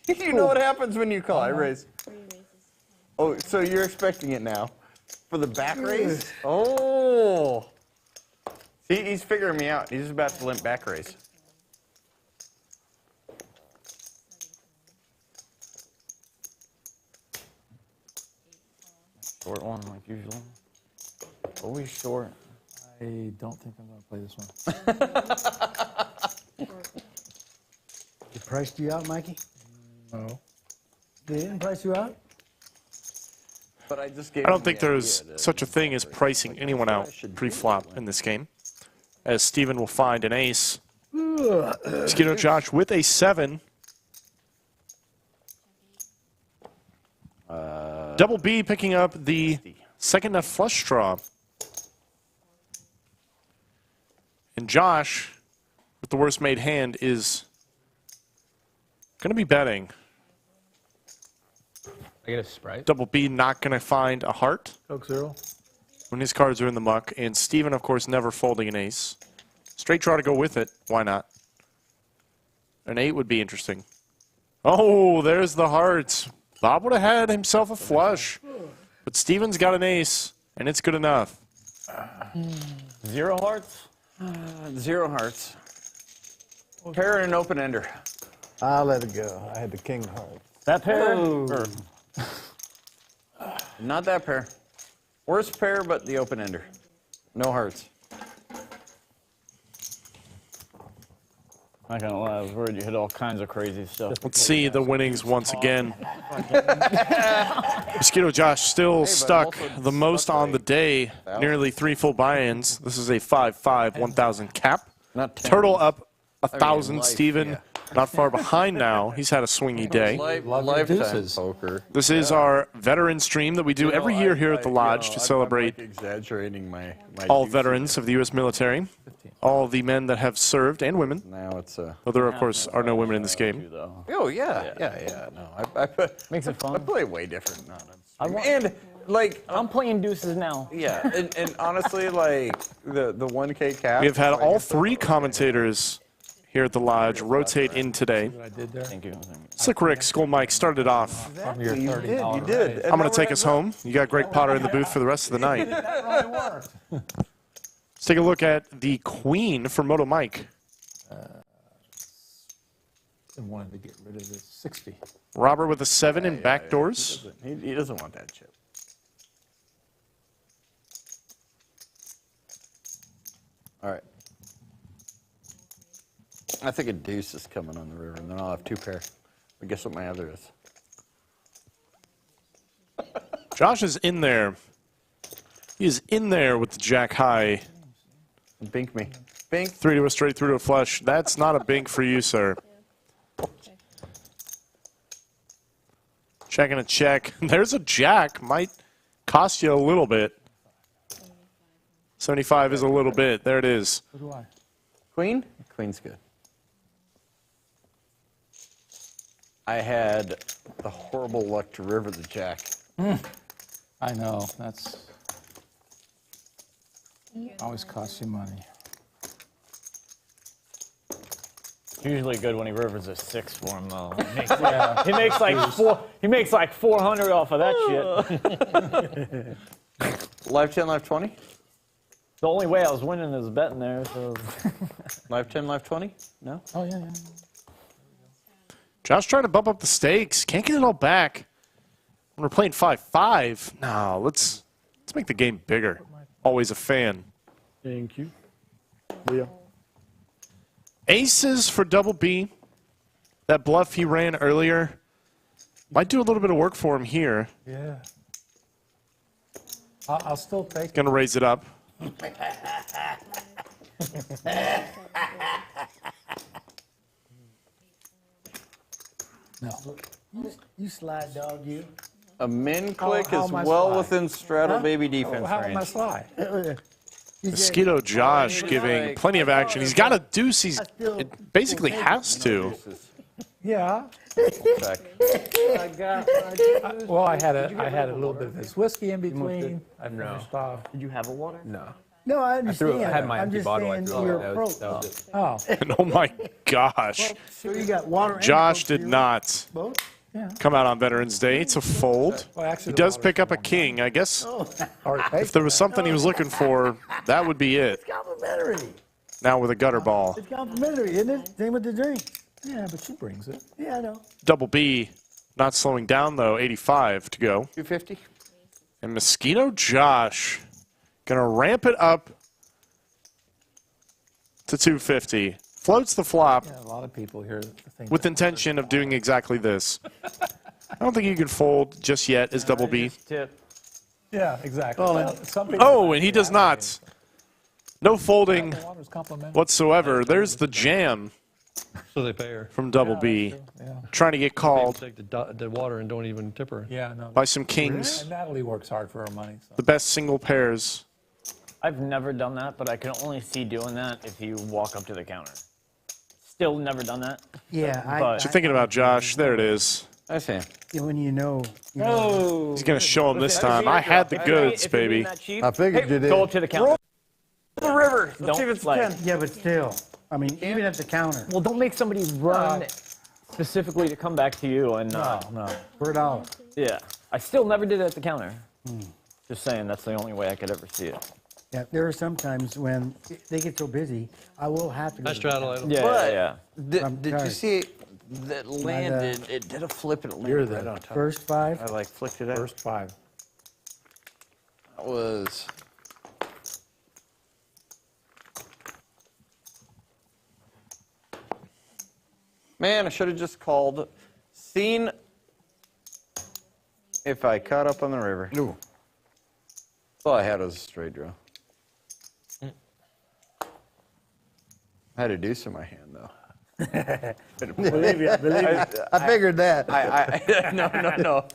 You know what happens when you call. I raise. Oh, so you're expecting it now. For the back raise? Oh. See, he's figuring me out. He's about to limp back raise. Short one, like usual. Always short. I don't think I'm going to play this one. They priced you out, Mikey? No. They didn't price you out? But I just gave I don't him think the there's idea to such a thing as pricing anyone out pre-flop in this game, as Steven will find an ace. Mosquito Josh with a 7. Double B picking up the second nut flush draw. And Josh, with the worst made hand, is going to be betting. I get a Sprite. Double B not going to find a heart Coke Zero. when his cards are in the muck. And Steven, of course, never folding an ace. Straight draw to go with it. Why not? An 8 would be interesting. Oh, there's the hearts. Bob would have had himself a flush. But Steven's got an ace, and it's good enough. 0 hearts? 0 hearts. Pair and an open ender. I'll let it go. I had the king heart. That pair? Or- Not that pair. Worst pair, but the open ender. No hearts. Not gonna lie, I was worried you hit all kinds of crazy stuff. Let's see the winnings once again. Mosquito Josh still stuck the most on the day, nearly 3 full buy-ins. This is a 5-5, 1,000 cap. Not 10. Turtle up 1,000. life, Steven yeah. not far behind now. He's had a swingy day. Lifetime poker. This is our veteran stream that we do every year here at the Lodge to celebrate I'm exaggerating my all juicy- veterans of the U.S. military, all the men that have served and women. Now it's Though there, of course, are no women in this game. Oh yeah. No, Makes it fun. I play way different. No, I want- and like I'm playing deuces now. yeah, and honestly, like the 1K cap. We have had all 3 commentators here at the Lodge rotate in today. What I did there? Thank you. Slick Rick, Skull Mike started off. From your You did. $30 You did. raise. I'm going to take us home. You got Greg Potter in the booth for the rest of the night. That really worked. Let's take a look at the queen for Moto Mike. I wanted to get rid of the 60. Robert with a 7 in backdoors. He doesn't want that chip. All right. I think a deuce is coming on the river, and then I'll have 2 pair. But guess what my other is? Josh is in there. He is in there with the jack high. Bink me. Bink. 3 to a straight, through to a flush. That's not a bink for you, sir. Checking a check. There's a jack. Might cost you a little bit. 75 is a little bit. There it is. What do I? Queen? Queen's good. I had the horrible luck to river the jack. I know. That's always costs you money. It's usually good when he rivers a 6 for him, though. He makes like 400 off of that shit. Live 10, live 20? The only way I was winning is betting there. So. Live 10, live 20? No? Oh, yeah. Josh trying to bump up the stakes. Can't get it all back. When we're playing 5-5. No, let's make the game bigger. Always a fan. Thank you. Leo. Aces for Double B. That bluff he ran earlier might do a little bit of work for him here. Yeah. I'll still take it. Gonna raise it up. No. You slide dog, you. A min click how is am I well slide? within straddle baby defense How am I range. slide? Mosquito Josh giving plenty of action. He's got a deuce. It basically has to. Yeah. Check. Well, I had a little bit of this whiskey in between. I finished off. Did you have a water? No. No, I understand. I had my I'm empty just bottle. I saying threw it. your That was approach. it. Oh. And oh my gosh. So you got water and Josh Coke did here? not Both? Yeah. come out on Veterans Day to fold. Well, actually, He the does water's pick up a warm. king. I guess Or if there was something he was looking for, that would be it. It's complimentary. Now with a gutter ball. It's complimentary, isn't it? Same with the drink. Yeah, but she brings it. Yeah, I know. Double B not slowing down though. 85 to go. 250? And Mosquito Josh Gonna ramp it up to 250. Floats the flop Yeah, a lot of people here think with intention of doing exactly this. I don't think you can fold just yet as double B. Tip. Yeah, exactly. Some people Oh, and he does not. No folding water's complimentary. whatsoever. There's the jam So they pay her. from double B. Yeah. Trying to get People called take the water and don't even tip her. Yeah, no. by some kings. And Natalie works hard for her money. So. The best single pairs. I've never done that, but I can only see doing that if you walk up to the counter. Still never done that. Yeah, But- What you thinking about, Josh? There it is. I see. when you know. Oh. He's going to show him this time. I had the goods, baby. I figured you did. Go up to the counter. The river. Let's Don't see if it's play. 10. Yeah, but still. I mean, even at the counter. Well, don't make somebody run specifically to come back to you and. No. For $1. Yeah. I still never did it at the counter. Just saying, that's the only way I could ever see it. Yeah, there are some times when they get so busy, I will have to go. I straddle. I don't. Yeah, But yeah. Did you sorry. see that landed? It did a flip and it landed You're right the on top. First 5. I like flicked it out. First 5. That was. Man, I should have just called. Seen if I caught up on the river. Ooh. All I had was a straight draw. I had a deuce in my hand, though. Believe you. I figured that. No.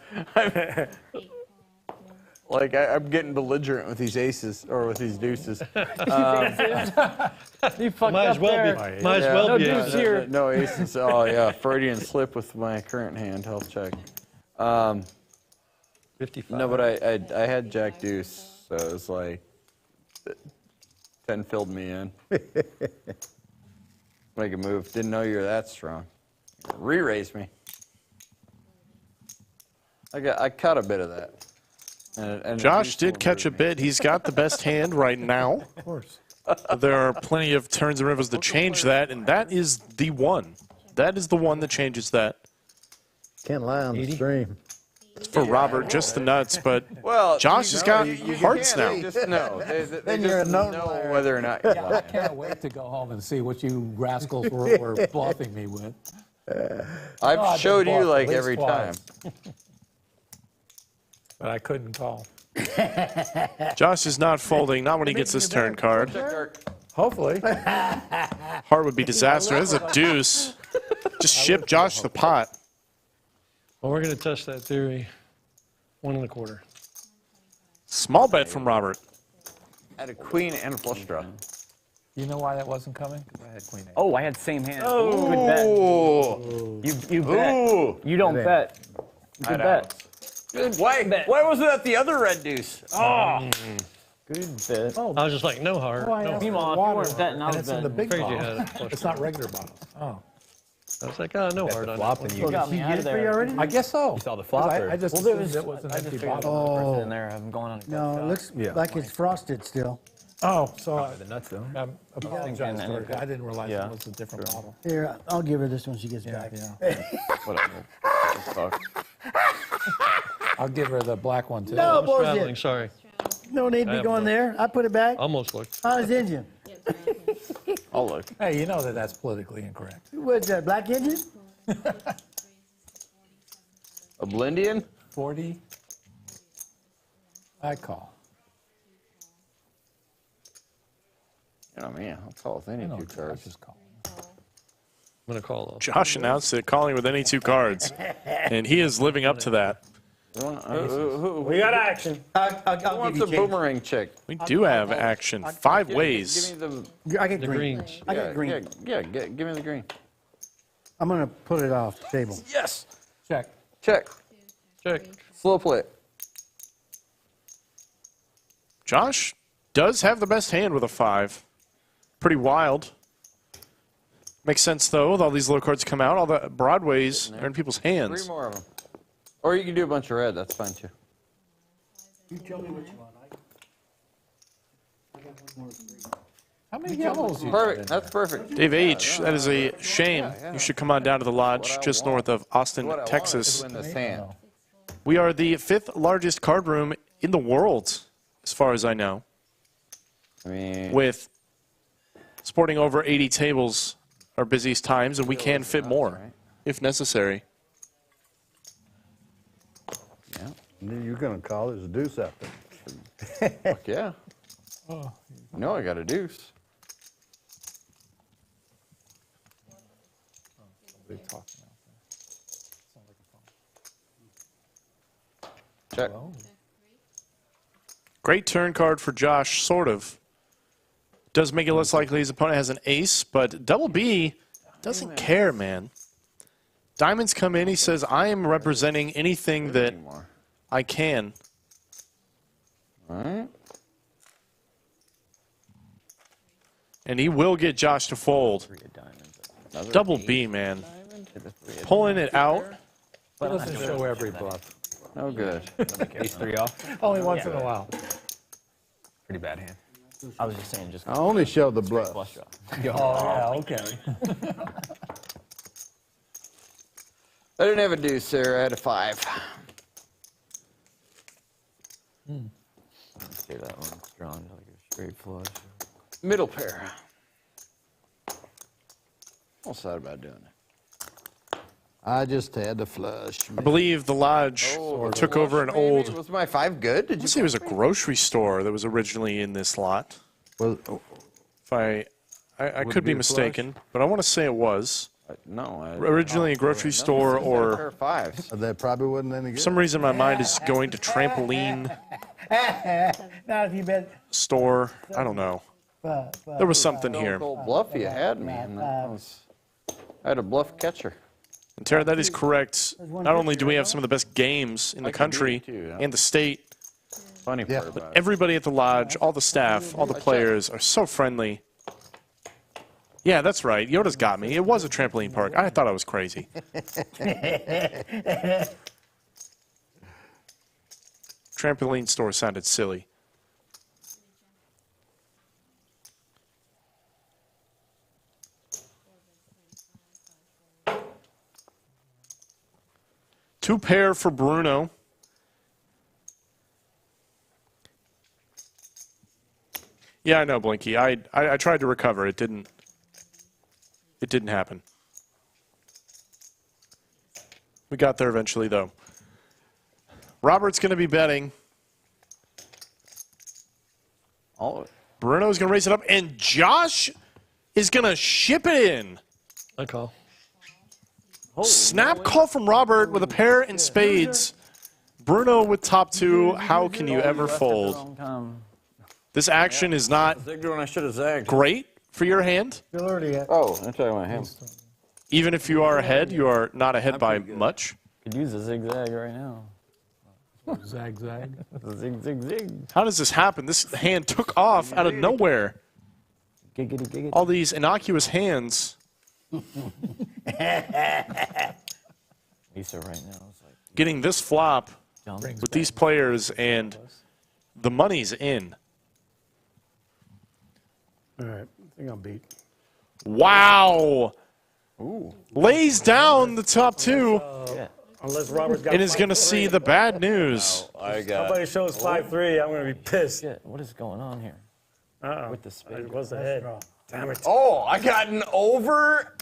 I'm getting belligerent with these aces, or with these deuces. You fucked Might up as well there. be. Might as well be. deuce here. No aces. Oh, yeah. Freudian slip with my current hand. Health check. 55. No, but I had jack deuce, so it was like 10 filled me in. Make a move. Didn't know you were that strong. Re-raised me. I caught a bit of that. And Josh did catch a bit. He's got the best hand right now. Of course. There are plenty of turns and rivers to change that, and that is the one. That is the one that changes that. Can't lie on the stream. For Robert, just the nuts, but well, Josh has got hearts now. They just know. They Then you're a just known know liar. whether or not you're I lying. can't wait to go home and see what you rascals were bluffing me with. I've been showed you bluffed like at least every time. twice. But I couldn't call. Josh is not folding, not when he gets this turn card. Hopefully. Heart would be disaster. This is a deuce. Just ship Josh the pot. Well, we're going to test that theory. 1 1/4. Small bet from Robert. I had a queen and a flush draw. You know why that wasn't coming? Because I had queen eight. Oh, I had same hand. Oh. Good bet. You bet. Ooh. You don't bet. Good bet. Why wasn't that the other red deuce? Oh. Good bet. Oh, I was just like, no heart. I No. asked Meanwhile, for if you water, weren't betting, I and was it's in the betting. big Afraid you bottle. had a flush It's not regular bottle. Oh. I was like, oh, no heart on that one. You got me out of For you there. already? I guess so. You saw the 'Cause flopper. I just Well, there assumed was, it was an I just empty figured bottle. there was a Oh. person in there. I'm going on a No, it looks like it's frosted still. Oh, so The nuts, though. I apologize Yeah. to her. I didn't realize Yeah. it was a different bottle. Here, I'll give her this when she gets Yeah, back. yeah. Whatever. Fuck. I'll give her the black one too. No, I'm straddling, bullshit. sorry. No need to be going there. I put it back. Almost looked. Honest engine. I'll look. Hey, you know that that's politically incorrect. What's that, black engine? A Blendian? 40. I call. You know me. I'll call with any I know two Josh cards. is calling. I'm going to call though. Josh announced it, calling with any 2 cards, and he is living up to that. We got action. I'll wants give a you change. boomerang chick? We do have action. 5 ways. Give me the. I get The green. greens. I got green. Give me the green. I'm going to put it off the table. Yes. Check. Check. Check. Slow play. Josh does have the best hand with a 5. Pretty wild. Makes sense, though, with all these low cards come out. All the broadways are in people's 3 hands. more of them. Or you can do a bunch of red. That's fine too. You tell me what you want. I got one more. How many yellows you Perfect. That's perfect. Dave H., that is a shame. You should come on down to the lodge just north of Austin, What I want is Texas. win this hand. We are the 5th largest card room in the world, as far as I know. I mean, with sporting over 80 tables, our busiest times, and we can fit more if necessary. Yeah. You're going to call this a deuce out there. Fuck yeah. No, I got a deuce. Check. Great turn card for Josh, sort of. Does make it less likely his opponent has an ace, but Double B doesn't care, man. Diamonds come in, he says, I am representing anything that I can. All right. And he will get Josh to fold. Double B, man. Pulling it out. He doesn't show every bluff. No good. Ace 3 off. Only once in a while. Pretty bad hand. I was just saying, just I only show the bluff. flush draw. Oh, yeah, okay. I didn't have a deuce there. I had a 5. See that one drawn like a straight flush. Middle pair. What's that about doing it? I just had to flush. I believe the lodge took over an old. Was my 5 good? Did you? Let's see, it was a grocery store that was originally in this lot. Well, if I could be mistaken, but I want to say it was. No. Originally a grocery store or. That probably wasn't any good. For some reason, my mind is going to trampoline Not if you bet. store. I don't know. There was something here. Old bluff you had, man. I had a bluff catcher. And Tara, that is correct. Not only do we have some of the best games in the country and the state, Funny part about but everybody at the lodge, all the staff, all the players are so friendly. Yeah, that's right. Yoda's got me. It was a trampoline park. I thought I was crazy. Trampoline store sounded silly. Two pair for Bruno. Yeah, I know, Blinky. I tried to recover. It didn't happen. We got there eventually, though. Robert's going to be betting. Bruno's going to raise it up, and Josh is going to ship it in. I call. Snap call from Robert with a pair in spades. Bruno with top 2. How can you ever fold? This action is not great for your hand. Oh, I'm talking about him. Even if you are ahead, you are not ahead by much. Could use a zigzag right now. Zag, zag. Zig, zig, zig. How does this happen? This hand took off out of nowhere. Giggity, giggity. All these innocuous hands. Lisa right now is like Getting this flop with these players, and the money's in. All right, I think I'm beat. Wow. Lays down the top 2. Unless Robert's got and is going to see the bad news. Somebody shows 5-3, I'm going to be pissed. shit. What is going on here? With the spade. It was ahead. Damn it. Oh, I got an over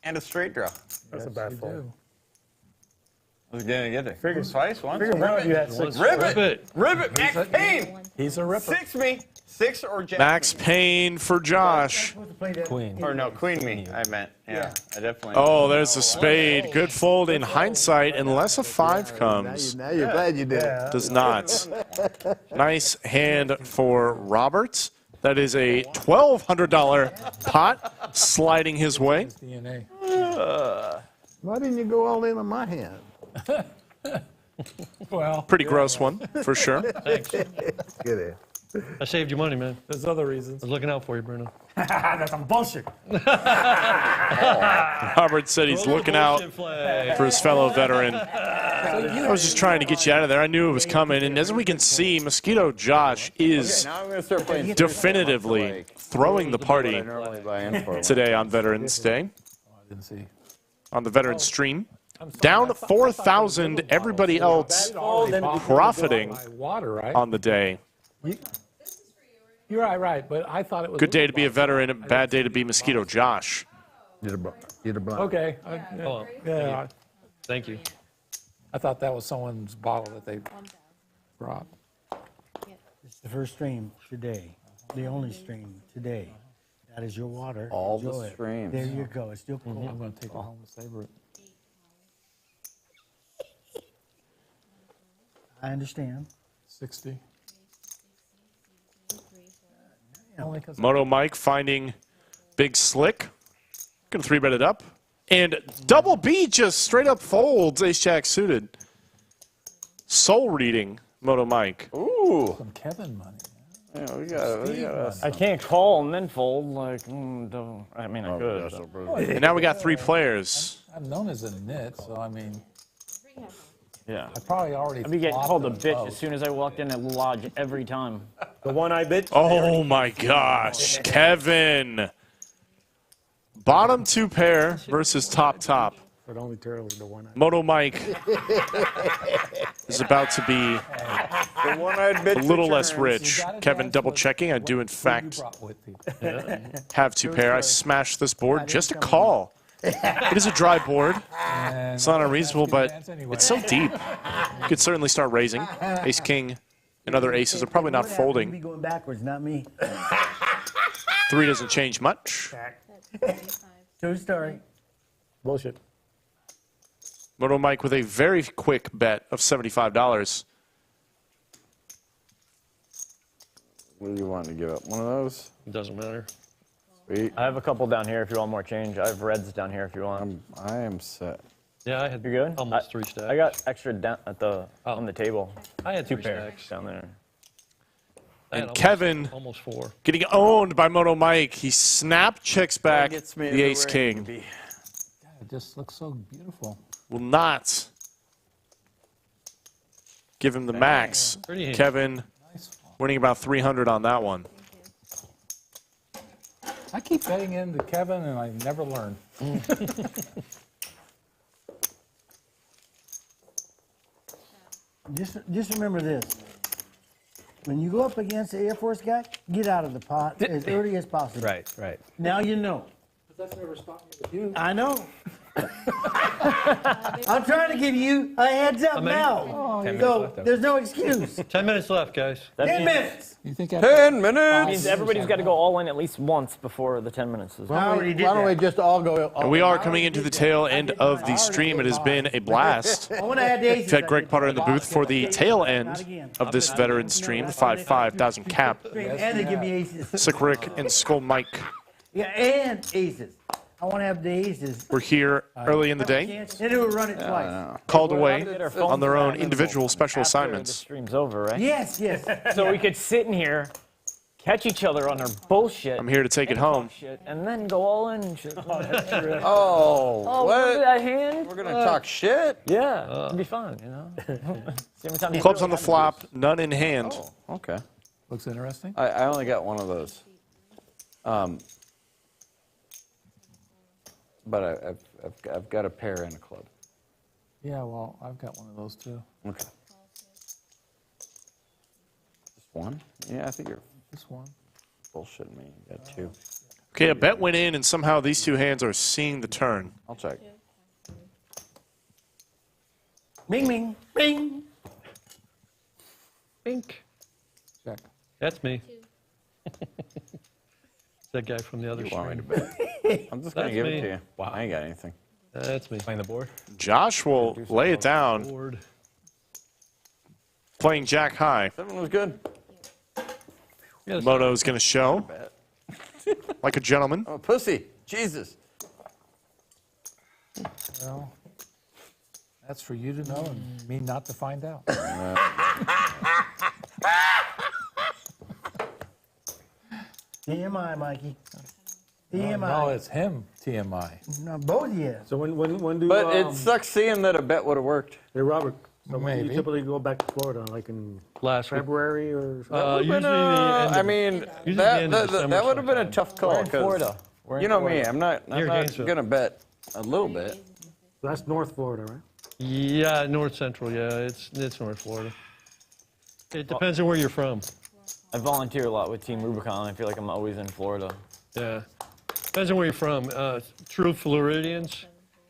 and a straight draw. That's a bad fold. I was going to get it. Figure twice, once. Figure one of you had 6. Rip it. Max Payne. He's a ripper. 6 me. 6 or jack. Max Payne for Josh. Queen. Or no, queen me, I meant. Yeah, I definitely. Oh, there's a spade. Good fold in hindsight, unless a 5 comes. Now you're glad you did it. Does not. Nice hand for Robert. That is a $1,200 pot sliding his way. DNA. Why didn't you go all in on my hand? Well, pretty gross one, for sure. Thanks. Get it. I saved you money, man. There's other reasons. I was looking out for you, Bruno. That's some bullshit. Robert said he's looking out for his fellow veteran. I was just trying to get you out of there. I knew it was coming. And as we can see, Mosquito Josh is definitively throwing the party today on Veterans Day. On the Veterans Stream. Down 4,000, everybody else profiting on the day. You're right. But I thought it was Good day to be a veteran, bad day to be Mosquito. Josh. Either blind. Okay. Yeah. Thank you. I thought that was someone's bottle that they brought. It's the first stream today, the only stream today. That is your water. All the Enjoy it. streams. There you go. It's still cool. I'm going to take it home and savor it. I understand. 60. Moto Mike finding Big Slick. Gonna 3-bet it up. And Double B just straight up folds ace-jack suited. Soul reading, Moto Mike. Ooh. Some Kevin money. Yeah, we got I can't call and then fold. Like, don't. I mean, I could. And now we got 3 players. I'm known as a nit, so I mean, Yeah. I probably already. I'd be getting flopped called a in the bitch boat. as soon as I walked in at Lodge every time. The one-eyed bitch? Oh my gosh, Kevin. Bottom 2 pair versus top. But only Turtle is the one-eyed. Moto Mike is about to be the one-eyed bitch a little less returns. rich. Kevin double checking. I do in fact have 2 pair. I smashed this board just a call. It is a dry board. It's not unreasonable, but it's so deep. You could certainly start raising. Ace King and other aces are probably not Be folding. going backwards, not me. 3 doesn't change much. True story. Bullshit. Moto Mike with a very quick bet of $75. What do you want to give up? One of those? It doesn't matter. Sweet. I have a couple down here if you want more change. I have reds down here if you want. I am set. Yeah, I had You good? almost 3 stacks. I got extra down at the on the table. I had 2 3 pairs stacks. down there. I had And almost- Kevin Almost 4. getting owned by Moto Mike. He snap checks back Gets me the ace everywhere I need king. to be. It just looks so beautiful. Will not give him the max. Pretty hand. Kevin winning about 300 on that one. I keep betting into Kevin, and I never learn. Just remember this. When you go up against the Air Force guy, get out of the pot as early as possible. Right. Now you know. But that's never stopped me with you. I know. I'm trying to give you a heads up now. 10 minutes So left, though. there's no excuse. 10 minutes left, guys. 10 minutes. You think I 10 minutes. That means everybody's got to go all in at least once before the 10 minutes is. I already did Why don't we that. just all go? And we are coming into the tail end of the stream. It has been a blast. I want to add the aces. We've had Greg Potter in the booth for the tail end of this veteran stream, the 5,000 cap. And they give me aces. Sick Rick and Skull Mike Yeah, and aces. I want to have the aces. were here early in the day, And it will run it twice. called away on their own individual special After the assignments. stream's over, right? Yes, yes. So we could sit in here, catch each other on our bullshit. I'm here to take it home. Shit, and then go all in and shit. Oh, Oh, remember what? that hand? We're going to talk shit? Yeah, it'd be fun, you know? See how many times you Clubs do on it. the flop, none in hand. Oh, okay. Looks interesting. I only got one of those. But I've got a pair and a club. Yeah, well, I've got one of those too. Okay. Just one? Yeah, I think you're This one. bullshitting me. You got 2. Okay, a bet went in, and somehow these 2 hands are seeing the turn. I'll check. Bing, bing, bing. Bink. Check. That's me. That guy from the other You want me to stream. bet? I'm just going to That's give me. it to you. Wow. I ain't got anything. That's me. Playing the board. Josh will lay it down, Board. playing jack high. 7 was good. Yes. Moto's going to show like a gentleman. I'm a pussy. Jesus. Well, that's for you to know and me not to find out. TMI, Mikey. No, TMI. it's him, TMI. No, both of you. So when do But it sucks seeing that a bet would have worked. Hey, Robert, so when do you Maybe. typically go back to Florida, like in Last week. February or Usually the end I of- mean, usually the that, end of that, December that would have been a sometime. tough call. We're in 'cause Florida. We're in you know me, Florida. I'm not Near Gainesville. going to bet a little bit. that's North Florida, right? Yeah, North Central. Yeah, it's North Florida. It depends on where you're from. I volunteer a lot with Team Rubicon. I feel like I'm always in Florida. Yeah. Depends on where you're from. True Floridians,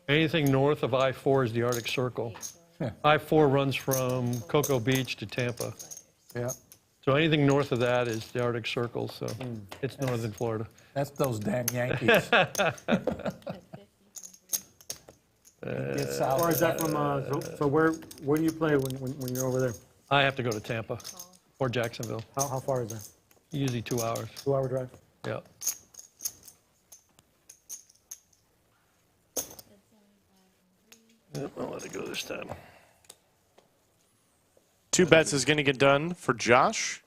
anything north of I-4 is the Arctic Circle. I-4 runs from Cocoa Beach to Tampa. Yeah. So anything north of that is the Arctic Circle, so it's northern Florida. That's those damn Yankees. Or is that from, so where do you play when you're over there? I have to go to Tampa or Jacksonville. How far is that? Usually 2 hours. 2-hour drive? Yeah. Yep, I'll let it go this time. 2 bets is going to get done for Josh.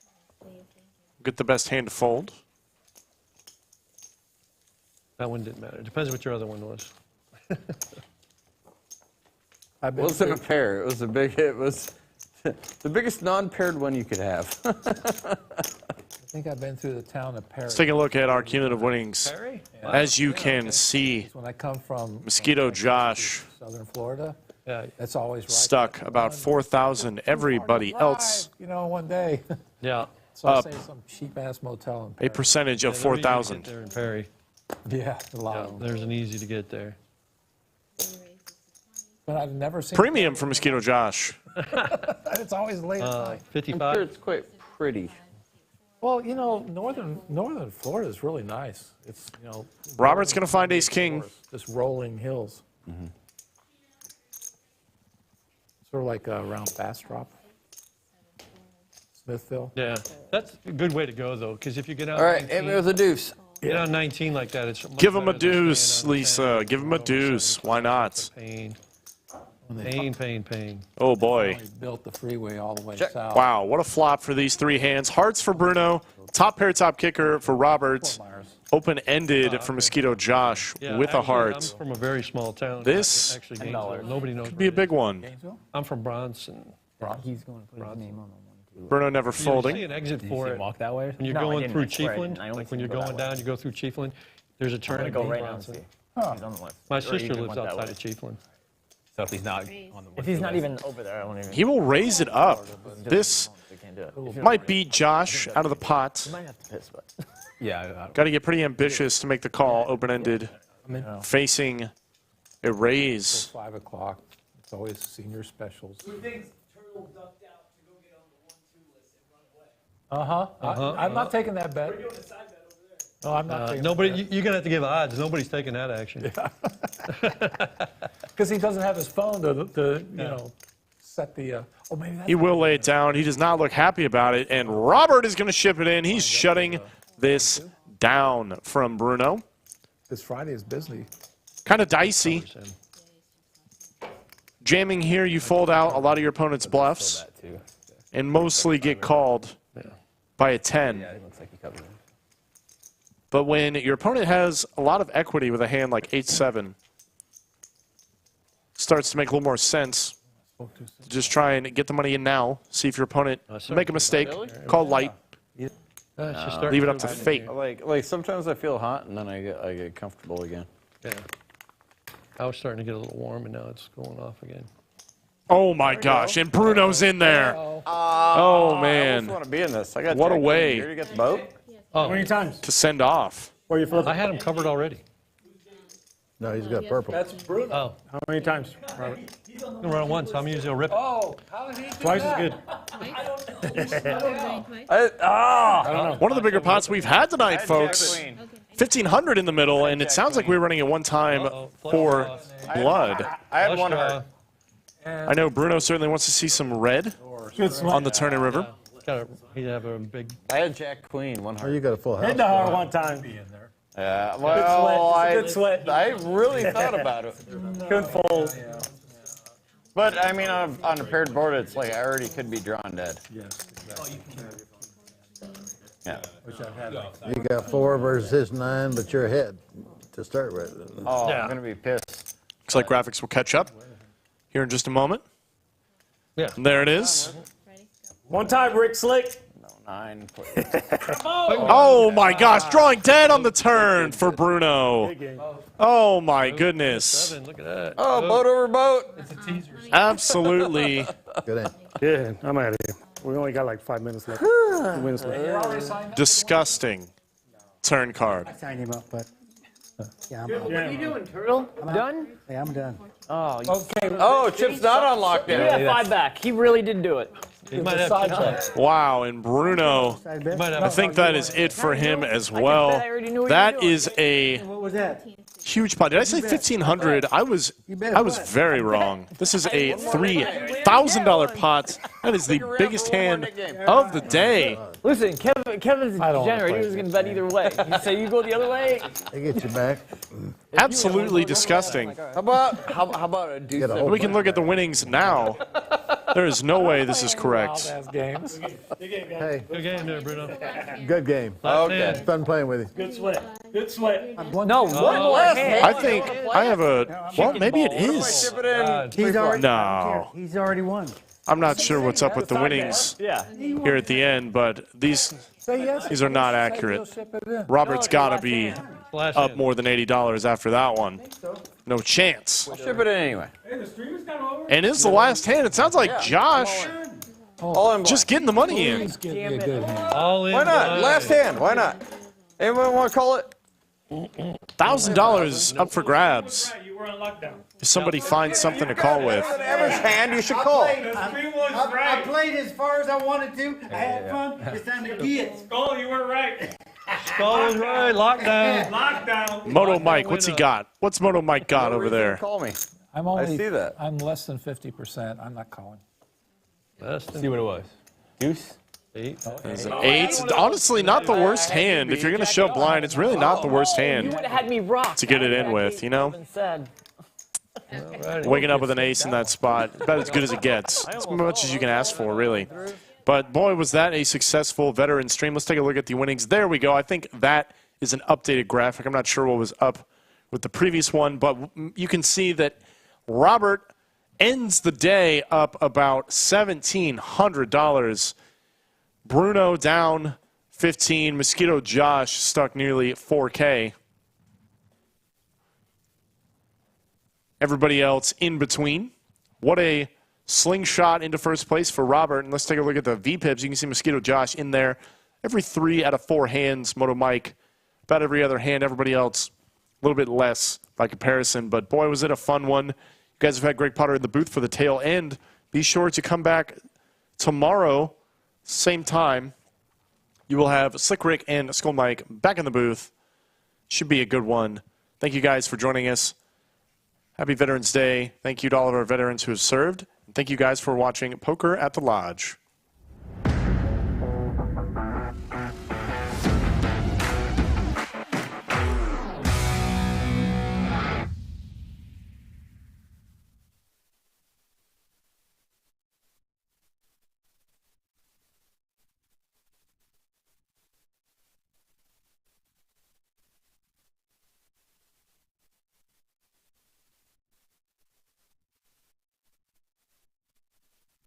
Get the best hand to fold. That one didn't matter. Depends what your other one was. It wasn't a pair. It was a big. It was the biggest non-paired one you could have. I think I've been through the town of Perry. Let's take a look at our cumulative winnings. Perry? Yeah. As you can see, When I come from Mosquito Josh Southern Florida, yeah, that's always right. stuck about 4,000. Everybody else You know, one day. Yeah. So I'll Up say some cheap-ass motel in a Perry. percentage of Yeah, nobody can 4,000. get there in Perry. Yeah, a lot Yeah, of them. there's an easy to get there. But I've never seen Premium for Mosquito Josh. It's always late at night. 55. I'm sure it's quite pretty. Well, you know, northern Florida is really nice. It's, you know, Robert's going to find ace king. just rolling hills. Sort of like around Bastrop, Smithville. Yeah, that's a good way to go, though, because if you get out All right, 19, hit me with a deuce. get out 19 like that, it's much Give him a better than staying deuce, out on Lisa. 10. Give him a deuce. Why not? Pain. When they Pain. Oh, boy. finally built the freeway all the way Check. south. Wow, what a flop for these 3 hands. Hearts for Bruno. Top pair, top kicker for Robert. Open-ended for Mosquito Josh Yeah, with a actually, heart. I'm from a very small town. This Actually, Gainesville. Nobody knows. could be a big one. I'm from Bronson. He's going to put his name on the one. Bruno never You see folding. an exit Did you for see it. him walk that way? When you're No, I going didn't. through I swear I didn't. Chiefland, I only like when seen you're him go going that way. down, you go through Chiefland, there's a I'm turn going in to go right now Bronson. and see. He's on the left. My Or sister even lives went that outside way. of Chiefland. So if he's not on the If he's not even over there, I won't even. He will raise it up. This They can't do it. might beat Josh out of the pot. You might have to piss, but. Yeah. Got to get pretty ambitious to make the call open-ended. Facing a raise. 5 o'clock. It's always senior specials. Who thinks Turtle ducked out to go get on the 1-2 list and run away? I'm not taking that bet. We're doing a side bet over there. No, I'm not taking Nobody, that bet. you're going to have to give odds. Nobody's taking that action. Because he doesn't have his phone to you know, set the. Oh, maybe that's He will lay it down. He does not look happy about it. And Robert is going to ship it in. He's shutting this down from Bruno. This Friday is busy. Kind of dicey. Jamming here, you fold out a lot of your opponent's bluffs and mostly get called by a 10. Yeah, it looks like he covered it. But when your opponent has a lot of equity with a hand like 8-7, starts to make a little more sense. Just try and get the money in now. See if your opponent make a mistake. Call light. Leave it up to fate. Like sometimes I feel hot and then I get comfortable again. Yeah. I was starting to get a little warm, and now it's going off again. Oh my gosh! And Bruno's in there. Oh I man! almost want to be in this. I got What a Jerky. way. Here you get the boat. Oh, How many times? To send off. Where you flipping? I had him covered already. No, he's got purple. That's Bruno. Oh, How many times, Robert? I'm gonna run it once. I'm usually rip it. Oh, how did he do Twice as good. I don't know. One of the bigger pots we've had tonight, folks. Queen. 1,500 in the middle, and it sounds like we're running it one time for blood. I had one heart. I know Bruno certainly wants to see some red on the Turner River. He'd have a big. I had Jack Queen, one Oh, heart. you got a full house. Hit the heart one time. Yeah, well, Good sweat. I really thought about it. Couldn't fold. But I mean, on a paired board, it's like I already could be drawn dead. Yeah. You got 4 versus his 9, but you're ahead to start with. Oh, Yeah. I'm gonna be pissed. Looks like graphics will catch up here in just a moment. Yeah. And there it is. One time, Rick Slick. No, 9. Oh my gosh, drawing dead on the turn for Bruno. Oh my goodness. 7. Look at that. Oh, boat over boat. Absolutely Good end. Yeah, I'm out of here. We only got like 5 minutes left. 2 minutes left. Disgusting turn card. I signed him up, but yeah, I'm What out. are you doing, Turtle? Done? Yeah, I'm done. Oh, Okay. Oh, Chip's not on lockdown. Give me that 5 back. He really did do it. You might have Wow, and Bruno, I think that is it for him as well. That is a What was that? huge pot. Did I say 1,500? I was very wrong. This is a $3,000 pot. That is the biggest hand of the day. Listen, Kevin's a degenerate. He was going to bet either way. He said, you go the other way. They get you back. Absolutely disgusting. How about a deuce? We can look at the winnings now. There is no way this is correct. Games. Hey, Good game there, Bruno. good game. Okay. Fun playing with you. Good sweat. Good sweat. No, one more hand. I think I have a. Well, maybe it is. Chip it in. He's already, No. he's already won. I'm not sure what's up with the winnings Yeah. here at the end, but these are not accurate. Robert's got to be Last up hand. more than $80 after that one. No chance. Ship it in anyway. And it's the last hand. It sounds like Josh All in just getting the money in. Please give me a good hand. All in. Why not? blind. Last hand. Why not? Anyone want to call it? $1,000 up for grabs. You were on lockdown. If somebody finds something to call with. An average hand you should call. I played as far as I wanted to. I had fun. It's time to get. Skull, you were right. Skull was right. Lockdown. Lockdown. Moto Mike, what's he got? What's Moto Mike got over there? Call me. I'm only. I see that. I'm less than 50%. I'm not calling. See what it was. Deuce. 8. It's an 8. Honestly, not the worst hand. If you're going to show blind, it's really not the worst You hand would have had me rock. to get it in with, you know? Kevin said. Waking up with an ace in that spot, about as good as it gets. As much as you can ask for, really. But boy, was that a successful veteran stream. Let's take a look at the winnings. There we go. I think that is an updated graphic. I'm not sure what was up with the previous one, but you can see that Robert ends the day up about $1,700. Bruno down 15. Mosquito Josh stuck nearly 4K. Everybody else in between. What a slingshot into first place for Robert. And let's take a look at the VPIPs. You can see Mosquito Josh in there. Every 3 out of 4 hands, Moto Mike. About every other hand, everybody else a little bit less by comparison. But boy, was it a fun one. You guys have had Greg Potter in the booth for the tail end. Be sure to come back tomorrow, same time. You will have Slick Rick and Skull Mike back in the booth. Should be a good one. Thank you guys for joining us. Happy Veterans Day. Thank you to all of our veterans who have served. And thank you guys for watching Poker at the Lodge.